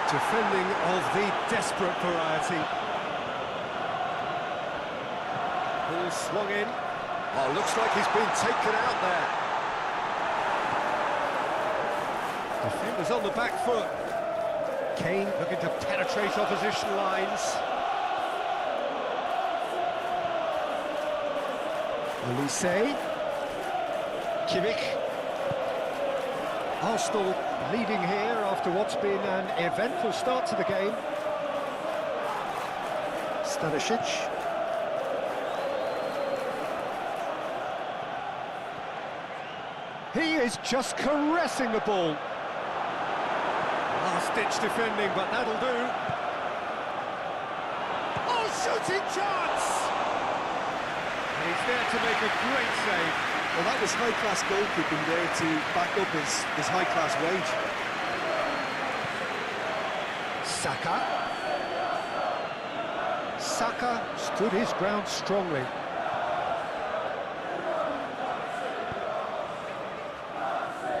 Defending of the desperate variety. Ball swung in. Oh, looks like he's been taken out there. Defenders on the back foot. Kane looking to penetrate opposition lines. Olise. Kimmich. Arsenal leading here after what's been an eventful start to the game. Stanisic. He is just caressing the ball. Last-ditch defending, but that'll do. Oh, shooting chance! And he's there to make a great save. Well, that was high-class goalkeeping there to back up his high-class wage. Saka. Saka stood his ground strongly.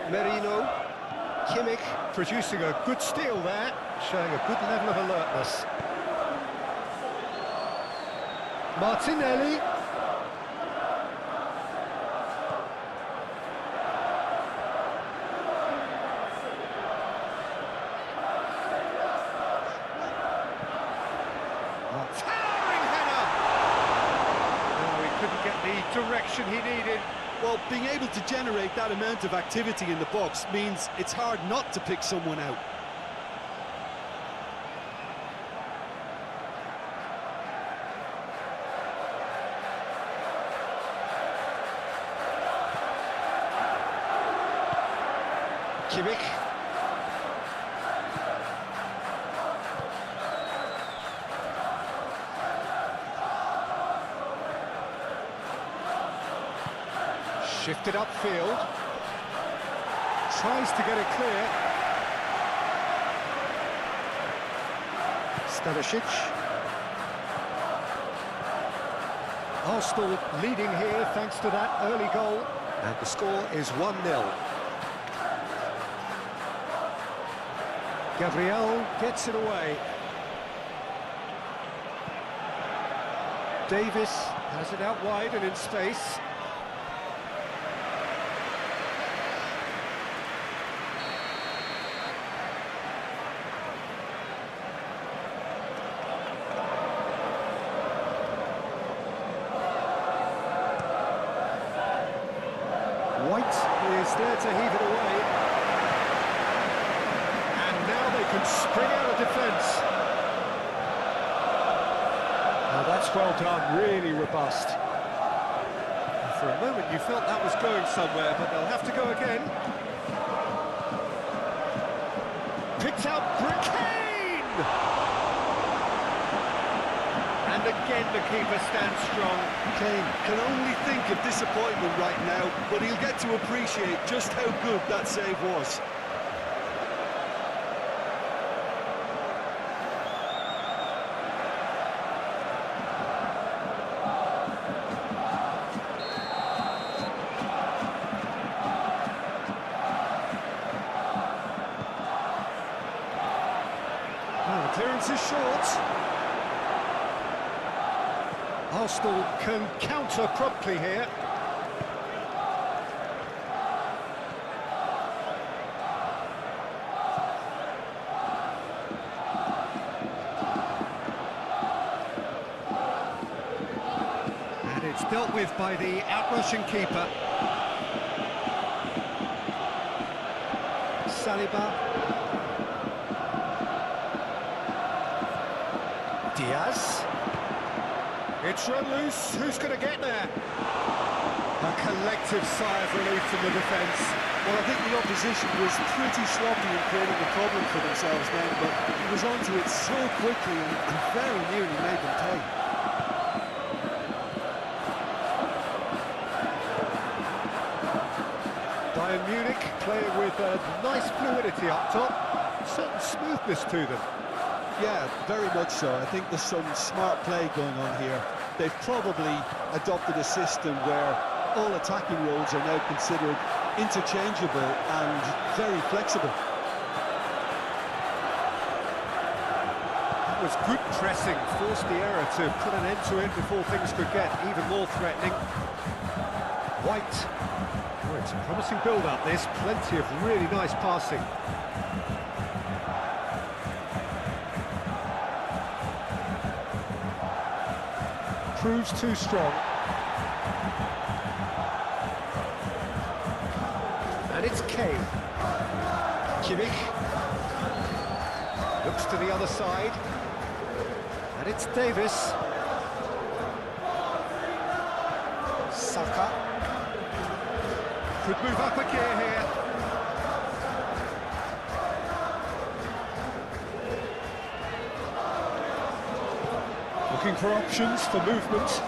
Merino. Kimmich producing a good steal there, showing a good level of alertness. Martinelli. Towering header! Oh, he couldn't get the direction he needed. Well, being able to generate that amount of activity in the box means it's hard not to pick someone out. Kimmich. Shifted upfield. Tries to get it clear. Stanisic. Arsenal leading here thanks to that early goal. And the score is 1-0. Gabriel gets it away. Davis has it out wide and in space. White is there to heave it away. And now they can spring out of defence. Now that's well done, really robust. For a moment you felt that was going somewhere, but they'll have to go again. Picked out Kane! And again the keeper stands strong. Kane can only think of disappointment right now, but he'll get to appreciate just how good that save was. Clearance is short. Arsenal can counter promptly here. And it's dealt with by the out-rushing keeper. Saliba. Diaz. It's run loose. Who's going to get there? A collective sigh of relief from the defence. Well, I think the opposition was pretty sloppy in creating a problem for themselves then, but he was onto it so quickly and very nearly made them pay. Bayern Munich playing with a nice fluidity up top, certain smoothness to them. Yeah, very much so. I think there's some smart play going on here. They've probably adopted a system where all attacking roles are now considered interchangeable and very flexible. That was good pressing, forced the error to put an end to it before things could get even more threatening. White. Oh, it's a promising build-up, this. Plenty of really nice passing. Proves too strong. And it's Kane. Kimmich. Looks to the other side. And it's Davis. Saka. Could move up a gear here. Looking for options for movement.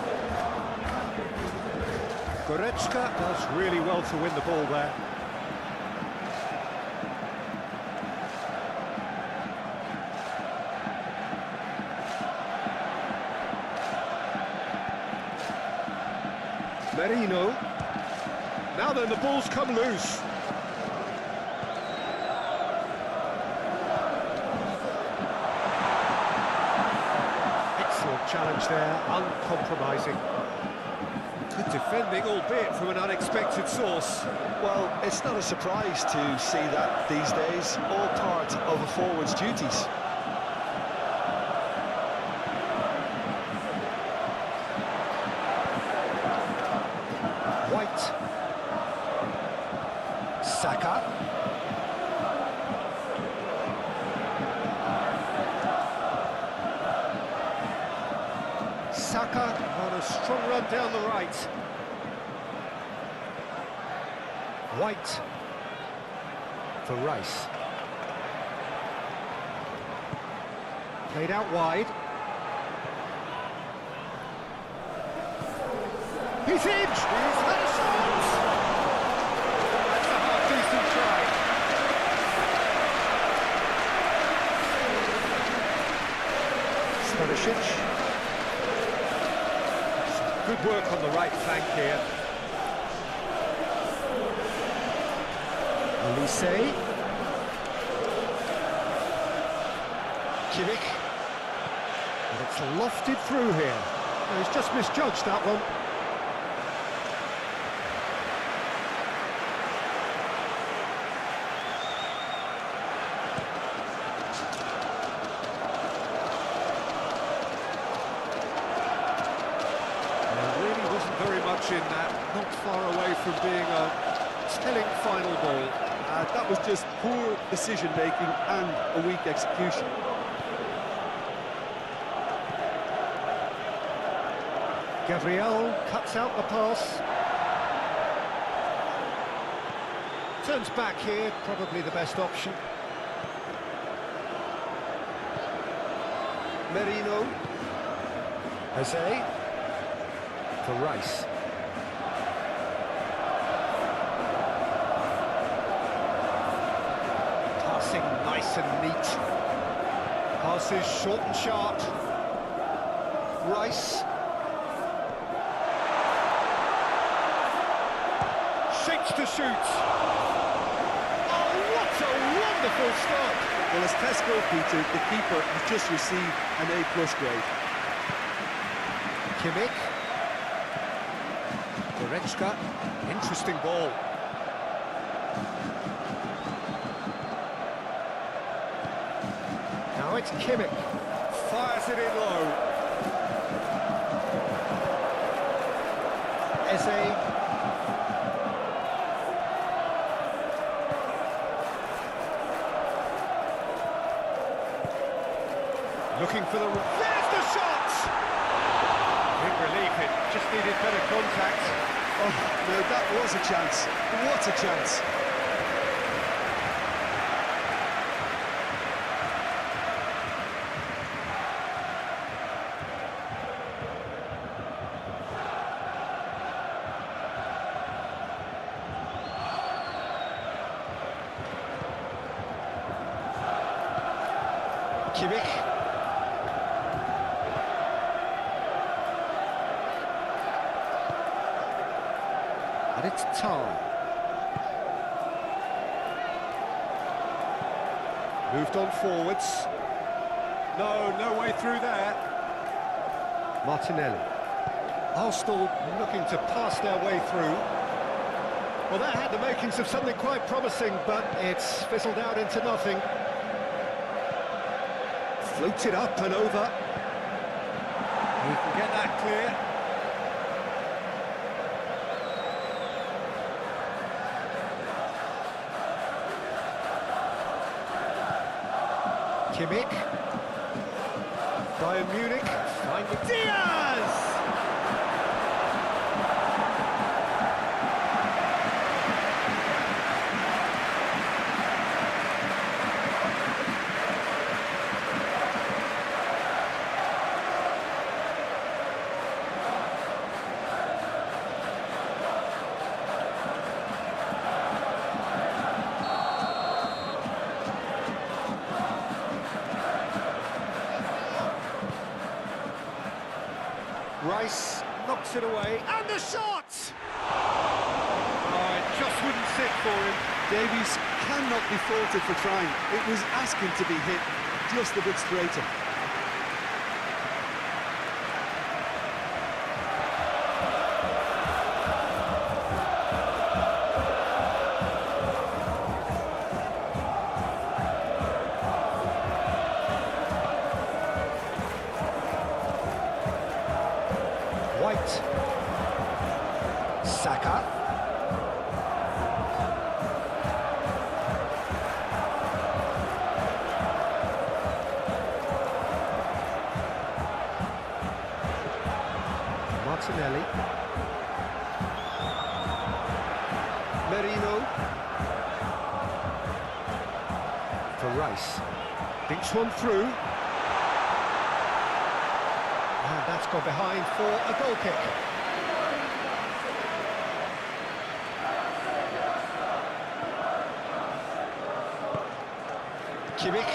Goretzka does really well to win the ball there. Merino. Now then, the ball's come loose. Challenge there, uncompromising. Good defending, albeit from an unexpected source. Well, it's not a surprise to see that these days, all part of a forward's duties. White. Saka. Saka on a strong run down the right. White for Rice. Played out wide. He's in! He's had a shot! That's a half-decent try. Stanisic. Good work on the right flank here. Olise. Kimmich. And it's lofted through here. No, he's just misjudged that one. very much in that, not far away from being a telling final ball. That was just poor decision-making and a weak execution. Gabriel cuts out the pass. Turns back here, probably the best option. Merino. Jose. For Rice. Passing nice and neat. Passes short and sharp. Rice. Shapes to shoot. Oh, what a wonderful stop! Well, as Tesco, Peter, the keeper has just received an A+ grade. Kimmich. Goretzka. Interesting ball. Now it's Kimmich. Fires it in low. Eze. Looking for the... There's the shot! Big relief, it just needed better contact. Oh, no, that was a chance. What a chance. Kimmich. And it's Tar. Moved on forwards. No way through there. Martinelli. Arsenal looking to pass their way through. Well, that had the makings of something quite promising, but it's fizzled out into nothing. Floated up and over. We can get that clear. Kimmich. Bayern Munich finding Diaz! Rice knocks it away, and the shot! Oh, it just wouldn't sit for him. Davies cannot be faulted for trying. It was asking to be hit just a bit straighter. White. Saka. Martinelli. Merino. For Rice. Thinks one through. And that's gone behind for a goal kick. Kimmich.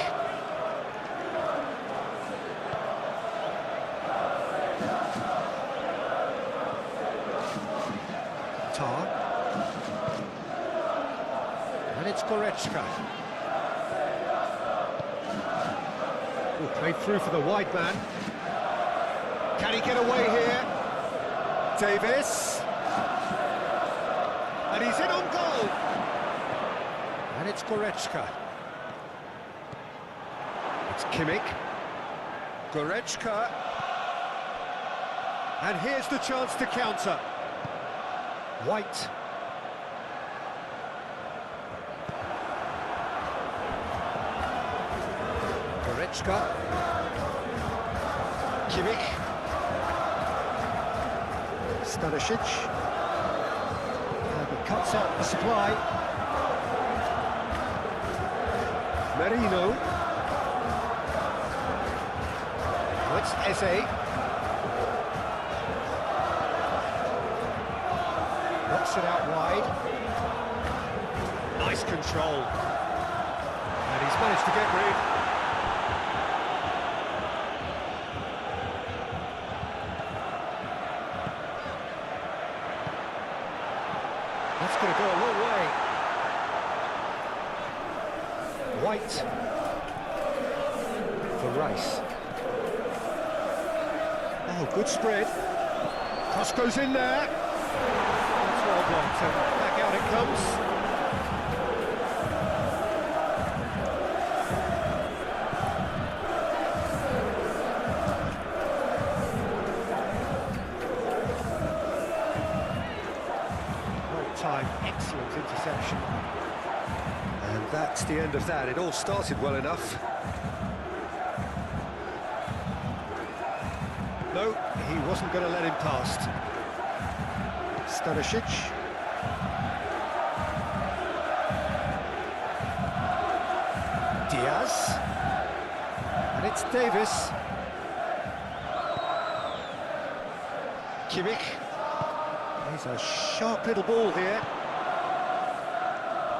Tar. And it's Goretzka. Oh, played through for the wide man. Can he get away here? Davis. And he's in on goal. And it's Goretzka. It's Kimmich. Goretzka. And here's the chance to counter. White. Goretzka. Kimmich. Stanisic. And he cuts out the supply. Merino. Now it's Eze. Knocks it out wide. Nice control. And he's managed to get rid. That's going to go a long way. White for Rice. Oh, good spread. Cross goes in there. That's well blocked, and back out it comes. Time, excellent interception. And that's the end of that. It all started well enough. No, he wasn't going to let him past. Stanisic. Diaz. And it's Davis. Kimmich. He's a sharp little ball here.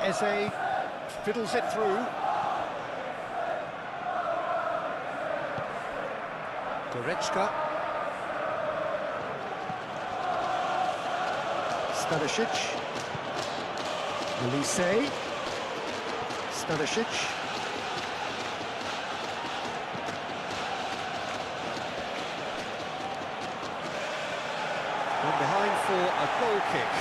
Eze fiddles it through. Goretzka. Stanisic. Elise. Stanisic. One behind for a goal kick.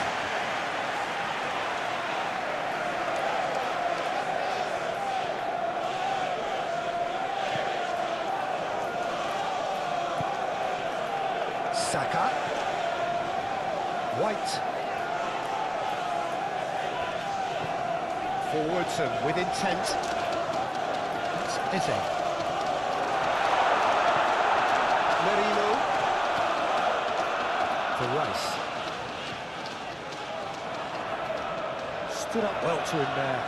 Saka. White. Forwards and with intent. It's Eze. Merino. For Rice. Stood up well to him there.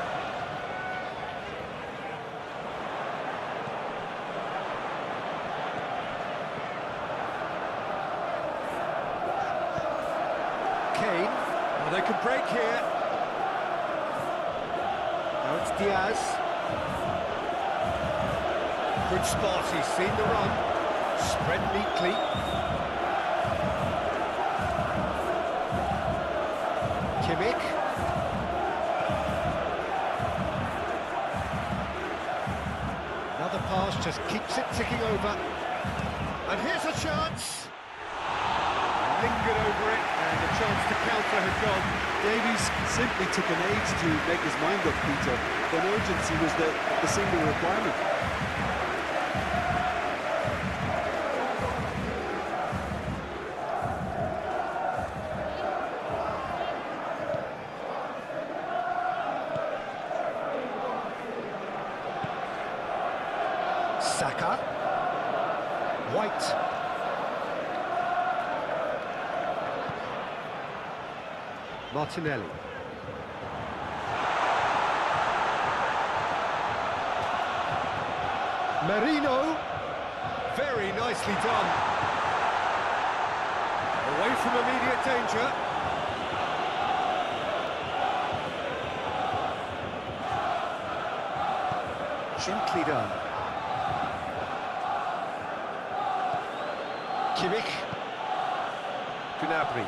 Kane. Oh, they could break here. Now it's Diaz. Good spot, he's seen the run. Spread neatly. Kimmich. Another pass just keeps it ticking over. And here's a chance. Lingered over it, and the chance to counter had gone. Davies simply took an age to make his mind up, Peter. But urgency was the single requirement. Saka. White. Martinelli. Merino. Very nicely done. Away from immediate danger. Gently done. Kimmich. Gnabry.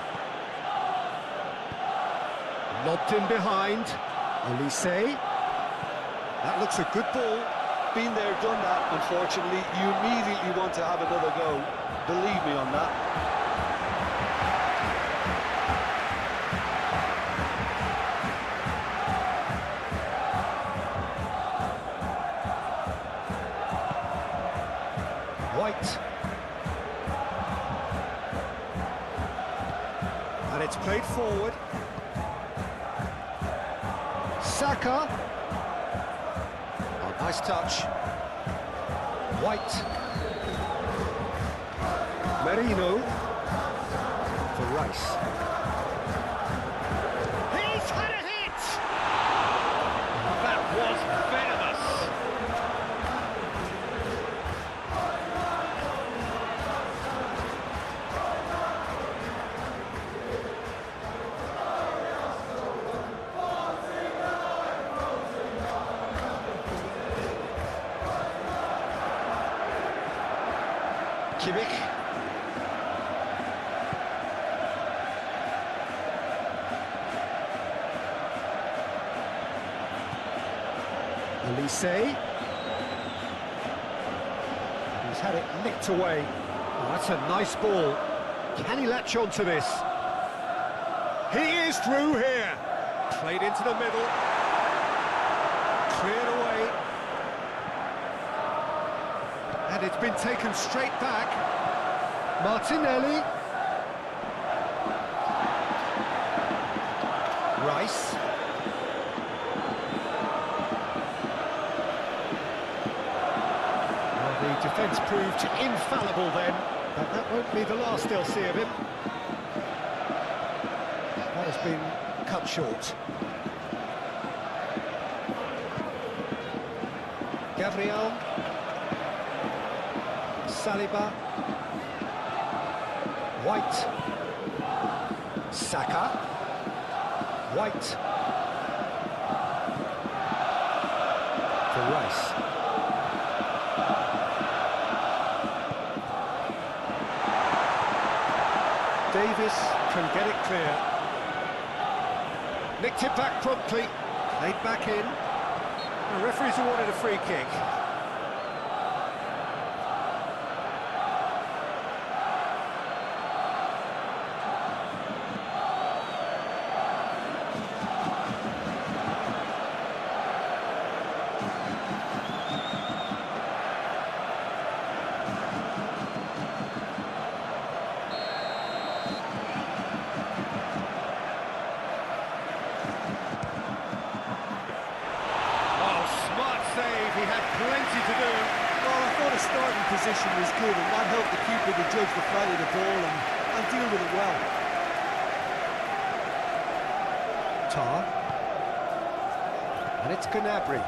Lobbed in behind. Elise. That looks a good ball. Been there, done that, unfortunately. You immediately want to have another go. Believe me on that. White. And it's played forward. Saka. Oh, nice touch. White. Merino. For Rice. He's had a hit! That was venomous. Kimmich. Elise. He's had it nicked away. Oh, that's a nice ball. Can he latch on to this? He is through here. Played into the middle. Cleared away. And it's been taken straight back. Martinelli. Rice. Well, the defence proved infallible then, but that won't be the last they'll see of him. That has been cut short. Gabriel. Saliba. White. Saka. White. For Rice. Davis can get it clear. Nicked it back promptly. Played back in. The referee's awarded a free kick. He had plenty to do. Well, I thought his starting position was good, and that helped the keeper to judge the flight of the ball and deal with it well. Tar. And it's Gnabry.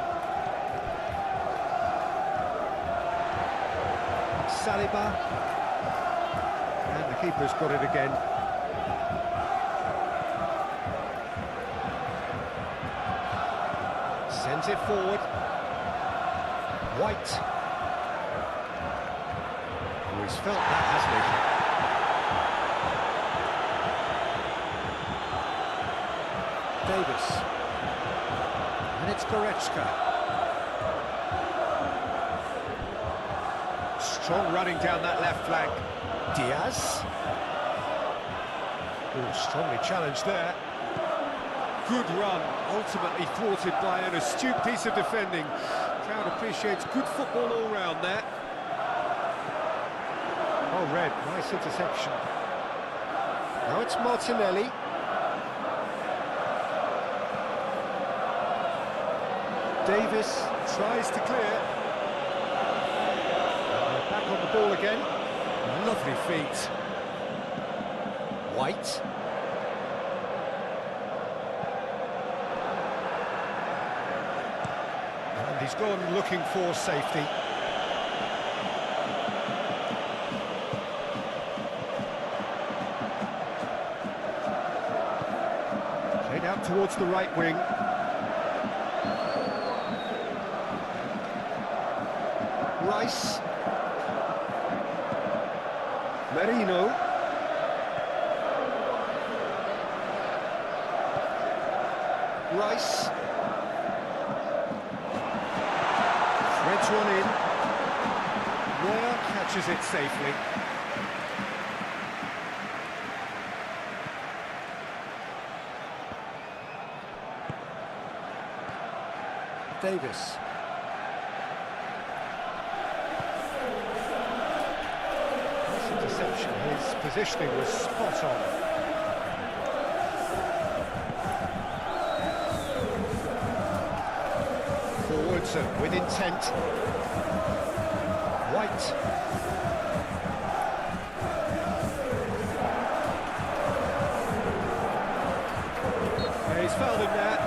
Saliba. And the keeper's got it again. Sends it forward. White. Oh, he's felt that, hasn't he? Davis. And it's Goretzka. Strong running down that left flank. Diaz. Oh, strongly challenged there. Good run, ultimately thwarted by an astute piece of defending. Crowd appreciates good football all round there. Oh, red, nice interception. Now it's Martinelli. Davis tries to clear. Back on the ball again. Lovely feet. White. And he's gone looking for safety. Played out towards the right wing. Rice. Merino. Rice. Threads one in. Ware catches it safely. Davis. This interception, his positioning was spot on. Robertson with intent. White. Yeah, he's fouled him there.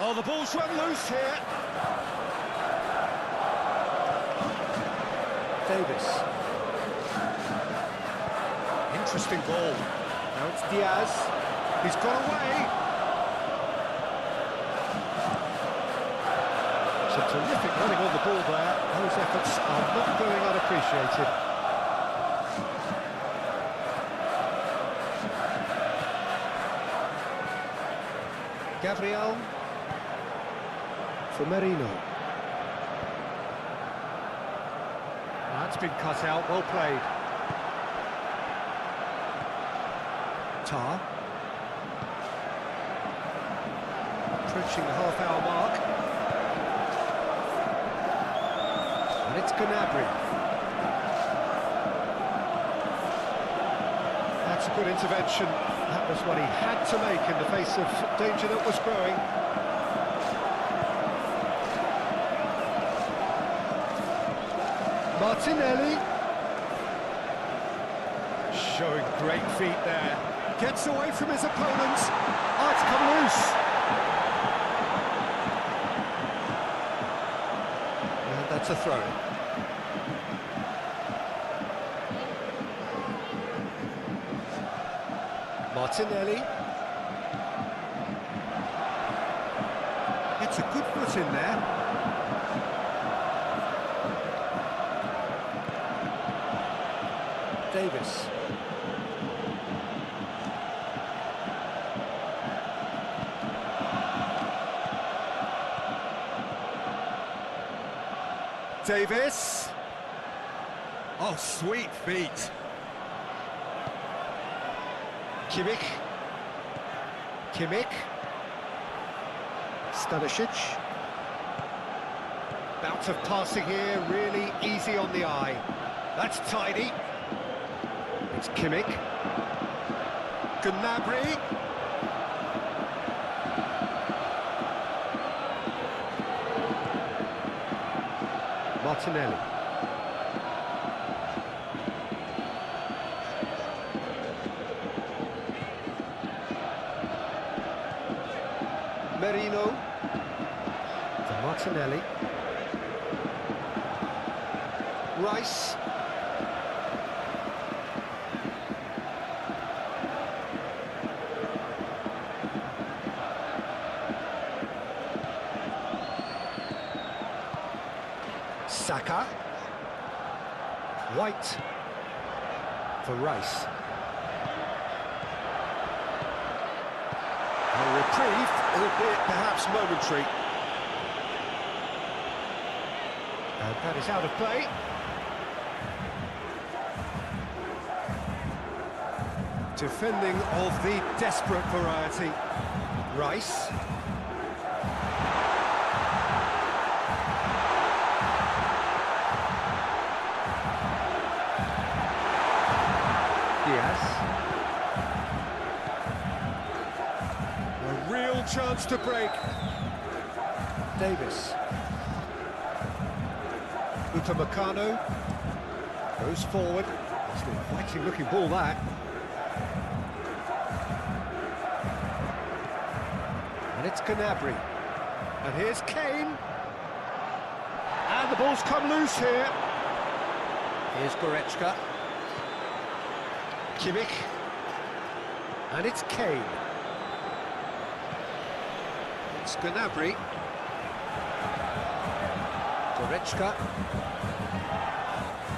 Oh, the ball's run loose here. Davis. Interesting ball. Now it's Diaz. He's got away. Some terrific running on the ball there. Those efforts are not going unappreciated. Gabriel. For Merino. That's been cut out, well played. Tar. Approaching the half-hour mark. And it's Gnabry. That's a good intervention. That was what he had to make in the face of danger that was growing. Martinelli, showing great feet there, gets away from his opponents. Oh, it's come loose. And that's a throw. Martinelli. It's a good foot in there. Davis. Davis. Oh, sweet feet. Kimmich. Stanisic. Bout of passing here, really easy on the eye. That's tidy. It's Kimmich. Gnabry. Martinelli. Merino. To Martinelli. Rice. Saka. White for Rice. A reprieve, albeit perhaps momentary. And that is out of play. Defending of the desperate variety. Rice. A real chance to break. Davis. Upamecano goes forward. It's an inviting looking ball, that. And it's Gnabry. And here's Kane. And the ball's come loose here. Here's Goretzka. Kimmich. And it's Kane. It's Gnabry. Goretzka.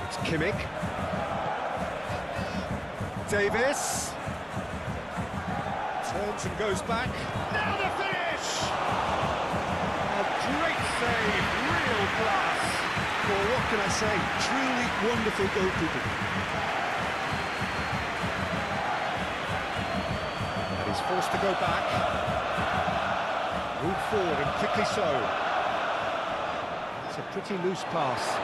It's Kimmich. Davis. Turns and goes back. Now the finish! A great save, real class, for what can I say? Truly wonderful goalkeeping. And he's forced to go back. Move forward, and quickly so. It's a pretty loose pass.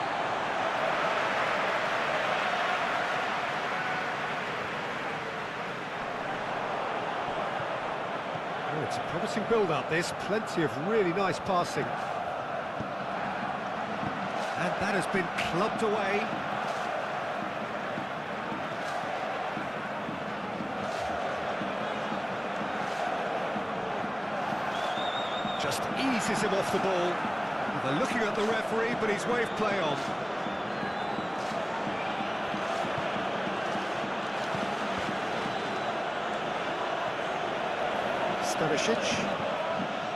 Oh, it's a promising build-up, this. Plenty of really nice passing. And that has been clubbed away. Just eases him off the ball. They're looking at the referee, but he's waved play on. Stanisic.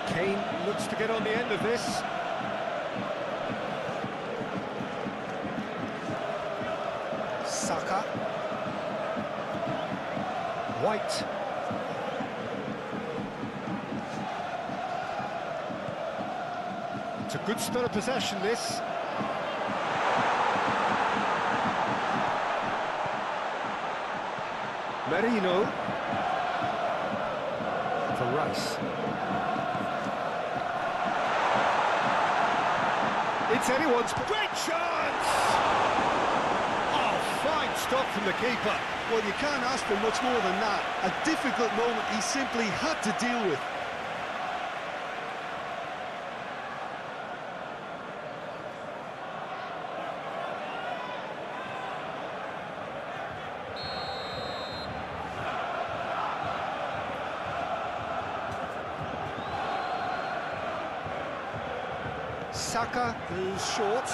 Kane looks to get on the end of this. Saka. White. It's a good spell of possession, this. Merino. For Rice. It's anyone's great chance! Oh, fine stop from the keeper. Well, you can't ask for much more than that. A difficult moment he simply had to deal with. Saka, who's short.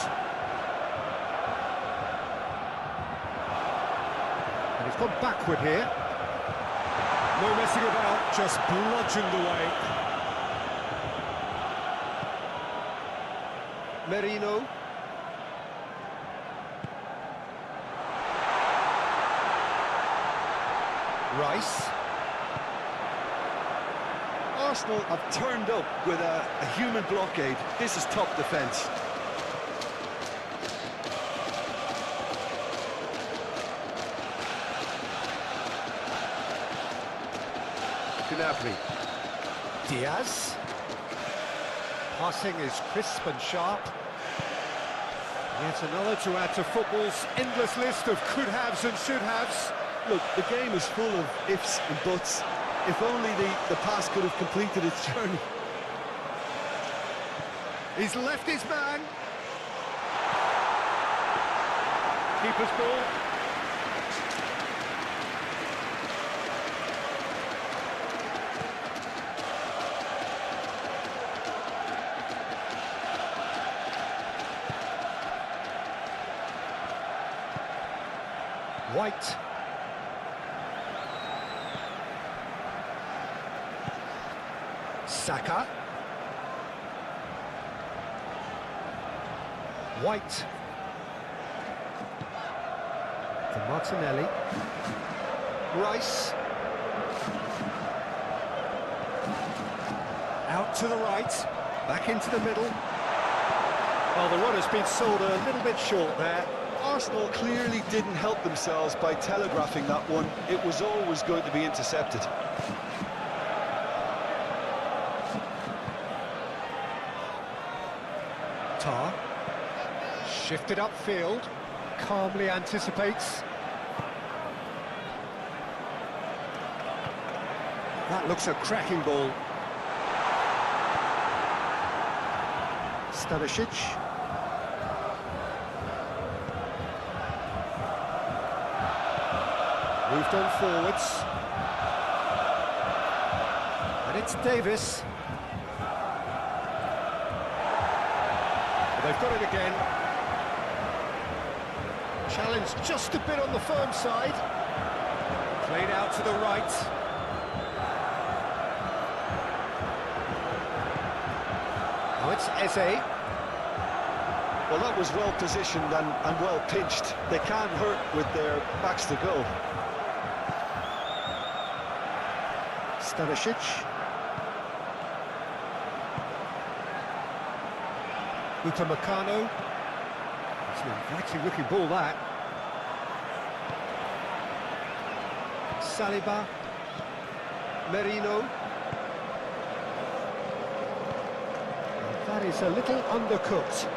And he's gone backward here. No messing about, just bludgeoned away. Merino. Rice. Arsenal have turned up with a human blockade. This is top defence. Gnabry. Diaz. Passing is crisp and sharp. Yet another to add to football's endless list of could-haves and should-haves. Look, the game is full of ifs and buts. If only the pass could have completed its journey. He's left his man. Keeper's ball. White. Saka. White. For Martinelli. Rice. Out to the right. Back into the middle. Well, the run has been sold a little bit short there. Arsenal clearly didn't help themselves by telegraphing that one. It was always going to be intercepted. Tar. Shifted upfield. Calmly anticipates. That looks a cracking ball. Stanisic. Moved on forwards. And it's Davis. But they've got it again. Challenge just a bit on the firm side. Played out to the right. Now it's Eze. Well, that was well positioned and well pitched. They can't hurt with their backs to goal. Stanisic. Upamecano. It's an inviting looking ball, that. Saliba. Merino. And that is a little undercooked.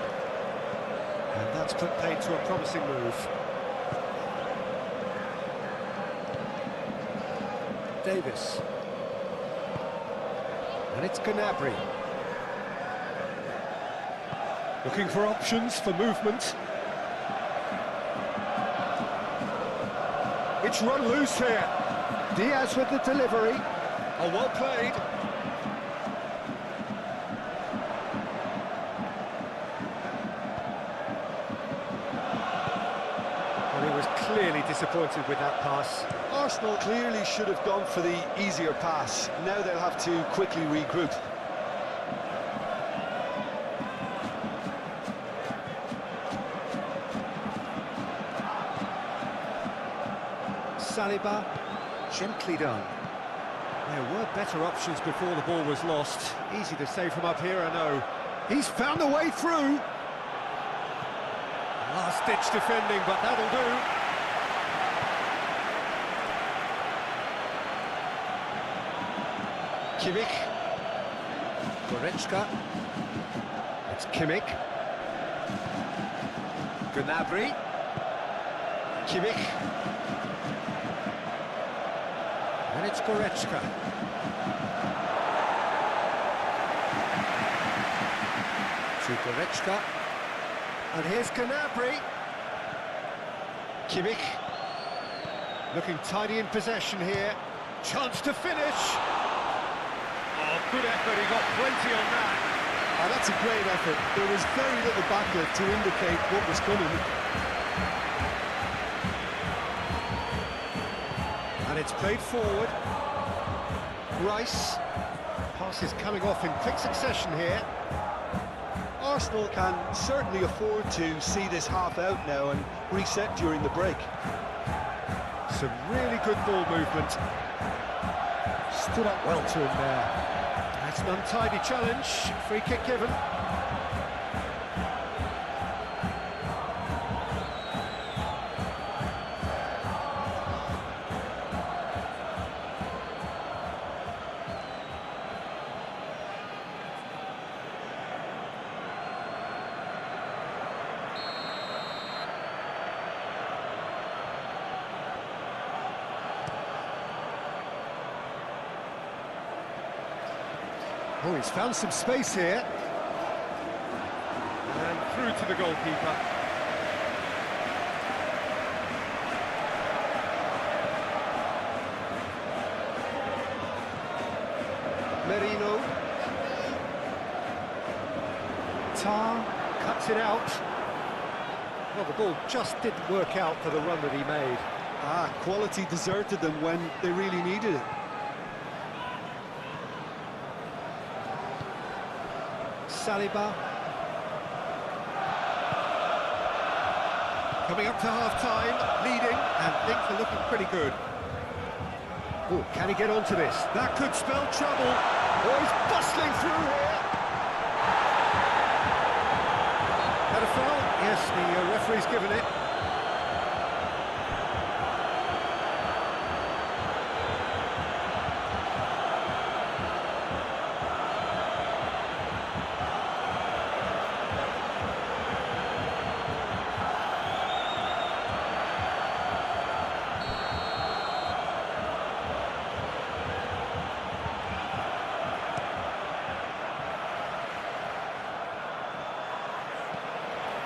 And that's put paid to a promising move. Davis. And it's Gnabry. Looking for options for movement. It's run loose here. Diaz with the delivery. Oh, well played. And he was clearly disappointed with that pass. Arsenal clearly should have gone for the easier pass. Now they'll have to quickly regroup. Saliba, gently done. There were better options before the ball was lost. Easy to say from up here, I know. He's found a way through. Last-ditch defending, but that'll do. Kimmich. Goretzka. It's Kimmich. Gnabry. Kimmich. And it's Goretzka. To Goretzka. And here's Gnabry. Kimmich. Looking tidy in possession here. Chance to finish. Oh, good effort, he got plenty on that. Oh, that's a great effort. There was very little backlift to indicate what was coming. And it's played forward. Rice. Pass is coming off in quick succession here. Arsenal can certainly afford to see this half out now and reset during the break. Some really good ball movement. Stood up well to him there. That's an untidy challenge. Free kick given. Oh, he's found some space here. And through to the goalkeeper. Merino. Tar cuts it out. Well, the ball just didn't work out for the run that he made. Quality deserted them when they really needed it. Saliba. Coming up to half-time, leading, and things are looking pretty good. Oh, can he get onto this? That could spell trouble. Oh, he's bustling through here. Had a foul? Yes, the referee's given it.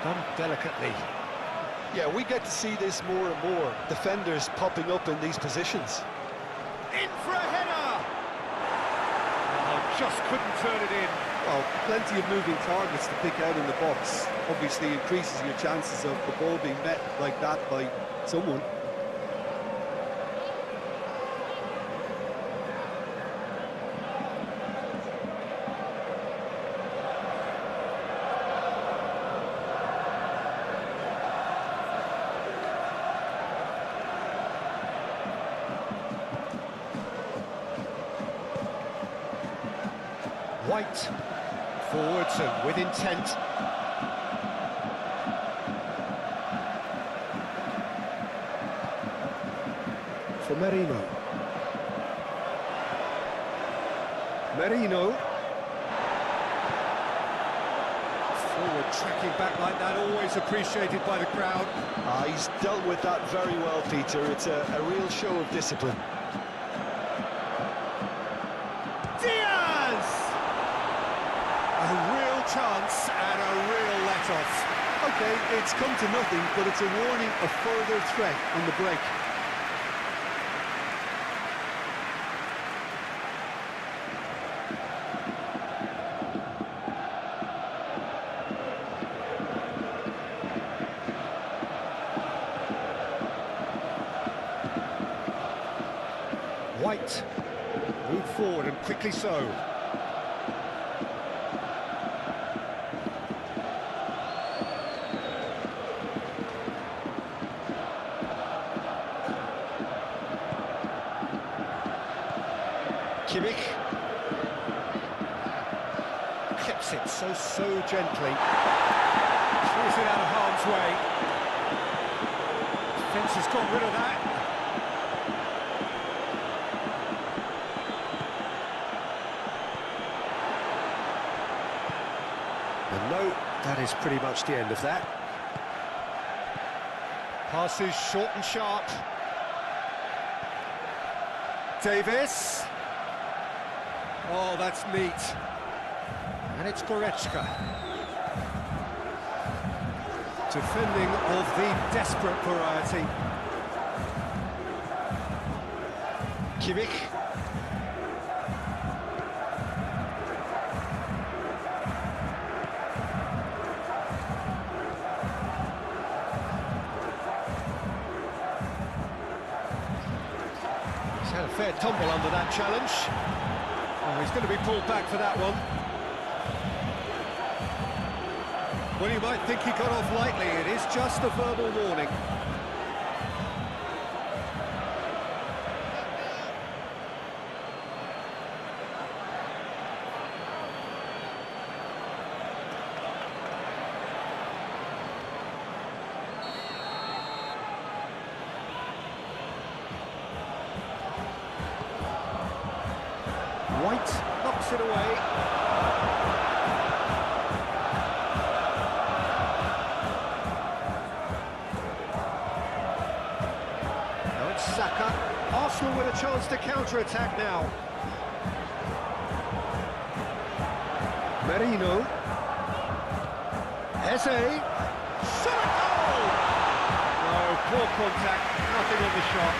Done delicately. Yeah, we get to see this more and more. Defenders popping up in these positions. In for a header! Oh, just couldn't turn it in. Well, plenty of moving targets to pick out in the box. Obviously increases your chances of the ball being met like that by someone. White, forwards and with intent. for Merino. Merino. Forward tracking back like that, always appreciated by the crowd. He's dealt with that very well, Peter. It's a real show of discipline. Diaz! A real chance and a real let-off. Okay, it's come to nothing, but it's a warning of further threat on the break. White, move forward and quickly so. Kimmich clips it so gently. Clears it out of harm's way. Defence has got rid of that. And no, that is pretty much the end of that. Passes short and sharp. Davis. Oh, that's neat. And it's Goretzka. Defending of the desperate variety. Kimmich. He's had a fair tumble under that challenge. Oh, he's going to be pulled back for that one. Well, you might think he got off lightly. It is just a verbal warning. White knocks it away. Now it's Saka. Arsenal with a chance to counter-attack now. Merino. Eze. Shot a goal! No, poor contact, nothing on the shot.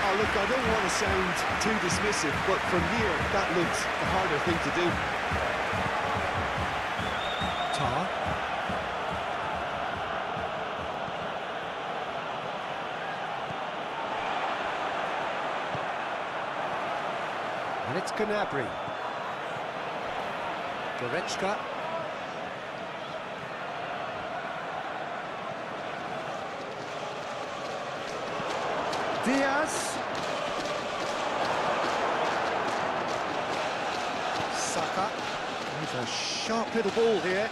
Oh, look, I don't want to sound too dismissive, but from here, that looks the harder thing to do. Tar. And it's Gnabry. Goretzka. Diaz. Saka. There's a sharp little ball here.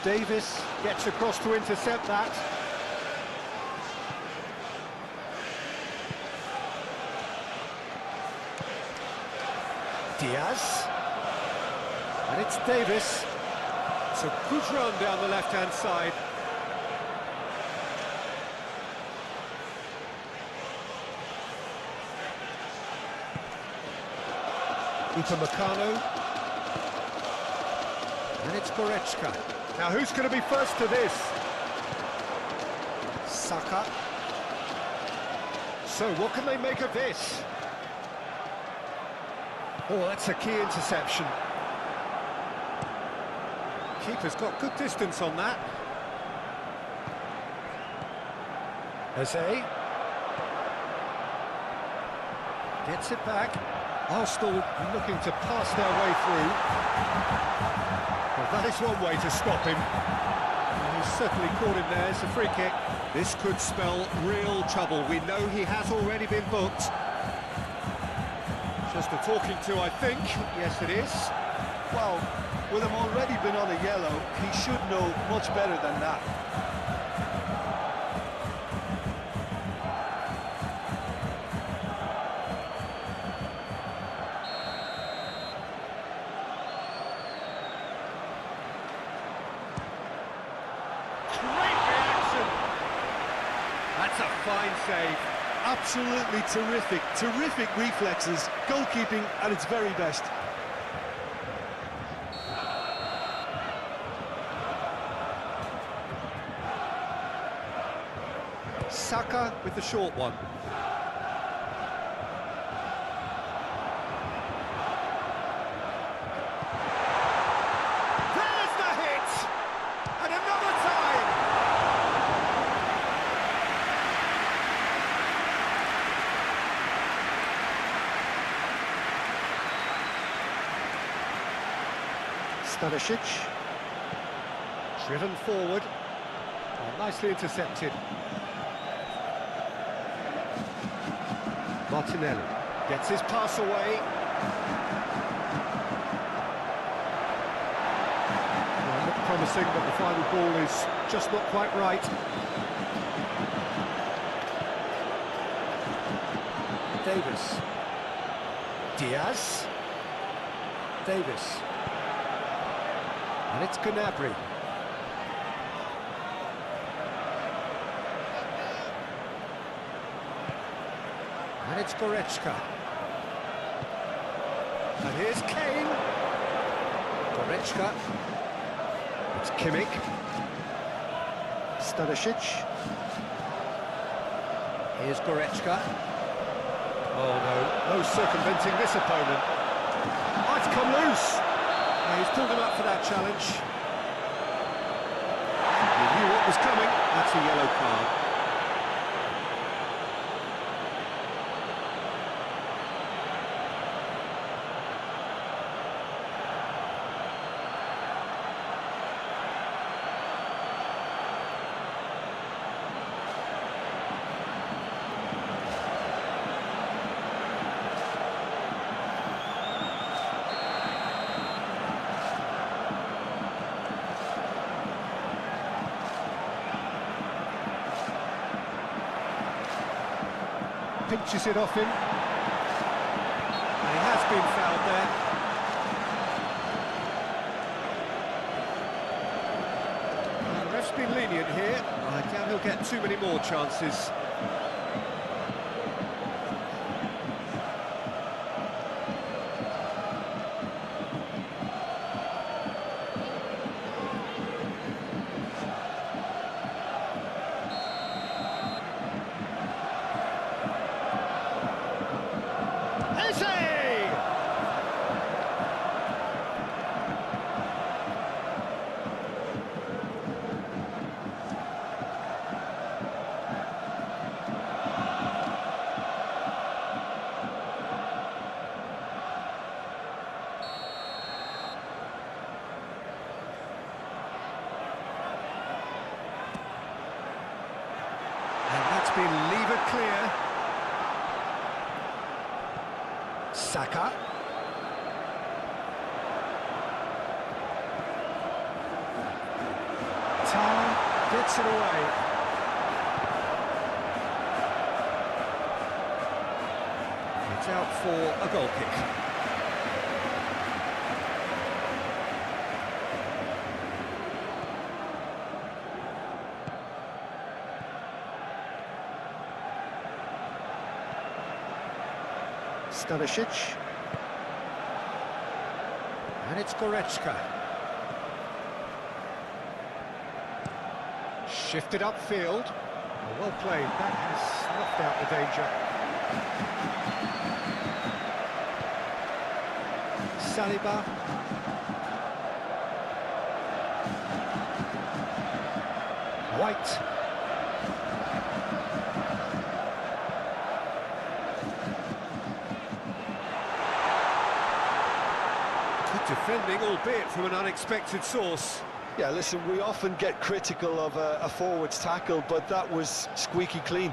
Davis gets across to intercept that. Diaz. And it's Davis. It's a good run down the left-hand side. Upamecano. And it's Goretzka. Now who's going to be first to this? Saka. So what can they make of this? Oh, that's a key interception. Keeper's got good distance on that. Eze. Gets it back. Arsenal looking to pass their way through. Well, that is one way to stop him. And he's certainly caught him there. It's a free kick. This could spell real trouble. We know he has already been booked. Just a talking to, I think. Yes, it is. Well, with him already been on a yellow, he should know much better than that. That's a fine save. Absolutely terrific, terrific reflexes, goalkeeping at its very best. Saka with the short one. There's the hit! And another time! Stanisic. Driven forward. Oh, nicely intercepted. Martinelli gets his pass away. Well, looked promising, but the final ball is just not quite right. Davis. Diaz. Davis. And it's Gnabry. And it's Goretzka. And here's Kane. Goretzka. It's Kimmich. Stanisic. Here's Goretzka. Oh no, no circumventing this opponent. Oh, it's come loose. Yeah, he's pulled him up for that challenge. He knew what was coming. That's a yellow card. Pinches it off him. And he has been fouled there. The ref's been lenient here. I doubt he'll get too many more chances. Been levered clear. Saka. Tar gets it away. It's out for a goal kick. Stanisic. And it's Goretzka. Shifted upfield. Oh, well played. That has snuffed out the danger. Saliba. White. Defending, albeit from an unexpected source. Yeah, listen, we often get critical of a forward's tackle, but that was squeaky clean.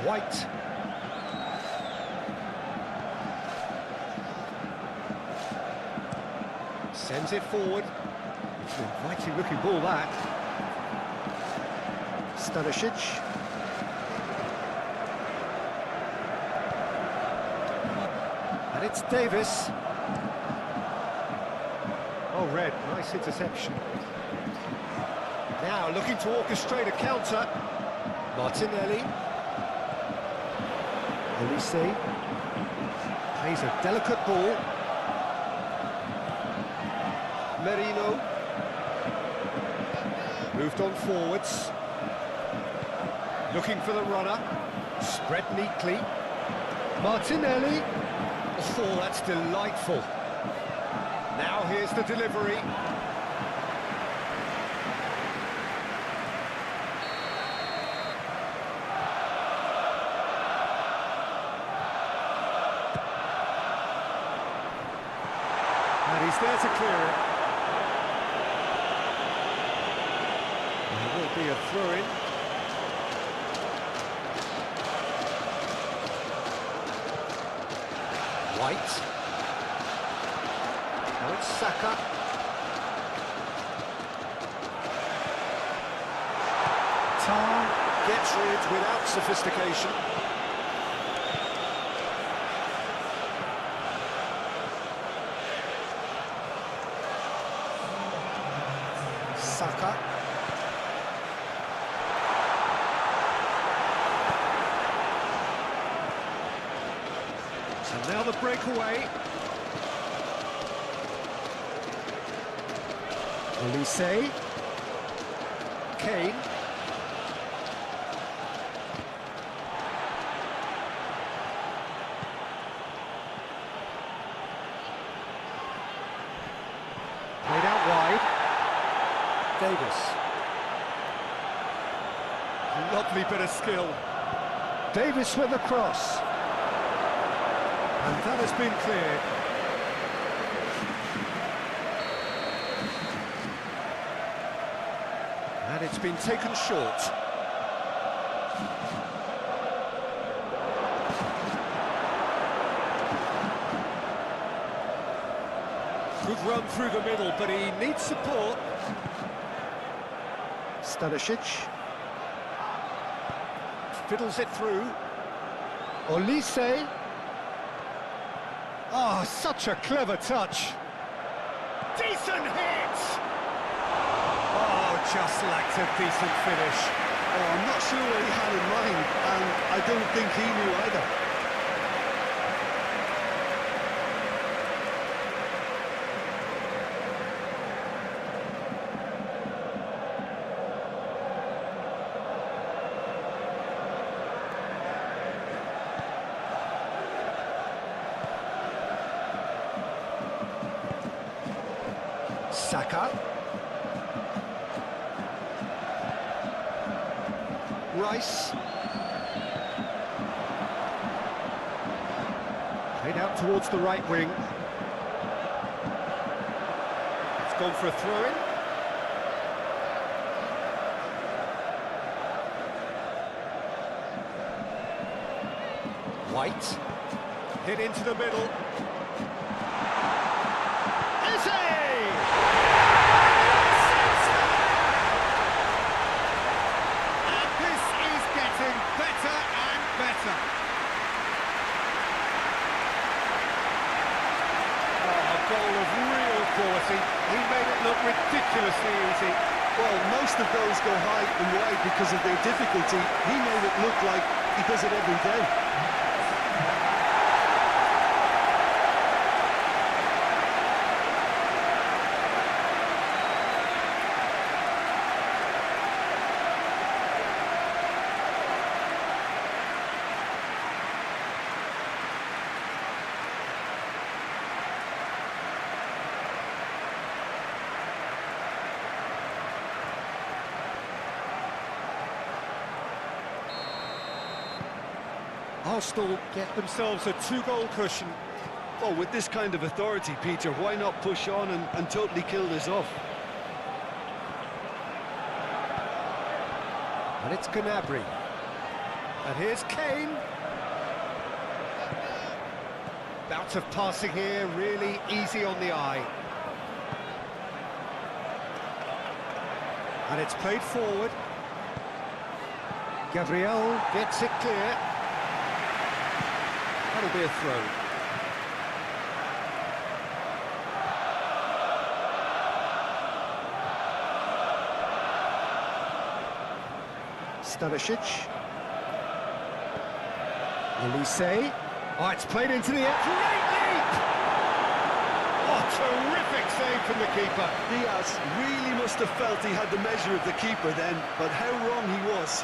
White. Sends it forward. It's an inviting looking ball, that. Stanisic. And it's Davis. Oh, Red, nice interception. Now looking to orchestrate a counter. Martinelli. Olise. Plays a delicate ball. Merino. Moved on forwards. Looking for the runner. Spread neatly. Martinelli. Oh, that's delightful. Now here's the delivery. And he's there to clear it. There will be a throw-in. White. Now it's Saka. Tar gets rid without sophistication. Saka. And now the breakaway. Olise. Kane. Played out wide. Davis. Lovely bit of skill. Davis with the cross. And that has been cleared. And it's been taken short. Good run through the middle, but he needs support. Stanisic. Fiddles it through. Olise. Oh, such a clever touch. Decent hit! Oh, just lacked a decent finish. Oh, I'm not sure what he had in mind, and I don't think he knew either. Saka. Rice. Played out towards the right wing. It's gone for a throw-in. White. Hit into the middle. He made it look ridiculously easy. Well, most of those go high and wide because of their difficulty. He made it look like he does it every day. Arsenal get themselves a two-goal cushion. Well, with this kind of authority, Peter, why not push on and totally kill this off? And it's Gnabry. And here's Kane. Bout of passing here, really easy on the eye. And it's played forward. Gabriel gets it clear. That'll be a throw. Stanisic. Elise. Oh, it's played into the air. Great leap! Oh, terrific save from the keeper. Diaz really must have felt he had the measure of the keeper then, but how wrong he was.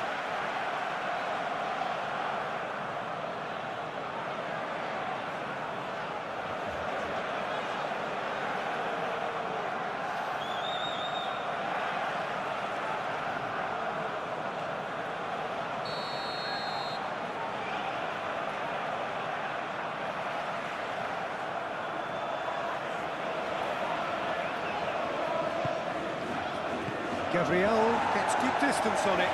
Gabriel gets good distance on it.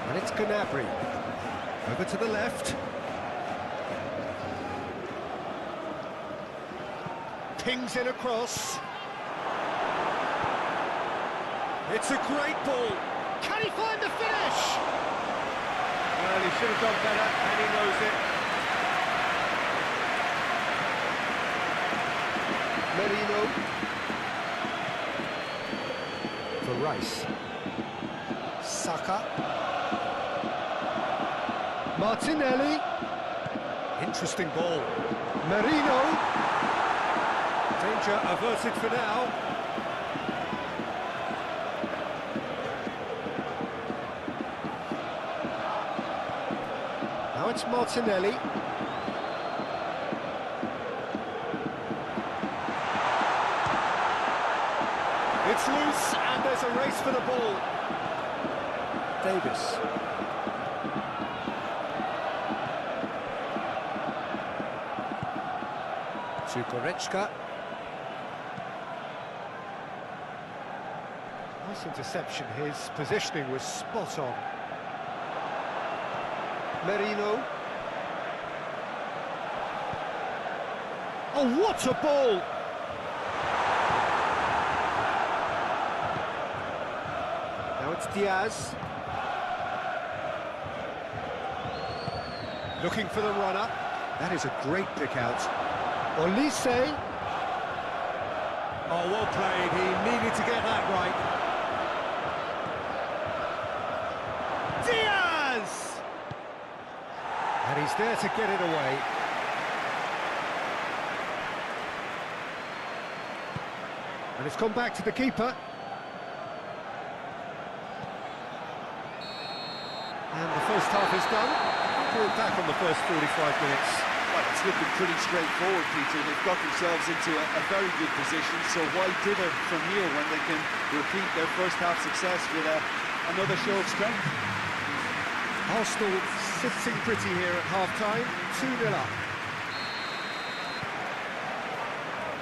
And it's Gnabry. Over to the left. Pings it across. It's a great ball. Can he find the finish? Well, he should have done better, and he knows it. Merino for Rice. Saka. Martinelli. Interesting ball. Merino. Danger averted for now. Now it's Martinelli. It's loose, and there's a race for the ball. Davis. To Goretzka. Nice interception, his positioning was spot on. Merino. Oh, what a ball! Now it's Diaz. Looking for the runner. That is a great pick out. Olise. Oh, well played. He needed to get that right. Diaz! And he's there to get it away. And it's gone back to the keeper. And the first half is done. We're back on the first 45 minutes. Well, it's looking pretty straightforward, Peter. They've got themselves into a very good position, so why dither from here when they can repeat their first half success with another show of strength? Arsenal sitting pretty here at half-time, 2-0 up.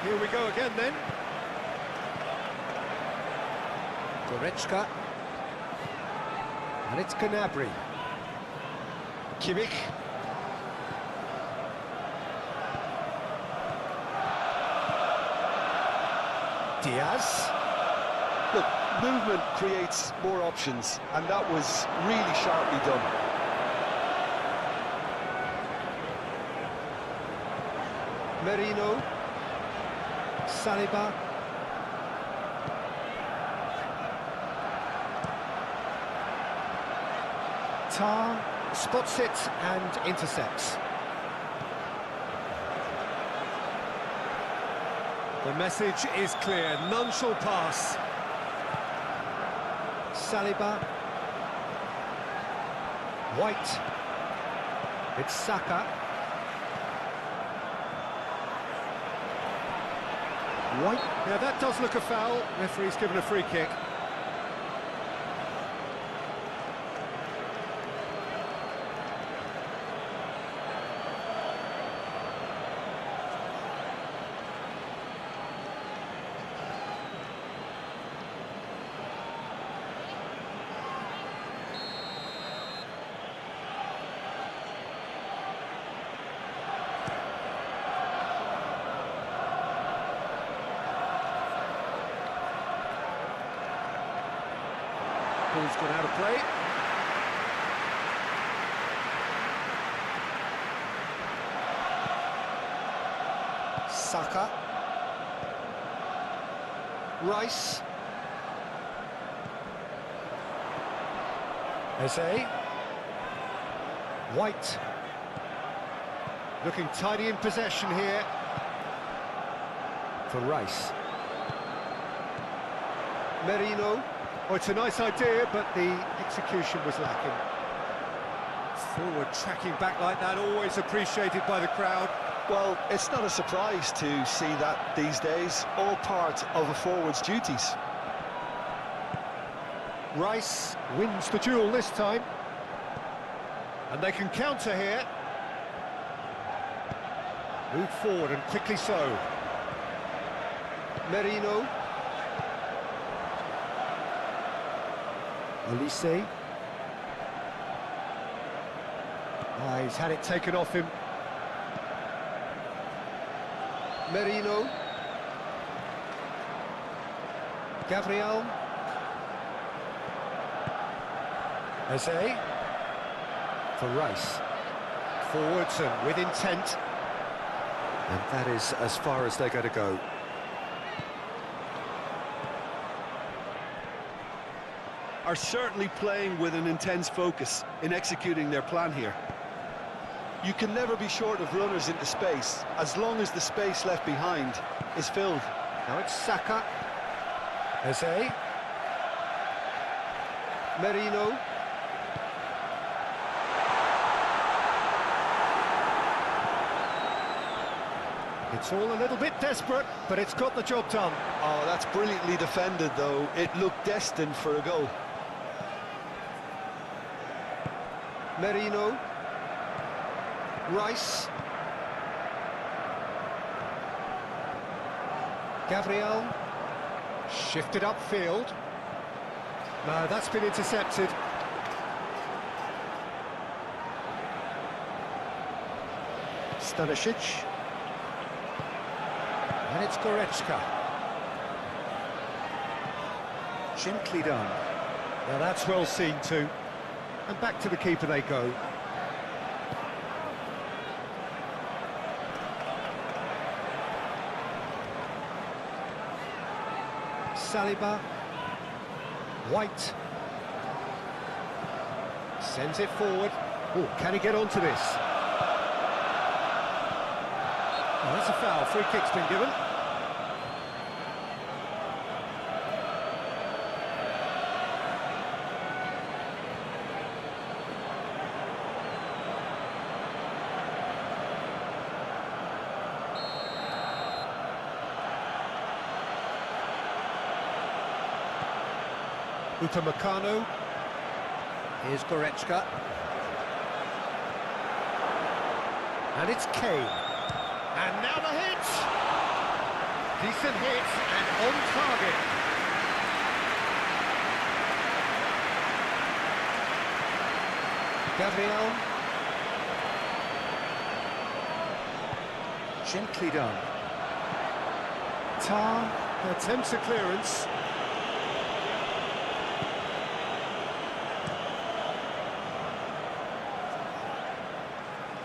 Here we go again then. Goretzka. And it's Gnabry. Kimmich. Diaz. Look, movement creates more options, and that was really sharply done. Merino. Saliba. Tar spots it and intercepts. The message is clear, none shall pass. Saliba. White. It's Saka. White. Yeah, that does look a foul. Referee's given a free kick. Ball's gone out of play. Saka. Rice. Eze. White. Looking tidy in possession here. For Rice. Merino. Oh, it's a nice idea, but the execution was lacking. Forward tracking back like that, always appreciated by the crowd. Well, it's not a surprise to see that these days, all part of a forward's duties. Rice wins the duel this time. And they can counter here. Move forward and quickly so. Merino. Olise. Ah, he's had it taken off him. Merino. Gabriel. Eze. For Rice. Forwards and with intent. And that is as far as they're going to go. Are certainly playing with an intense focus in executing their plan here. You can never be short of runners into space, as long as the space left behind is filled. Now it's Saka. Eze. Merino. It's all a little bit desperate, but it's got the job done. Oh, that's brilliantly defended, though. It looked destined for a goal. Merino. Rice. Gabriel. Shifted upfield. No, that's been intercepted. Stanisic. And it's Goretzka. Gently done. Now that's well seen too. And back to the keeper they go. Saliba. White. Sends it forward. Oh, can he get onto this? Oh, that's a foul. Free kick's been given. Upamecano. Here's Goretzka. And it's Kane. And now the hit! Decent hit and on target. Gabriel. Gently done. Tar attempts a clearance.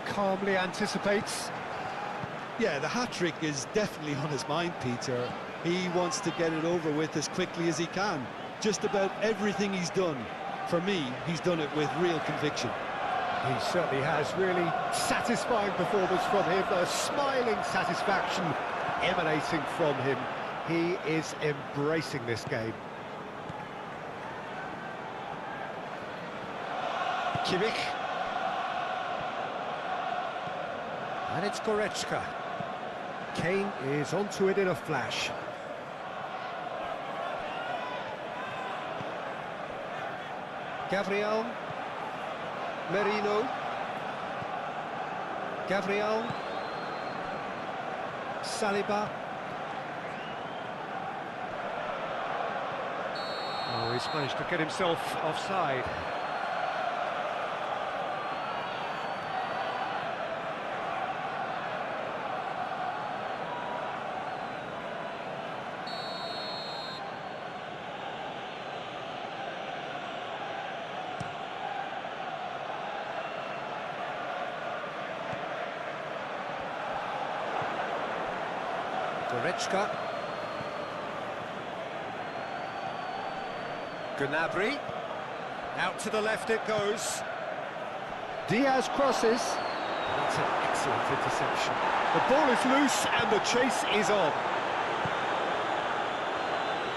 Calmly anticipates. Yeah, the hat-trick is definitely on his mind, Peter. He wants to get it over with as quickly as he can. Just about everything he's done, for me, he's done it with real conviction. He certainly has. Really satisfying performance from him. A smiling satisfaction emanating from him. He is embracing this game. Kimmich. And it's Goretzka. Kane is onto it in a flash. Gabriel. Merino. Gabriel. Saliba. Oh, he's managed to get himself offside. Goretzka. Gnabry. Out to the left it goes. Diaz crosses. That's an excellent interception. The ball is loose and the chase is on.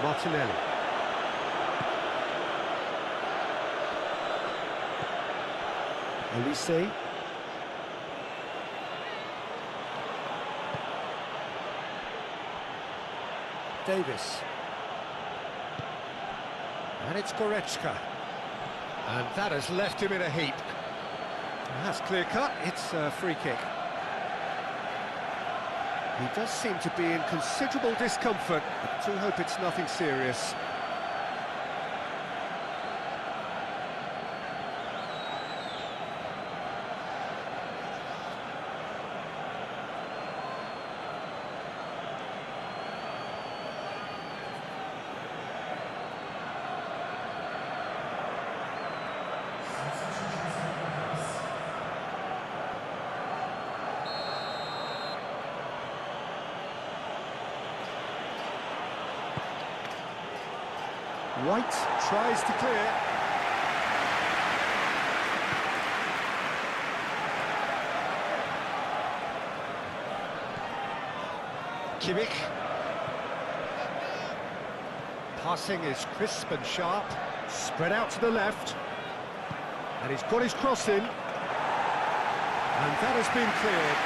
Martinelli. Elise. Davis. And it's Goretzka. And that has left him in a heap. That's clear cut, it's a free kick. He does seem to be in considerable discomfort. I do hope it's nothing serious. White tries to clear. Kimmich. Passing is crisp and sharp. Spread out to the left. And he's got his cross in. And that has been cleared.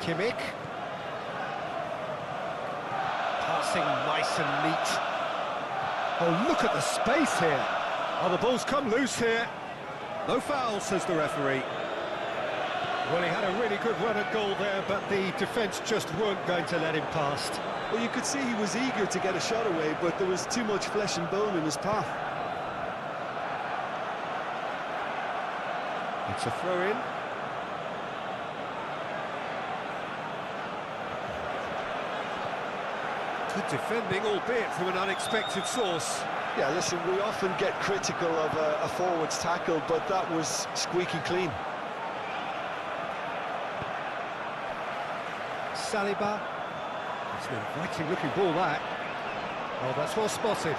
Kimmich. Passing nice and neat. Oh, look at the space here. Oh, the ball's come loose here. No foul, says the referee. Well, he had a really good run at goal there, but the defence just weren't going to let him past. Well, you could see he was eager to get a shot away, but there was too much flesh and bone in his path. It's a throw-in. Good defending, albeit from an unexpected source. Yeah, listen, we often get critical of a forward's tackle, but that was squeaky clean. Saliba. It's an inviting looking ball, that. Oh, that's well spotted.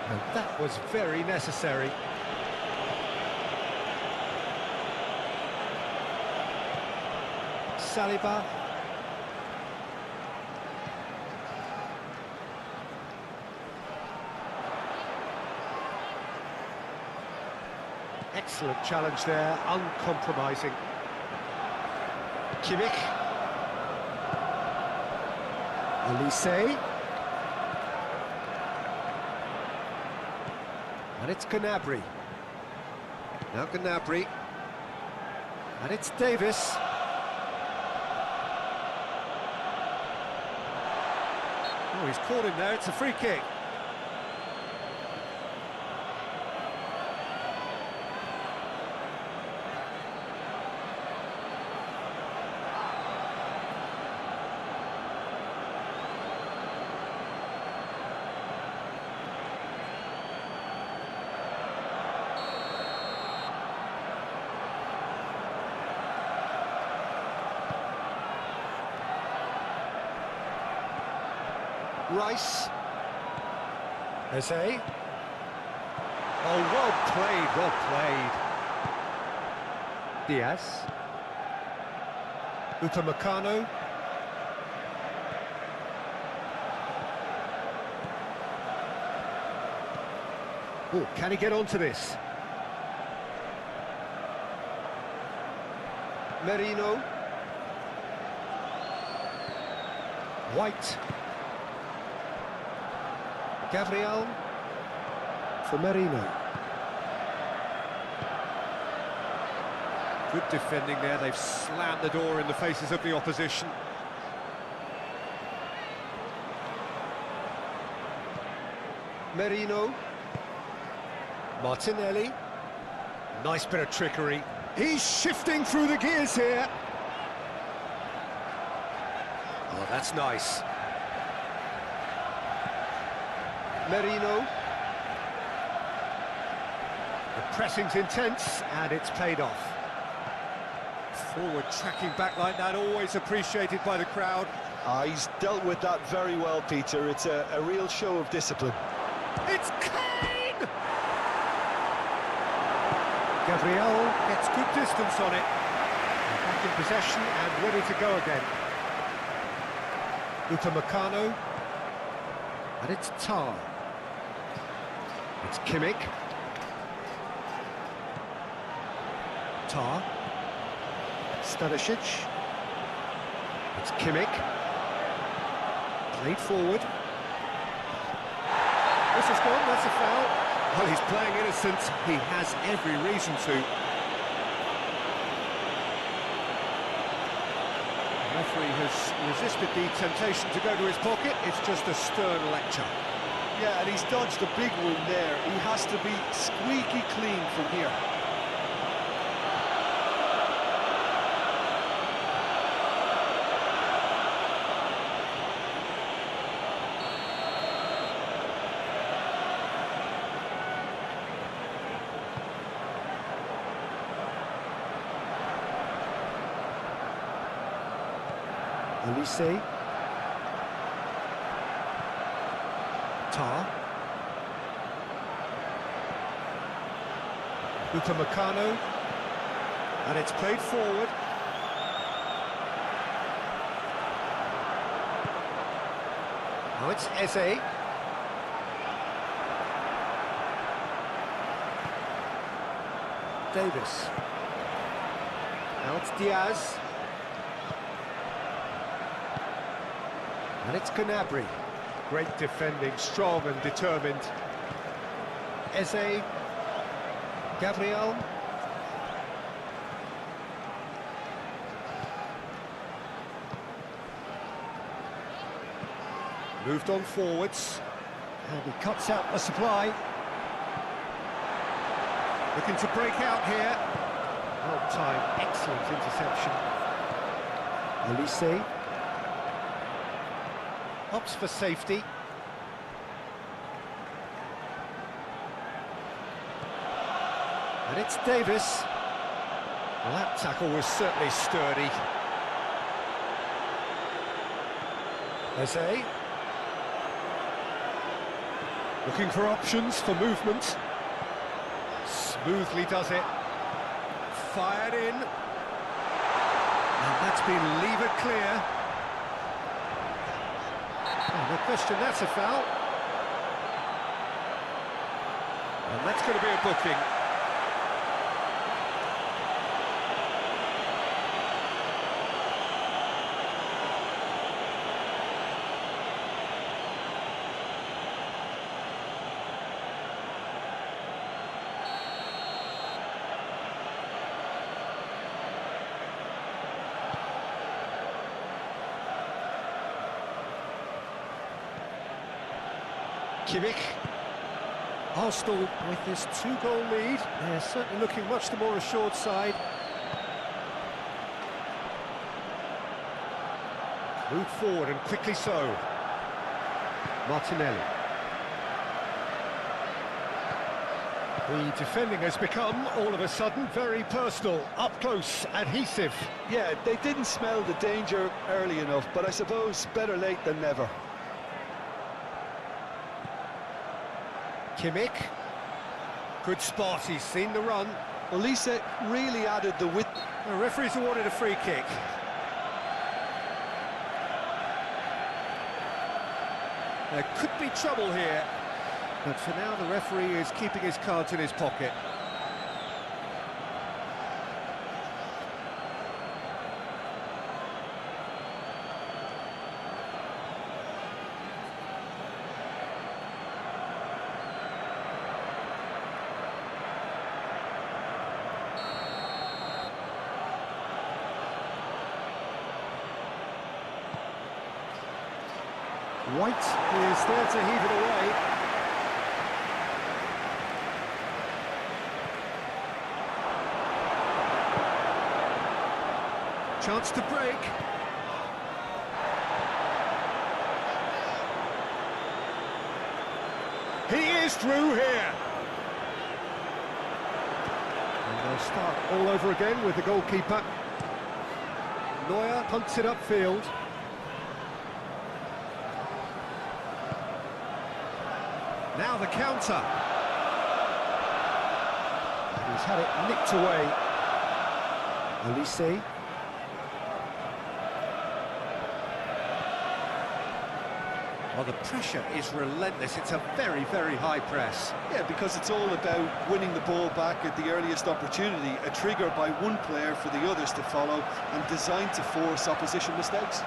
And that was very necessary. Saliba. Excellent challenge there, uncompromising. Kimmich. Elise. And it's Gnabry. Now Gnabry. And it's Davis. Oh, he's caught him there, it's a free kick. Rice. Eze. Oh, well played, well played. Diaz. Upamecano. Oh, can he get onto this? Merino. White. Gabriel for Merino. Good defending there, they've slammed the door in the faces of the opposition. Merino. Martinelli. Nice bit of trickery. He's shifting through the gears here. Oh, that's nice. Merino. The pressing's intense, and it's paid off. Forward tracking back like that, always appreciated by the crowd. He's dealt with that very well, Peter. It's a real show of discipline. It's Kane! Gabriel gets good distance on it. Back in possession and ready to go again. Upamecano. And it's Tar. It's Kimmich. Tar. Stanisic. It's Kimmich. Played forward. This is gone, that's a foul. Well, he's playing innocent. He has every reason to. The referee has resisted the temptation to go to his pocket. It's just a stern lecture. Yeah, and he's dodged a big one there. He has to be squeaky clean from here. Elise. Tar. Upamecano. And it's played forward. Now it's Eze. Davis. Now it's Diaz. And it's Gnabry. Great defending, strong and determined. Eze. Gabriel. Moved on forwards. And he cuts out the supply. Looking to break out here. Well timed, excellent interception. Elise. Opts for safety. And it's Davis. Well, that tackle was certainly sturdy. Eze. Looking for options for movement. Smoothly does it. Fired in. And that's been levered clear. Oh, no question, that's a foul. And that's going to be a booking. Kimmich. Arsenal with this 2-goal lead. They're certainly looking much the more assured side. Moved forward and quickly so. Martinelli. The defending has become, all of a sudden, very personal, up close, adhesive. Yeah, they didn't smell the danger early enough, but I suppose better late than never. Kimmich. Good spot, he's seen the run. Elise really added the width. The referee's awarded a free kick. There could be trouble here, but for now the referee is keeping his cards in his pocket. White is there to heave it away. Chance to break. He is through here. And they'll start all over again with the goalkeeper. Neuer punts it upfield. Now the counter. He's had it nicked away. Olise. Well, the pressure is relentless. It's a very, very high press. Yeah, because it's all about winning the ball back at the earliest opportunity, a trigger by one player for the others to follow, and designed to force opposition mistakes.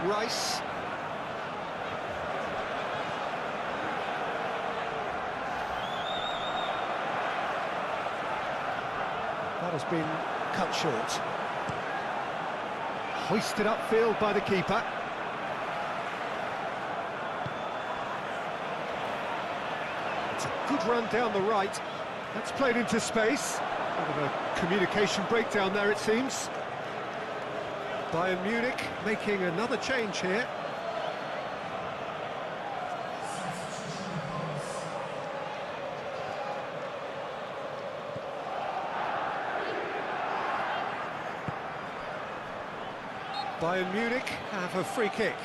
Rice. That has been cut short. Hoisted upfield by the keeper. It's a good run down the right. That's played into space. Bit of a communication breakdown there, it seems. Bayern Munich making another change here. Bayern Munich have a free kick.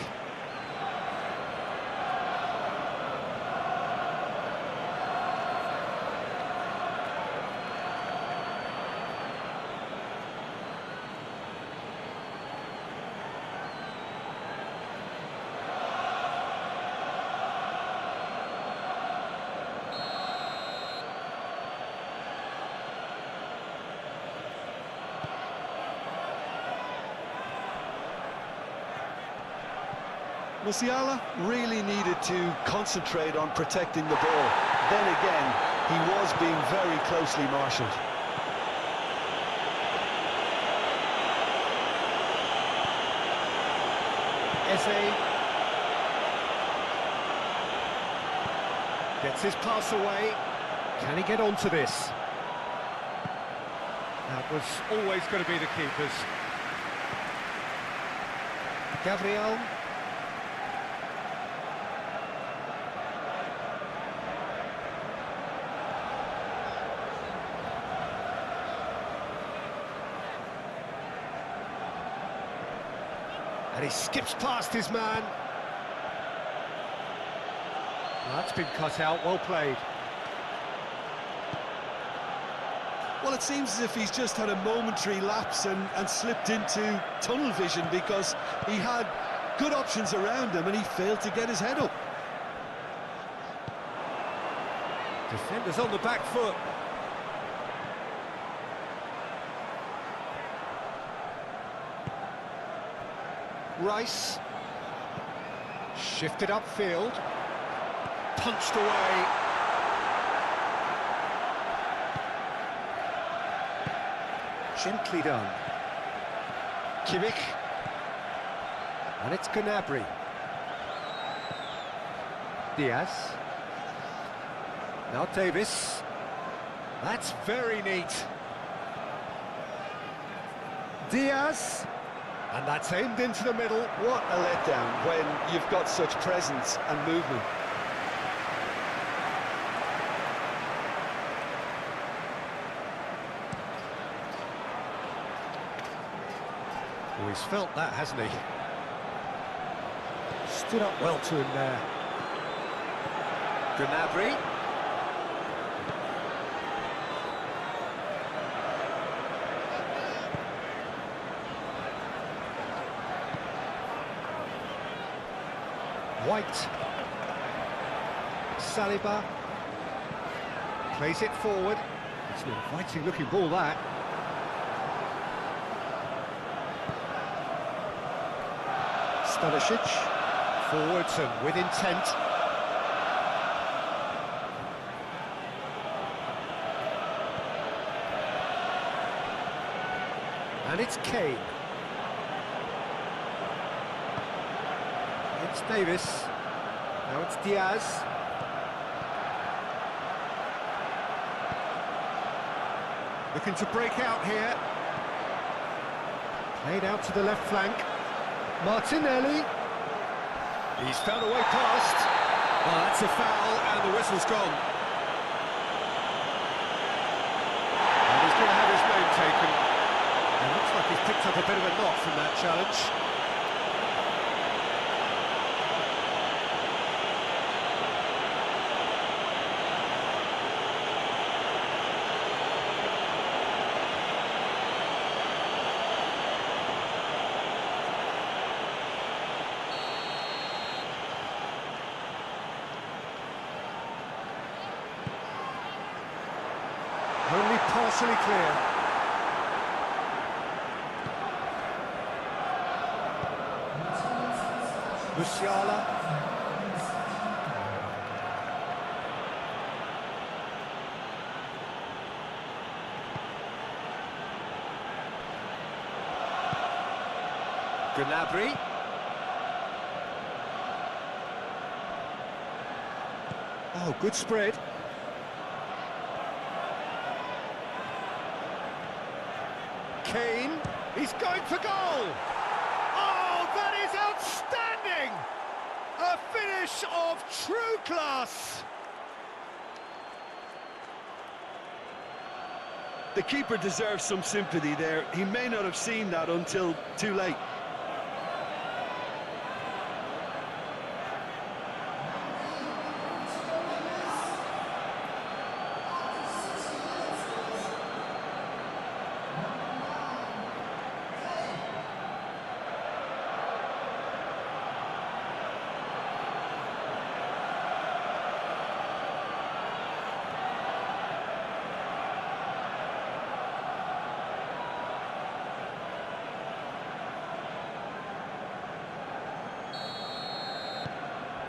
Musiala really needed to concentrate on protecting the ball. Then again, he was being very closely marshalled. Eze gets his pass away. Can he get onto this? That was always going to be the keepers. Gabriel. And he skips past his man. Well, that's been cut out, well played. Well, it seems as if he's just had a momentary lapse and slipped into tunnel vision, because he had good options around him and he failed to get his head up. Defenders on the back foot. Rice. Shifted upfield. Punched away. Gently done. Kimmich. And it's Gnabry. Diaz. Now Davis. That's very neat. Diaz. And that's aimed into the middle. What a letdown when you've got such presence and movement. Oh, he's felt that, hasn't he? Stood up well to him there. Gnabry. White. Saliba. Plays it forward. It's an inviting looking ball, that. Stanisic. Forwards and with intent. And it's Kane. It's Davis. Now it's Diaz. Looking to break out here. Played out to the left flank. Martinelli. He's found a way past. Oh, that's a foul, and the whistle's gone. And he's going to have his name taken. And looks worked up a bit of a knot from that challenge. Only partially clear. Musiala. Gnabry. Oh, good spread. Kane, he's going for goal! Oh, that is outstanding! A finish of true class! The keeper deserves some sympathy there. He may not have seen that until too late.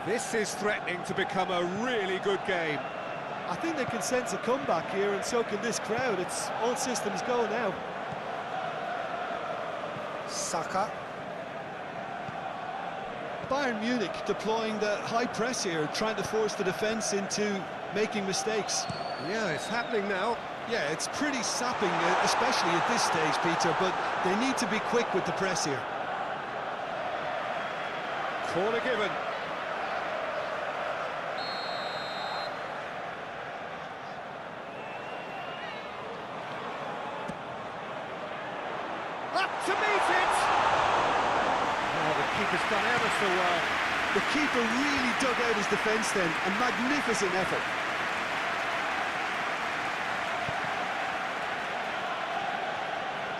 This is threatening to become a really good game. I think they can sense a comeback here, and so can this crowd. It's all systems go now. Saka. Bayern Munich deploying the high press here, trying to force the defence into making mistakes. Yeah, it's happening now. Yeah, it's pretty sapping, especially at this stage, Peter, but they need to be quick with the press here. Corner given. Up to meet it! Oh, the keeper's done ever so well. The keeper really dug out his defence then, a magnificent effort.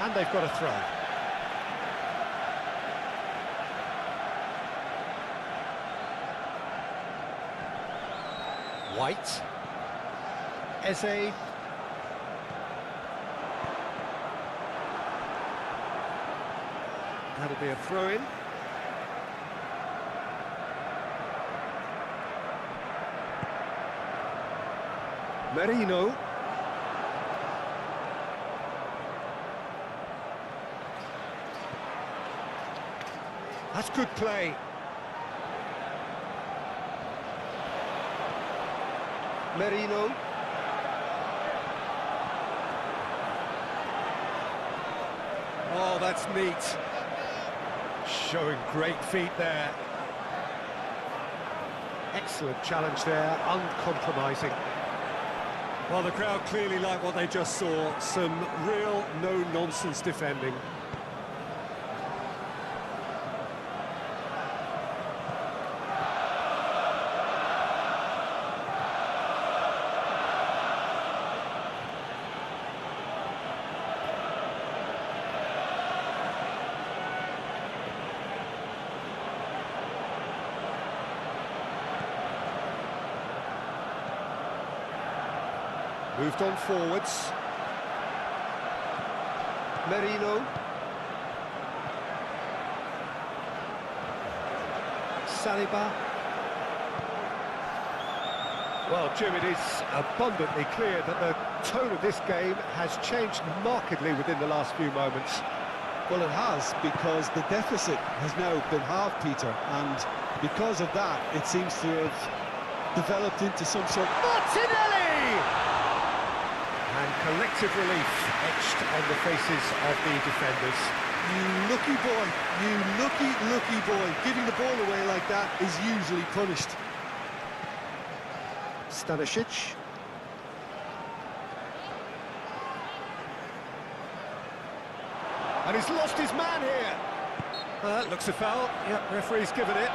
And they've got a throw. White. Eze. That'll be a throw-in. Merino. That's good play. Merino. Oh, that's neat. Showing great feet there. Excellent challenge there, uncompromising. Well, the crowd clearly like what they just saw. Some real no-nonsense defending. Moved on forwards. Merino. Saliba. Well, Jim, it is abundantly clear that the tone of this game has changed markedly within the last few moments. Well, it has, because the deficit has now been halved, Peter, and because of that, it seems to have developed into some sort of... Martinelli! And collective relief etched on the faces of the defenders. You lucky boy, you lucky boy. Giving the ball away like that is usually punished. Stanisic. And he's lost his man here. Looks a foul. Yep, referee's given it.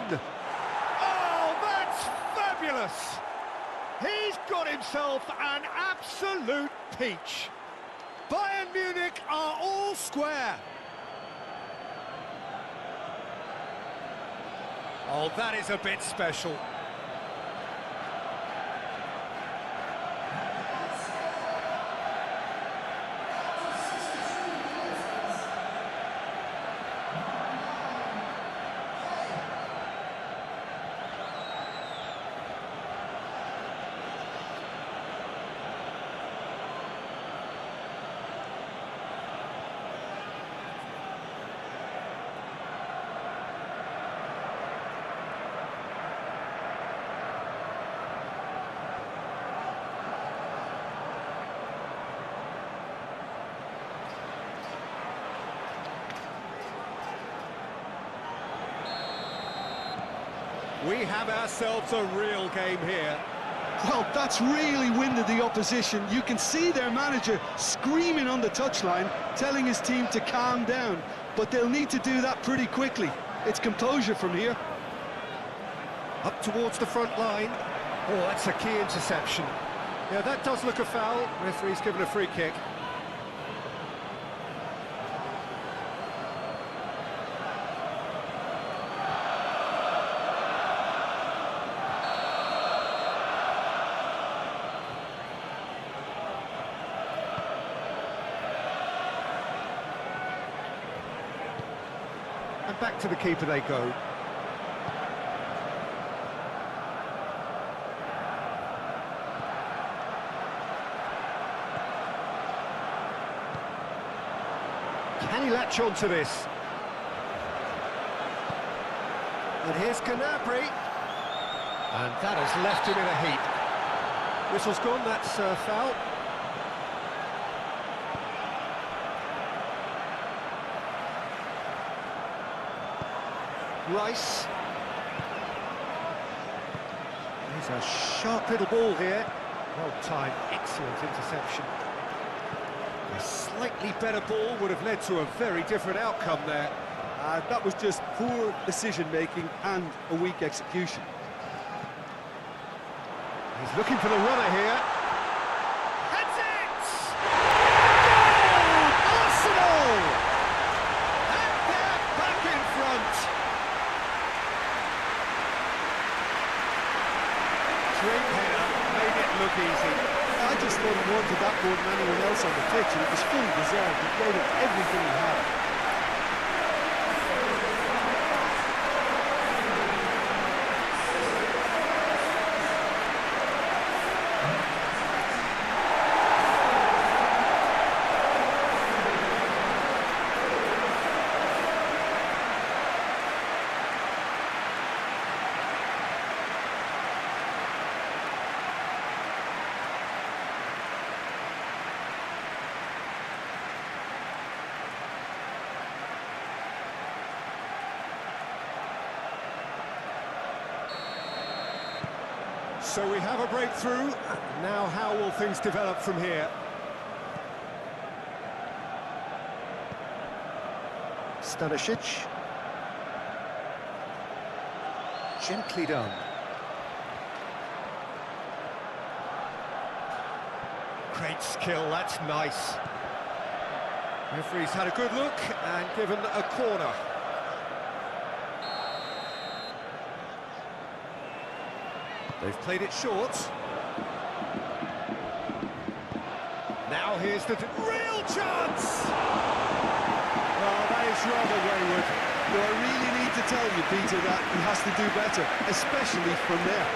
Oh, that's fabulous! He's got himself an absolute peach. Bayern Munich are all square. Oh, that is a bit special. We have ourselves a real game here. Well, that's really winded the opposition. You can see their manager screaming on the touchline, telling his team to calm down. But they'll need to do that pretty quickly. It's composure from here. Up towards the front line. Oh, that's a key interception. Yeah, that does look a foul. Referee's given a free kick. And back to the keeper they go. Can he latch on to this? And here's Gnabry. And that has left him in a heap. Whistle's gone, that's a foul. Rice. There's a sharp little ball here. Well timed, excellent interception. A slightly better ball would have led to a very different outcome there. That was just poor decision-making and a weak execution. He's looking for the runner here. That's it! Goal! Arsenal! And they're back in front. Great header, made it look easy. I just thought he wanted that more than anyone else on the pitch, and it was fully deserved. He gave it everything he had. So we have a breakthrough. Now how will things develop from here? Stanisic. Gently done. Great skill, that's nice. Referee's had a good look and given a corner. They've played it short. Now here's the real chance! Oh, that is rather wayward. Do I really need to tell you, Peter, that he has to do better, especially from there?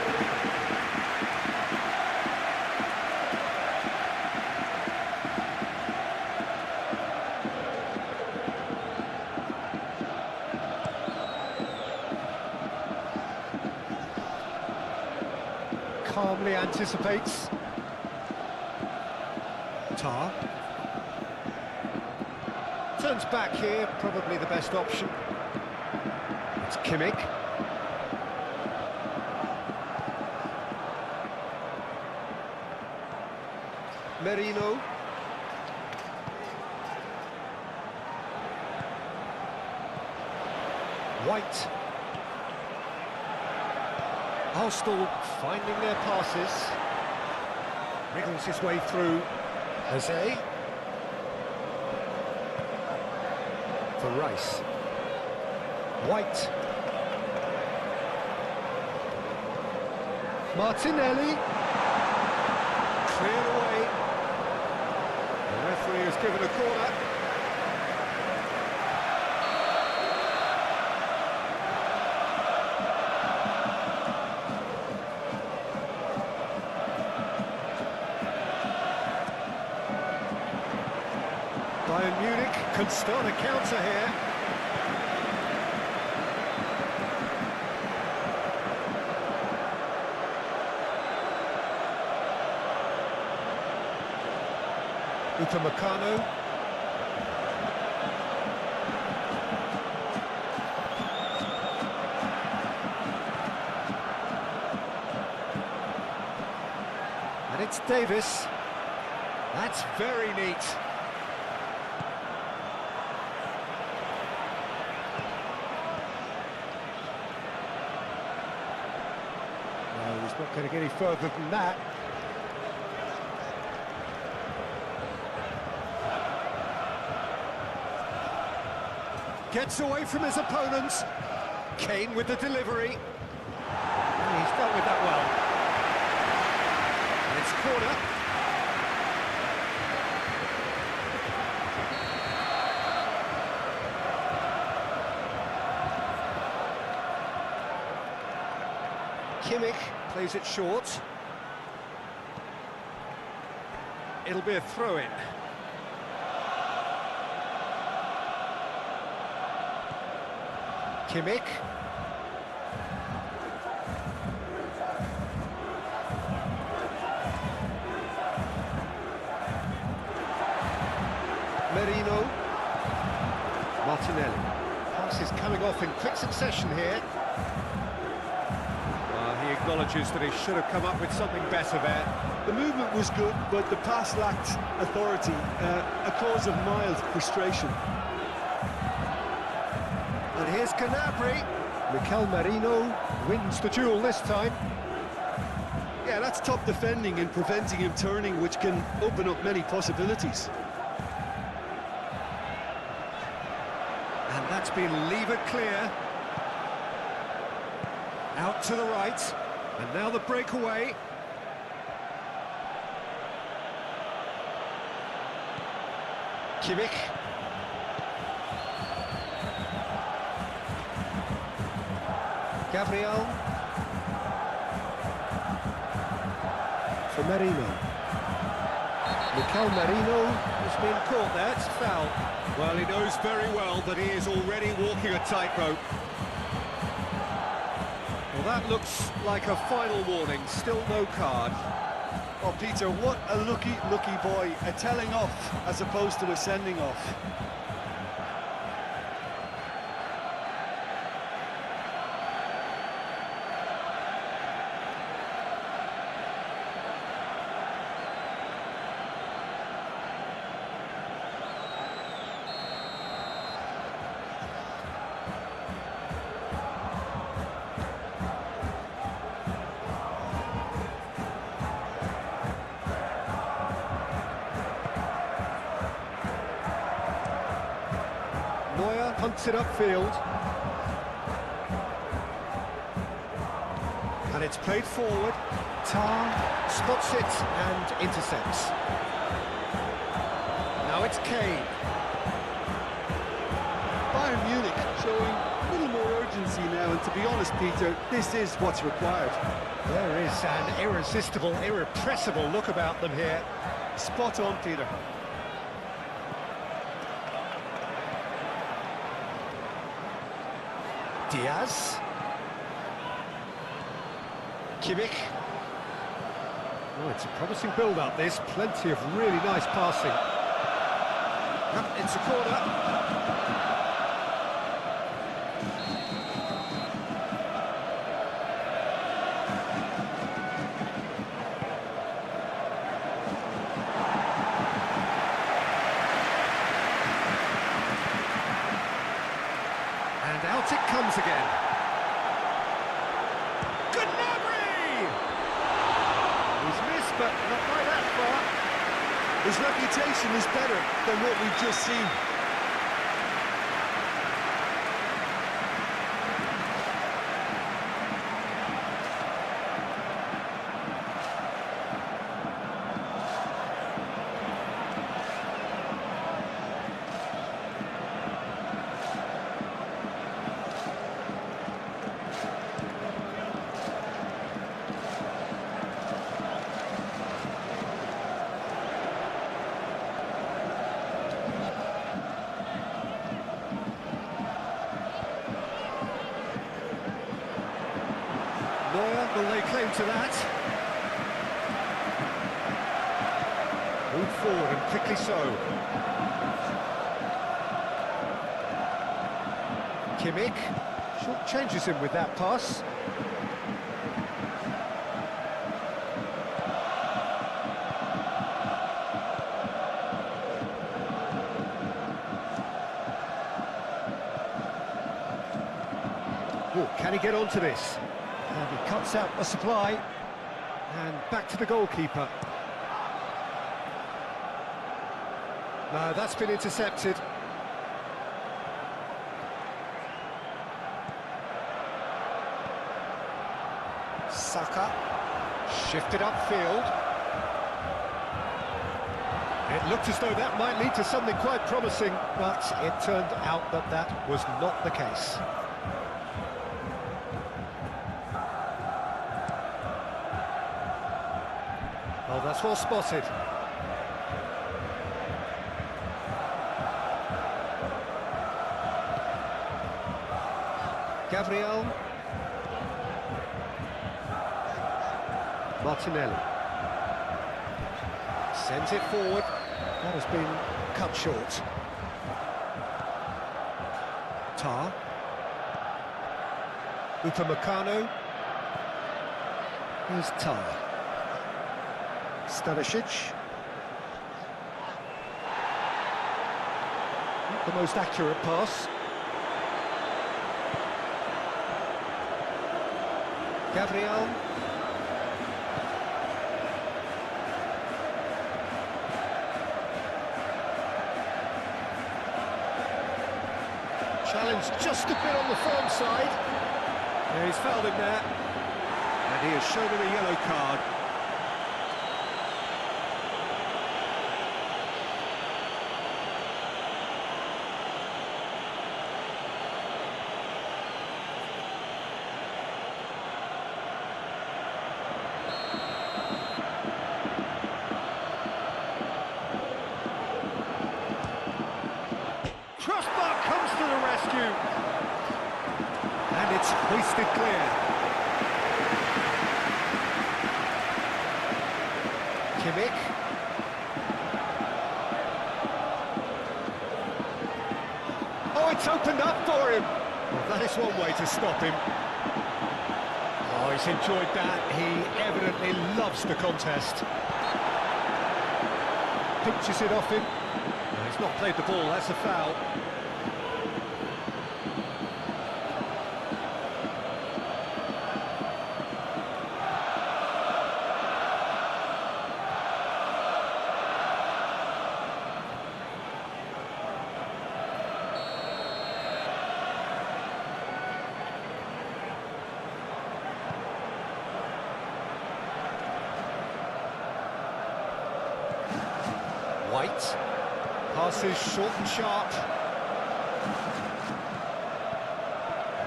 calmly anticipates. Tar. Turns back here, probably the best option. It's Kimmich. Merino. White. Arsenal finding their passes. Wriggles his way through. Jose. For Rice. White. Martinelli. Cleared away. The referee has given a corner. Bayern Munich can start a counter here. Upamecano. And it's Davis. That's very neat. No, he's not going to get any further than that. Gets away from his opponents. Kane with the delivery. And he's dealt with that well. And it's corner. Kimmich plays it short. It'll be a throw-in. Kimmich. Merino. Martinelli. Pass is coming off in quick succession here. He acknowledges that he should have come up with something better there. The movement was good, but the pass lacked authority, a cause of mild frustration. And here's Gnabry. Mikel Merino wins the duel this time. Yeah, that's top defending and preventing him turning, which can open up many possibilities. And that's been levered clear. Out to the right. And now the breakaway. Kimmich. Gabriel. For Merino. Mikel Merino has been caught there, it's foul. Well, he knows very well that he is already walking a tightrope. Well, that looks like a final warning, still no card. Oh, Peter, what a lucky boy. A telling off as opposed to a sending off. Neuer punts it upfield. And it's played forward. Tar spots it and intercepts. Now it's Kane. Bayern Munich showing a little more urgency now, and to be honest, Peter, this is what's required. There is an irresistible, irrepressible look about them here. Spot on, Peter. Diaz. Kimmich. Oh, it's a promising build-up, this. Plenty of really nice passing. Yep, it's a corner. And out it comes again. He's missed, but not by that far. His reputation is better than what we've just seen. Neuer will lay claim to that. Move forward and quickly so. Kimmich short changes him with that pass. Oh, can he get onto this? And he cuts out the supply, and back to the goalkeeper. No, that's been intercepted. Saka, shifted upfield. It looked as though that might lead to something quite promising, but it turned out that that was not the case. Oh, that's well spotted. Gabriel. Martinelli. Sends it forward. That has been cut short. Tar. Upamecano. Here's Tar. Stanisic. Not the most accurate pass. Gabriel. Challenge just a bit on the firm side. Yeah, he's fouled him there. And he has shown him a yellow card. Crossbar comes to the rescue. And it's hoisted clear. Kimmich. Oh, it's opened up for him. Well, that is one way to stop him. Oh, he's enjoyed that. He evidently loves the contest. Pinches it off him. He's not played the ball, that's a foul. White. Passes short and sharp.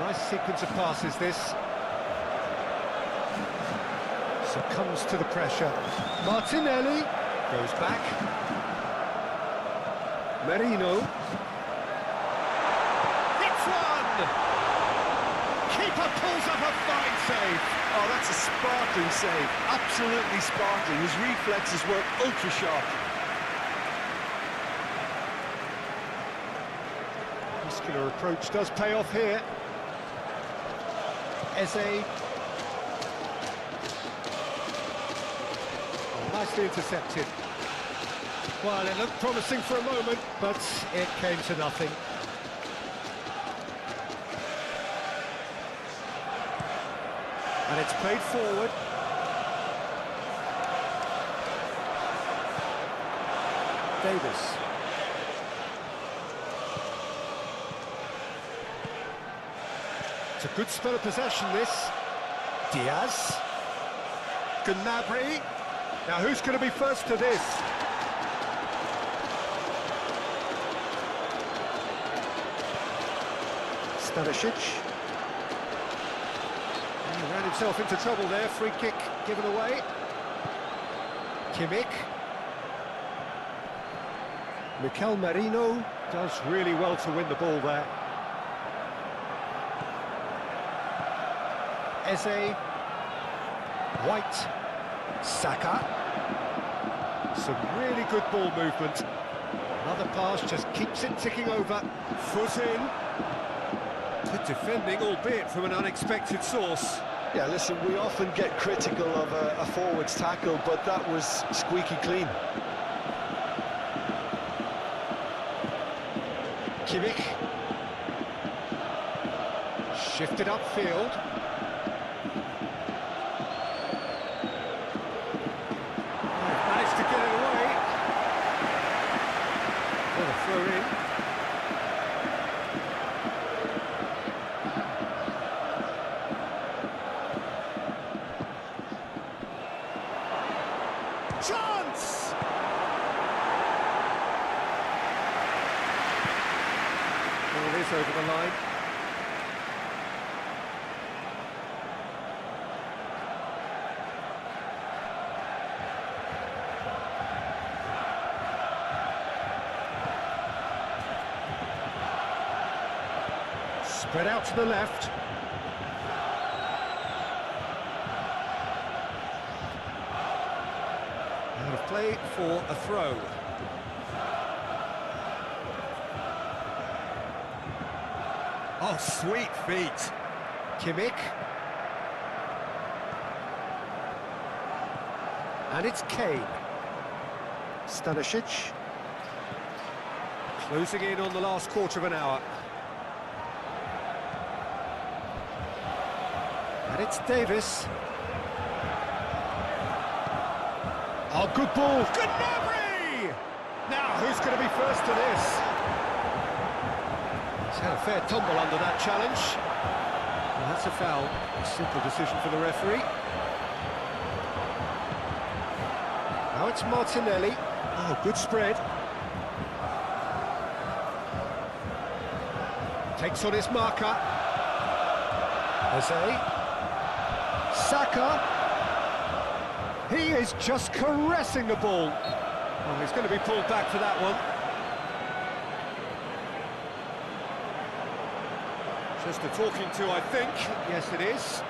Nice sequence of passes, this. Succumbs to the pressure. Martinelli goes back. Merino. Hits one! Keeper keeper pulls up a fine save. Oh, that's a sparkling save. Absolutely sparkling. His reflexes were ultra-sharp. Muscular approach does pay off here. Eze. Oh, nicely intercepted. Well, it looked promising for a moment, but it came to nothing. And it's played forward. Davis. It's a good spell of possession, this. Diaz. Gnabry. Now, who's going to be first to this? Stanisic. He ran himself into trouble there. Free kick given away. Kimmich. Mikel Merino does really well to win the ball there. Eze. White. Saka. Some really good ball movement. Another pass just keeps it ticking over. Foot in. Good defending, albeit from an unexpected source. Yeah, listen, we often get critical of a forward's tackle, but that was squeaky clean. Kimmich. Shifted upfield. Managed to get it away. For the throw in. Chance! Ball is over the line. Spread out to the left. Out of play for a throw. Oh, sweet feet. Kimmich. And it's Kane. Stanisic. Closing in on the last quarter of an hour. And it's Davis. Oh, good ball. Gnabry! Now, who's going to be first to this? He's had a fair tumble under that challenge. Well, that's a foul. A simple decision for the referee. Now it's Martinelli. Oh, good spread. Takes on his marker. Eze. Saka. He is just caressing the ball. Oh, he's going to be pulled back for that one. Just a talking to, I think. Yes, it is.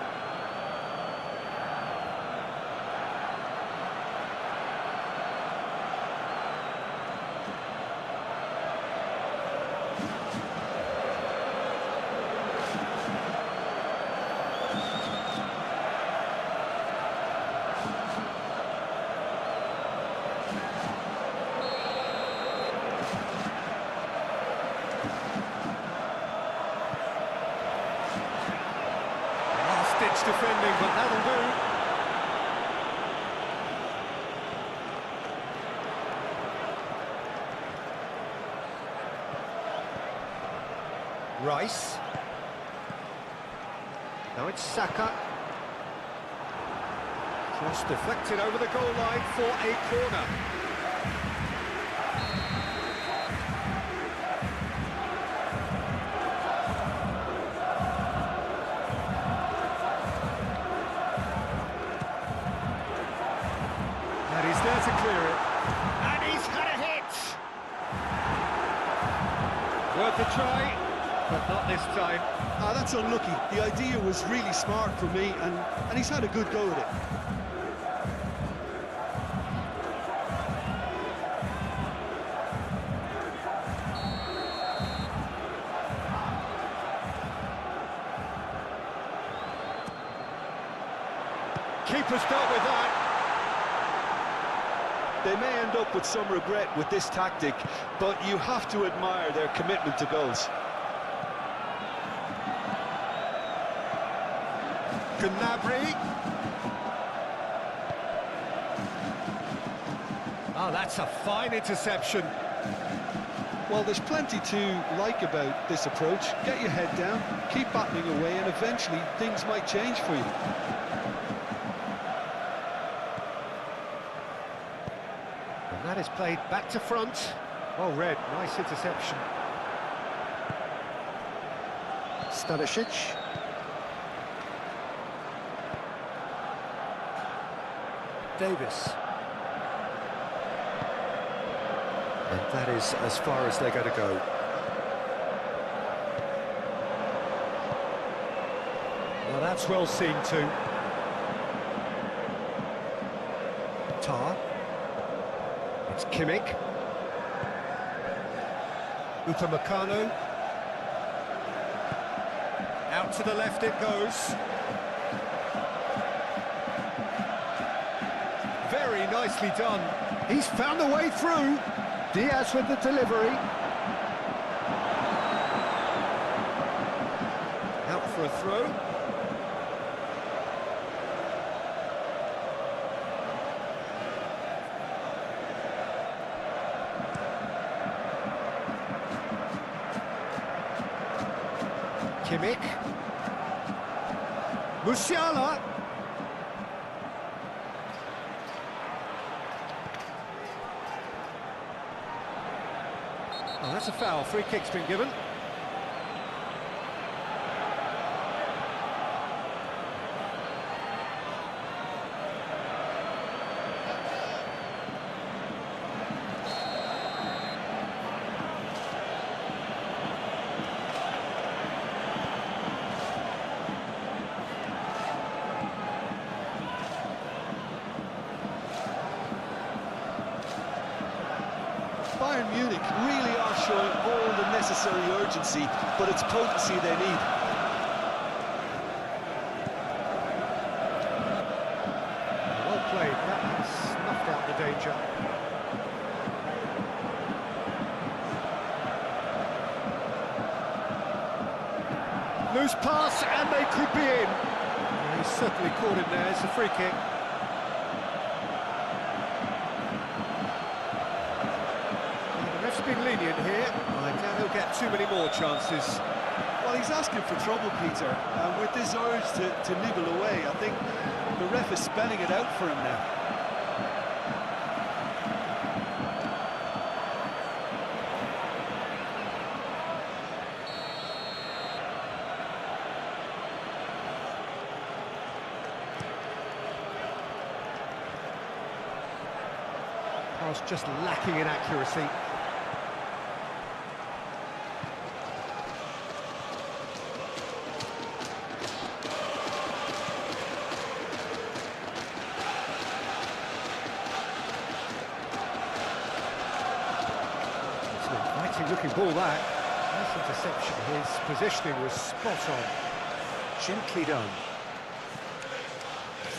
Last-ditch defending, but that'll do. Rice. Now it's Saka. Cross deflected over the goal line for a corner. And he's there to clear it. And he's had a hit! Worth a try. but not this time. Ah, that's unlucky. The idea was really smart for me, and he's had a good go at it. Keeper's dealt with that. They may end up with some regret with this tactic, but you have to admire their commitment to goals. Gnabry. Oh, that's a fine interception. Well, there's plenty to like about this approach. Get your head down, keep battling away, and eventually things might change for you. And that is played back to front. Well read, nice interception. Stanisic. Davis. And that is as far as they're going to go. Well, that's well seen too. Tar. It's Kimmich. Upamecano. Out to the left it goes. Very nicely done. He's found a way through. Diaz with the delivery. Out for a throw. Kimmich. Musiala. Oh, that's a foul. Free kick's been given. Bayern Munich really are showing all the necessary urgency, but it's potency they need. Well played, that has snuffed out the danger. Loose pass, and they could be in. He's certainly caught him there, it's a free kick. Been lenient here. I doubt he'll get too many more chances. Well, he's asking for trouble, Peter, and with this urge to nibble away, I think the ref is spelling it out for him now. Pass just lacking in accuracy. Looking ball that. Nice interception. His positioning was spot on. Gently done.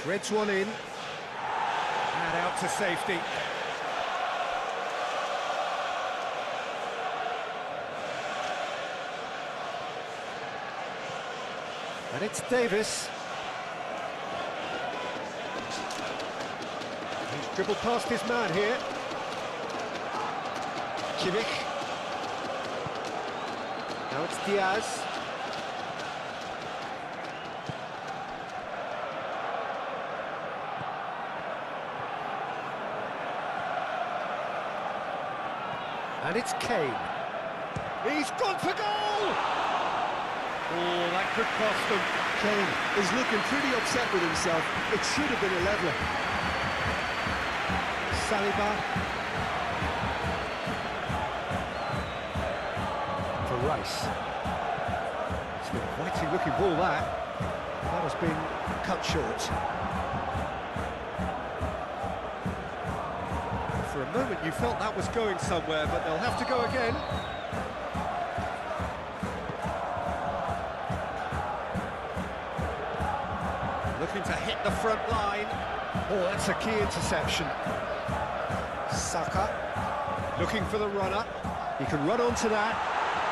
Threads one in. And out to safety. And it's Davis. He's dribbled past his man here. Kimmich. Now it's Diaz. And it's Kane. He's gone for goal! Oh, that could cost them. Kane is looking pretty upset with himself. It should have been a leveller. Saliba. For Rice. looking ball that. That has been cut short. For a moment you felt that was going somewhere, but they'll have to go again. Looking to hit the front line. Oh, that's a key interception. Saka, looking for the runner. He can run onto that.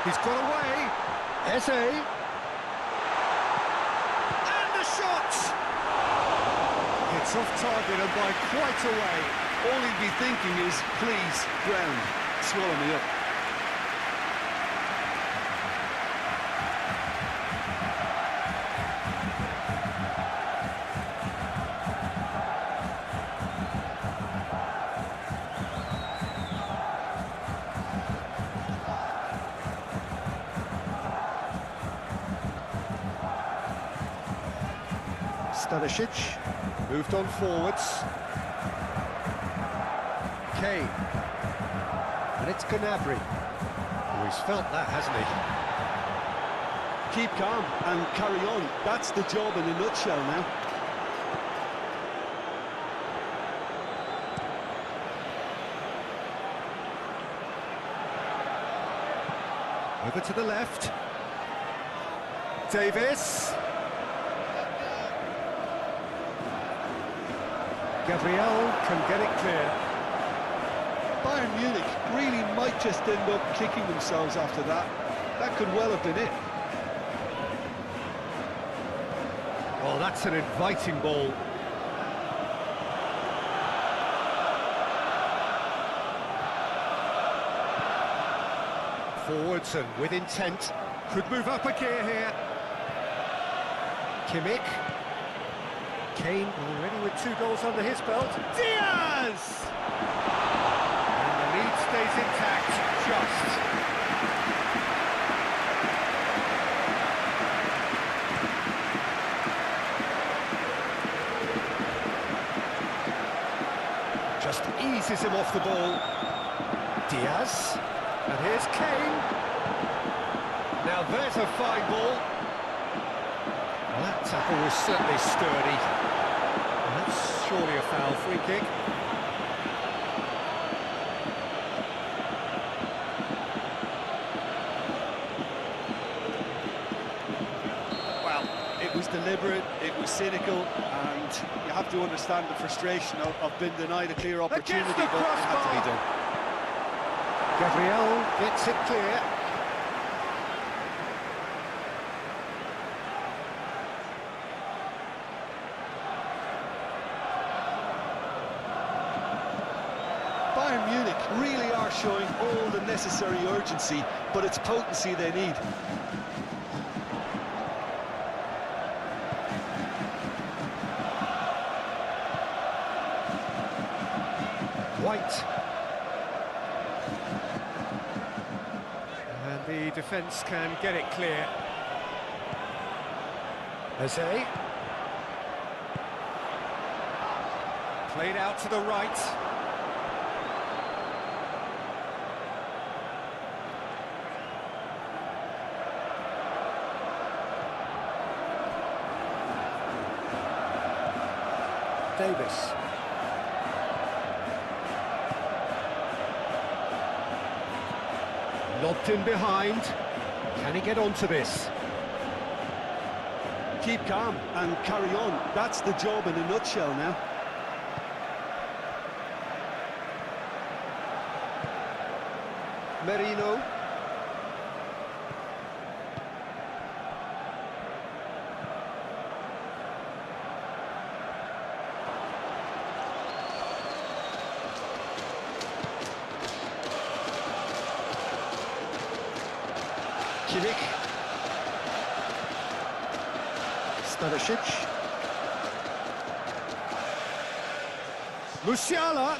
He's got away. Eze. And the shot! It's off target and by quite a way. All he'd be thinking is, please, ground, swallow me up. Stanisic moved on forwards. Kane. And it's Gnabry. Oh, he's felt that, hasn't he? Keep calm and carry on. That's the job in a nutshell now. Over to the left. Davis. Gabriel can get it clear. Bayern Munich really might just end up kicking themselves after that. That could well have been it. Oh, that's an inviting ball. Forwards and with intent. Could move up a gear here. Kimmich. Kane already with 2 goals under his belt. Diaz! And the lead stays intact, just. Just eases him off the ball. Diaz. And here's Kane. Now there's a fine ball. Well, that tackle was certainly sturdy. And that's surely a foul, free kick. Well, it was deliberate, it was cynical, and you have to understand the frustration of being denied a clear opportunity, but it had to be done. Gabriel gets it clear. Bayern Munich really are showing all the necessary urgency, but it's potency they need. White. And the defence can get it clear. Eze. Played out to the right. Davis. Lobbed in behind. Can he get onto this? Keep calm and carry on. That's the job in a nutshell now. Merino. Kimmich. Stanisic. Musiala.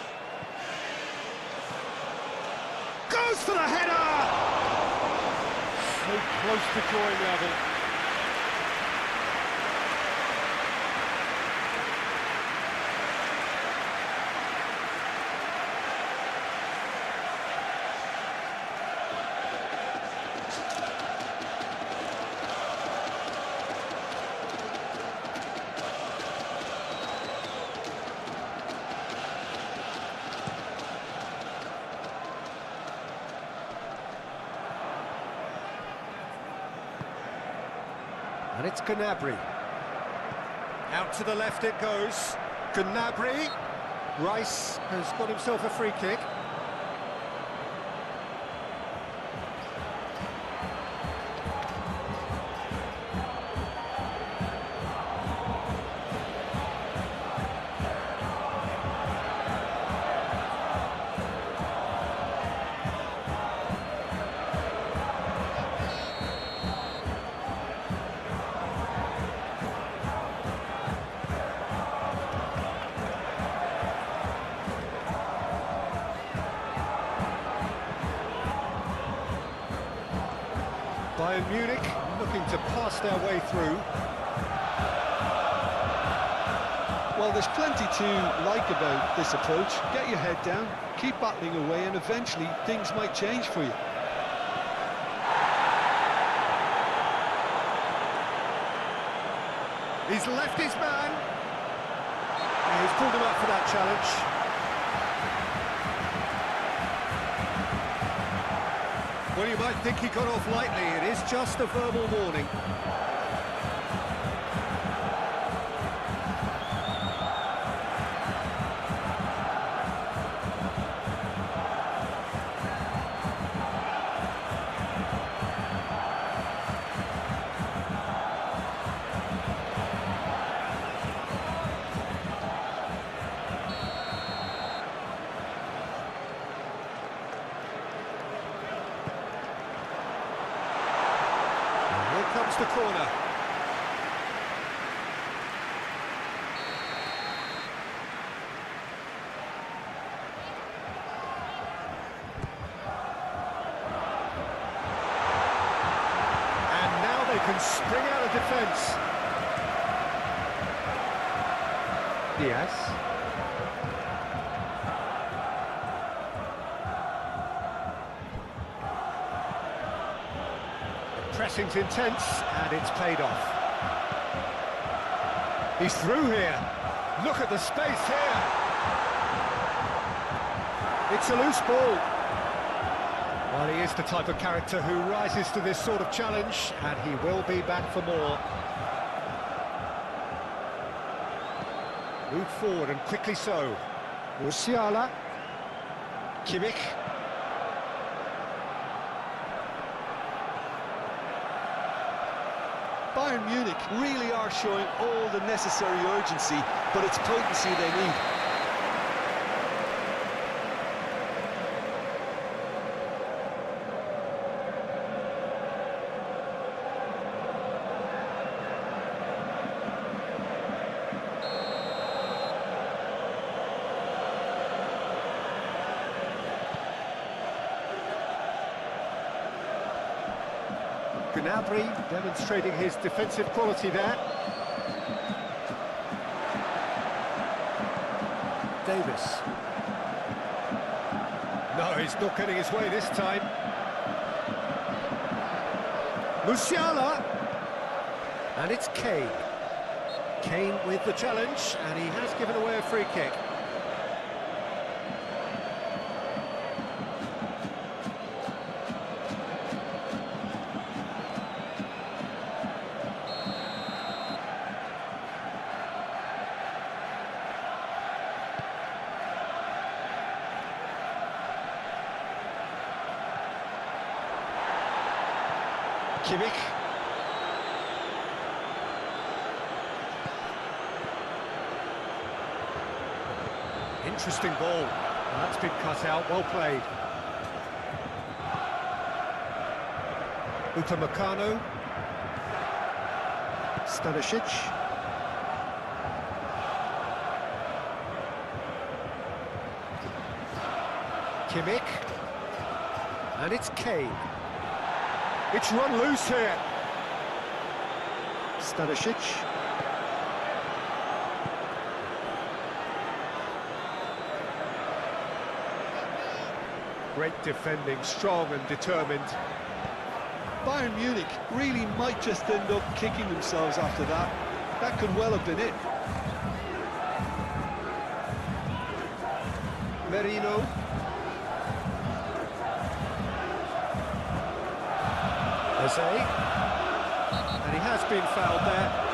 Goes for the header! So close to drawing level. And it's Gnabry. Out to the left it goes. Gnabry. Rice has got himself a free kick. Bayern Munich looking to pass their way through. Well, there's plenty to like about this approach. Get your head down, keep battling away, and eventually things might change for you. He's left his man. And he's pulled him up for that challenge. Well, you might think he got off lightly. It is just a verbal warning. Comes the corner. And now they can spring out of defence. Diaz. Pressing's intense, and it's paid off. He's through here. Look at the space here. It's a loose ball. Well, he is the type of character who rises to this sort of challenge, and he will be back for more. Moved forward, and quickly so. Musiala. Kimmich. Bayern Munich really are showing all the necessary urgency, but it's potency they need. Gnabry demonstrating his defensive quality there. Davis. No, he's not getting his way this time. Musiala. And it's Kane. Kane with the challenge, and he has given away a free kick. Kimmich. Interesting ball. That's been cut out, well played. Upamecano. Stanisic. Kimmich. And it's Kane. It's run loose here. Stanisic. Great defending, strong and determined. Bayern Munich really might just end up kicking themselves after that. That could well have been it. Merino. Jose. And he has has been fouled there.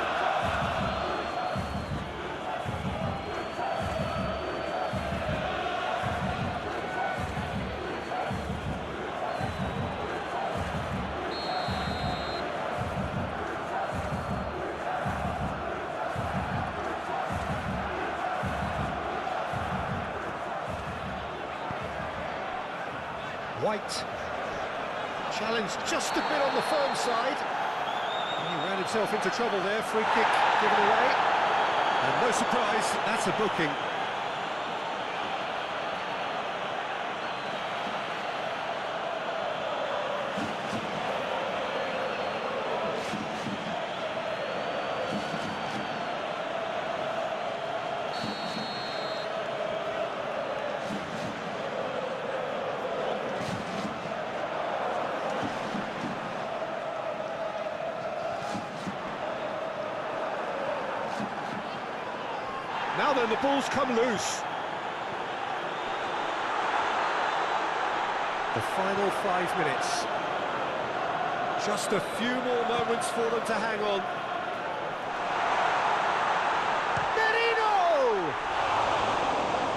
White, challenged just a bit on the firm side. And he ran himself into trouble there, free kick given away. And no surprise, that's a booking. Now then, the ball's come loose. The final 5 minutes. Just a few more moments for them to hang on. Merino!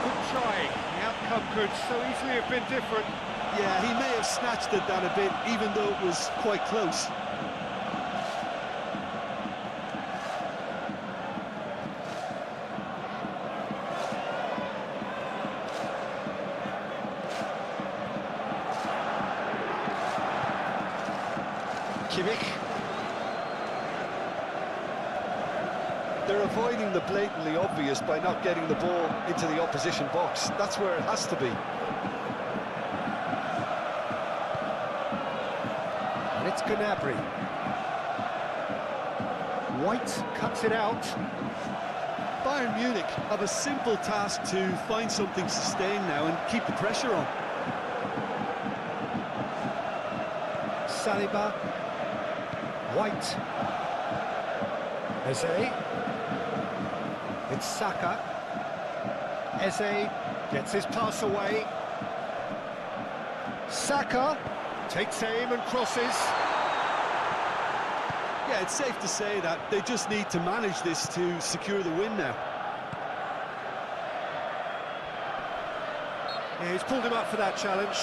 Good trying. The outcome could so easily have been different. Yeah, he may have snatched at that a bit, even though it was quite close. Kimmich. They're avoiding the blatantly obvious by not getting the ball into the opposition box. That's where it has to be. And it's Gnabry. White cuts it out. Bayern Munich have a simple task to find something sustained now and keep the pressure on. Saliba. White. Eze. It's Saka. Eze gets his pass away. Saka takes aim and crosses. Yeah, it's safe to say that they just need to manage this to secure the win now. Yeah, he's pulled him up for that challenge.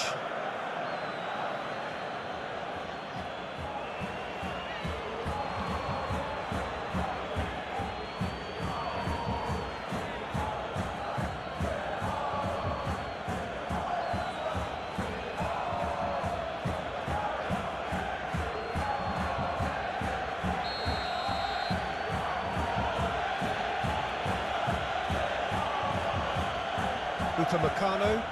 Upamecano.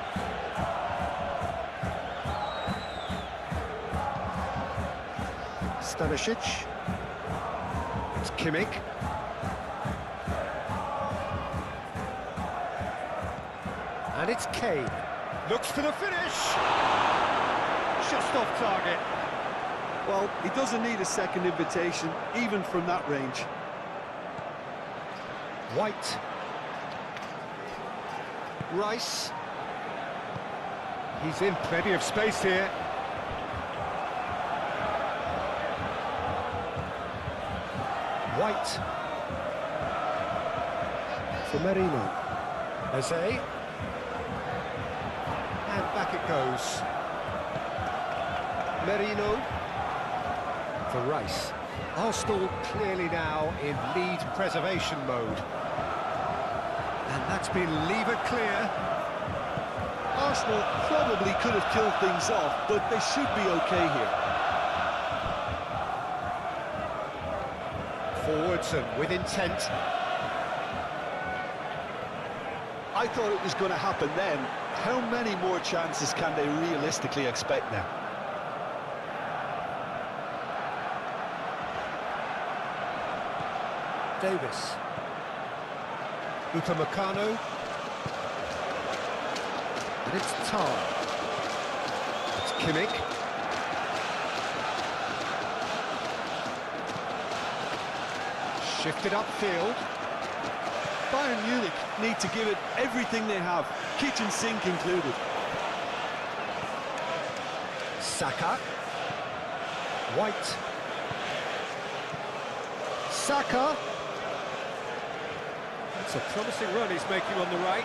Stanisic. It's Kimmich. And it's Kane. Looks for the finish. Just off target. Well, he doesn't need a second invitation, even from that range. White. Rice. He's in plenty of space here. White. For Merino. Eze. And back it goes. Merino. For Rice. Arsenal clearly now in lead preservation mode. And that's been levered clear. Arsenal probably could have killed things off, but they should be okay here. Forwards and with intent. I thought it was going to happen then. How many more chances can they realistically expect now? Davis. Upamecano. And it's Tar. It's Kimmich. Shifted upfield. Bayern Munich need to give it everything they have, kitchen sink included. Saka. White. Saka. It's a promising run he's making on the right.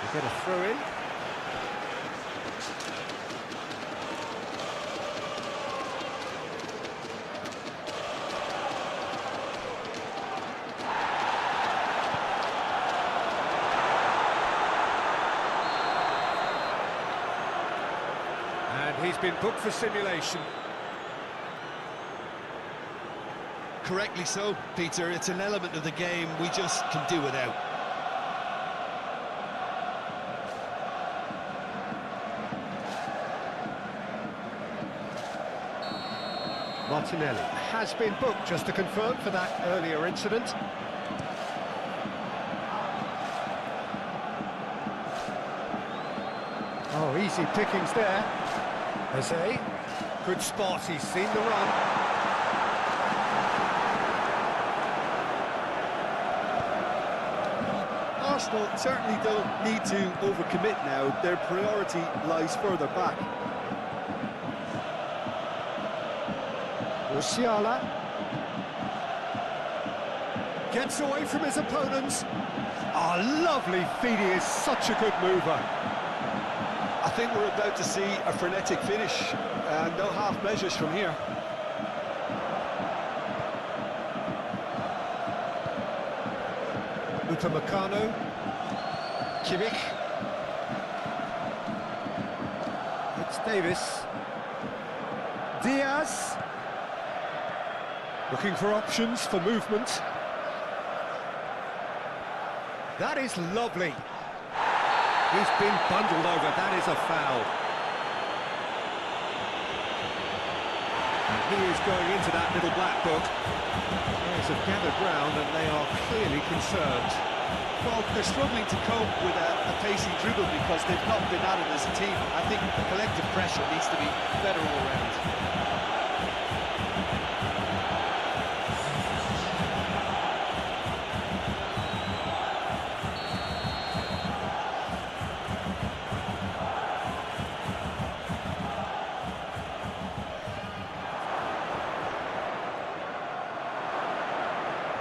We get a throw in. And he's been booked for simulation. Correctly so, Peter. It's an element of the game we just can do without. Martinelli has been booked, just to confirm, for that earlier incident. Oh, easy pickings there. Jose, good spot, he's seen the run. Arsenal certainly don't need to overcommit now. Their priority lies further back. Musiala gets away from his opponents. Oh, lovely feed, he is such a good mover. I think we're about to see a frenetic finish, and no half measures from here. Upamecano, Kimmich, it's Davis, Diaz, looking for options for movement. That is lovely. He's been bundled over, that is a foul. And he is going into that little black book. Players have gathered round and they are clearly concerned. Well, they're struggling to cope with a pacey dribble because they've not been at it as a team. I think the collective pressure needs to be better all round.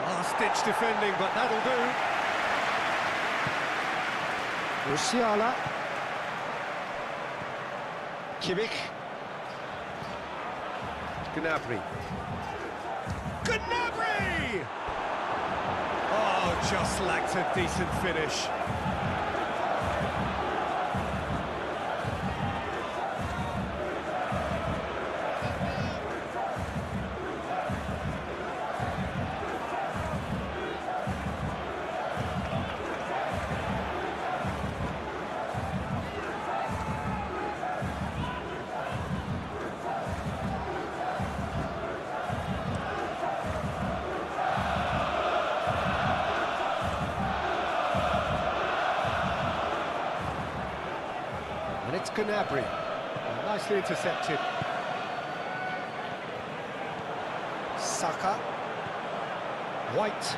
Last-ditch defending, but that'll do. Musiala, Kimmich, Gnabry. Gnabry! Oh, just lacked a decent finish. And it's Gnabry, nicely intercepted. Saka, White,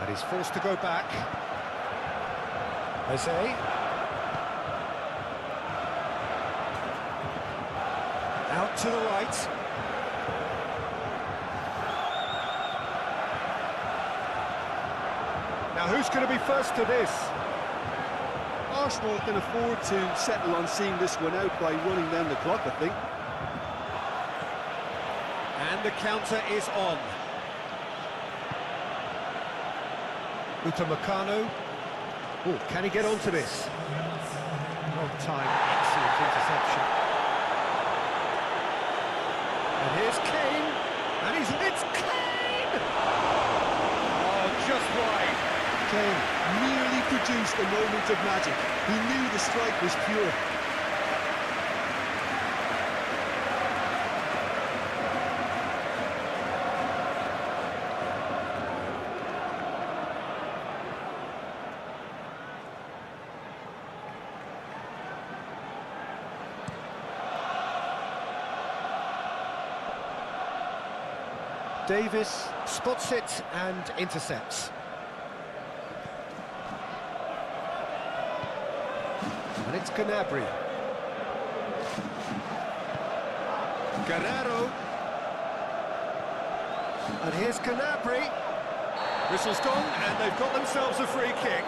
and he's forced to go back. Jose, out to the right. Now, who's going to be first to this? Arsenal can afford to settle on seeing this one out by running down the clock, I think. And the counter is on. Upamecano. Oh, can he get onto this? Wrong time, excellent interception. And here's Kane, and it's Kane! Oh, just right. Kane nearly produced a moment of magic. He knew the strike was pure. Davis spots it and intercepts. And it's Gnabry. Guerrero. And here's Gnabry. Whistle's gone, and they've got themselves a free kick.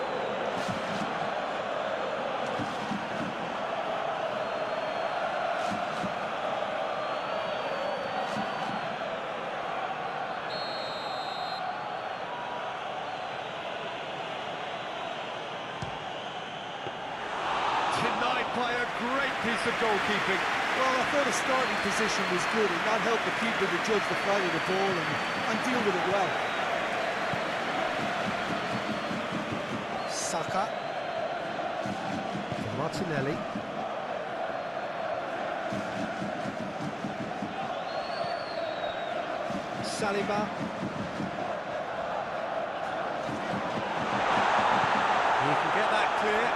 Denied by a great piece of goalkeeping. Well, I thought his starting position was good, and that helped the keeper to judge the flight of the ball and deal with it well. Saka. Martinelli. Saliba. He can get that clear.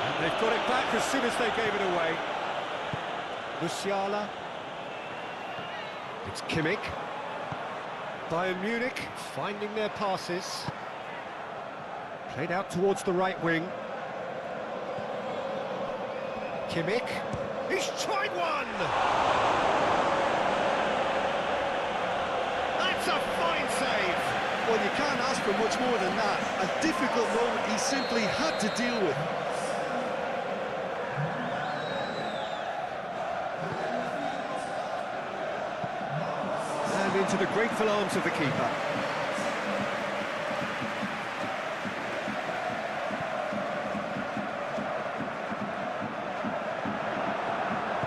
And they've got it back as soon as they gave it away. Musiala. It's Kimmich. Bayern Munich finding their passes. Played out towards the right wing. Kimmich. He's tried one! That's a fine save! Well, you can't ask for much more than that. A difficult moment he simply had to deal with. And into the grateful arms of the keeper.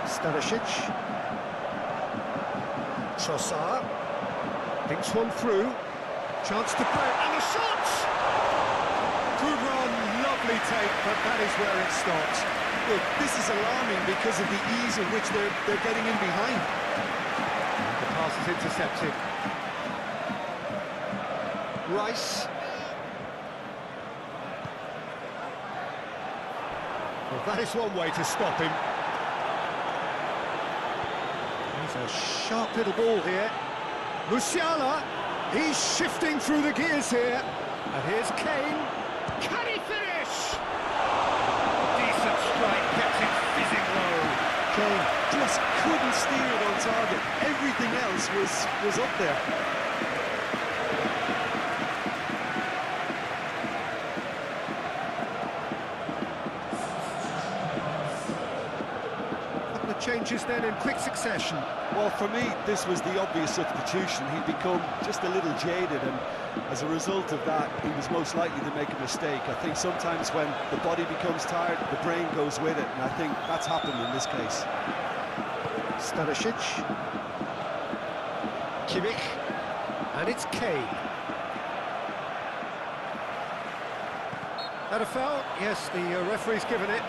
Stanisic. Trossard. Thinks one through. Chance to break. And the shot! Good run, lovely take, but that is where it stops. Look, this is alarming because of the ease in which they're getting in behind. The pass is intercepted. Rice. Well, that is one way to stop him. He's a sharp little ball here. Musiala, he's shifting through the gears here. And here's Kane. Can he finish? Decent strike, kept it fizzing low. Kane just couldn't steer it on target. Everything else was up there. Changes then in quick succession. Well, for me, this was the obvious substitution. He'd become just a little jaded, and as a result of that, he was most likely to make a mistake. I think sometimes when the body becomes tired, the brain goes with it, and I think that's happened in this case. Stanisic. Kimmich. And it's Kane. That a foul? Yes, the referee's given it.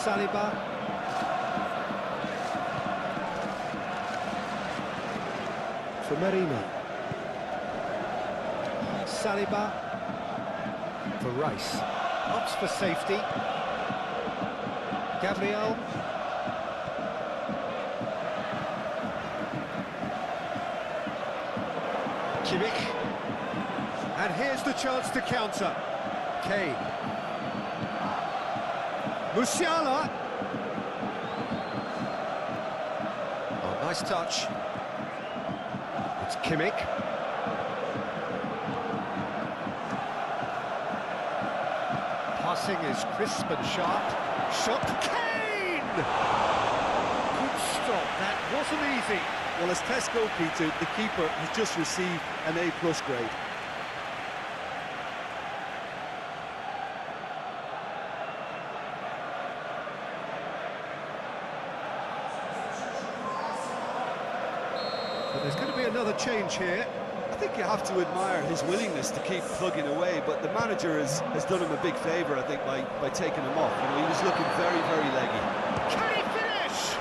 Saliba. For Marino. Saliba. For Rice. Opts for safety. Gabriel. Kimmich. And here's the chance to counter. Kane. Musiala. Oh, nice touch. It's Kimmich. Passing is crisp and sharp. Shot. Kane! Good stop. That wasn't easy. Well, as test goalkeeper, the keeper has just received an A+ grade. But there's going to be another change here. I think you have to admire his willingness to keep plugging away, but the manager has done him a big favour, I think, by taking him off. You know, he was looking very, very leggy. Can he finish?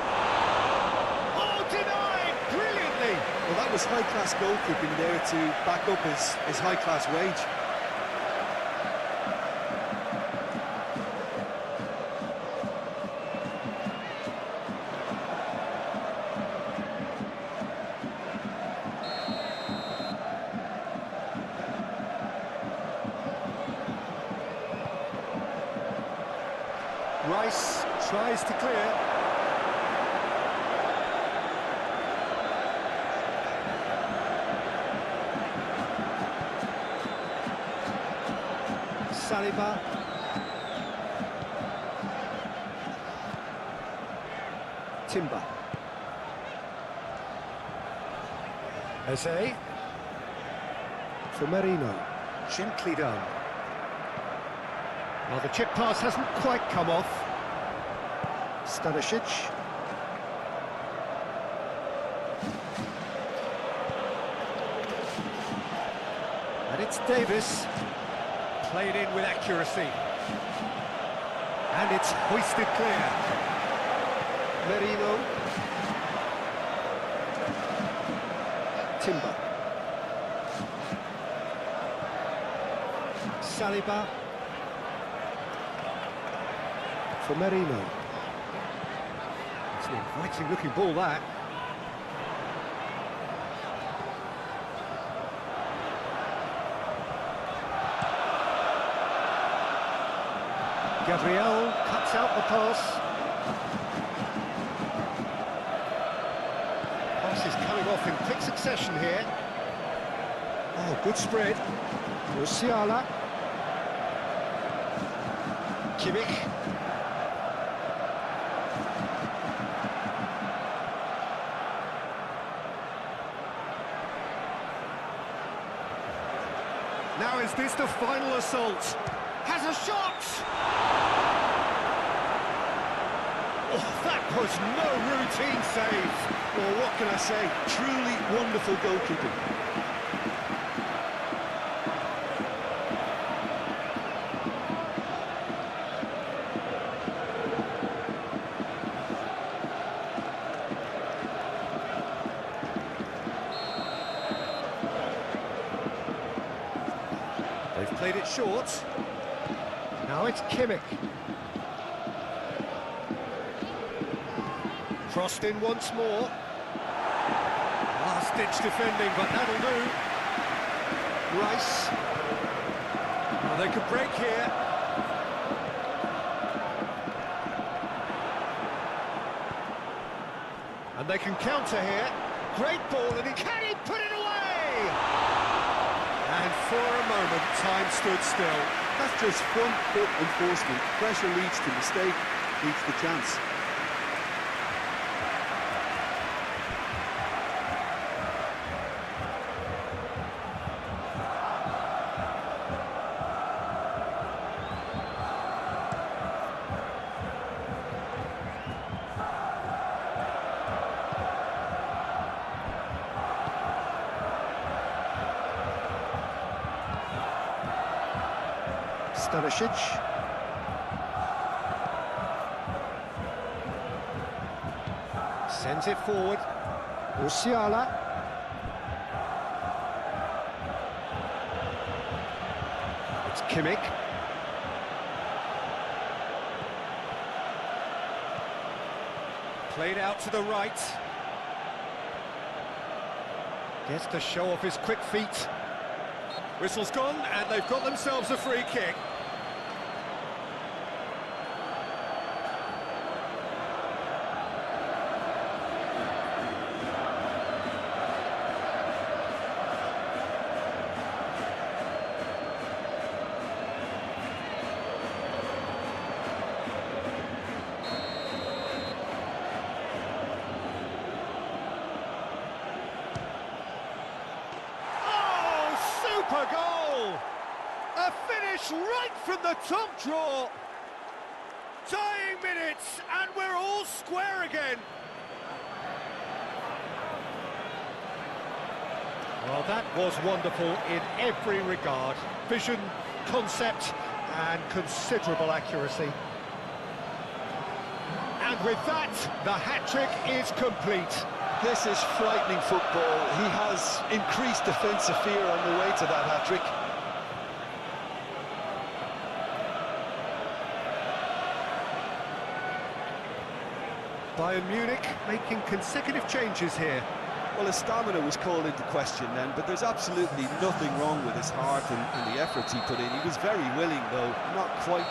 There's high-class goalkeeping there to back up his high-class wage. Rice tries to clear. Saliba. Timber. Eze. For Merino. Gently done. Well, the chip pass hasn't quite come off. Stanisic. And it's Davis. Played in with accuracy. And it's hoisted clear. Merino. Timber. Saliba. For Merino. It's an inviting looking ball, that. Gabriel cuts out the pass. Pass is coming off in quick succession here. Oh, good spread. Musiala. Kimmich. Now is this the final assault? Has a shot! Oh, that was no routine save. Well, what can I say? Truly wonderful goalkeeping. They've played it short. Now it's Kimmich. Crossed in once more. Last-ditch defending, but that'll do. Rice. Well, they could break here. And they can counter here. Great ball, and can he put it away? And for a moment, time stood still. That's just front foot enforcement. Pressure leads to mistake, leads to chance. Stanisic. Sends it forward. Musiala. It's Kimmich. Played out to the right. Gets to show off his quick feet. Whistle's gone, and they've got themselves a free kick. Super goal! A finish right from the top draw. Tying minutes, and we're all square again. Well, that was wonderful in every regard. Vision, concept, and considerable accuracy. And with that, the hat-trick is complete. This is frightening football. He has increased defensive fear on the way to that hat-trick. Bayern Munich making consecutive changes here. Well, his stamina was called into question then, but there's absolutely nothing wrong with his heart and the efforts he put in. He was very willing, though, not quite.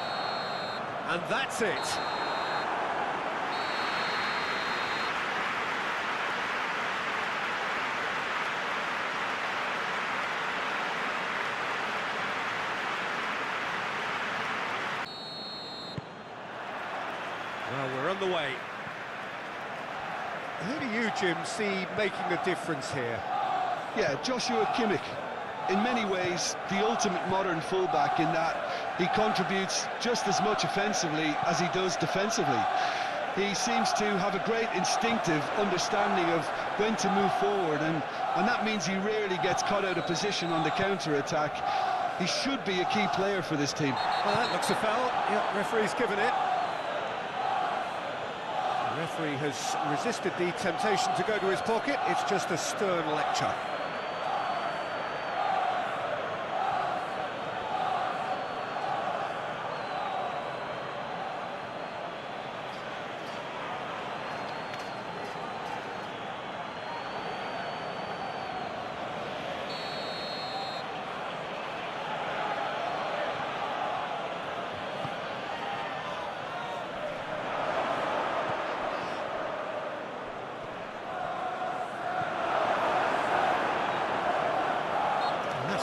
And that's it. Well, we're on the way. Who do you, Jim, see making a difference here? Yeah, Joshua Kimmich. In many ways, the ultimate modern fullback in that he contributes just as much offensively as he does defensively. He seems to have a great instinctive understanding of when to move forward, and that means he rarely gets caught out of position on the counter-attack. He should be a key player for this team. Well, that looks a foul. Yeah, referee's given it. The referee has resisted the temptation to go to his pocket. It's just a stern lecture.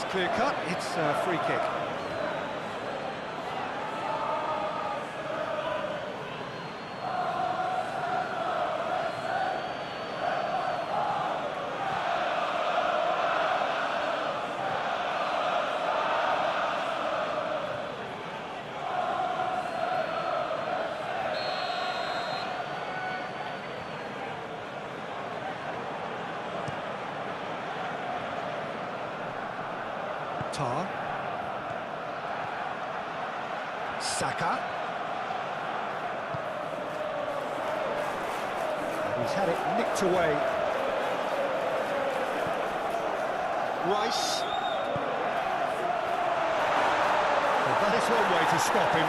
Clear cut, it's a free kick. Tar. Saka. And he's had it nicked away. Rice. Well, that is one way to stop him.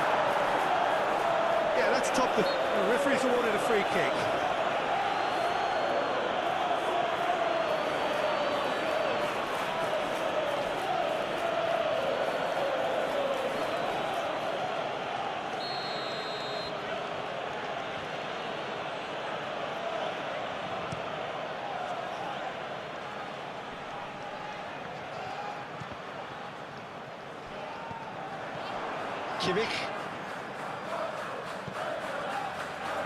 Yeah, that's top. The referee's awarded a free kick. Kimmich.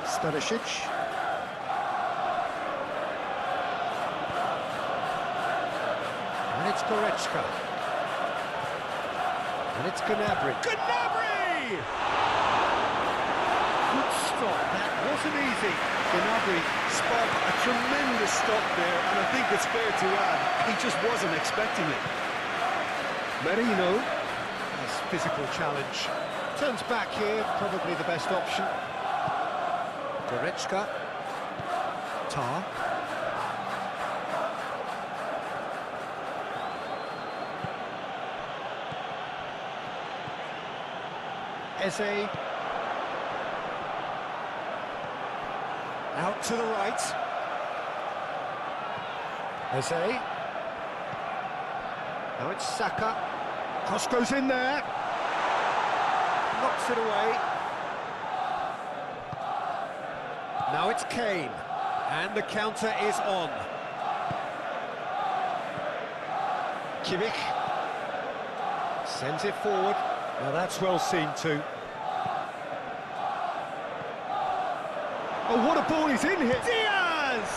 Stanisic. And it's Goretzka. And it's Gnabry. Gnabry! Good stop, that wasn't easy. Gnabry spot a tremendous stop there, and I think it's fair to add, he just wasn't expecting it. Merino. Nice physical challenge. Turns back here, probably the best option. Goretzka. Tar. Eze. Out to the right. Eze. Now it's Saka. Cross goes in there. Knocks it away. Now it's Kane. And the counter is on. Kimmich. Sends it forward. Now that's well seen too. Oh, what a ball he's in here! Diaz!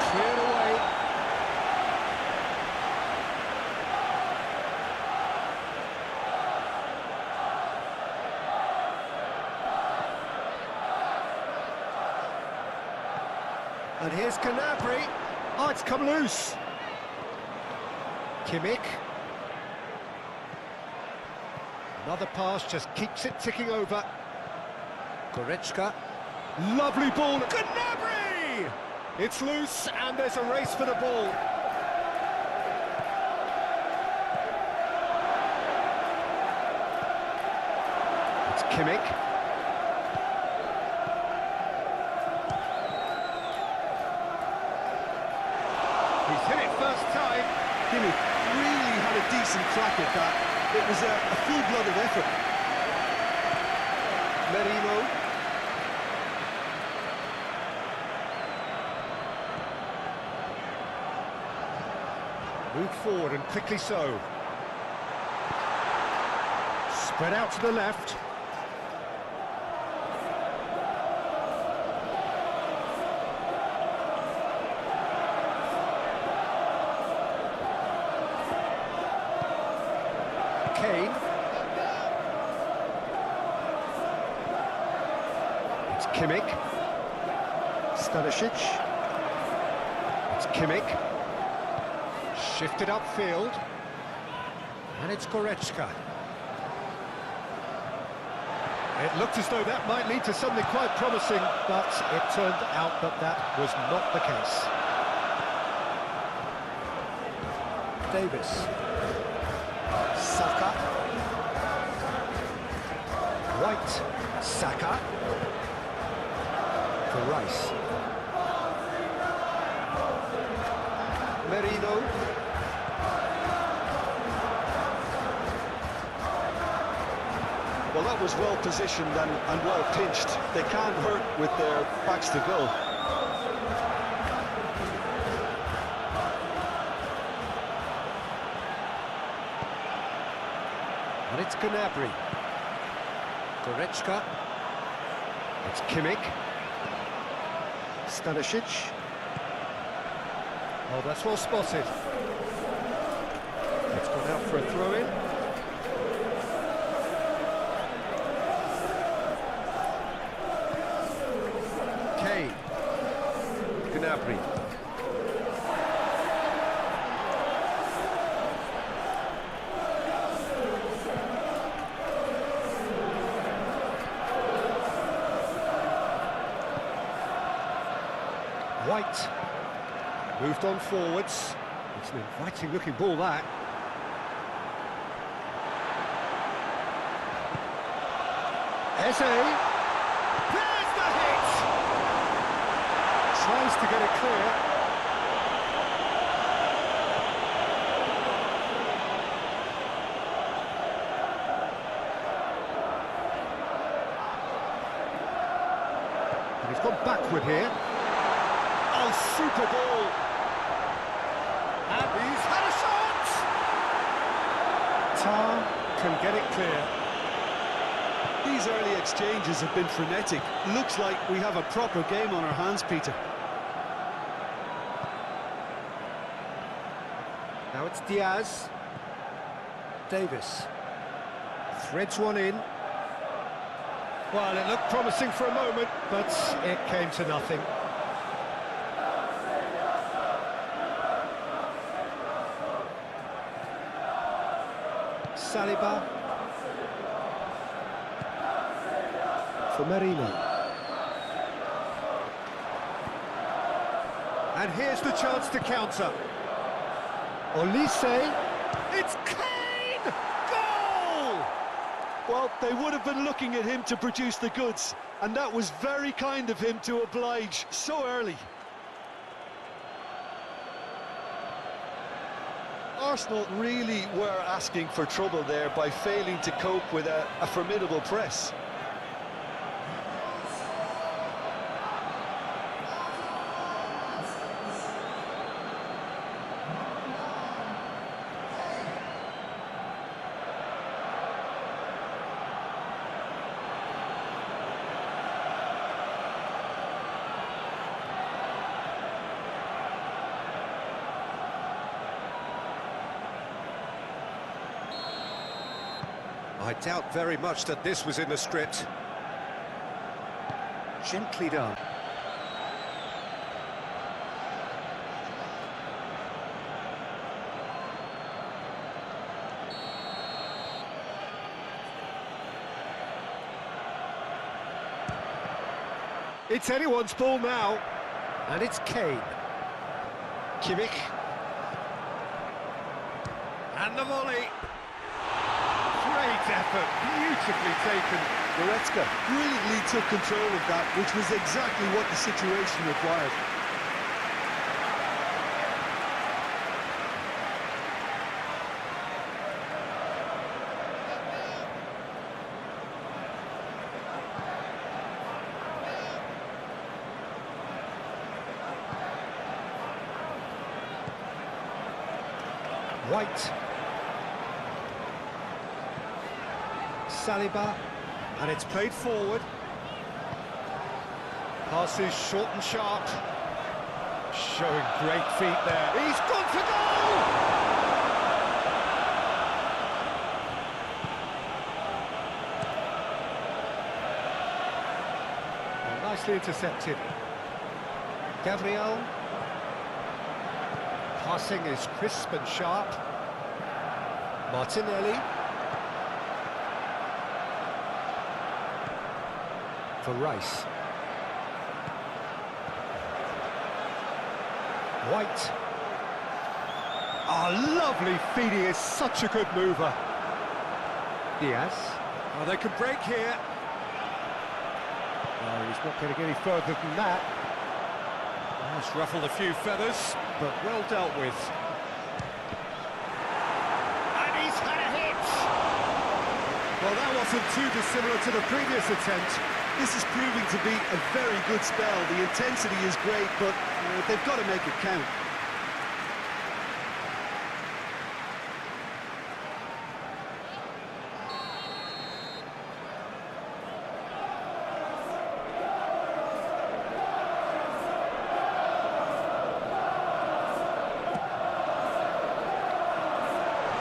Cleared away. And here's Gnabry. Oh, it's come loose. Kimmich. Another pass just keeps it ticking over. Goretzka. Lovely ball. Gnabry! away! It's loose, and there's a race for the ball. It's Kimmich. He's hit it first time. Kimmich really had a decent crack at that. It was a full-blooded effort. Merino. Moved forward and quickly so. Spread out to the left. Kane. It's Kimmich. Stanisic. It's Kimmich. Shifted upfield. And it's Goretzka. It looked as though that might lead to something quite promising, but it turned out that that was not the case. Davis. Saka. White. Saka. For Rice. Merino. Well, that was well positioned and well pinched. They can't hurt with their backs to goal. And it's Gnabry. Goretzka. It's Kimmich. Stanisic. Oh, that's well spotted. It's gone out for a throw-in. Kane. Gnabry. White. Moved on forwards. It's an inviting looking ball, that. Eze. There's the hit! Tries to get it clear. And he's gone backward here. Oh, super ball! And he's had a shot! Tar can get it clear. These early exchanges have been frenetic. Looks like we have a proper game on our hands, Peter. Now it's Diaz. Davis. Threads one in. Well, it looked promising for a moment, but it came to nothing. Saliba. For Merino. And here's the chance to counter. Olise. It's Kane! Goal! Well, they would have been looking at him to produce the goods, and that was very kind of him to oblige so early. Arsenal really were asking for trouble there by failing to cope with a formidable press. I doubt very much that this was in the script. Gently done. It's anyone's ball now. And it's Kane. Kimmich. And the volley. Great effort, beautifully taken. Goretzka brilliantly took control of that, which was exactly what the situation required. White. Saliba. And it's played forward. Passes short and sharp. Showing great feet there. He's gone for goal! Well, nicely intercepted. Gabriel. Passing is crisp and sharp. Martinelli. For Rice. White. Oh, lovely feet, he is such a good mover. Diaz. Oh, they can break here. Oh, he's not getting any further than that. Oh, it's ruffled a few feathers, but well dealt with. And he's had a hit! Well, that wasn't too dissimilar to the previous attempt. This is proving to be a very good spell. The intensity is great, but they've got to make it count.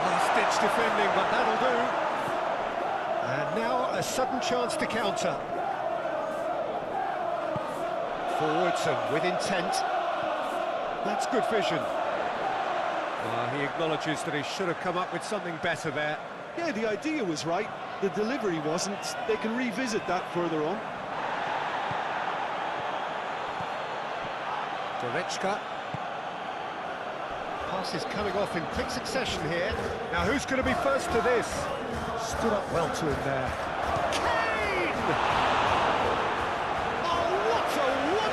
Last-ditch defending, but that'll do. And now a sudden chance to counter. Forwards and with intent. That's good vision. He acknowledges that he should have come up with something better there. Yeah, the idea was right. The delivery wasn't. They can revisit that further on. Goretzka. Pass is coming off in quick succession here. Now who's going to be first to this? Stood up well to him there. Kane!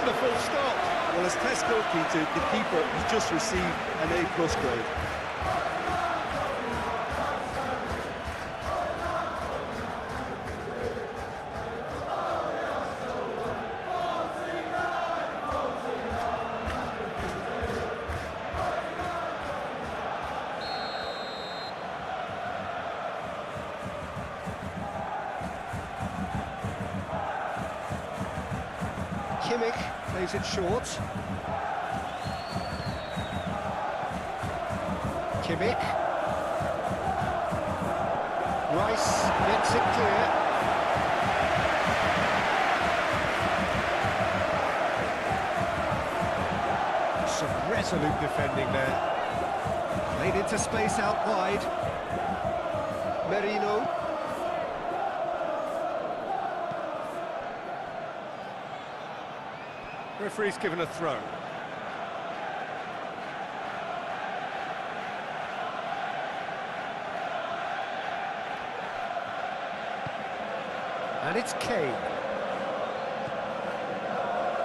Wonderful stop. Well, as test goalkeeper, the keeper has just received an A+ grade. Kimmich plays it short. Kimmich. Rice makes it clear. Some resolute defending there. Played into space out wide. Merino. Referee's given a throw. And it's Kane.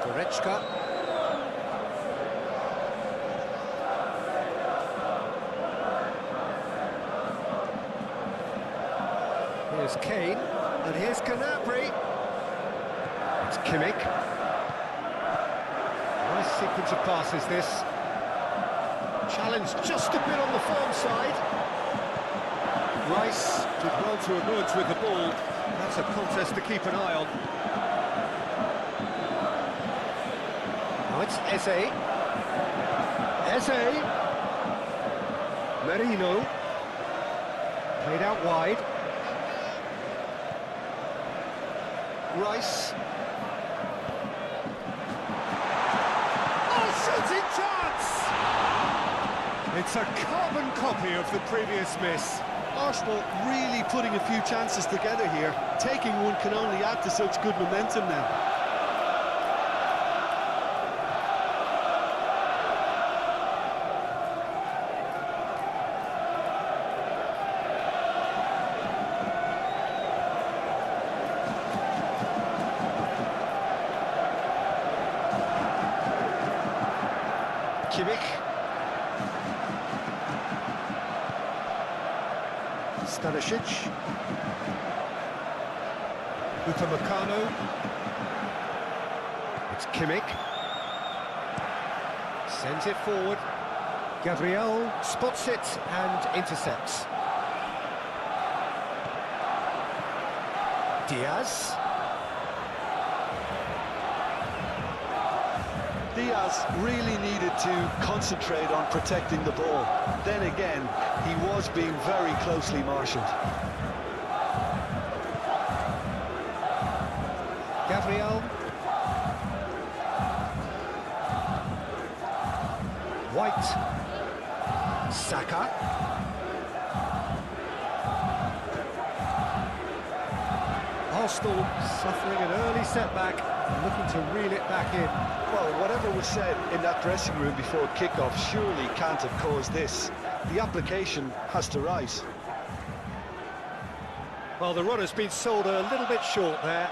Goretzka. Here's Kane, and here's Gnabry. It's Kimmich. Nice sequence of passes, this. Challenge just a bit on the firm side. Rice did well to emerge with the ball. That's a contest to keep an eye on. Now it's Eze. Eze. Merino. Played out wide. Rice. Shooting chance! It's a carbon copy of the previous miss. Arsenal really putting a few chances together here. Taking one can only add to such good momentum now. Kimmich. Stanisic. Upamecano. It's Kimmich. Sends it forward. Gabriel spots it and intercepts. Diaz. Diaz really needed to concentrate on protecting the ball. Then again, he was being very closely marshalled. Gabriel. White. Saka. Arsenal suffering an early setback, looking to reel it back in. Well, whatever was said in that dressing room before kickoff surely can't have caused this. The application has to rise. Well, the run has been sold a little bit short there.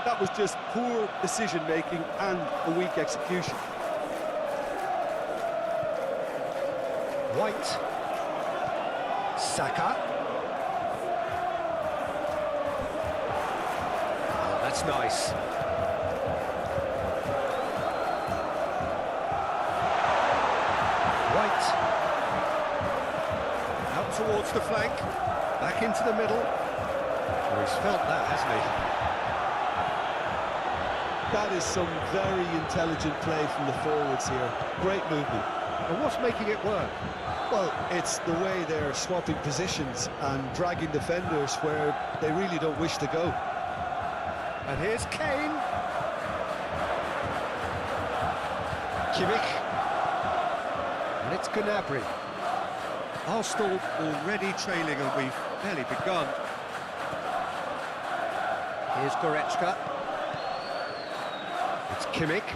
That was just poor decision-making and a weak execution. White. Saka. Oh, that's nice. White. Out towards the flank. Back into the middle. Oh, he's felt that, hasn't he? That is some very intelligent play from the forwards here. Great movement. And what's making it work? Well, it's the way they're swapping positions and dragging defenders where they really don't wish to go. And here's Kane. Kimmich. And it's Gnabry. Arsenal already trailing and we've barely begun. Here's Goretzka. It's Kimmich.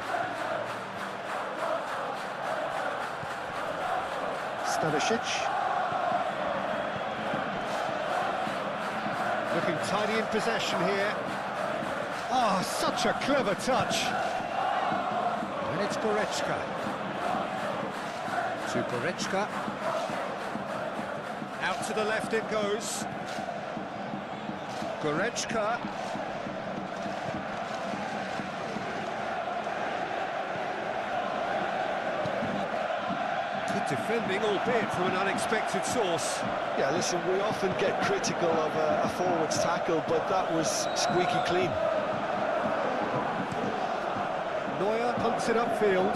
Stanisic. Looking tidy in possession here. Oh, such a clever touch. And it's Goretzka. To Goretzka. Out to the left it goes. Goretzka. Good defending, albeit from an unexpected source. Yeah, listen, we often get critical of a forward's tackle, but that was squeaky clean. Neuer punts it upfield.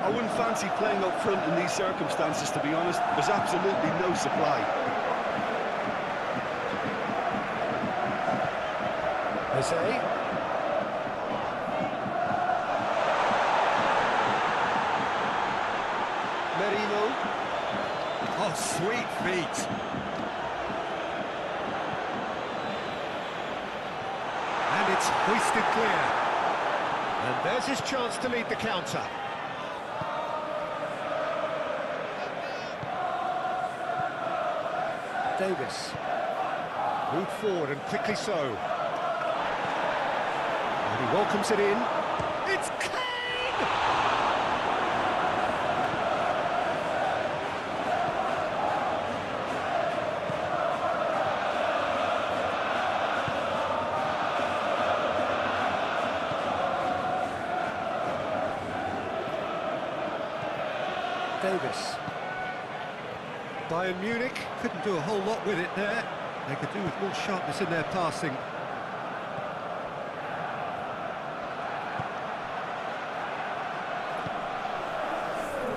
I wouldn't fancy playing up front in these circumstances, to be honest. There's absolutely no supply. Jose. Merino. Oh, sweet feet. And it's hoisted clear. And there's his chance to lead the counter. Davis. Moved forward and quickly so. And he welcomes it in. It's Kane! Davis. Bayern Munich couldn't do a whole lot with it there. They could do with more sharpness in their passing.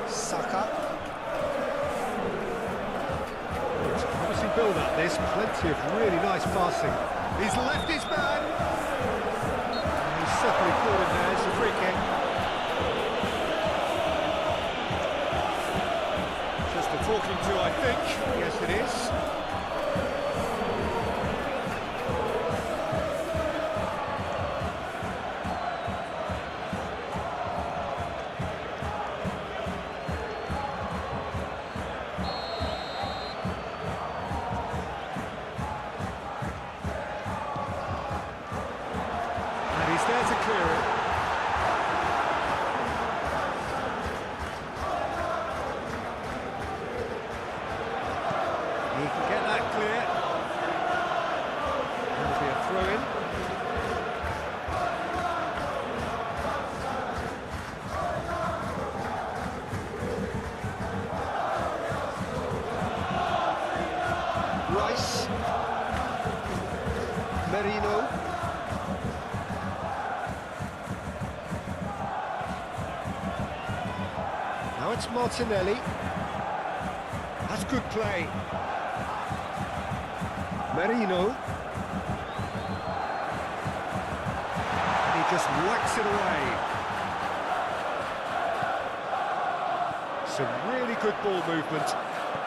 Saka. It's a promising build-up, this. Plenty of really nice passing. He's left his man. He's certainly caught him there. It's a free kick. Just a talking to, I think. Yes, it is. It's Martinelli. That's good play. Merino. And he just whacks it away. Some really good ball movement.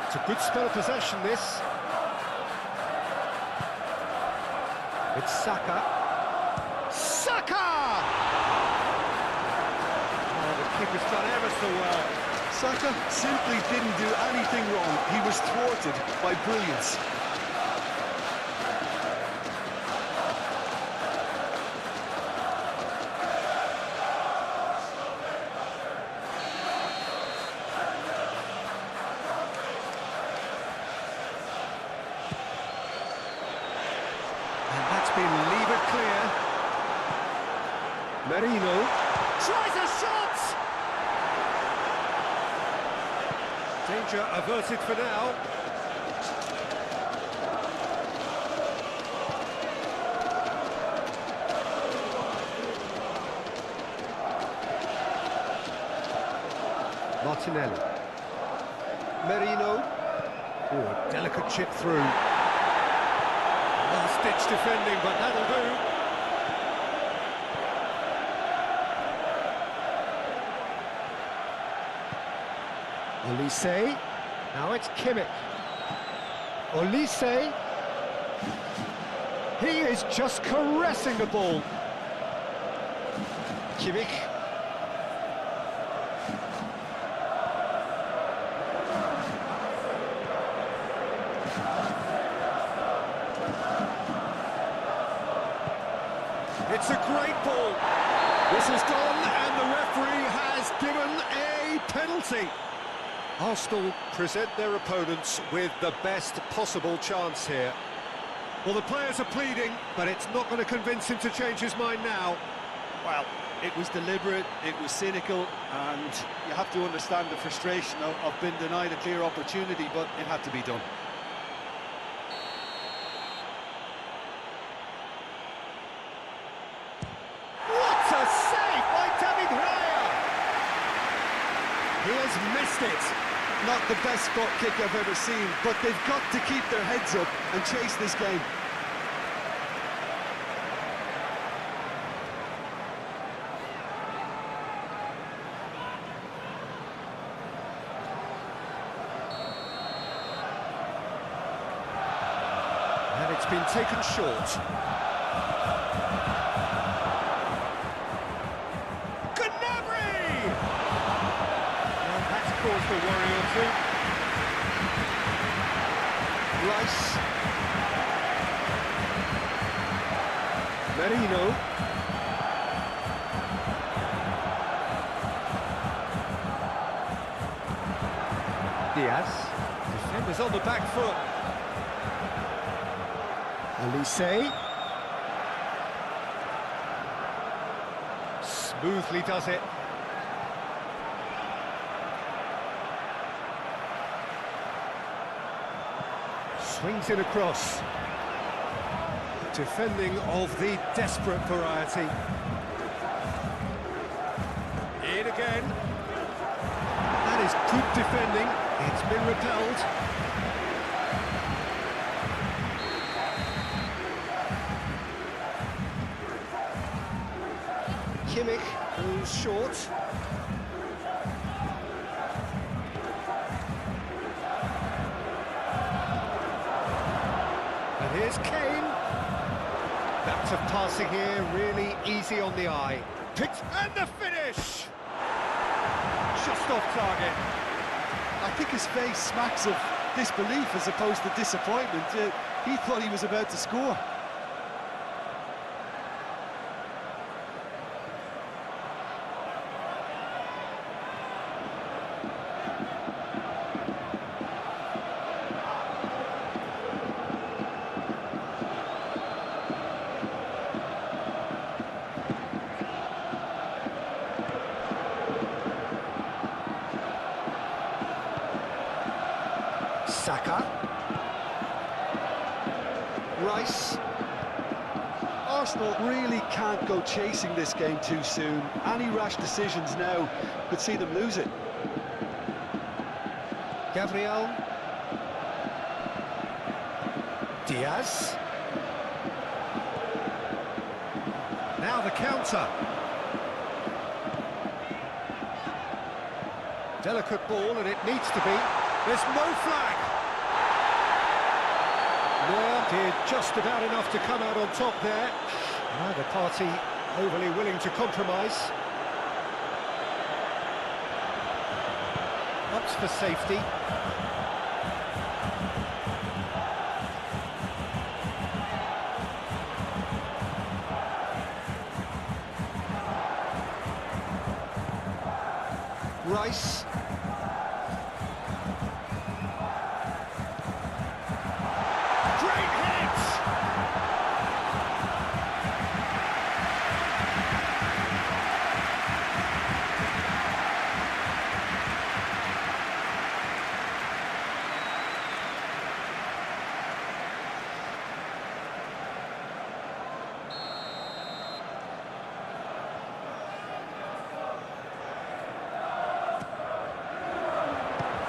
It's a good spell of possession, this. It's Saka. Saka! Oh, the keeper's done ever so well. Saka simply didn't do anything wrong. He was thwarted by brilliance. And that's been levered clear. Merino tries a shot! Danger averted for now. Martinelli. Merino. Oh, a delicate chip through. Last-ditch defending, but that'll do. Olise. Now it's Kimmich. Olise. He is just caressing the ball. Kimmich. It's a great ball. This is gone, and the referee has given a penalty. Arsenal present their opponents with the best possible chance here. Well, the players are pleading, but it's not going to convince him to change his mind now. Well, it was deliberate, it was cynical, and you have to understand the frustration of being denied a clear opportunity, but it had to be done. What a save by David Raya! He has missed it. Not the best spot kick I've ever seen, but they've got to keep their heads up and chase this game. And it's been taken short. Caused a worry or two. Rice. Merino. Diaz. Defenders on the back foot. Olise. Smoothly does it. Swings it across. Defending of the desperate variety. In again. That is good defending. It's been repelled. Kimmich goes short. Here's Kane. Bit of passing here, really easy on the eye. Picked, and the finish! Just off target. I think his face smacks of disbelief as opposed to disappointment. He thought he was about to score. Saka. Rice. Arsenal really can't go chasing this game too soon. Any rash decisions now could see them lose it. Gabriel. Diaz. Now the counter. Delicate ball, and it needs to be. There's no flag. Well, did just about enough to come out on top there. Neither party overly willing to compromise. Opts for safety. Rice. Great hit!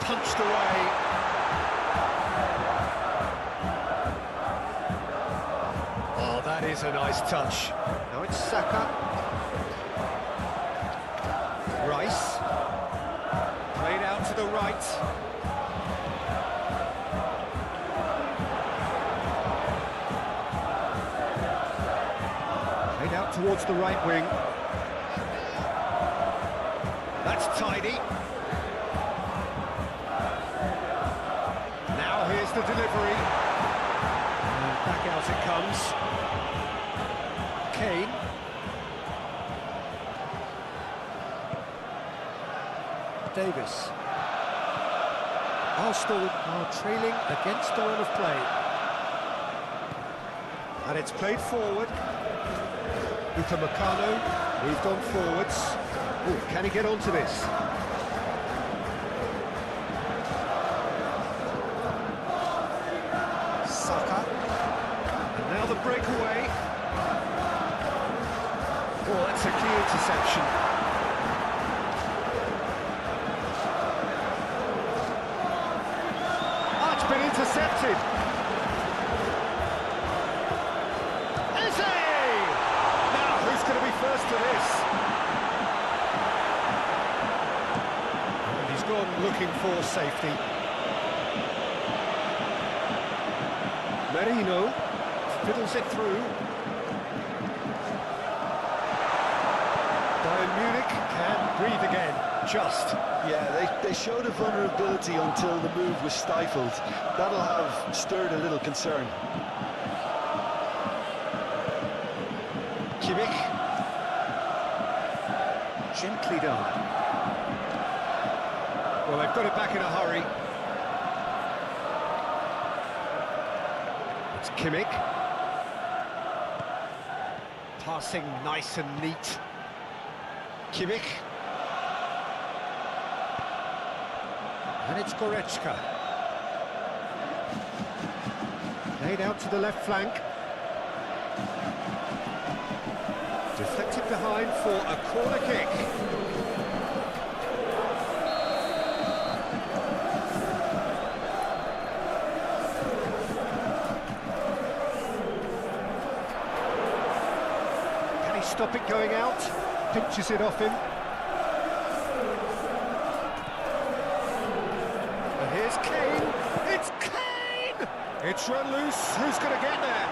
Punched away. Oh, that is a nice touch. Now it's Saka. Rice. Played out to the right. Played out towards the right wing. That's tidy. Here's the delivery, and back out it comes. Kane. Davis. Arsenal are trailing against the run of play. And it's played forward. Upamecano moved on forwards. Ooh, can he get onto this? Saka. And now the breakaway. Oh, that's a key interception. Oh, it's been intercepted. Is he? Now, who's going to be first to this? And he's gone looking for safety. Merino fiddles it through. Bayern Munich can breathe again, just. Yeah, they showed a vulnerability until the move was stifled. That'll have stirred a little concern. Kimmich. Gently done. Well, they've got it back in a hurry. It's Kimmich. Passing nice and neat. Kimmich. And it's Goretzka. Laid out to the left flank. Deflected behind for a corner kick. Can he stop it going out? Pinches it off him. And here's Kane. It's Kane! It's run loose. Who's going to get there?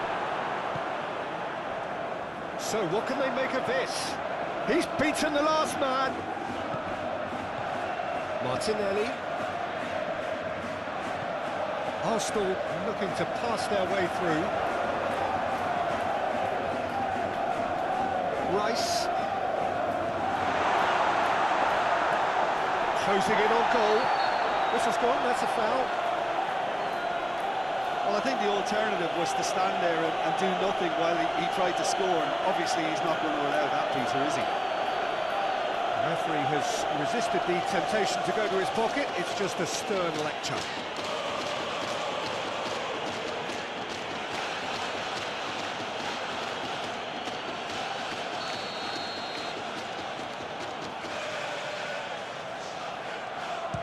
So what can they make of this? He's beaten the last man. Martinelli. Arsenal looking to pass their way through. Rice. Closing in on goal. Whistle's gone, that's a foul. Well, I think the alternative was to stand there and do nothing while he tried to score, and obviously he's not going to allow that, Peter, is he? The referee has resisted the temptation to go to his pocket. It's just a stern lecture.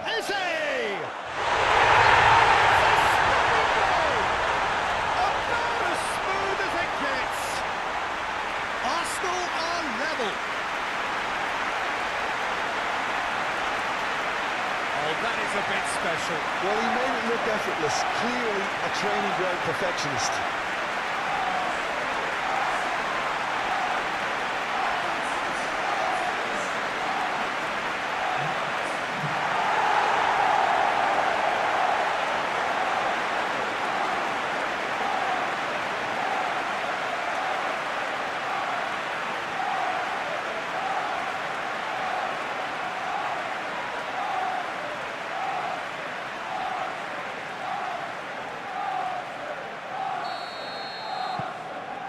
Eze! was a bit special. Well, he made it look effortless. Clearly a training ground perfectionist.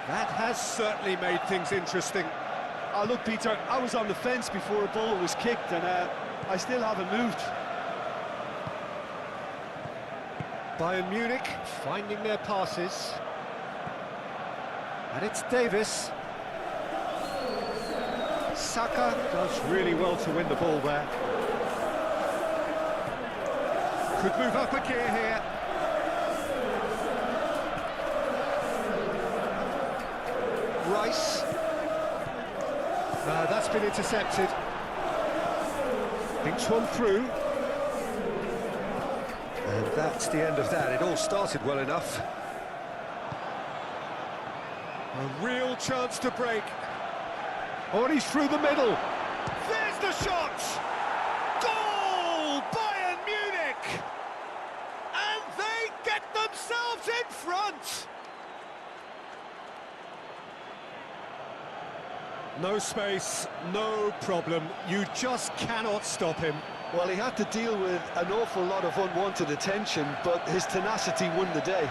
That has certainly made things interesting. Oh, look, Peter, I was on the fence before a ball was kicked, and I still haven't moved. Bayern Munich finding their passes. And it's Davis. Saka does really well to win the ball there. Could move up a gear here. Rice. That's been intercepted. Thinks one through. And that's the end of that. It all started well enough. A real chance to break. Oh, and he's through the middle. There's the shot! Goal! Bayern Munich! And they get themselves in front! No space, no problem. You just cannot stop him. Well, he had to deal with an awful lot of unwanted attention, but his tenacity won the day.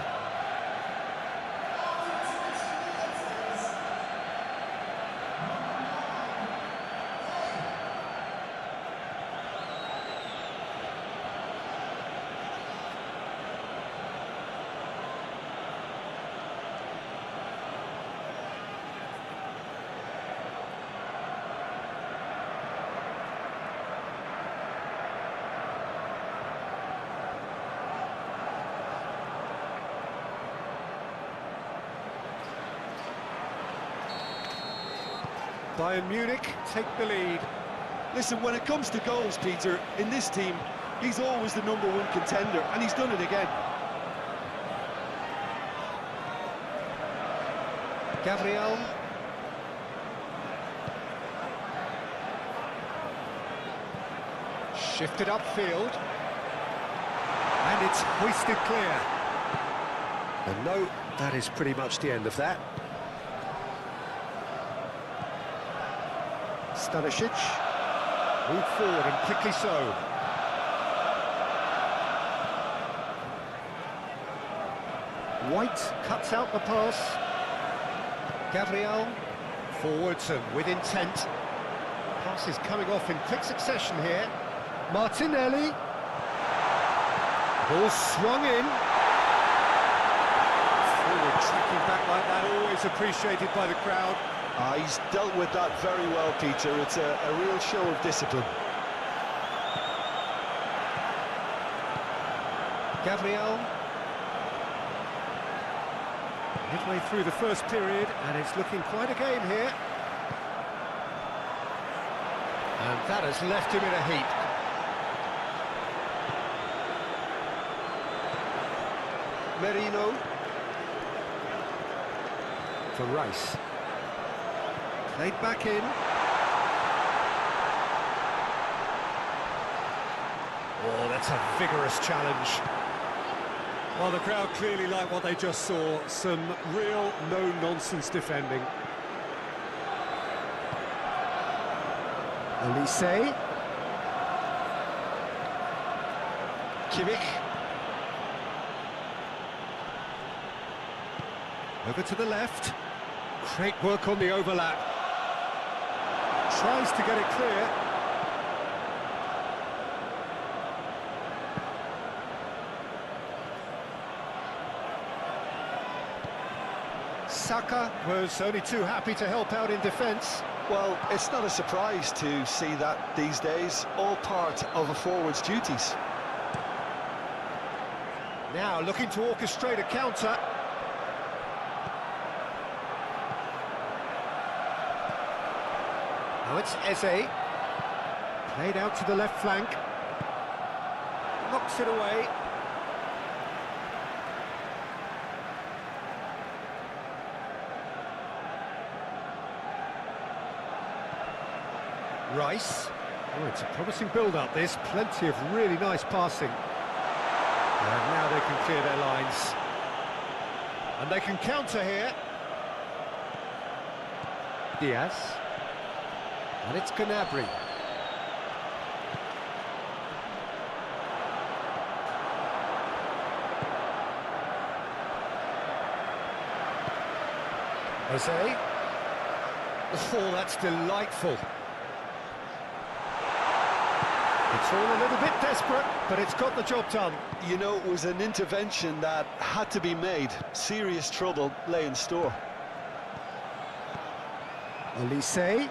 Bayern Munich take the lead. Listen, when it comes to goals, Peter, in this team, he's always the #1 contender, and he's done it again. Gabriel. Shifted upfield. And it's hoisted clear. And no, that is pretty much the end of that. Stanisic, move forward and quickly so. White cuts out the pass. Gabriel, forwards and with intent. Pass is coming off in quick succession here. Martinelli. Ball swung in. Forward tracking back like that, always appreciated by the crowd. He's dealt with that very well, Peter. It's a real show of discipline. Gabriel. Midway through the first period, and it's looking quite a game here. And that has left him in a heap. Merino. For Rice. Played back in. Oh, that's a vigorous challenge. Well, the crowd clearly like what they just saw. Some real no-nonsense defending. Elise. Kimmich. Over to the left. Great work on the overlap. Tries to get it clear. Saka was only too happy to help out in defence. Well, it's not a surprise to see that these days, all part of a forward's duties. Now looking to orchestrate a counter. Now it's Eze. Played out to the left flank. knocks it away. Rice. Oh, it's a promising build-up, this. Plenty of really nice passing. And now they can clear their lines. And they can counter here. Diaz. And it's Gnabry. Jose. Oh, that's delightful. It's all a little bit desperate, but it's got the job done. You know, it was an intervention that had to be made. Serious trouble lay in store. Olise.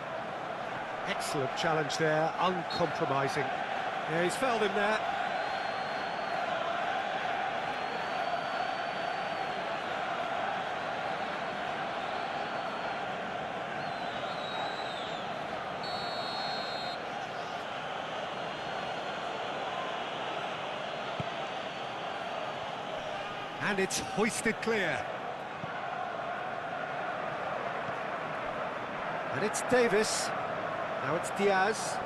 Excellent challenge there, uncompromising. Yeah, he's fouled him there. And it's hoisted clear. And it's Davis. Now it's Diaz.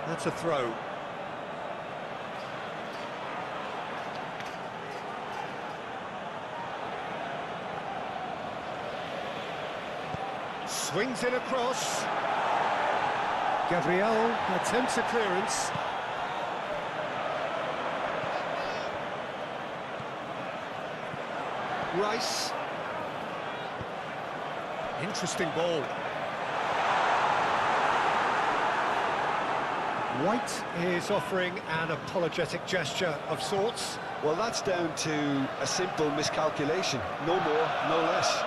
That's a throw. Swings it across. Gabriel attempts a clearance. Rice. Interesting ball. White is offering an apologetic gesture of sorts. Well, that's down to a simple miscalculation. No more, no less.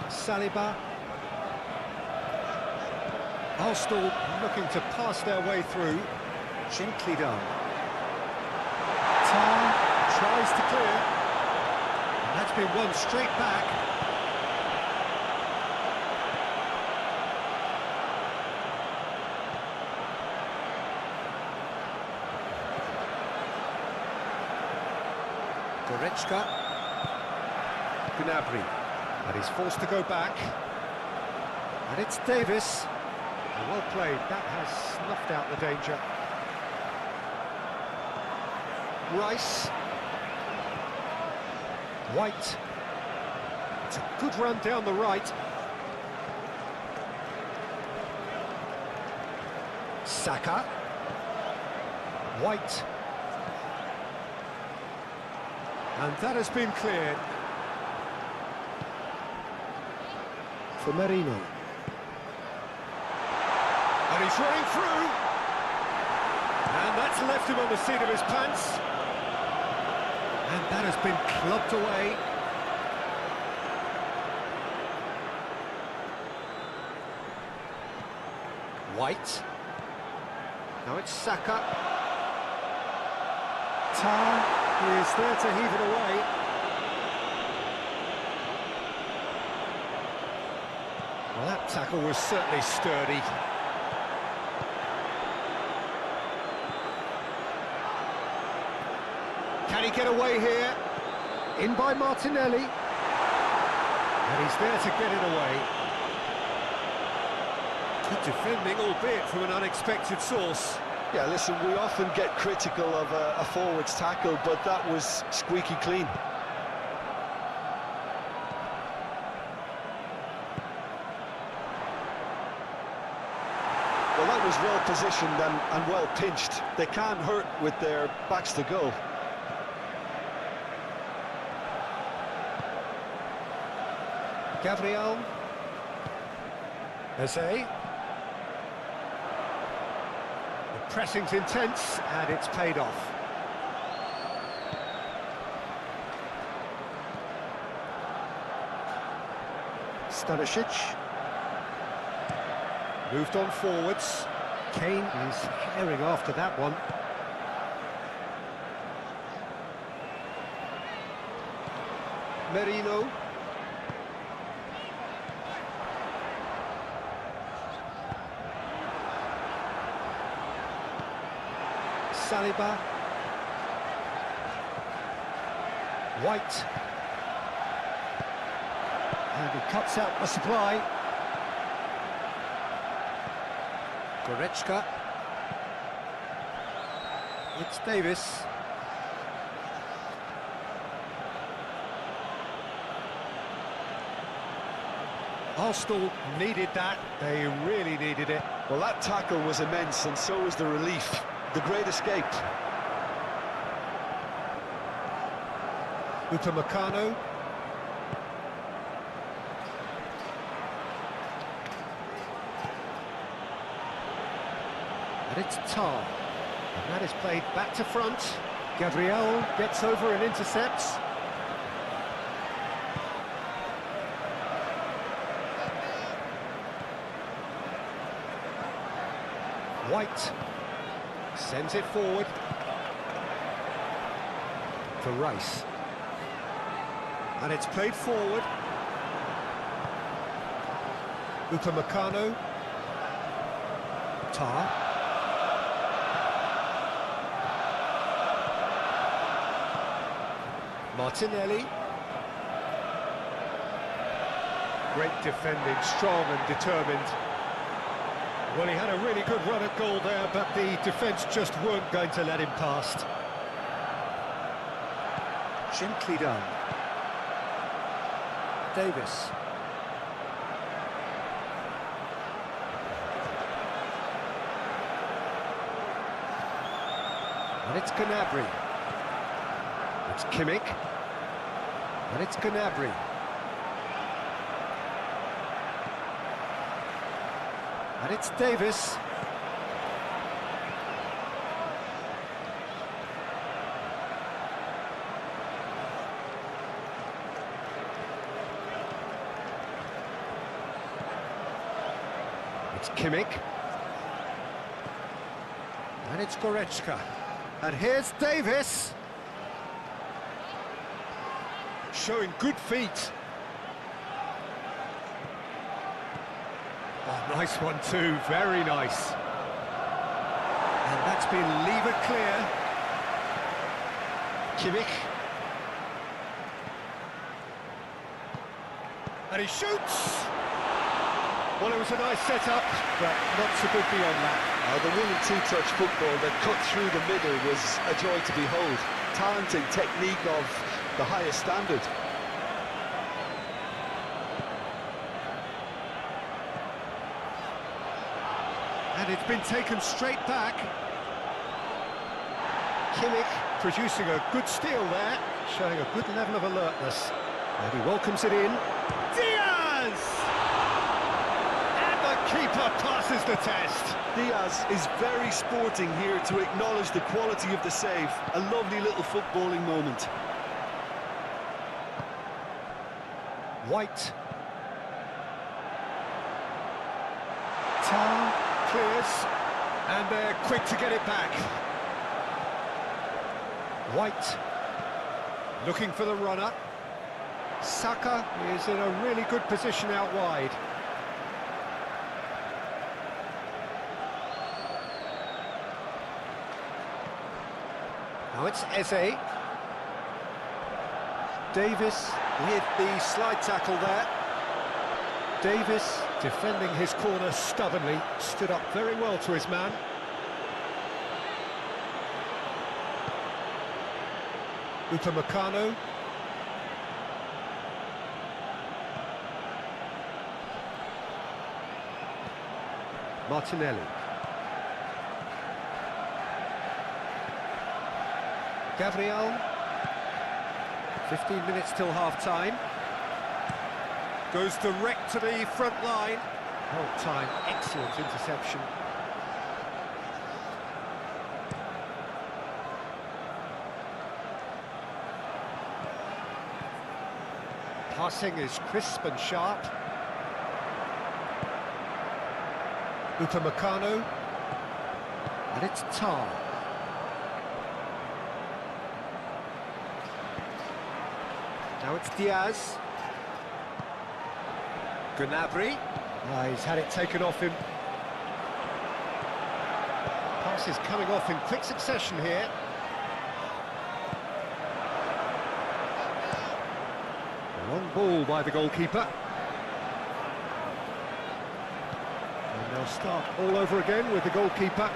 Saliba. Arsenal looking to pass their way through. Gently done. Tries to clear, and that's been won straight back. Goretzka. Gnabry, and he's forced to go back, and it's Davis. Well played, that has snuffed out the danger. Rice. White. It's a good run down the right. Saka. White. And that has been cleared. For Merino. And he's running through. And that's left him on the seat of his pants. And that has been clubbed away. White. Now it's Saka. Tar is there to heave it away. Well, that tackle was certainly sturdy. Can he get away here? In by Martinelli. And he's there to get it away. Good defending, albeit from an unexpected source. Yeah, listen, we often get critical of a forward's tackle, but that was squeaky clean. Well, that was well positioned and well pinched. They can't hurt with their backs to goal. Gabriel. Jose. The pressing's intense, and it's paid off. Stanisic. Moved on forwards. Kane is herring after that one. Merino. Saliba. White. And he cuts out the supply. Goretzka. It's Davis. Arsenal needed that, they really needed it. Well, that tackle was immense, and so was the relief. The great escape. Upamecano. And it's Tar. And that is played back to front. Gabriel gets over and intercepts. White sends it forward for Rice, and it's played forward. Upamecano. Tar. Martinelli. Great defending, strong and determined. Well, he had a really good run at goal there, but the defence just weren't going to let him past. Gently done. Davis. And it's Gnabry. It's Kimmich. And it's Gnabry. And it's Davis. It's Kimmich. And it's Goretzka. And here's Davis. Showing good feet. Oh, nice one too, very nice. And that's been lever clear. Kimmich. And he shoots! Well, it was a nice setup, but not so good beyond that. The 1- and 2-touch football that cut through the middle was a joy to behold. Talent and technique of the highest standard. And it's been taken straight back. Kimmich producing a good steal there, showing a good level of alertness. And he welcomes it in. Diaz! And the keeper passes the test. Diaz is very sporting here to acknowledge the quality of the save. A lovely little footballing moment. White. Tar clears, and they're quick to get it back. White looking for the runner. Saka is in a really good position out wide. Now it's Eze. Davis with the slide tackle there. Davis defending his corner stubbornly, stood up very well to his man. Upamecano. Martinelli. Gabriel. 15 minutes till half-time. Goes direct to the front line. Whole time, excellent interception. Passing is crisp and sharp. Upamecano. And it's Tar. Now it's Diaz. Gnabry. He's had it taken off him. Passes coming off in quick succession here. Long ball by the goalkeeper. And they'll start all over again with the goalkeeper.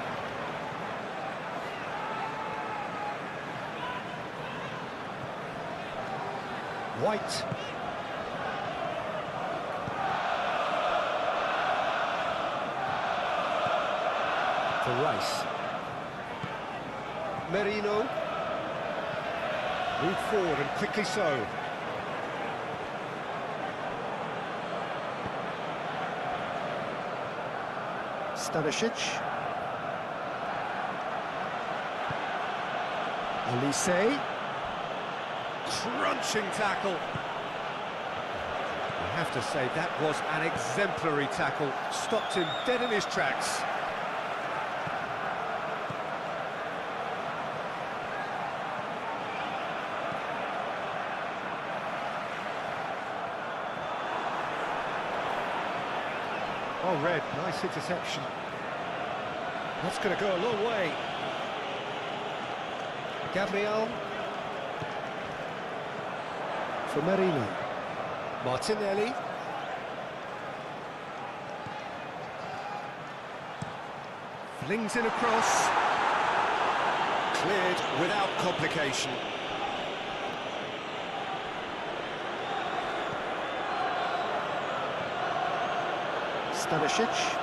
White. For Rice. Merino. Move forward and quickly so. Stanisic. Elise. Crunching tackle. I have to say, that was an exemplary tackle. Stopped him dead in his tracks. Oh, Red, nice interception. That's going to go a long way. Gabriel. For Merino. Martinelli. Flings in across. Cleared without complication. Stanisic.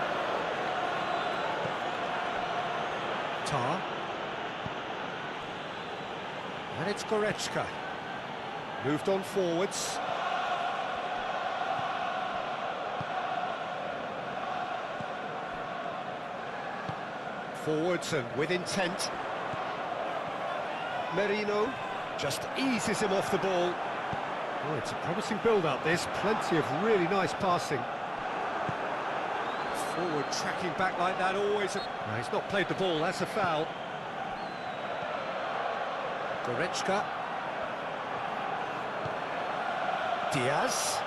Tar. And it's Goretzka. Moved on forwards. Forwards and with intent. Merino just eases him off the ball. Oh, it's a promising build-up, this. Plenty of really nice passing. Forward tracking back like that, always... No, he's not played the ball, that's a foul. Goretzka. Diaz.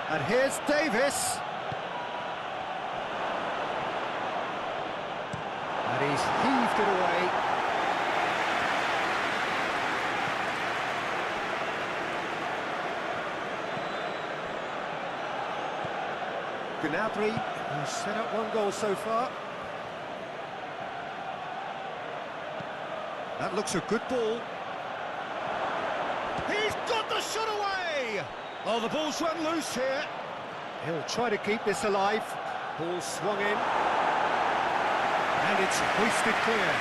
And here's Davis. And he's heaved it away. Gnabry, who's set up one goal so far. That looks a good ball. He's got the shot away! Oh, the ball's run loose here. He'll try to keep this alive. Ball swung in. And it's hoisted clear.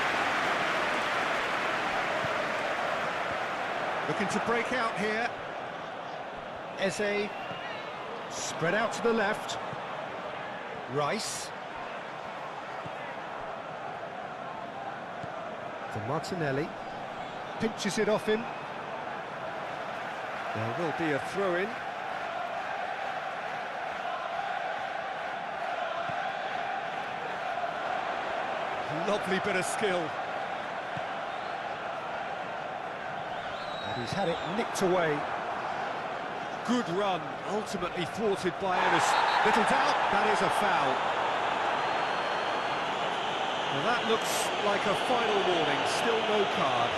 Looking to break out here. Eze. Spread out to the left. Rice. For Martinelli. Pinches it off him. There will be a throw-in. Lovely bit of skill. And he's had it nicked away. Good run, ultimately thwarted by Ennis. Little doubt, that is a foul. Well, that looks like a final warning, still no card.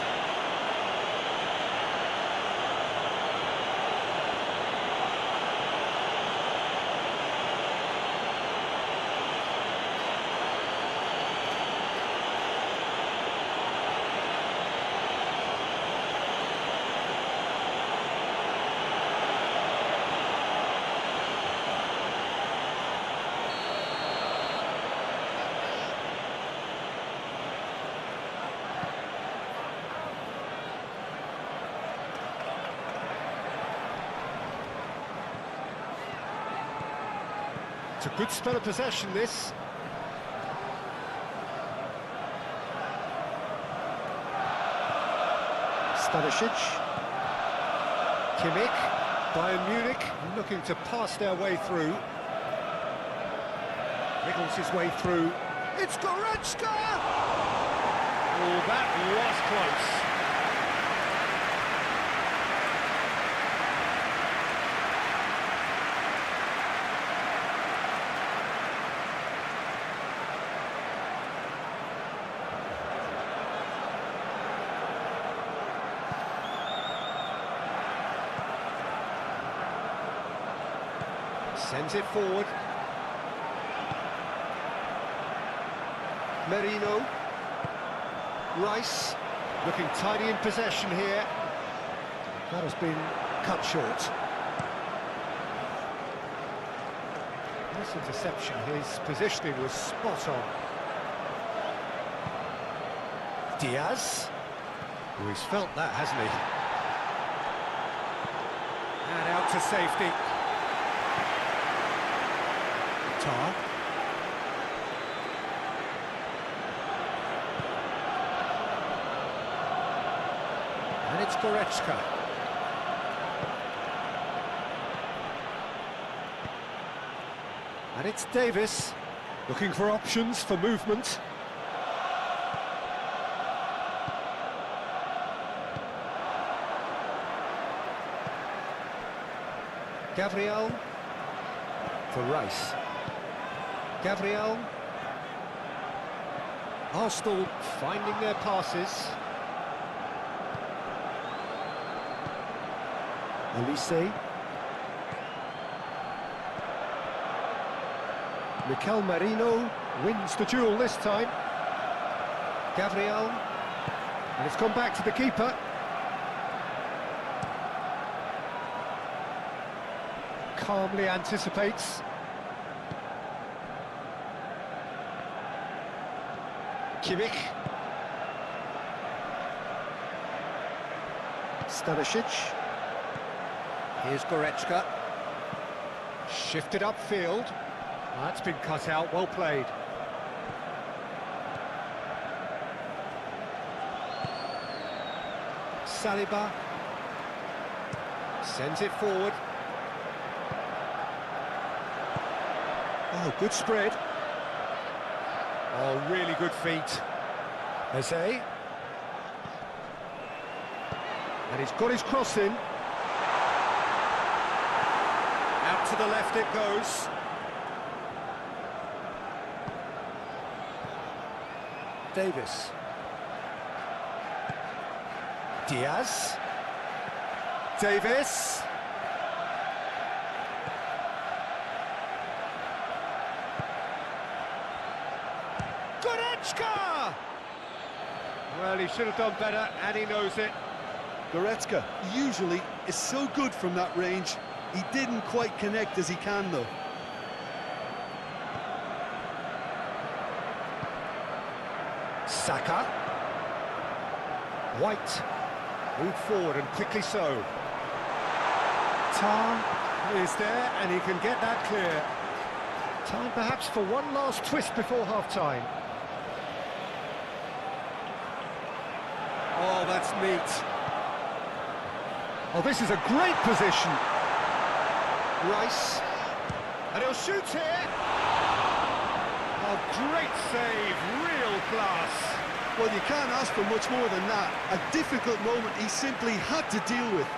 It's a good spell of possession, this. Stanisic. Kimmich. Bayern Munich looking to pass their way through. Wriggles his way through. It's Goretzka! Oh, that was close. Sends it forward. Merino. Rice, looking tidy in possession here. That has been cut short. Nice interception, his positioning was spot on. Diaz. Oh, he's felt that, hasn't he? And out to safety. Tar. And it's Goretzka. And it's Davis, looking for options for movement. Gabriel for Rice. Gabriel. Arsenal finding their passes. Elise. Mikel Merino wins the duel this time. Gabriel. And it's gone back to the keeper. Calmly anticipates. Kimmich. Stanisic. Here's Goretzka. Shifted upfield. That's been cut out, well played. Saliba. Sends it forward. Oh, good spread. Oh, really good feet. Eze. And he's got his cross in. Out to the left it goes. Davis. Diaz. Davis. Goretzka! Well, he should have done better, and he knows it. Goretzka usually is so good from that range. He didn't quite connect as he can, though. Saka. White. Move forward, and quickly so. Tar is there, and he can get that clear. Time perhaps for one last twist before half-time. Oh, that's neat. Oh, this is a great position. Rice. And he'll shoot here. Oh, great save, real class. Well, you can't ask for much more than that. A difficult moment he simply had to deal with.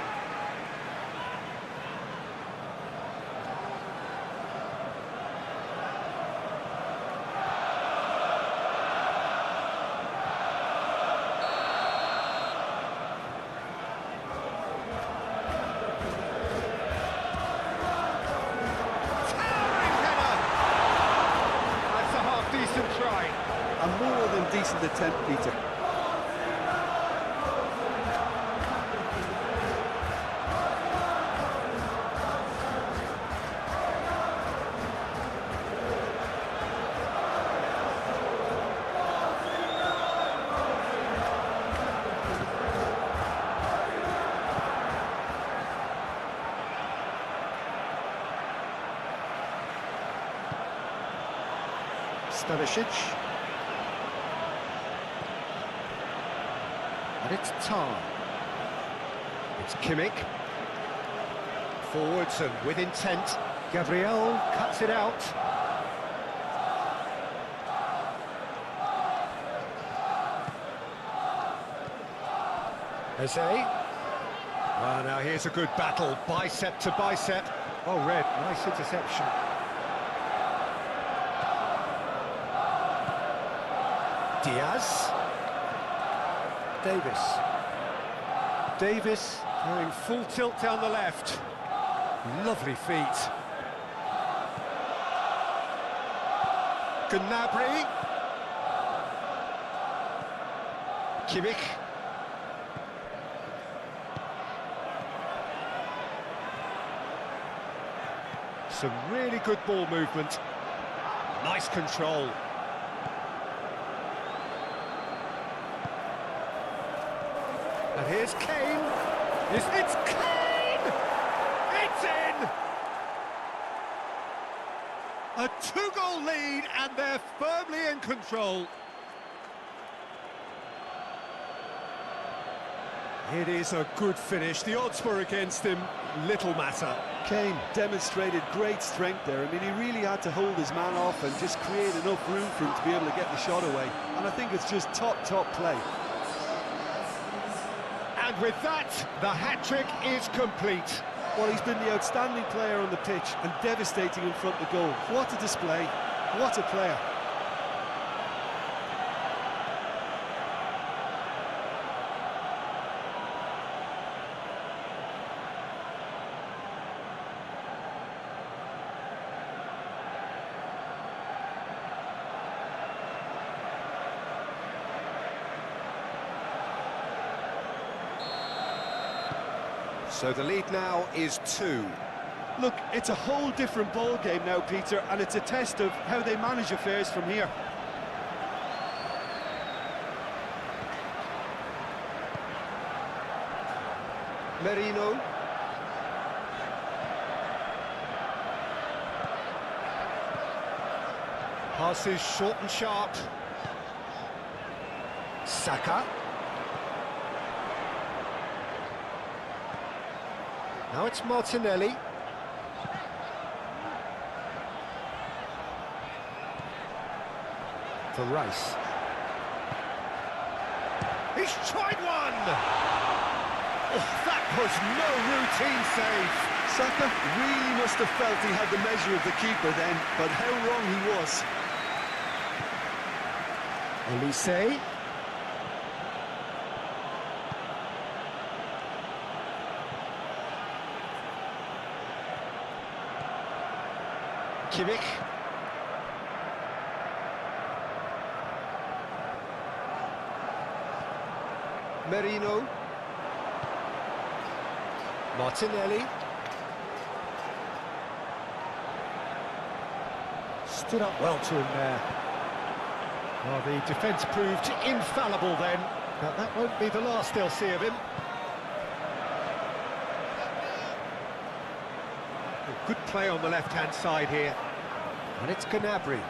A more than decent attempt, Peter. Stanisic. And it's Tar. It's Kimmich. Forwards and with intent. Gabriel cuts it out. Eze. Well, now here's a good battle, bicep to bicep. Oh, red, nice interception. Diaz. Davis. Davis going full tilt down the left. Lovely feet. Gnabry. Kimmich. Some really good ball movement. Nice control. And here's Kane. It's Kane! It's in! A two-goal lead, and they're firmly in control. It is a good finish. The odds were against him. Little matter. Kane demonstrated great strength there. I mean, he really had to hold his man off and just create enough room for him to be able to get the shot away. And I think it's just top play. And with that, the hat-trick is complete. Well, he's been the outstanding player on the pitch and devastating in front of goal. What a display. What a player. So the lead now is 2. Look, it's a whole different ball game now, Peter, and it's a test of how they manage affairs from here. Merino. Passes short and sharp. Saka. Now it's Martinelli. For Rice. He's tried one! Oh, that was no routine save. Saka really must have felt he had the measure of the keeper then, but how wrong he was. Olise. Kimmich. Merino. Martinelli. Stood up well to him there. Well, the defence proved infallible then, but that won't be the last they'll see of him. Good play on the left-hand side here. And it's Gnabry.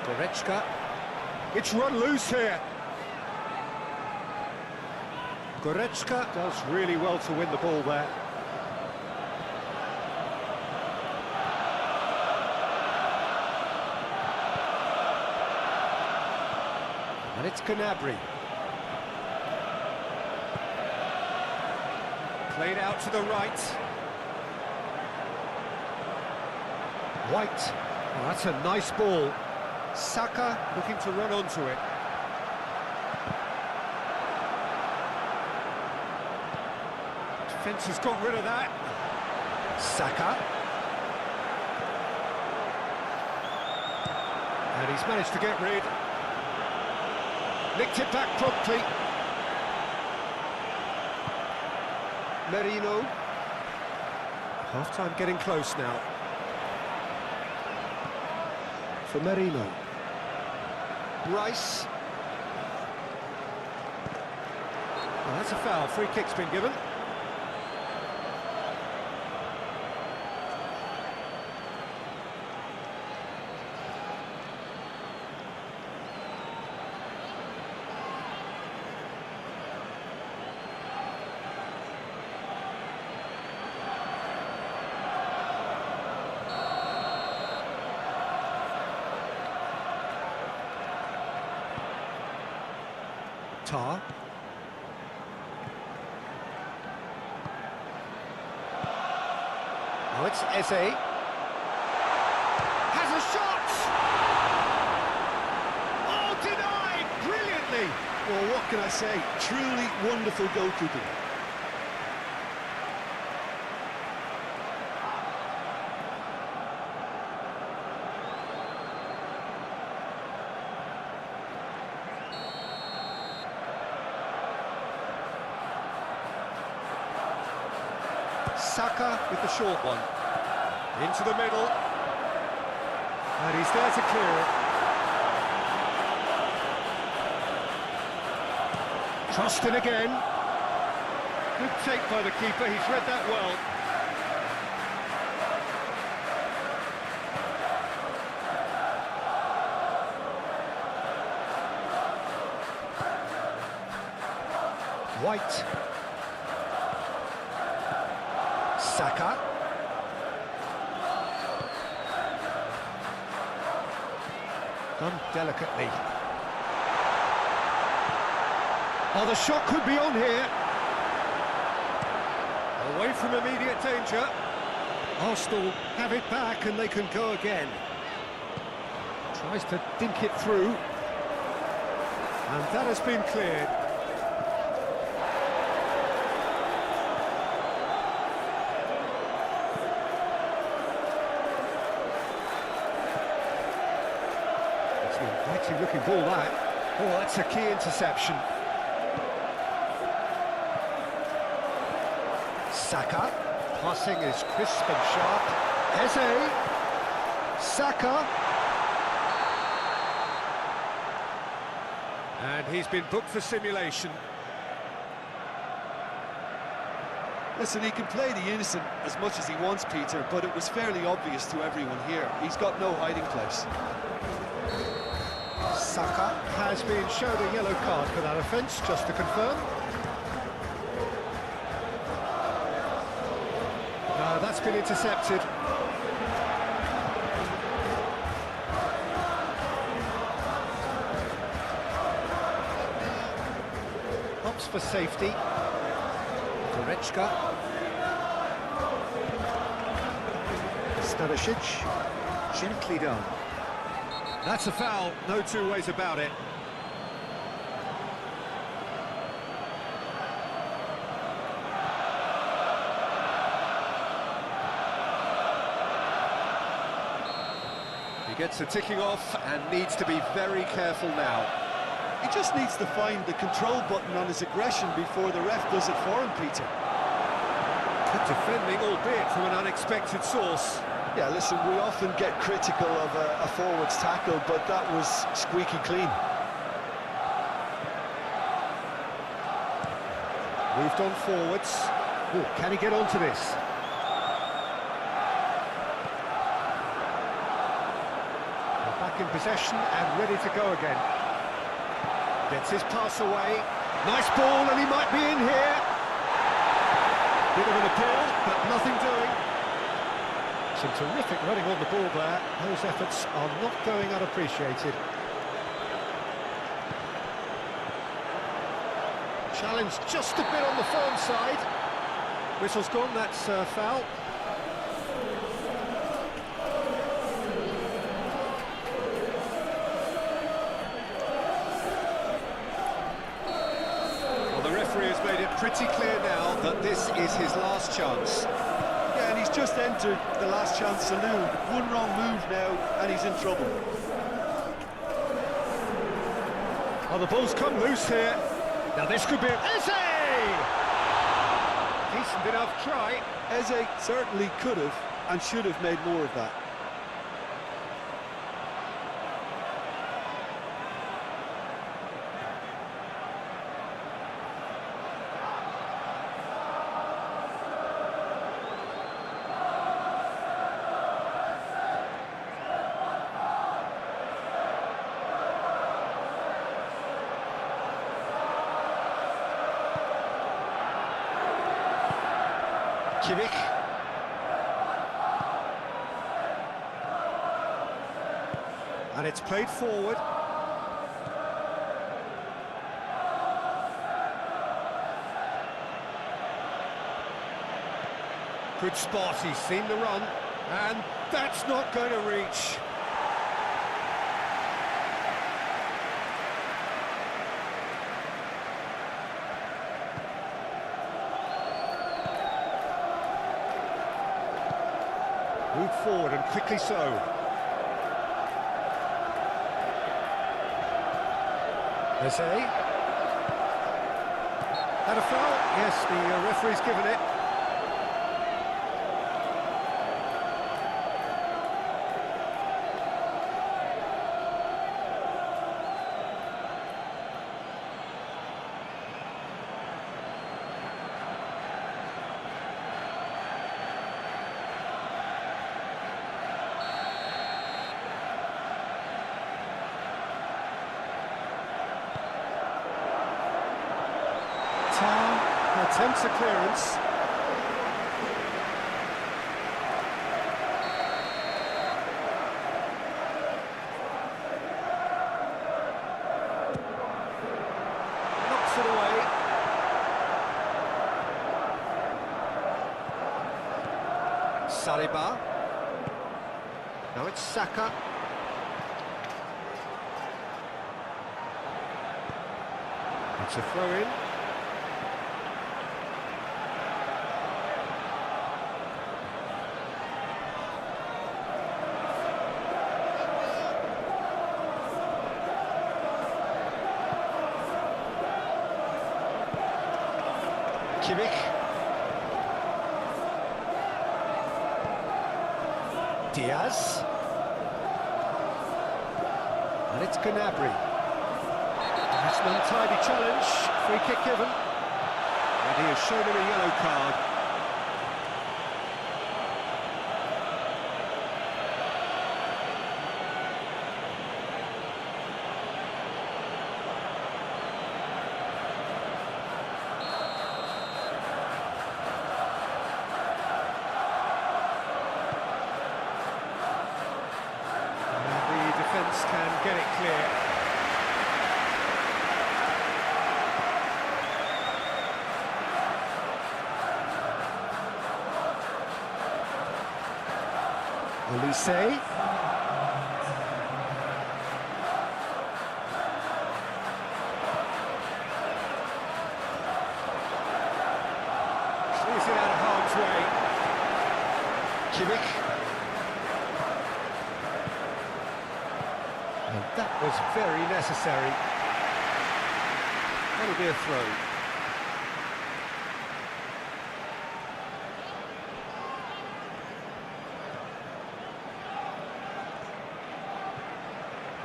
Goretzka. It's run loose here. Goretzka does really well to win the ball there. And it's Gnabry. Played out to the right. White. Oh, that's a nice ball. Saka looking to run onto it. Defence has got rid of that. Saka. And he's managed to get rid. Nicked it back promptly. Merino. Half-time getting close now. For Merino. Rice. Oh, that's a foul. Free kick's been given. Tar. Oh, it's Eze. Has a shot! Oh, denied! Brilliantly! Well, what can I say? Truly wonderful goalkeeping. Saka with the short one. Into the middle. And he's there to clear it. Trusting again. Good take by the keeper, he's read that well. White. Saka. Done delicately. Oh, the shot could be on here. Away from immediate danger. Arsenal have it back and they can go again. Tries to dink it through. And that has been cleared. It's an inviting looking ball, that. Oh, that's a key interception. Saka, passing is crisp and sharp. Eze, Saka. And he's been booked for simulation. Listen, he can play the innocent as much as he wants, Peter, but it was fairly obvious to everyone here. He's got no hiding place. Saka has been shown a yellow card for that offence, just to confirm. No, that's been intercepted. Hops for safety. Goretzka. Stanisic. Gently done. That's a foul, no two ways about it. He gets a ticking off and needs to be very careful now. He just needs to find the control button on his aggression before the ref does it for him, Peter. Good defending, albeit from an unexpected source. Yeah, listen, we often get critical of a forward's tackle, but that was squeaky clean. Moved on forwards. Oh, can he get onto this? We're back in possession and ready to go again. Gets his pass away. Nice ball, and he might be in here. Bit of an appeal, but nothing doing. Some terrific running on the ball there. Those efforts are not going unappreciated. Challenge just a bit on the firm side. Whistle's gone, that's foul. Well, the referee has made it pretty clear now that this is his last chance. Yeah, and he's just entered the last chance saloon. One wrong move now, and he's in trouble. Oh, the ball's come loose here. Now this could be an Eze! Decent enough try. Eze certainly could have and should have made more of that. Kimmich. And it's played forward. Good spot, he's seen the run, and that's not going to reach. Moved forward, and quickly so. Eze. And a foul. Yes, the referee's given it. wants a clearance. Knocks it away. Saliba. Now it's Saka. It's a throw-in. Kimmich. Diaz. And it's Gnabry. That's an untidy challenge. Free kick given. And he has shown him a yellow card. Can get it clear. Olise. Clears it out of harm's way. Kimmich. And that was very necessary. That'll be a throw.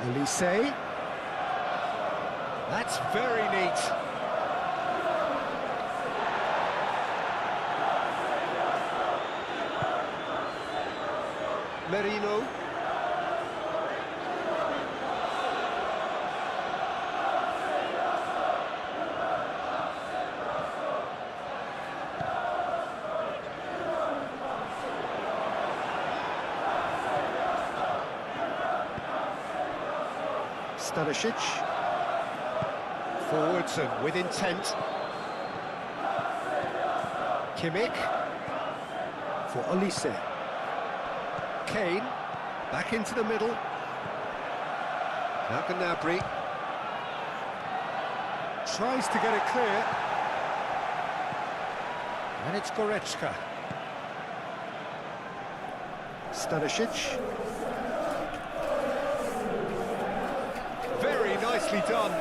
Olise. That's very neat. Merino. Stanisic. Forwards and with intent. Kimmich. For Olise. Kane. Back into the middle. Now Gnabry. Tries to get it clear. And it's Goretzka. Stanisic. Very nicely done.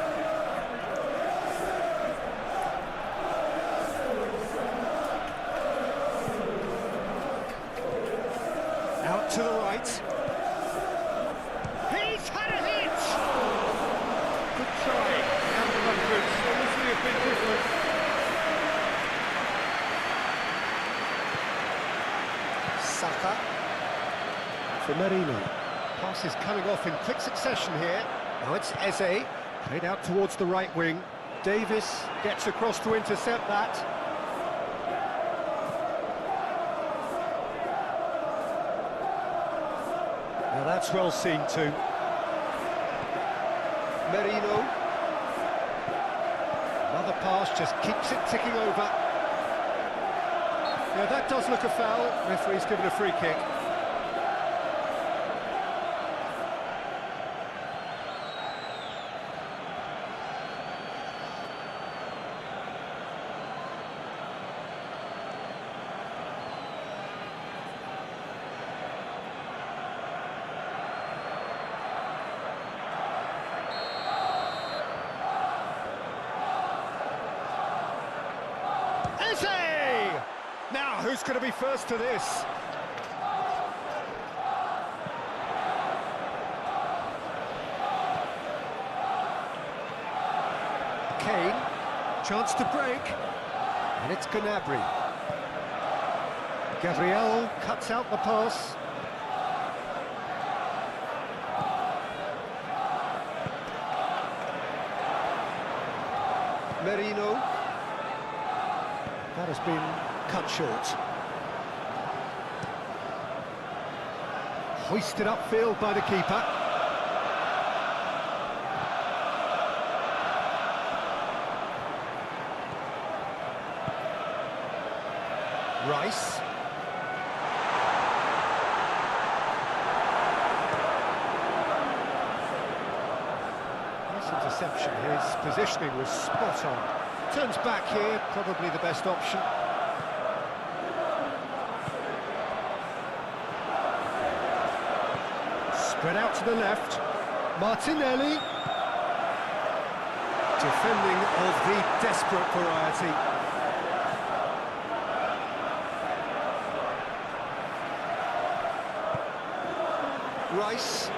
Out to the right. He's had a hit! Good try. Out of hundreds. Obviously a bit different. Saka. For Merino. Pass is coming off in quick succession here. Now it's Eze, played out towards the right wing. Davis gets across to intercept that. Now that's well seen too. Merino. Another pass just keeps it ticking over. Yeah, that does look a foul. Referee's given a free kick. Now, who's going to be first to this? Kane, chance to break, and it's Gnabry. Gabriel cuts out the pass. Merino. That has been cut short. Hoisted upfield by the keeper. Rice. Nice interception. His positioning was spot on. Turns back here, probably the best option. Spread out to the left. Martinelli. Defending of the desperate variety. Rice.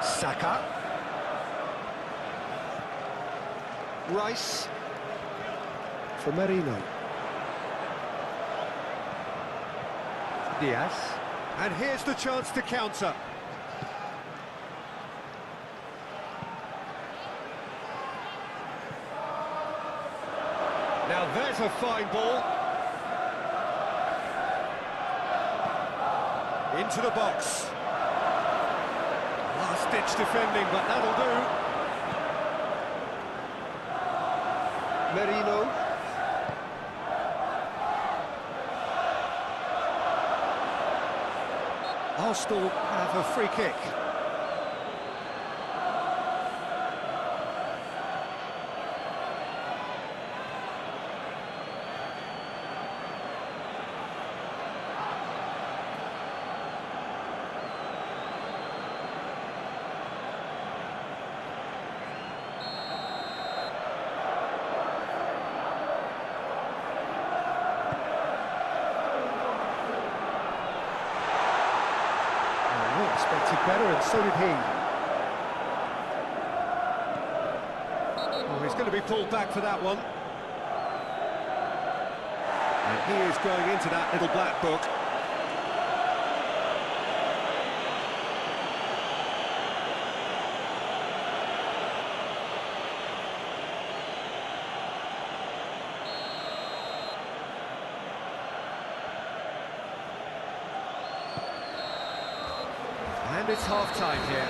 Saka. Rice. For Merino. Diaz. And here's the chance to counter. Now there's a fine ball. Into the box. Last-ditch defending, but that'll do. Merino. Arsenal have a free kick. Expected better, and so did he. Oh, he's going to be pulled back for that one. And he is going into that little black book. And it's half-time here.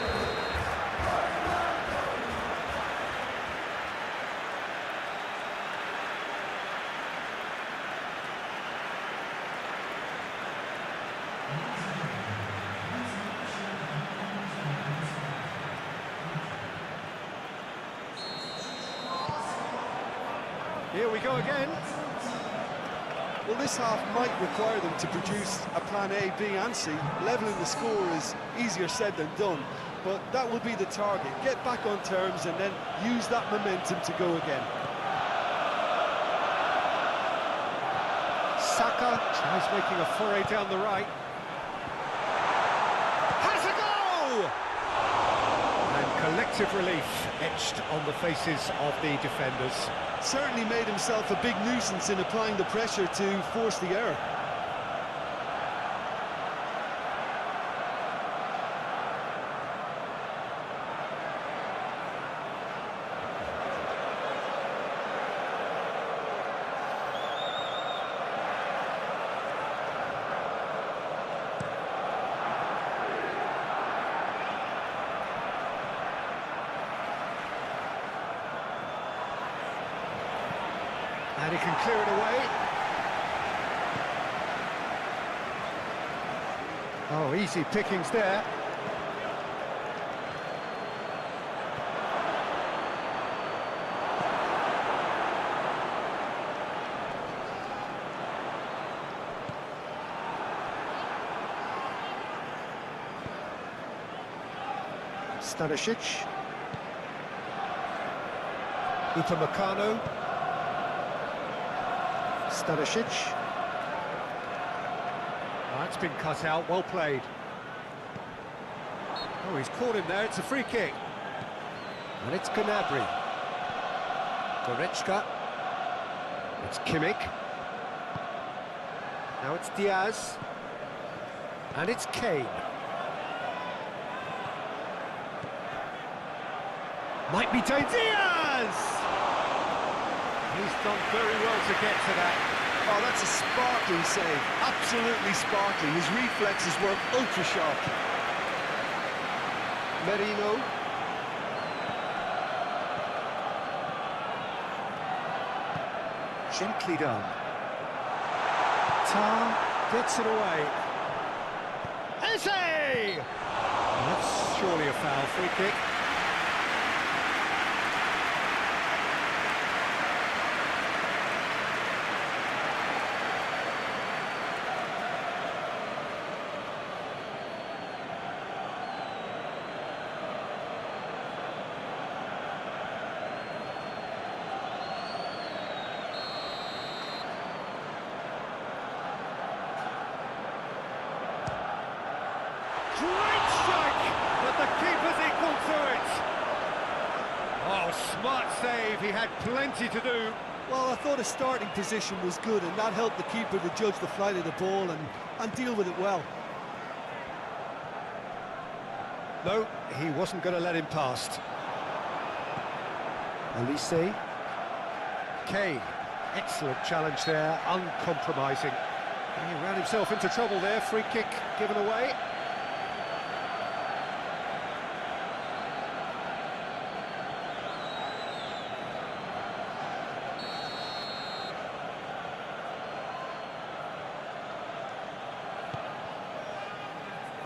Here we go again. Well, this half might require them to produce a plan A, B and C. Levelling the score is easier said than done, but that will be the target. Get back on terms and then use that momentum to go again. Saka tries making a foray down the right. Has a goal! And collective relief etched on the faces of the defenders. Certainly made himself a big nuisance in applying the pressure to force the error. And he can clear it away. Oh, easy pickings there. Stanisic. Upamecano. Stanisic. That's been cut out, well played. Oh, he's caught him there, it's a free kick. And it's Gnabry. Goretzka. It's Kimmich. Now it's Diaz. And it's Kane. Might be Diaz! He's done very well to get to that. Oh, that's a sparkling save. Absolutely sparkling. His reflexes work ultra sharp. Merino. Gently done. Tar gets it away. Eze! That's surely a foul, free kick. Great strike, but the keeper's equal to it. Oh, smart save, he had plenty to do. Well, I thought his starting position was good, and that helped the keeper to judge the flight of the ball and deal with it well. No, he wasn't going to let him past. Elise. Kane, excellent challenge there, uncompromising. He ran himself into trouble there, free kick given away.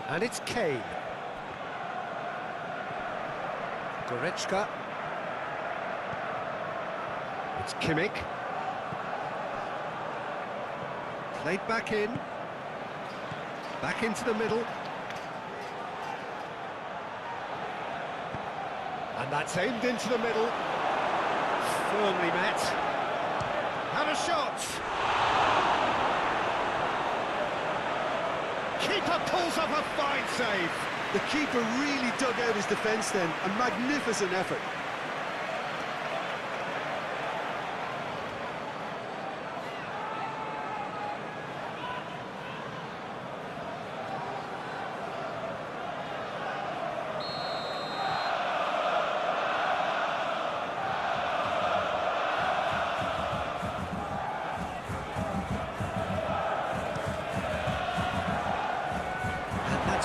And it's Kane. Goretzka. It's Kimmich. Played back in. Back into the middle. And that's aimed into the middle. Firmly met. And a shot! Keeper pulls up a fine save. The keeper really dug out his defence then. A magnificent effort.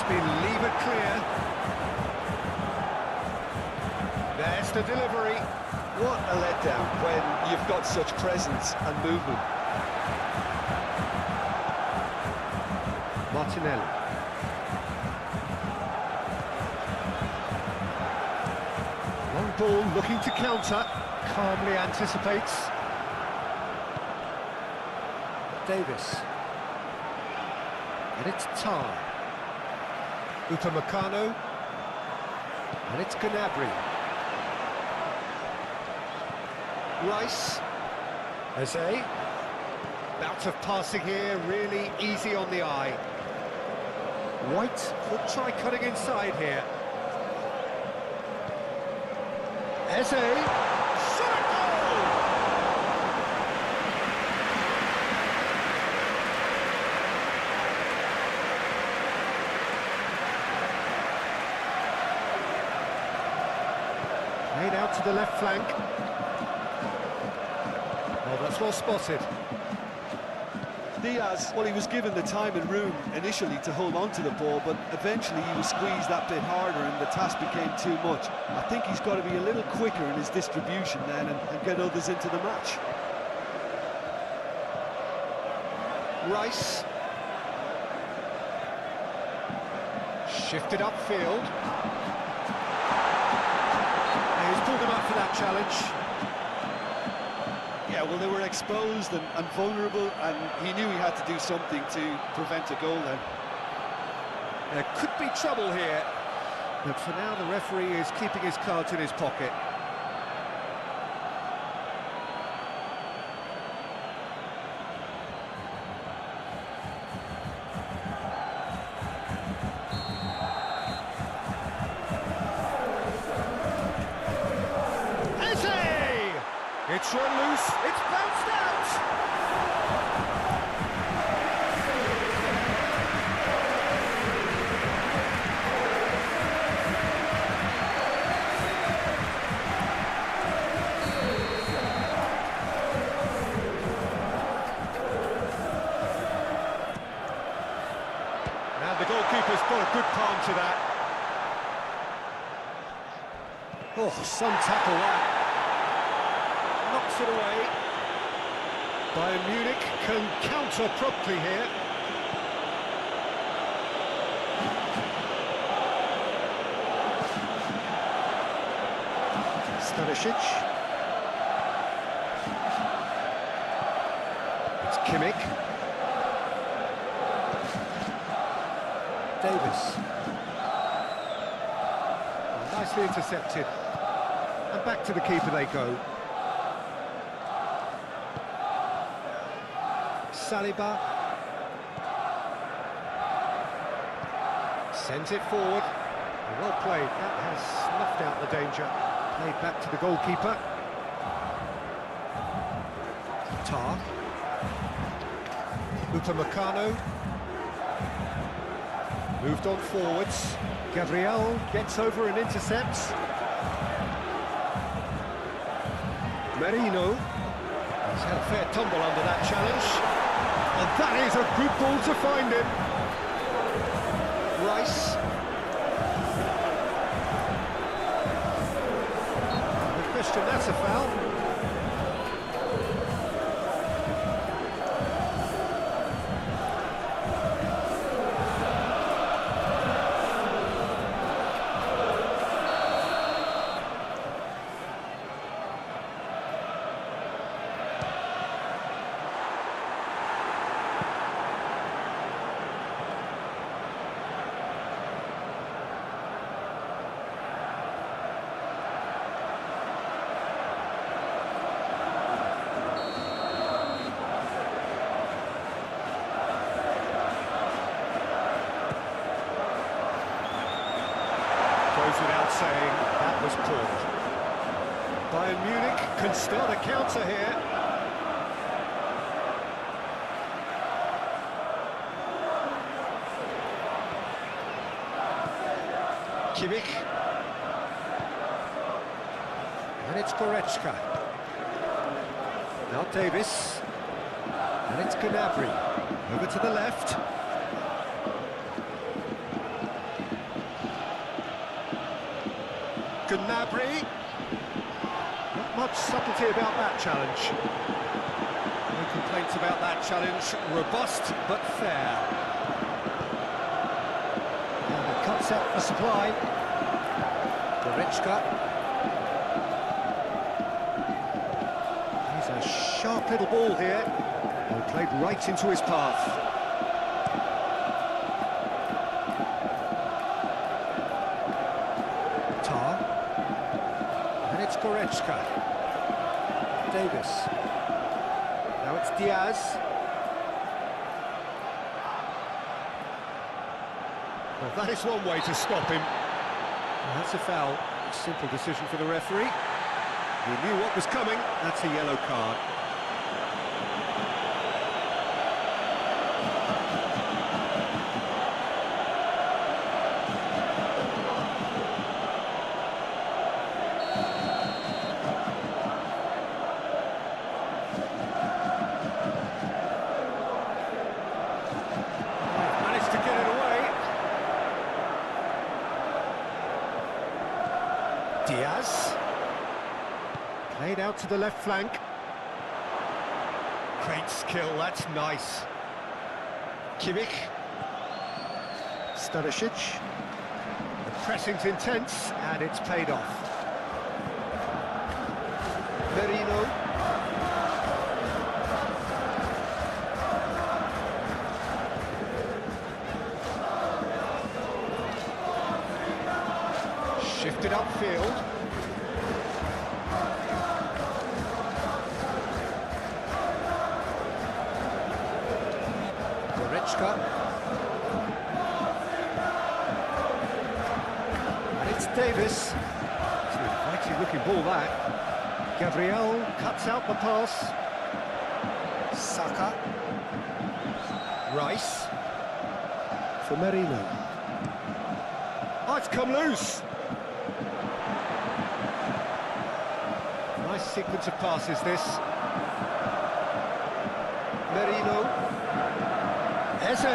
Been levered clear. There's the delivery. What a letdown when you've got such presence and movement. Martinelli. Long ball looking to counter. Calmly anticipates. Davis. And it's Tar. Upamecano, and it's Gnabry. Rice, Eze, bout of passing here, really easy on the eye. White could try cutting inside here. Eze, Played out to the left flank. Oh, that's well spotted. Diaz, well, he was given the time and room initially to hold on to the ball, but eventually he was squeezed that bit harder and the task became too much. I think he's got to be a little quicker in his distribution then and get others into the match. Rice. Shifted upfield. He's pulled him up for that challenge. Yeah, well, they were exposed and vulnerable, and he knew he had to do something to prevent a goal then. There could be trouble here, but for now the referee is keeping his cards in his pocket. It's run loose, it's bounced out! just got a good palm to that. Oh, some tackle that. Knocks it away. Bayern Munich can counter promptly here. Stanisic. It's Kimmich. Davis. Nicely intercepted. And back to the keeper they go. Saliba. Sends it forward. Well played. That has snuffed out the danger. Played back to the goalkeeper. Tar. Upamecano. Moved on forwards. Gabriel gets over and intercepts. Merino. He's had a fair tumble under that challenge. And that is a good ball to find him. Rice. No question, that's a foul. Without saying, that was poor. Bayern Munich can start a counter here. Kimmich. And it's Goretzka. Now Davis. And it's Gnabry. Over to the left. Gnabry. Not much subtlety about that challenge. No complaints about that challenge. Robust, but fair. And it cuts out the supply. Goretzka. He's a sharp little ball here. And played right into his path. Goretzka. Davis. Now it's Diaz. Well, that is one way to stop him. Well, that's a foul. A simple decision for the referee. He knew what was coming. That's a yellow card. Diaz. Played out to the left flank. Great skill, that's nice. Kimmich. Stanisic. The pressing's intense, and it's paid off. Merino. Shifted upfield. Goretzka. And it's Davis. It's an inviting looking ball that. Gabriel cuts out the pass. Saka. Rice. For Merino. Oh, it's come loose. Nice sequence of passes, this. Merino. Eze.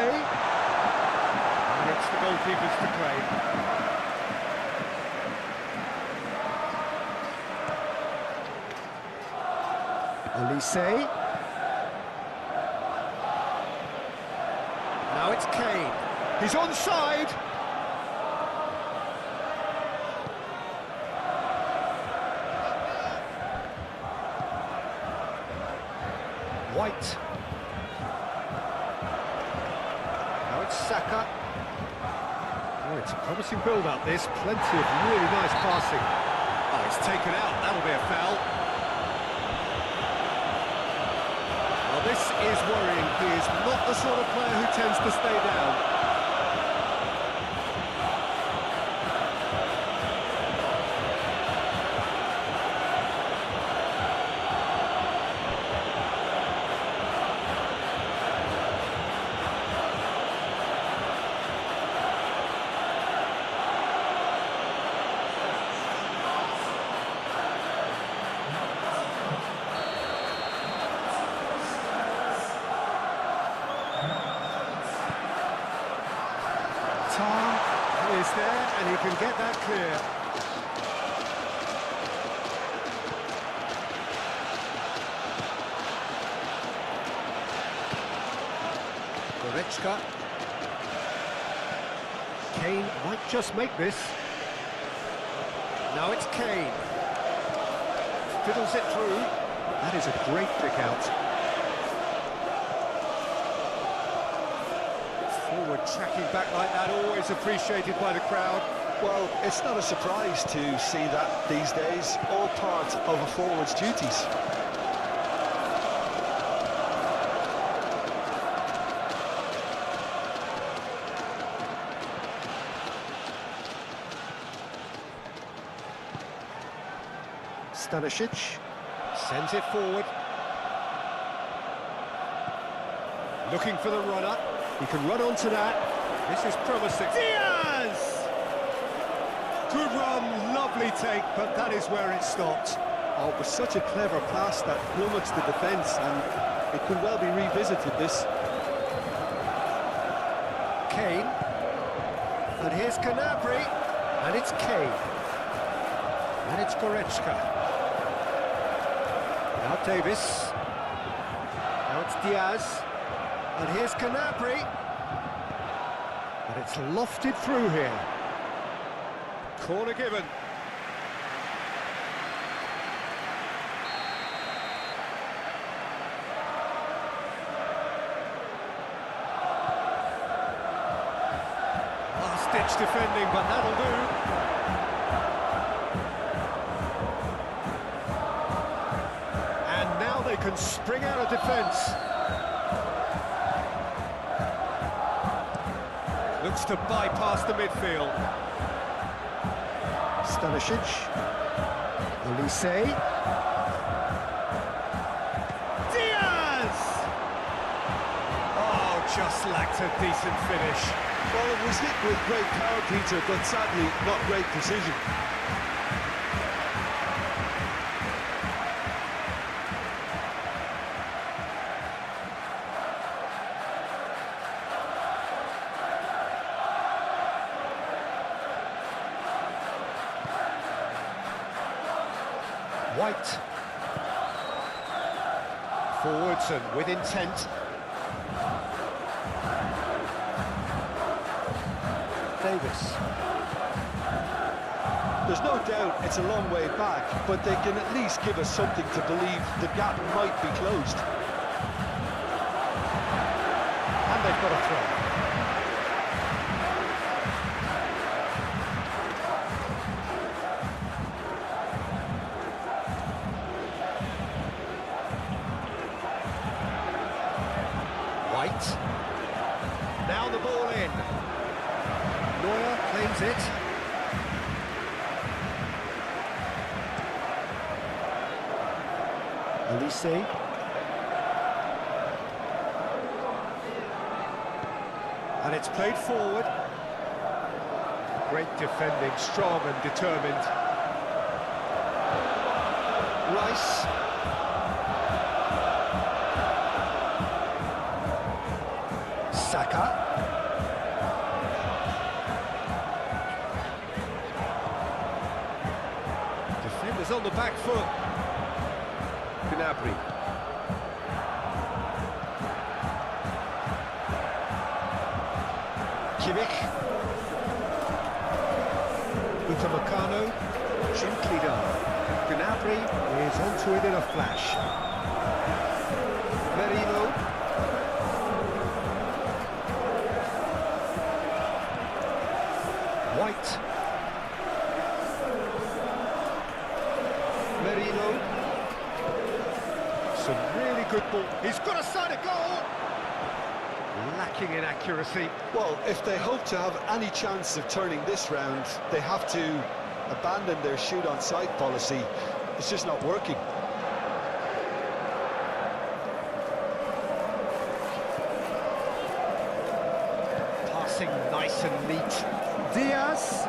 And it's the goalkeepers to claim. Olise. Now it's Kane. He's onside. White. Now it's Saka. Oh, it's a promising build-up, this. Plenty of really nice passing. Oh, it's taken out. That'll be a foul. Well, this is worrying. He is not the sort of player who tends to stay down. Time is there, and he can get that clear. Goretzka. Kane might just make this. Now it's Kane. Fiddles it through. That is a great pick out. Forward tracking back like that, always appreciated by the crowd. Well, it's not a surprise to see that these days, all part of a forward's duties. Stanisic sends it forward. Looking for the runner. He can run onto that. This is promising. Diaz! Good run, lovely take, but that is where it stopped. Oh, it was such a clever pass that plummets the defence, and it could well be revisited, this. Kane. And here's Gnabry. And it's Kane. And it's Goretzka. Now Davis. Now it's Diaz. And here's Gnabry. And it's lofted through here. Corner given. Last-ditch defending, but that'll do. And now they can spring out of defence. Looks to bypass the midfield. Stanisic. Olise. Diaz! Oh, just lacked a decent finish. Well, it was hit with great power, Peter, but sadly not great precision. White. Forwards and with intent. Davis. There's no doubt it's a long way back, but they can at least give us something to believe the gap might be closed. And they've got a throw. White. Now the ball in. Neuer claims it. Olise. And it's played forward. Great defending, strong and determined. Rice. Saka. on the back foot. Gnabry. Kimmich. Upamecano. Gently done. Gnabry is onto it in a flash. Merino. White. Merino. Some really good ball. He's got a side of goal. Lacking in accuracy. Well, if they hope to have any chance of turning this round, they have to abandon their shoot on sight policy. It's just not working. Passing nice and neat. Diaz.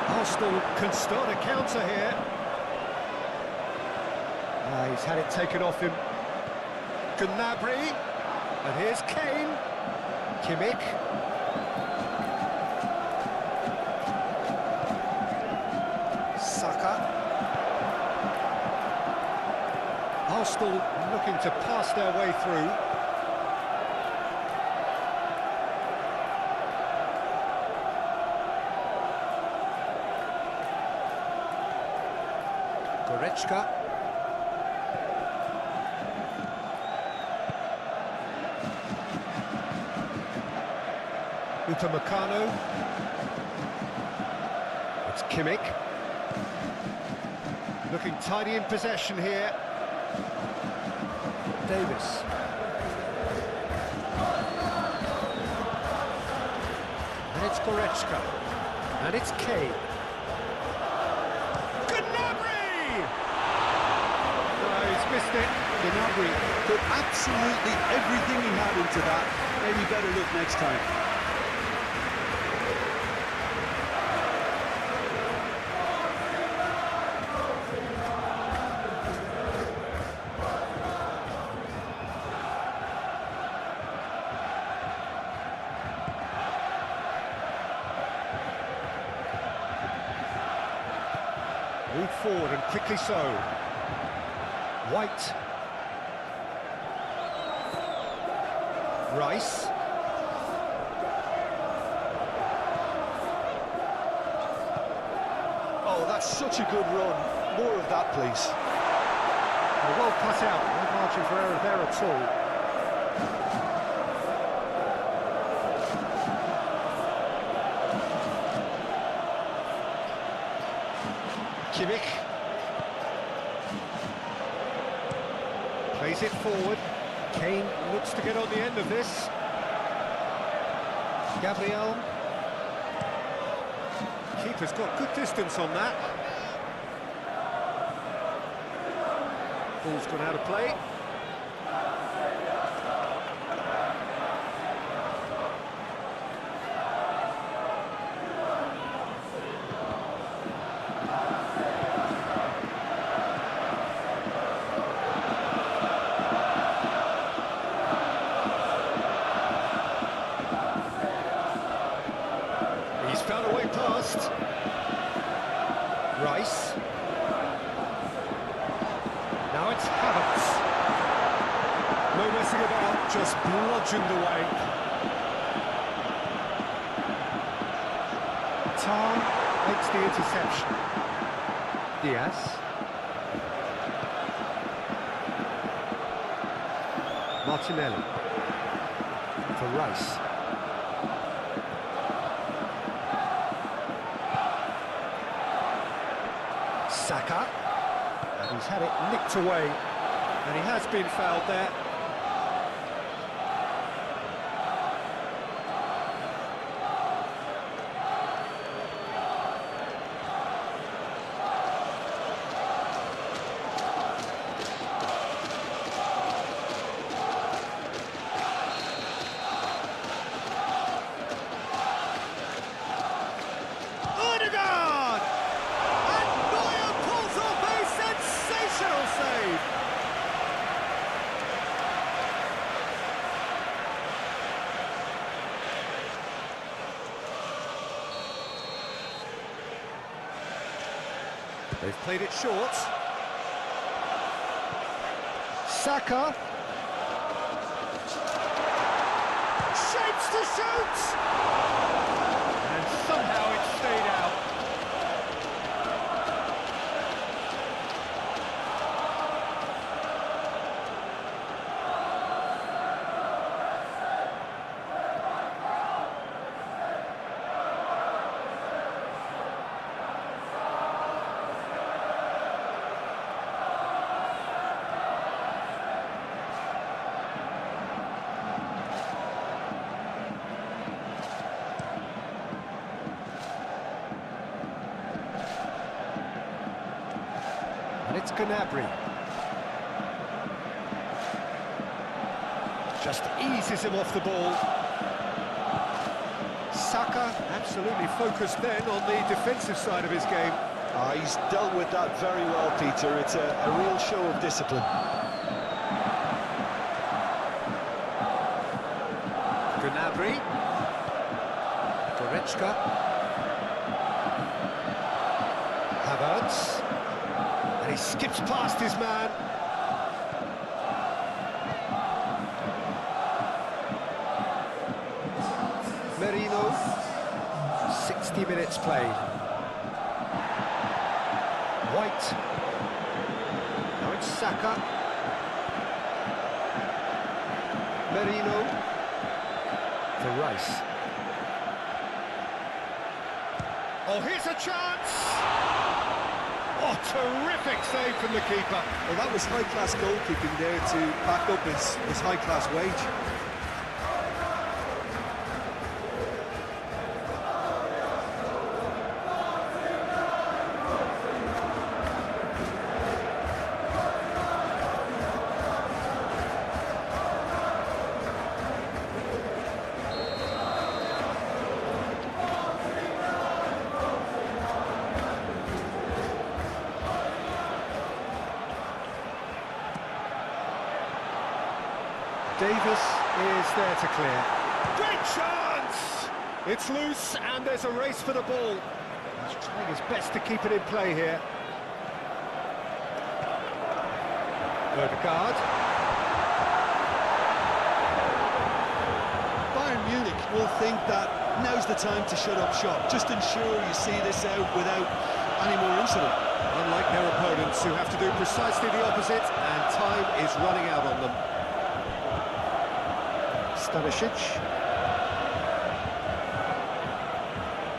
Arsenal can start a counter here. He's had it taken off him. Gnabry. And here's Kane. Kimmich. Saka. Arsenal looking to pass their way through. Goretzka. Upamecano. It's Kimmich. Looking tidy in possession here. Davis. And it's Goretzka. And it's Kane. Gnabry! No, he's missed it. Gnabry put absolutely everything he had into that. Maybe better look next time. Move forward and quickly so. White. Rice. Oh, that's such a good run. More of that, please. Well cut out. No margin for error there at all. Kimmich plays it forward. Kane looks to get on the end of this. Gabriel. Keeper's got good distance on that. Ball's gone out of play. He's found a way past. Rice. Now it's Havertz. No messing about, just bludgeoned away. Tarn makes the interception. Diaz. Martinelli. For Rice. Saka, and he's had it nicked away, and he has been fouled there. They've played it short. Saka. Shapes to shoot! And somehow it stayed out. And it's Gnabry. Just eases him off the ball. Saka absolutely focused then on the defensive side of his game. He's dealt with that very well, Peter. It's a real show of discipline. Gnabry. Goretzka. Havertz. And he skips past his man. Merino. 60 minutes played. White. Now it's Saka. Merino. For Rice. Oh, here's a chance! Oh, terrific save from the keeper. Well, that was high-class goalkeeping there to back up his high-class wage. Davis is there to clear. Great chance! It's loose and there's a race for the ball. He's trying his best to keep it in play here. Odegaard. Bayern Munich will think that now's the time to shut up shop. Just ensure you see this out without any more incident. Unlike their opponents who have to do precisely the opposite, and time is running out on them. Stanisic.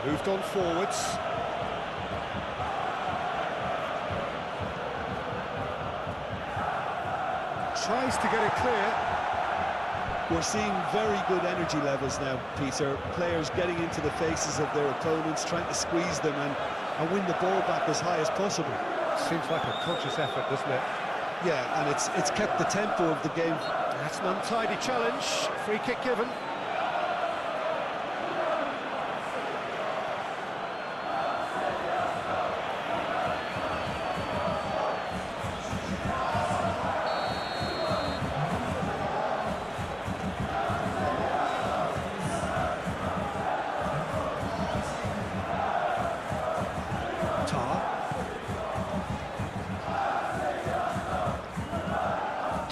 Moved on forwards. Tries to get it clear. We're seeing very good energy levels now, Peter. Players getting into the faces of their opponents, trying to squeeze them and win the ball back as high as possible. Seems like a conscious effort, doesn't it? Yeah, and it's kept the tempo of the game. That's an untidy challenge. Free kick given.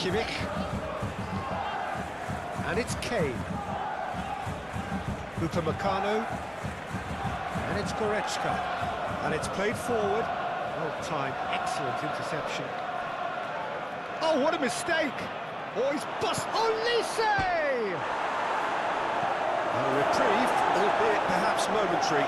Kimmich. And it's Kane. Upamecano. And it's Goretzka. And it's played forward. Well timed, excellent interception. Oh, what a mistake! Oh, he's bust. Olise! And a reprieve, albeit perhaps momentary.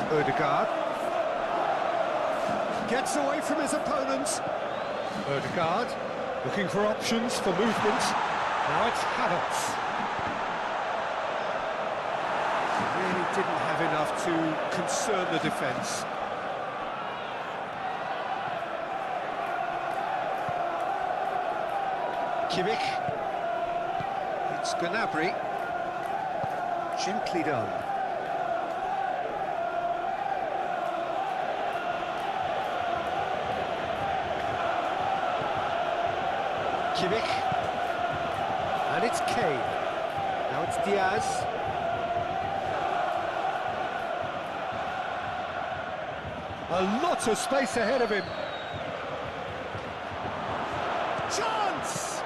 Odegaard gets away from his opponents. Odegaard looking for options for movement. Now it's Havertz. Really didn't have enough to concern the defence. Kimmich. It's Gnabry. Gently done. Kimmich. And it's Kane. Now it's Diaz. A lot of space ahead of him. Chance!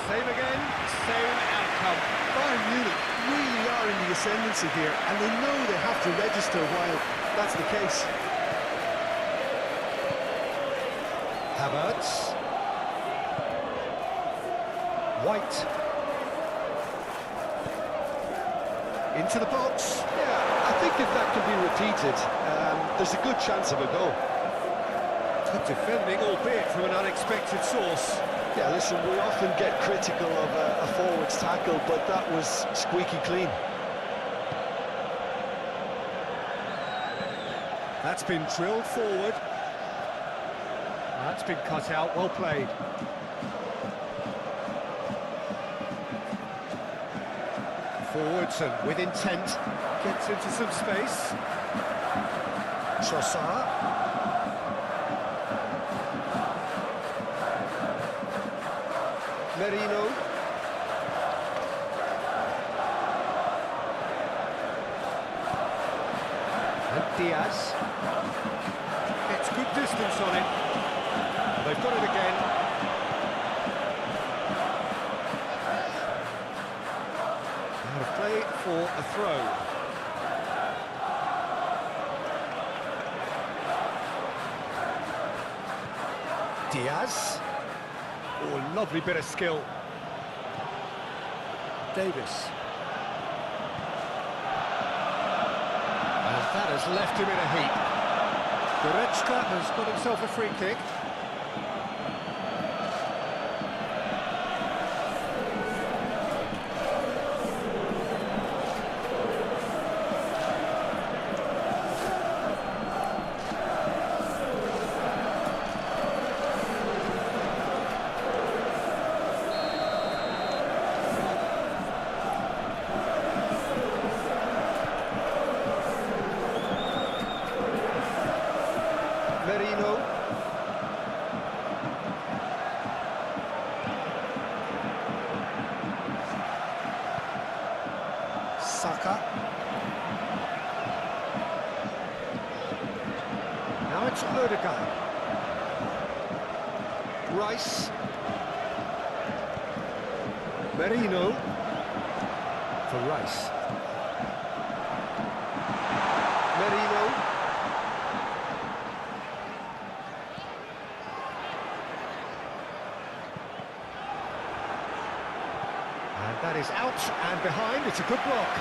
Same again, same outcome. Bayern Munich really are in the ascendancy here, and they know they have to register while that's the case. Havertz. White. Into the box. Yeah, I think if that can be repeated, there's a good chance of a goal. Good defending, albeit from an unexpected source. Yeah, listen, we often get critical of a forward's tackle, but that was squeaky clean. That's been drilled forward. That's been cut out, well played. Forwards and with intent, gets into some space. Trossard. Merino. And Diaz. It's good distance on it. They've got it again. Out of play for a throw. Diaz. Oh, lovely bit of skill. Davis. And that has left him in a heap. Goretzka has got himself a free kick. Merino. Saka. Now it's Odegaard. Rice. Merino. For Rice. Merino. And that is out and behind. It's a good block.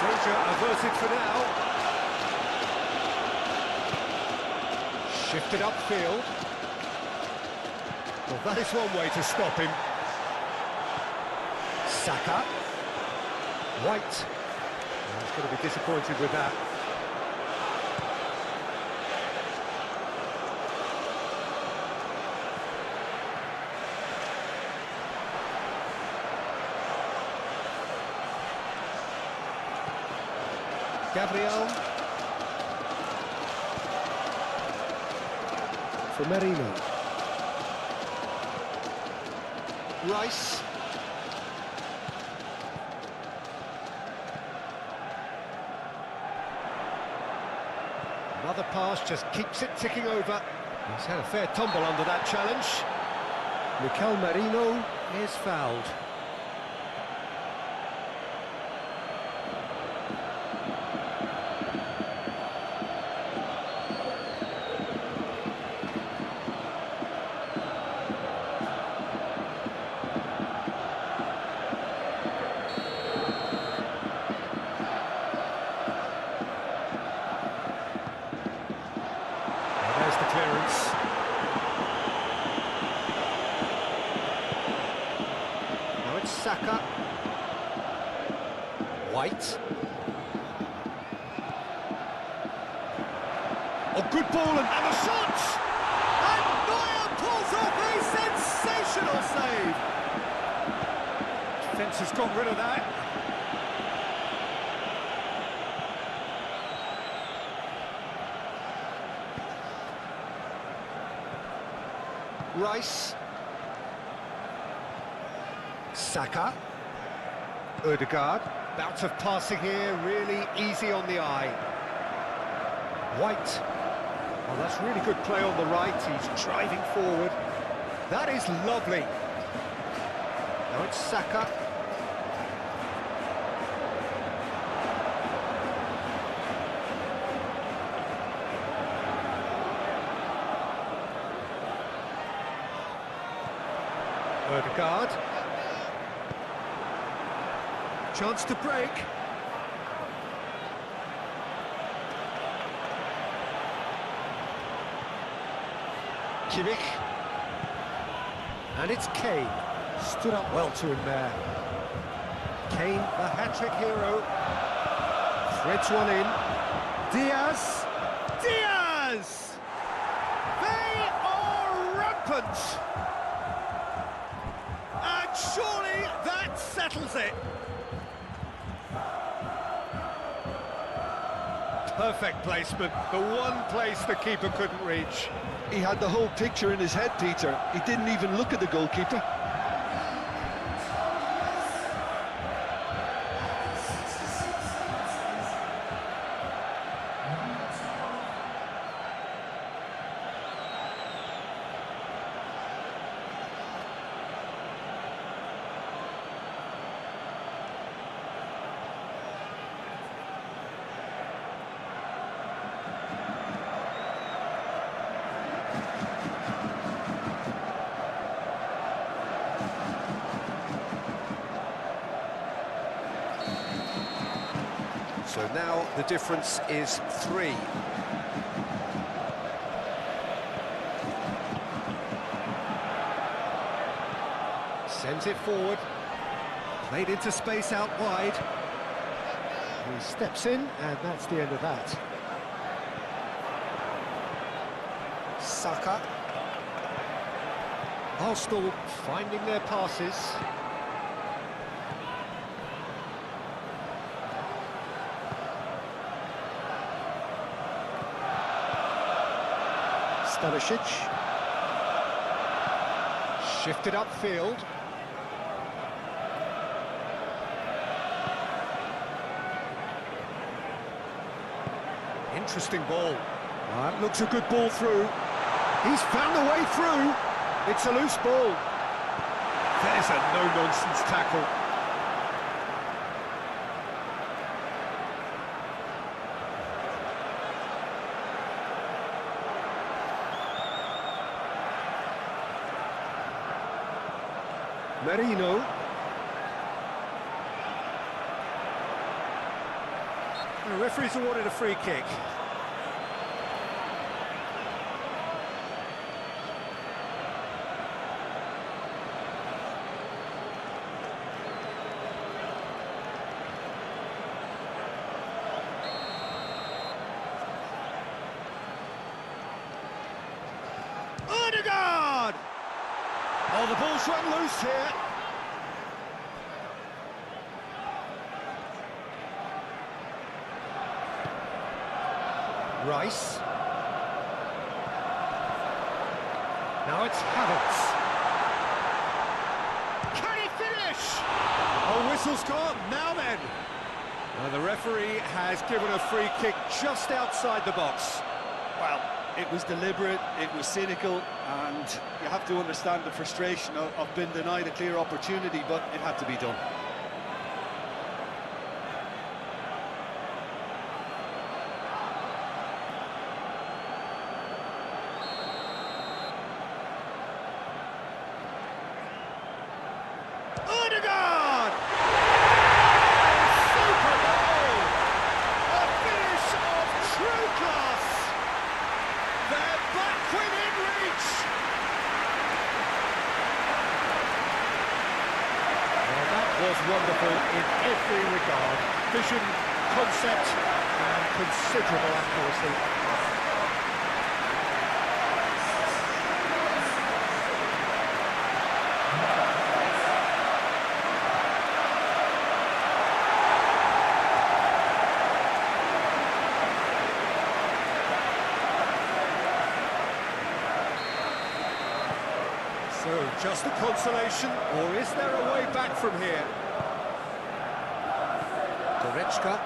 Danger averted for now. Shifted upfield. Well, that is one way to stop him. Saka. White. He's going to be disappointed with that. Gabriel. For Merino. Rice. Another pass just keeps it ticking over. He's had a fair tumble under that challenge. Mikel Merino is fouled. There's the clearance. Now it's Saka. White. Oh, good ball and a shot! And Neuer pulls off a sensational save! defence has got rid of that. Rice. Saka. Ødegaard. Bout of passing here, really easy on the eye. White. Well, that's really good play on the right. He's driving forward. That is lovely. Now it's Saka. Ødegaard. Chance to break. Kimmich. And it's Kane. Stood up well to him there. Kane, the hat-trick hero. Threads one in. Diaz. Diaz! They are rampant! And surely that settles it. Perfect placement, the one place the keeper couldn't reach. He had the whole picture in his head, Peter. He didn't even look at the goalkeeper. So now the difference is 3. Sends it forward. Played into space out wide. He steps in, and that's the end of that. Saka. Arsenal finding their passes. Stanisic. Shifted upfield. Interesting ball. That looks a good ball through. He's found the way through. It's a loose ball. There's a no-nonsense tackle. Merino. The referee's awarded a free kick. Ødegaard! Oh, the ball's run loose here. Rice. Now it's Havertz. Can he finish? Oh, whistle's gone. Now then. Well, the referee has given a free kick just outside the box. Well, it was deliberate, it was cynical, and you have to understand the frustration of being denied a clear opportunity, but it had to be done. Ødegaard! Super goal! A finish of true class! They're back within reach! Well, that was wonderful in every regard. Vision, concept, and considerable accuracy. So, just a consolation, or is there a way back from here? Goretzka.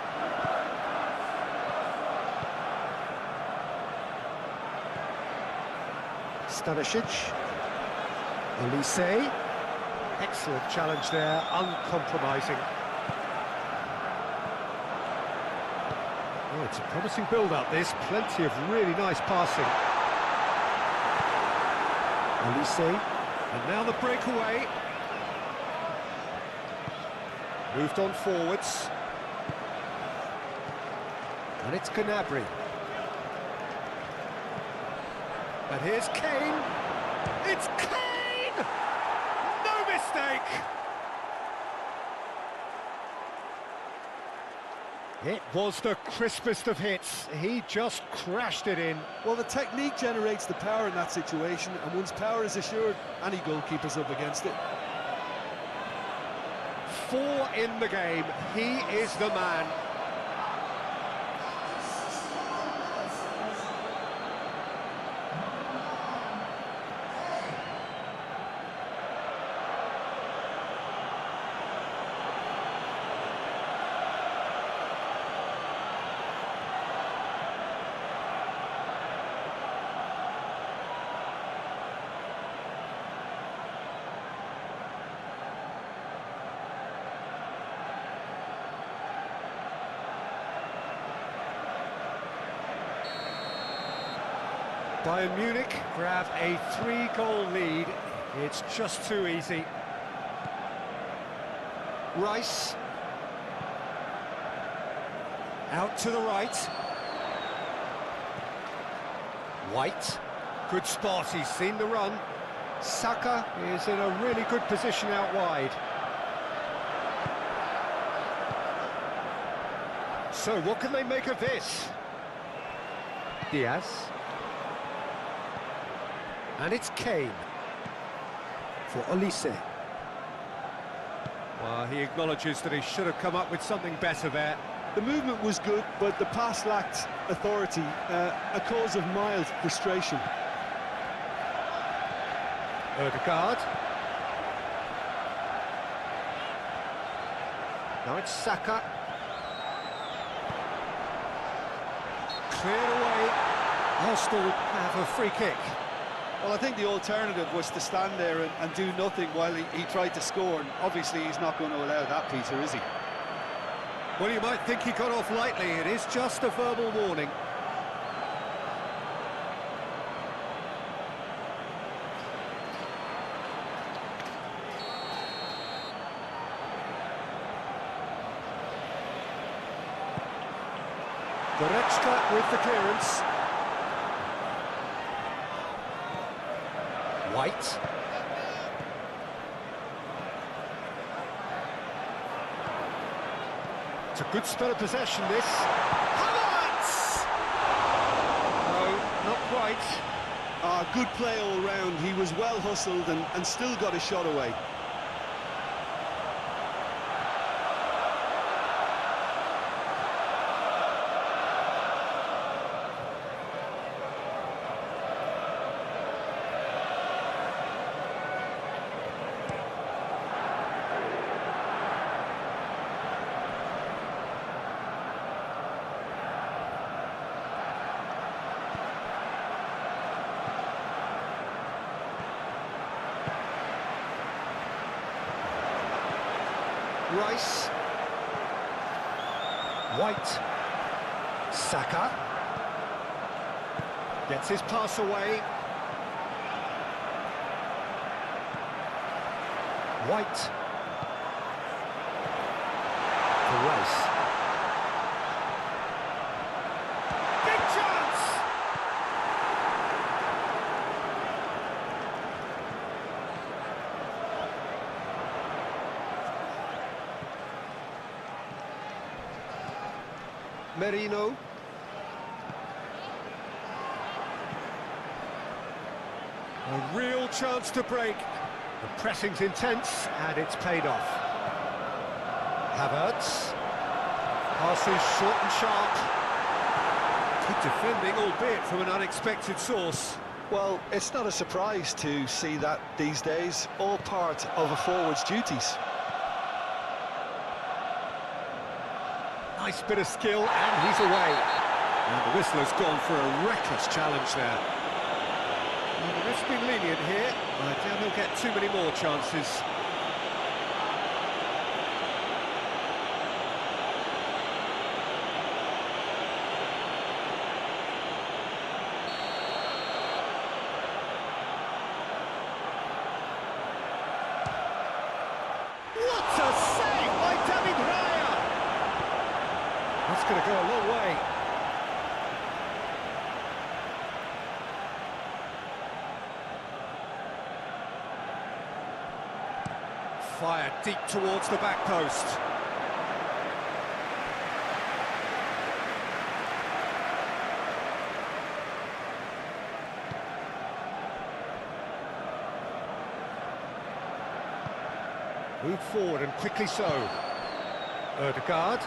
Stanisic. Olise. Excellent challenge there, uncompromising. Oh, it's a promising build-up, this. Plenty of really nice passing. Olise. And now the breakaway. Moved on forwards. And it's Gnabry. And here's Kane. It's Kane! No mistake! It was the crispest of hits. He just crashed it in. Well, the technique generates the power in that situation, and once power is assured, any goalkeeper's up against it. 4 in the game. He is the man. Bayern Munich grab a 3-goal lead. It's just too easy. Rice. Out to the right. White. Good spot, he's seen the run. Saka is in a really good position out wide. So what can they make of this? Diaz. And it's Kane for Olise. Well, he acknowledges that he should have come up with something better there. The movement was good, but the pass lacked authority, a cause of mild frustration. Odegaard. Now it's Saka. Cleared away. Arsenal have a free kick. Well, I think the alternative was to stand there and do nothing while he tried to score, and obviously he's not going to allow that, Peter, is he? Well, you might think he got off lightly. It is just a verbal warning. Goretzka with the clearance. White. It's a good spell of possession, this. Havertz! No, not quite. Good play all round. He was well hustled and still got a shot away. Rice. White. Saka. Gets his pass away. White. For Rice. Big chance! Merino. A real chance to break. The pressing's intense, and it's paid off. Havertz. Passes short and sharp. Good defending, albeit from an unexpected source. Well, it's not a surprise to see that these days, all part of a forward's duties. Nice bit of skill, and he's away. And the whistler's gone for a reckless challenge there. Well, the ref's been lenient here. I doubt he'll get too many more chances. What a save by David Raya! That's going to go a long way. Fired deep towards the back post. Moved forward and quickly so. Ødegaard.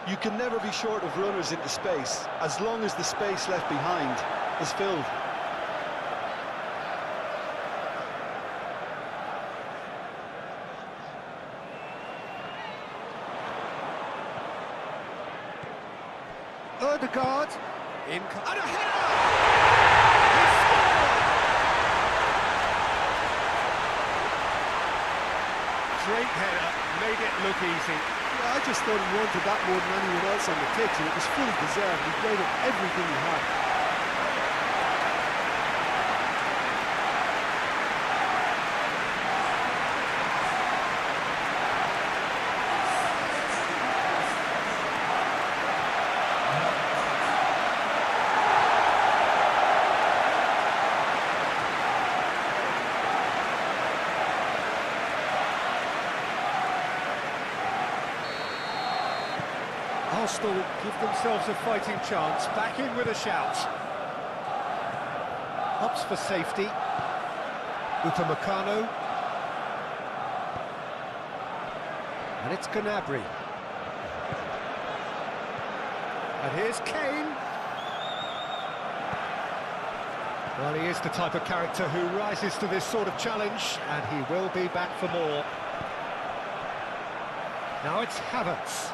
You can never be short of runners into space, as long as the space left behind is filled. Ødegaard. In... And a header! Great header, made it look easy. Yeah, I just thought he wanted that more than anyone else on the pitch, and it was fully deserved. He played up everything he had. Arsenal give themselves a fighting chance, back in with a shout. Ups for safety. Upamecano. And it's Gnabry. And here's Kane. Well, he is the type of character who rises to this sort of challenge, and he will be back for more. Now it's Havertz.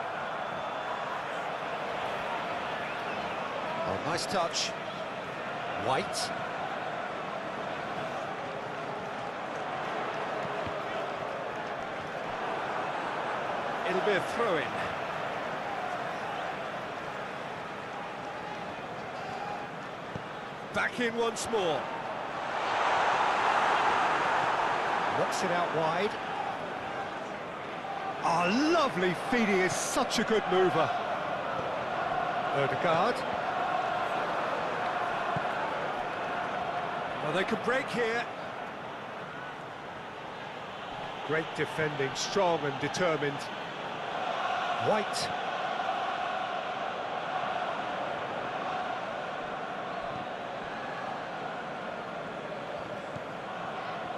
Oh, nice touch. White. It'll be a throw-in. Back in once more. Knocks it out wide. Oh, lovely feed. He is such a good mover. Ødegaard. Well, they could break here. Great defending, strong and determined. White.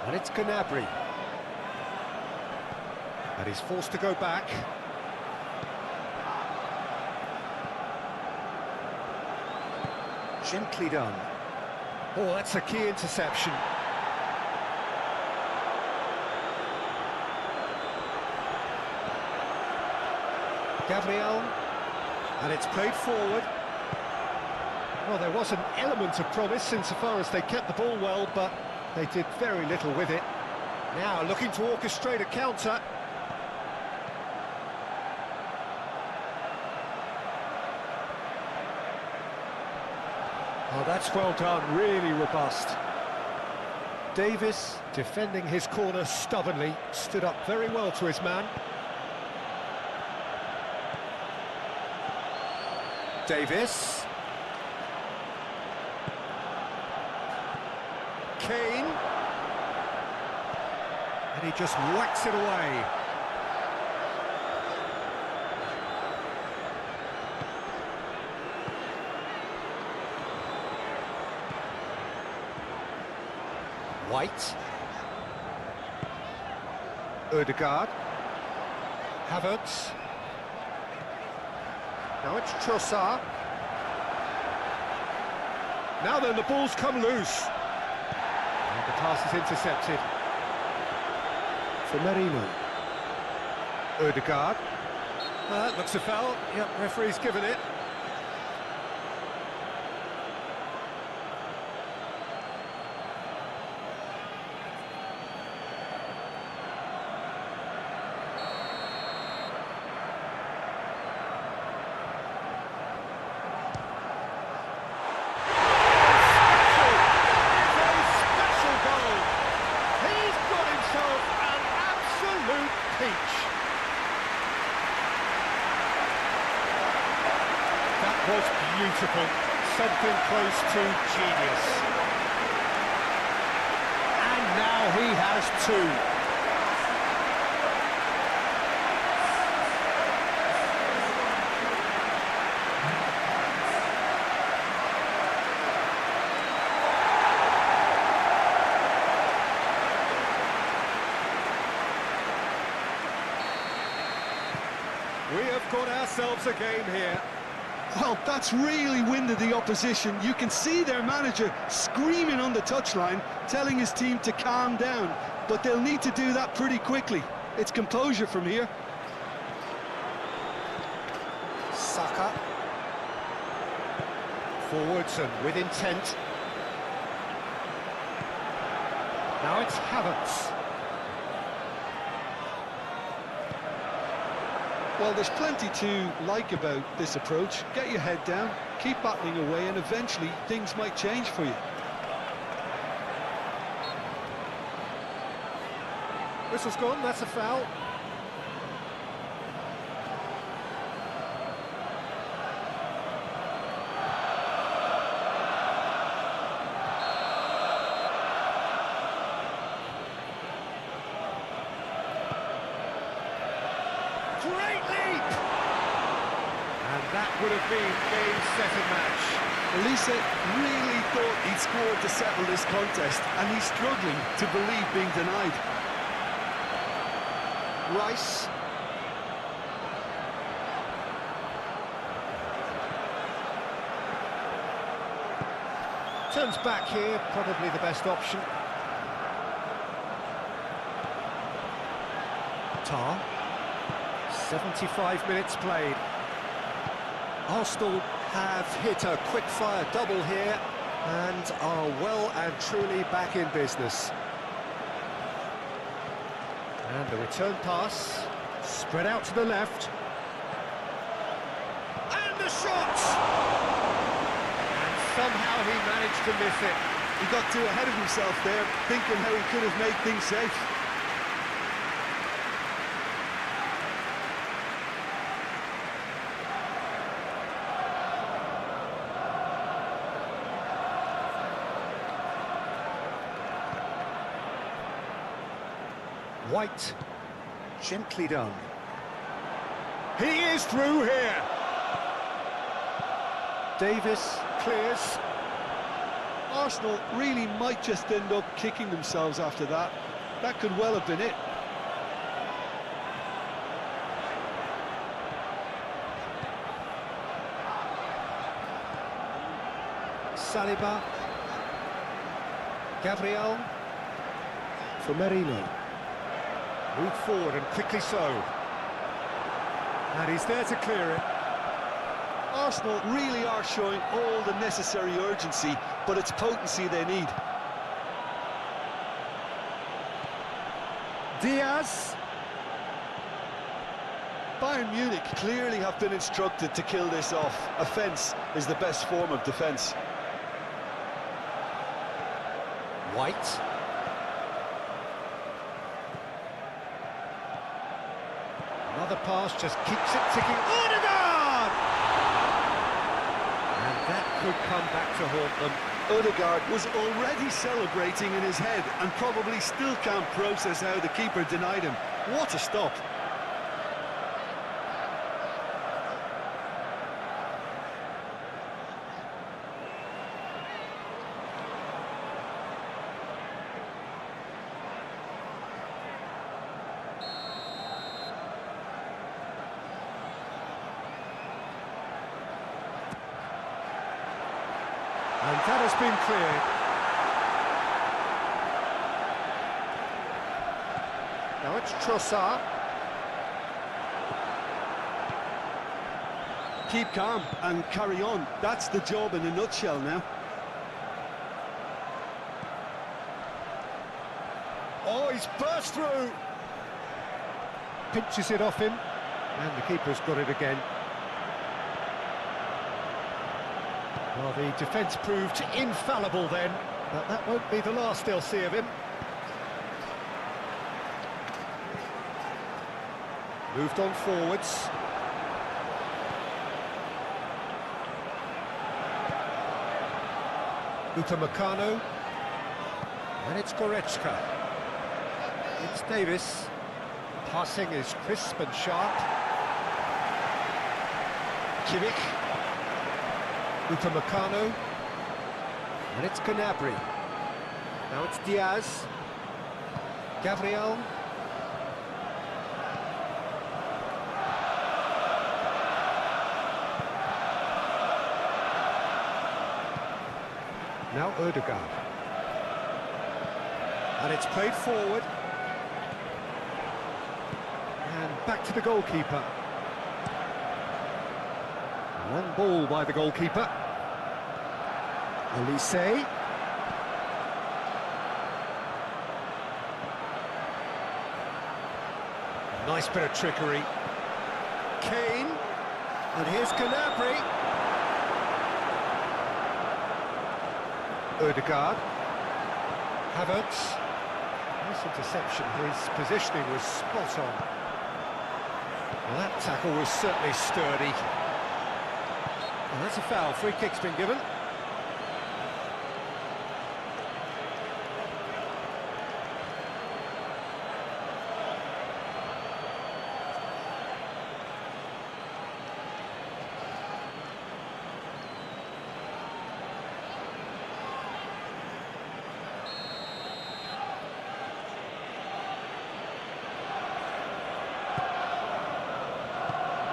And it's Gnabry. And he's forced to go back. Gently done. Oh, that's a key interception. Gabriel, and it's played forward. Well, there was an element of promise insofar as they kept the ball well, but they did very little with it. Now looking to orchestrate a counter. Oh, that's well done, really robust. Davis, defending his corner stubbornly, stood up very well to his man. Davis. Kane. And he just whacks it away. White. Ødegaard. Havertz. Now it's Trossard. Now then, the ball's come loose. And the pass is intercepted. For Merino. Odegaard. That looks a foul. Yep, referee's given it. Was beautiful, something close to genius. And now he has two. We have got ourselves a game here. Well, that's really winded the opposition. You can see their manager screaming on the touchline, telling his team to calm down. But they'll need to do that pretty quickly. It's composure from here. Saka. Forwards and with intent. Now it's Havertz. Well, there's plenty to like about this approach. Get your head down, keep battling away, and eventually things might change for you. Whistle's gone, that's a foul. Great leap! And that would have been game, set and match. Elise really thought he'd scored to settle this contest, and he's struggling to believe being denied. Rice. Turns back here, probably the best option. Tar. 75 minutes played. Arsenal have hit a quick-fire double here and are well and truly back in business. And the return pass, spread out to the left. And the shot! And somehow he managed to miss it. He got too ahead of himself there, thinking how he could have made things safe. White, gently done. He is through here. Davis clears. Arsenal really might just end up kicking themselves after that. That could well have been it. Saliba. Gabriel. For Merino. Move forward and quickly so. And he's there to clear it. Arsenal really are showing all the necessary urgency, but it's potency they need. Diaz. Bayern Munich clearly have been instructed to kill this off. Offence is the best form of defence. White. Another pass just keeps it ticking. Odegaard! And that could come back to haunt them. Odegaard was already celebrating in his head and probably still can't process how the keeper denied him. What a stop. And that has been cleared. Now it's Trossard. Keep calm and carry on. That's the job in a nutshell now. Oh, he's burst through. Pinches it off him, and the keeper's got it again. Well, the defence proved infallible then, but that won't be the last they'll see of him. Moved on forwards. Upamecano. And it's Goretzka. It's Davis. Passing is crisp and sharp. Kimmich. Upamecano. And it's Gnabry. Now it's Diaz. Gabriel. Now Ødegaard. And it's played forward. And back to the goalkeeper. Long ball by the goalkeeper. Elise. Nice bit of trickery. Kane. And here's Gnabry. Ødegaard. Havertz. Nice interception. His positioning was spot on. Well, that tackle was certainly sturdy. And that's a foul. Free kick's been given.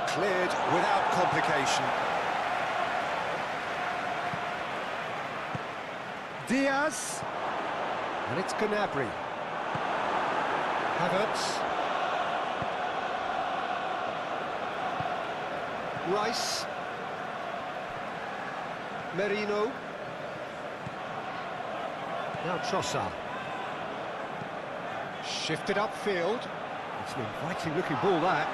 Cleared without complication. Diaz. And it's Gnabry. Havertz. Rice. Merino. Now Trossard. Shifted upfield. It's an inviting looking ball, that.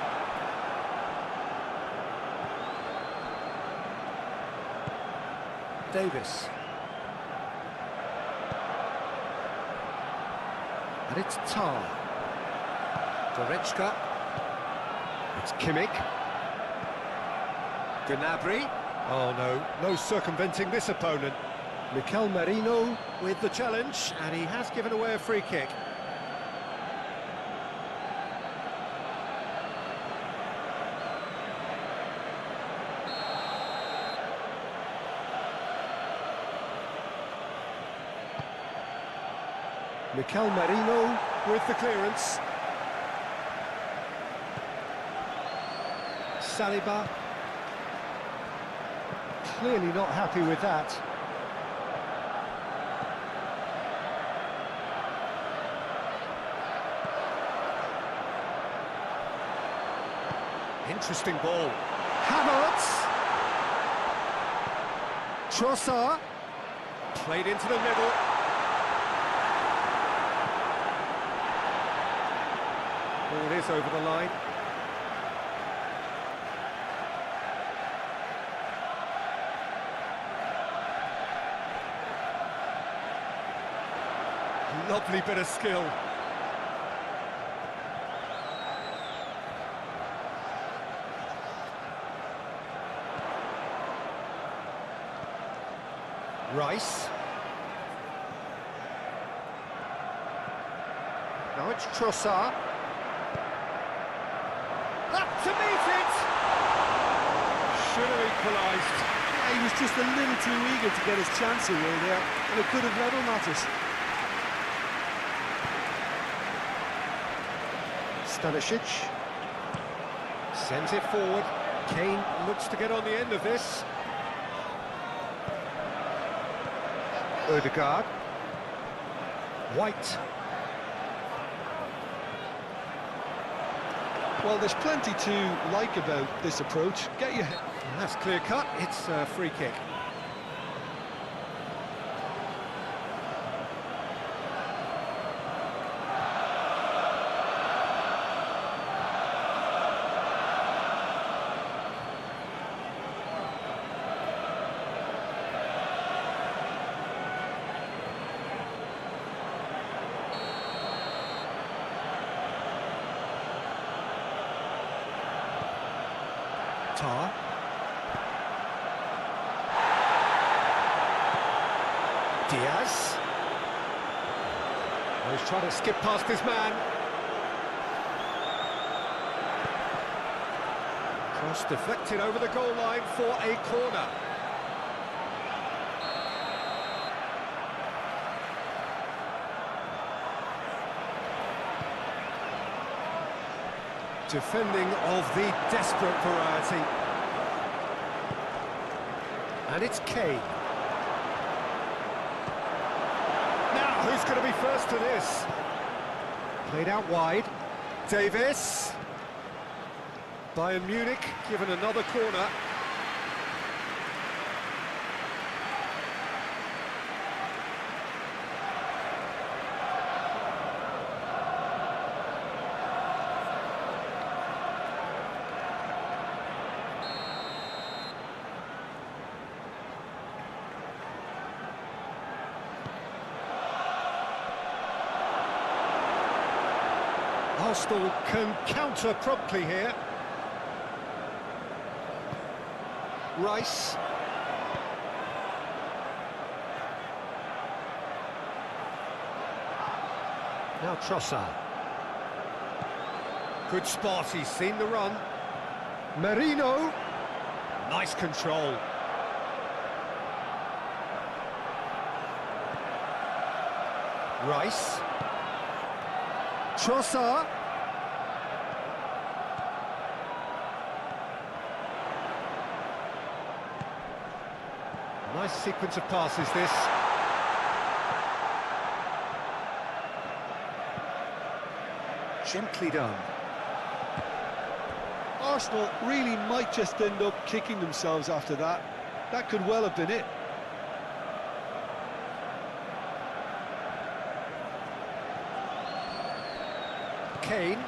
Davis. And it's Tar. Goretzka. It's Kimmich. Gnabry. Oh no, no circumventing this opponent. Mikel Merino with the challenge, and he has given away a free kick. Mikel Merino with the clearance. Saliba. Clearly not happy with that. Interesting ball. Havertz. Trossard. Played into the middle. Ball is over the line. Lovely bit of skill. Rice. Now it's Trossard. Up to meet it! Should have equalised. Yeah, he was just a little too eager to get his chance away there, and it could have level matters. Stanisic sends it forward. Kane looks to get on the end of this. Odegaard. White. Well, there's plenty to like about this approach. Get your head... That's clear cut, it's a free kick. Tar. Diaz. Oh, he's trying to skip past his man. Cross deflected over the goal line for a corner. Defending of the desperate variety. And it's Kane. Now, who's going to be first to this? Played out wide. Davis. Bayern Munich given another corner. Arsenal can counter promptly here. Rice. Now Trossard. Good spot, he's seen the run. Merino. Nice control. Rice. Trossard. Nice sequence of passes, this. Gently done. Arsenal really might just end up kicking themselves after that. That could well have been it. Kane.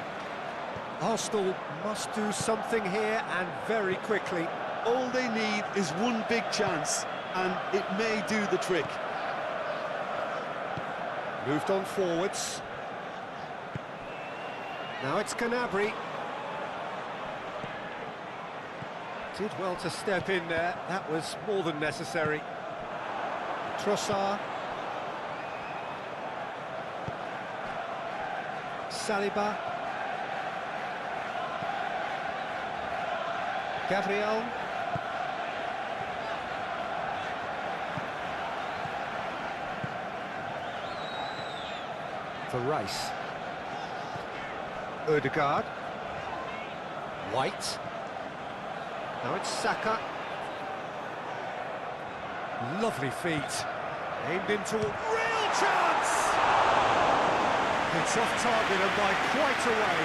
Arsenal must do something here, and very quickly. All they need is one big chance, and it may do the trick. Moved on forwards. Now it's Gnabry. Did well to step in there. That was more than necessary. Trossard. Saliba. Gabriel. For Rice. Odegaard. White. Now it's Saka. Lovely feet. Aimed into a real chance! It's off target and by quite a way.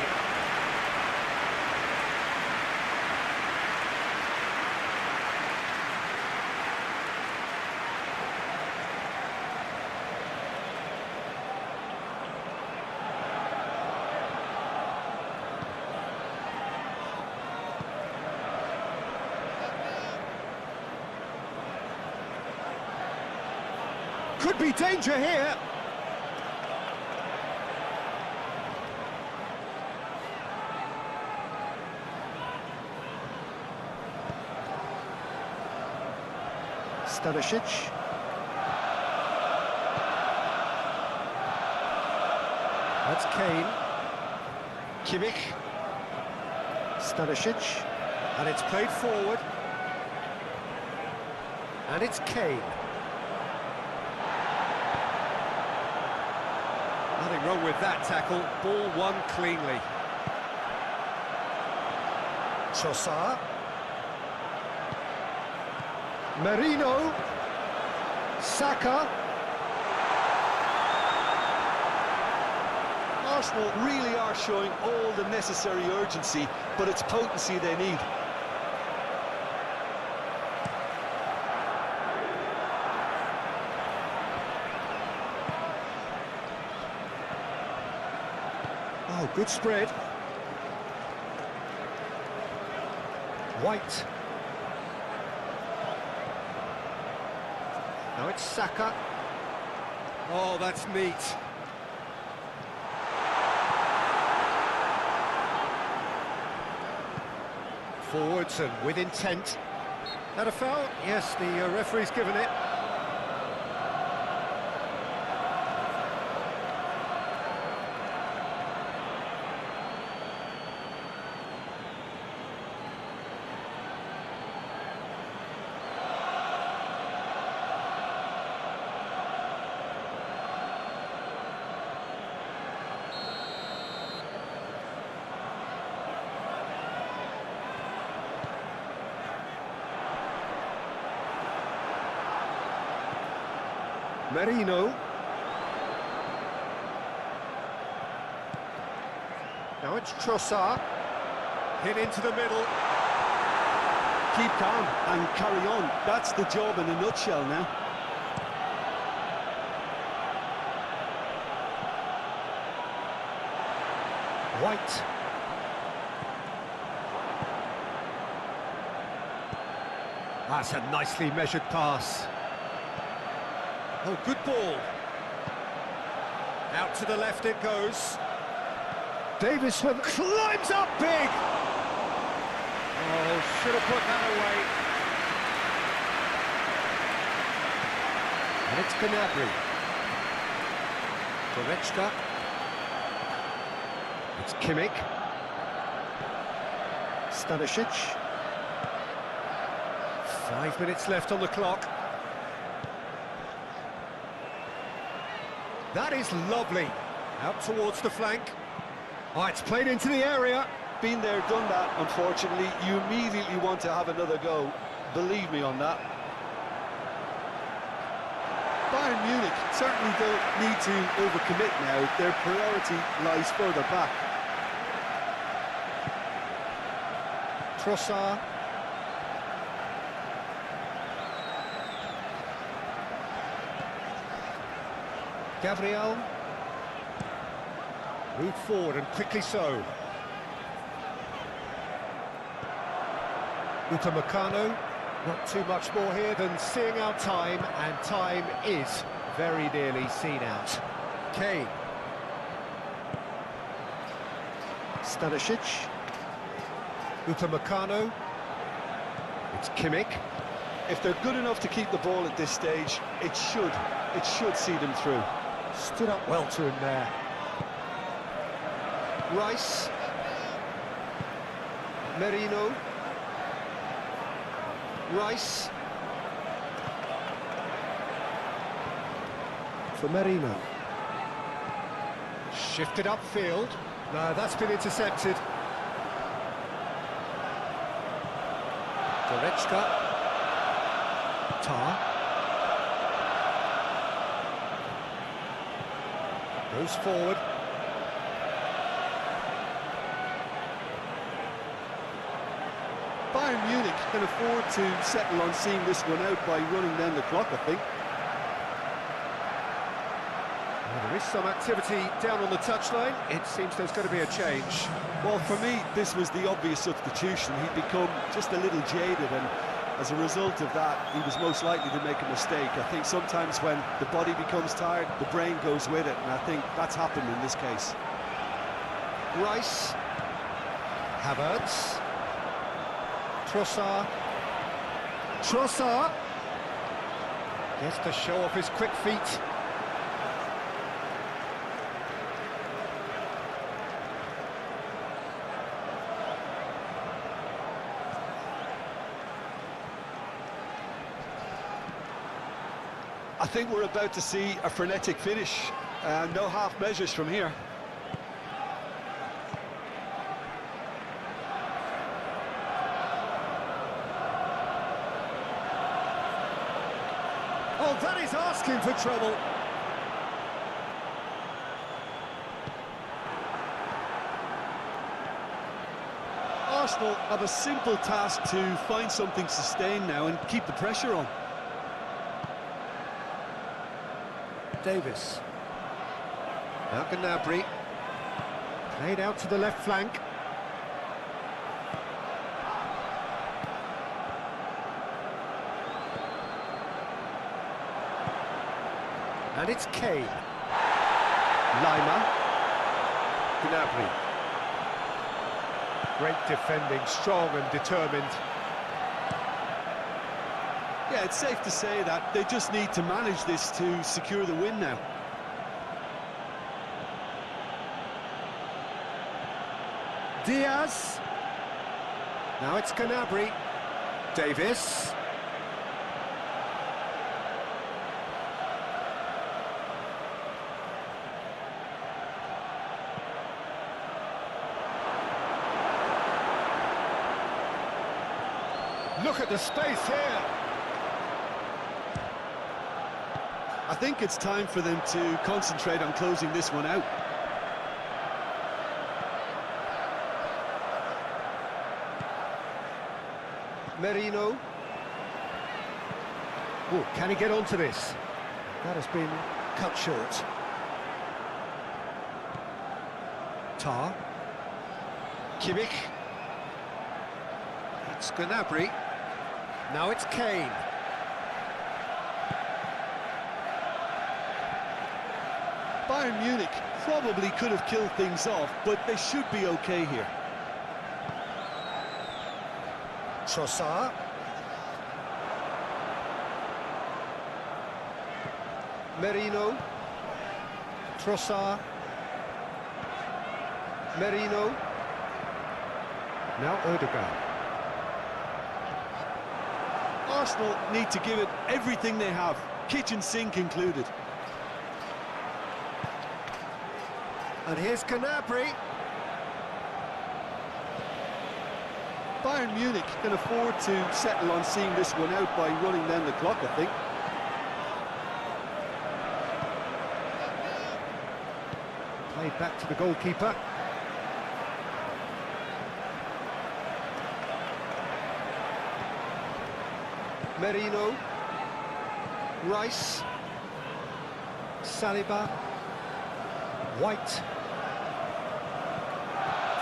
Could be danger here. Stanisic. That's Kane. Kimmich. Stanisic. And it's played forward. And it's Kane. Nothing wrong with that tackle. Ball won cleanly. Trossard. Merino. Saka. Arsenal really are showing all the necessary urgency, but it's potency they need. Oh, good spread. White. Now it's Saka. Oh, that's neat. Forwards and with intent. That a foul? Yes, the referee's given it. Merino. Now it's Trossard. Hit into the middle. Keep calm and carry on. That's the job in a nutshell now. White. That's a nicely measured pass. Oh, good ball. Out to the left it goes. Davis with climbs up big. Oh, should have put that away. And it's Gnabry. Goretzka. It's Kimmich. Stanisic. 5 minutes left on the clock. That is lovely. Out towards the flank. Oh, it's played into the area. Been there, done that, unfortunately. You immediately want to have another go. Believe me on that. Bayern Munich certainly don't need to overcommit now. Their priority lies further back. Trossard. Gabriel. Moved forward and quickly so. Upamecano. Not too much more here than seeing out time, and time is very nearly seen out. Kane. Stanisic. Upamecano. It's Kimmich. If they're good enough to keep the ball at this stage, it should see them through. Stood up well to him there. Rice. Merino. Rice. For Merino. Shifted upfield. No, that's been intercepted. Goretzka. Tar. Goes forward. Bayern Munich can afford to settle on seeing this one out by running down the clock, I think. Well, there is some activity down on the touchline. It seems there's going to be a change. Well, for me, this was the obvious substitution. He'd become just a little jaded, and as a result of that, he was most likely to make a mistake. I think sometimes when the body becomes tired, the brain goes with it, and I think that's happened in this case. Rice. Havertz. Trossard. Trossard. Gets to show off his quick feet. I think we're about to see a frenetic finish. No half measures from here. Oh, that is asking for trouble. Arsenal have a simple task to find something sustained now and keep the pressure on. Davis. Now Gnabry. Played out to the left flank. And it's Kane. Lima. Gnabry. Great defending, strong and determined. Yeah, it's safe to say that they just need to manage this to secure the win now. Diaz. Now it's Gnabry. Davis. Look at the space here. I think it's time for them to concentrate on closing this one out. Merino. Oh, can he get onto this? That has been cut short. Tar. Kimmich. It's Gnabry. Now it's Kane. Bayern Munich probably could have killed things off, but they should be okay here. Trossard. Merino. Trossard. Merino. Now Odegaard. Arsenal need to give it everything they have, kitchen sink included. And here's Gnabry. Bayern Munich can afford to settle on seeing this one out by running down the clock, I think. Played back to the goalkeeper. Merino. Rice. Saliba. White.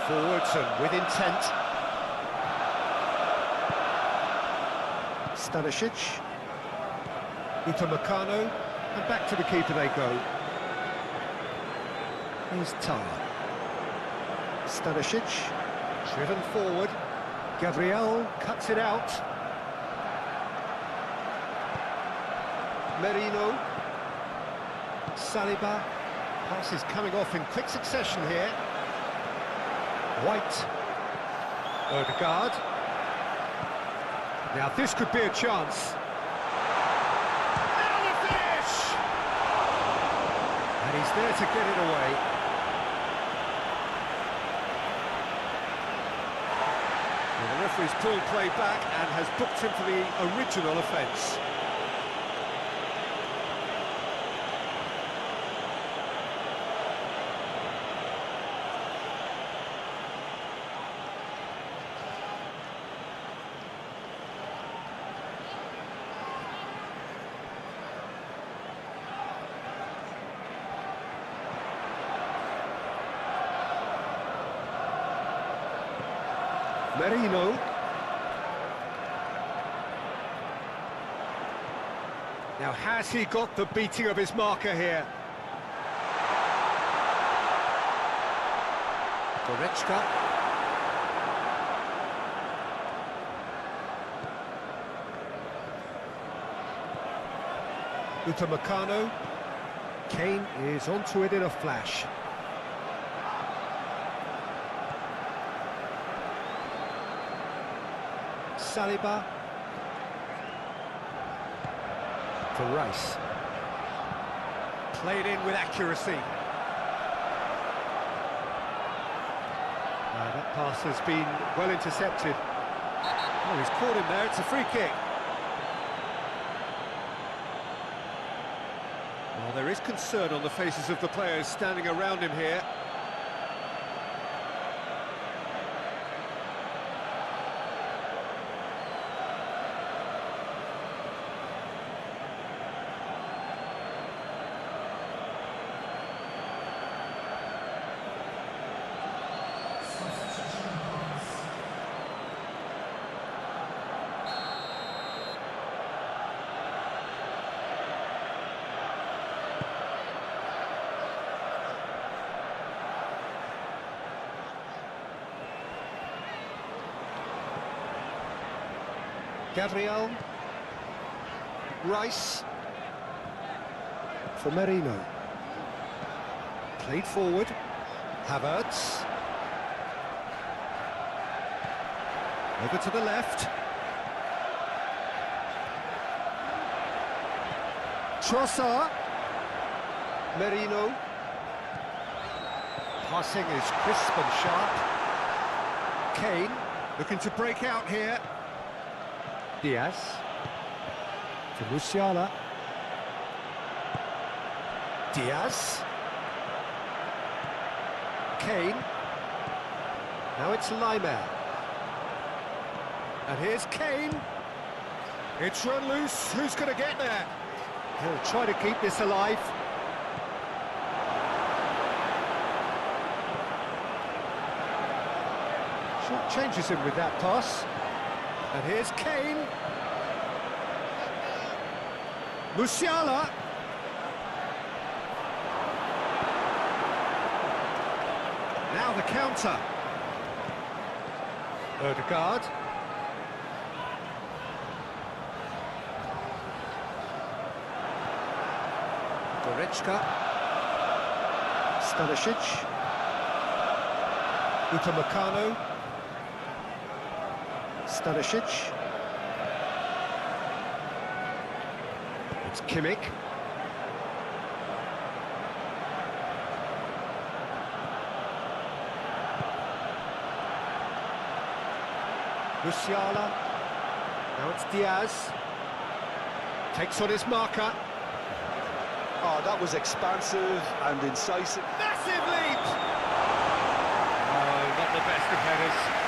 Forwards and with intent. Stanisic. Upamecano. And back to the keeper they go. Here's Tar. Stanisic. Driven forward. Gabriel cuts it out. Merino. Saliba. Passes coming off in quick succession here. White. Odegaard. Now this could be a chance. Now the finish! And he's there to get it away. Well, the referee's pulled play back and has booked him for the original offence. Merino. Now, has he got the beating of his marker here? Goretzka. Upamecano. Kane is onto it in a flash. Saliba. To Rice. Played in with accuracy. That pass has been well intercepted. Oh, he's caught him there, it's a free kick. Well, there is concern on the faces of the players standing around him here. Gabriel. Rice. For Merino. Played forward. Havertz. Over to the left. Trossard. Merino. Passing is crisp and sharp. Kane looking to break out here. Diaz. To Musiala. Diaz. Kane. Now it's Laimer. And here's Kane. It's run loose. Who's going to get there? He'll try to keep this alive. Short changes him with that pass. And here's Kane. Musiala. Now the counter. Odegaard. Goretzka. Stanisic. Upamecano. Stanisic. It's Kimmich. Musiala. Now it's Diaz. Takes on his marker. Oh, that was expansive and incisive. Massive leap! Oh, not the best of headers.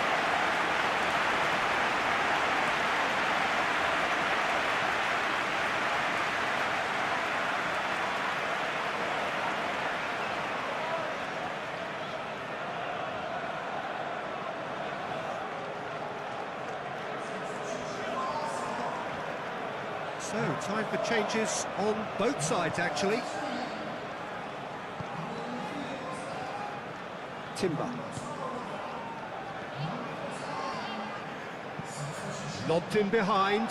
So, time for changes on both sides, actually. Timber. Lobbed in behind.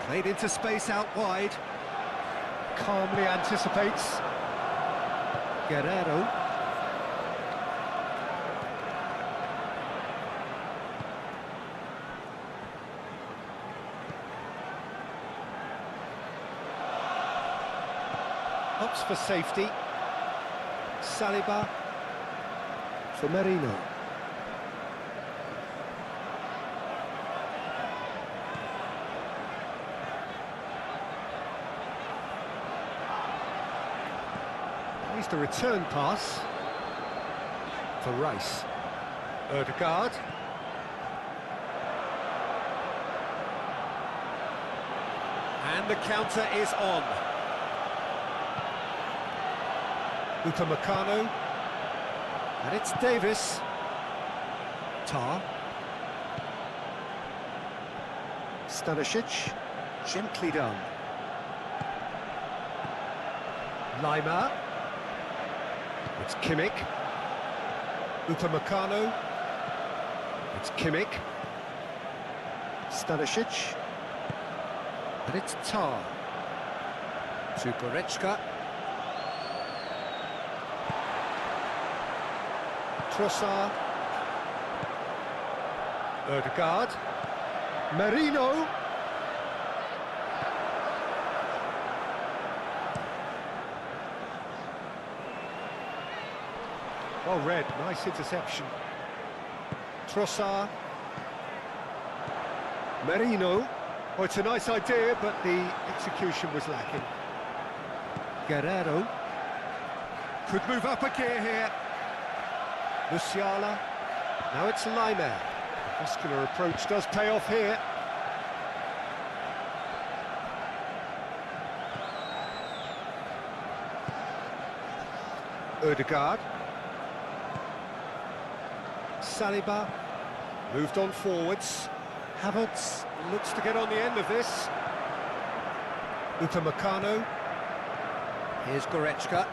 Played into space out wide. Calmly anticipates. Guerrero. Opts for safety. Saliba for Merino. Here's the return pass for Rice. Odegaard. And the counter is on. Upamecano. And it's Davis. Tar. Stanisic. Gently done. Laimer. It's Kimmich. Upamecano. It's Kimmich. Stanisic. And it's Tar. To Goretzka. Trossard. Odegaard. Merino. Well read, nice interception. Trossard. Merino. Oh, it's a nice idea, but the execution was lacking. Guerrero. Could move up a gear here. Musiala. Now it's Laimer. Muscular approach does pay off here. Odegaard. Saliba. Moved on forwards. Havertz looks to get on the end of this. Upamecano. Here's Goretzka.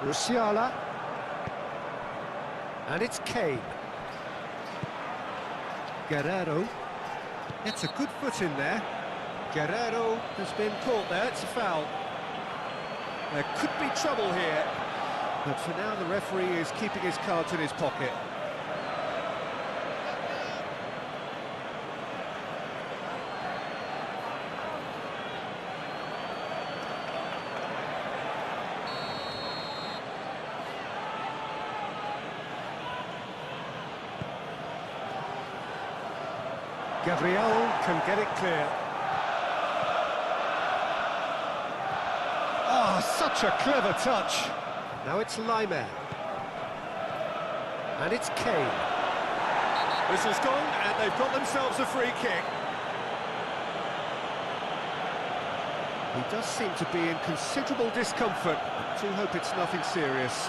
Musiala. And it's Kane. Guerrero. Gets a good foot in there. Guerrero has been caught there, it's a foul. There could be trouble here, but for now the referee is keeping his cards in his pocket. Gabriel can get it clear. Oh, such a clever touch. Now it's Laimer. And it's Kane. Whistle's gone, and they've got themselves a free kick. He does seem to be in considerable discomfort. I do hope it's nothing serious.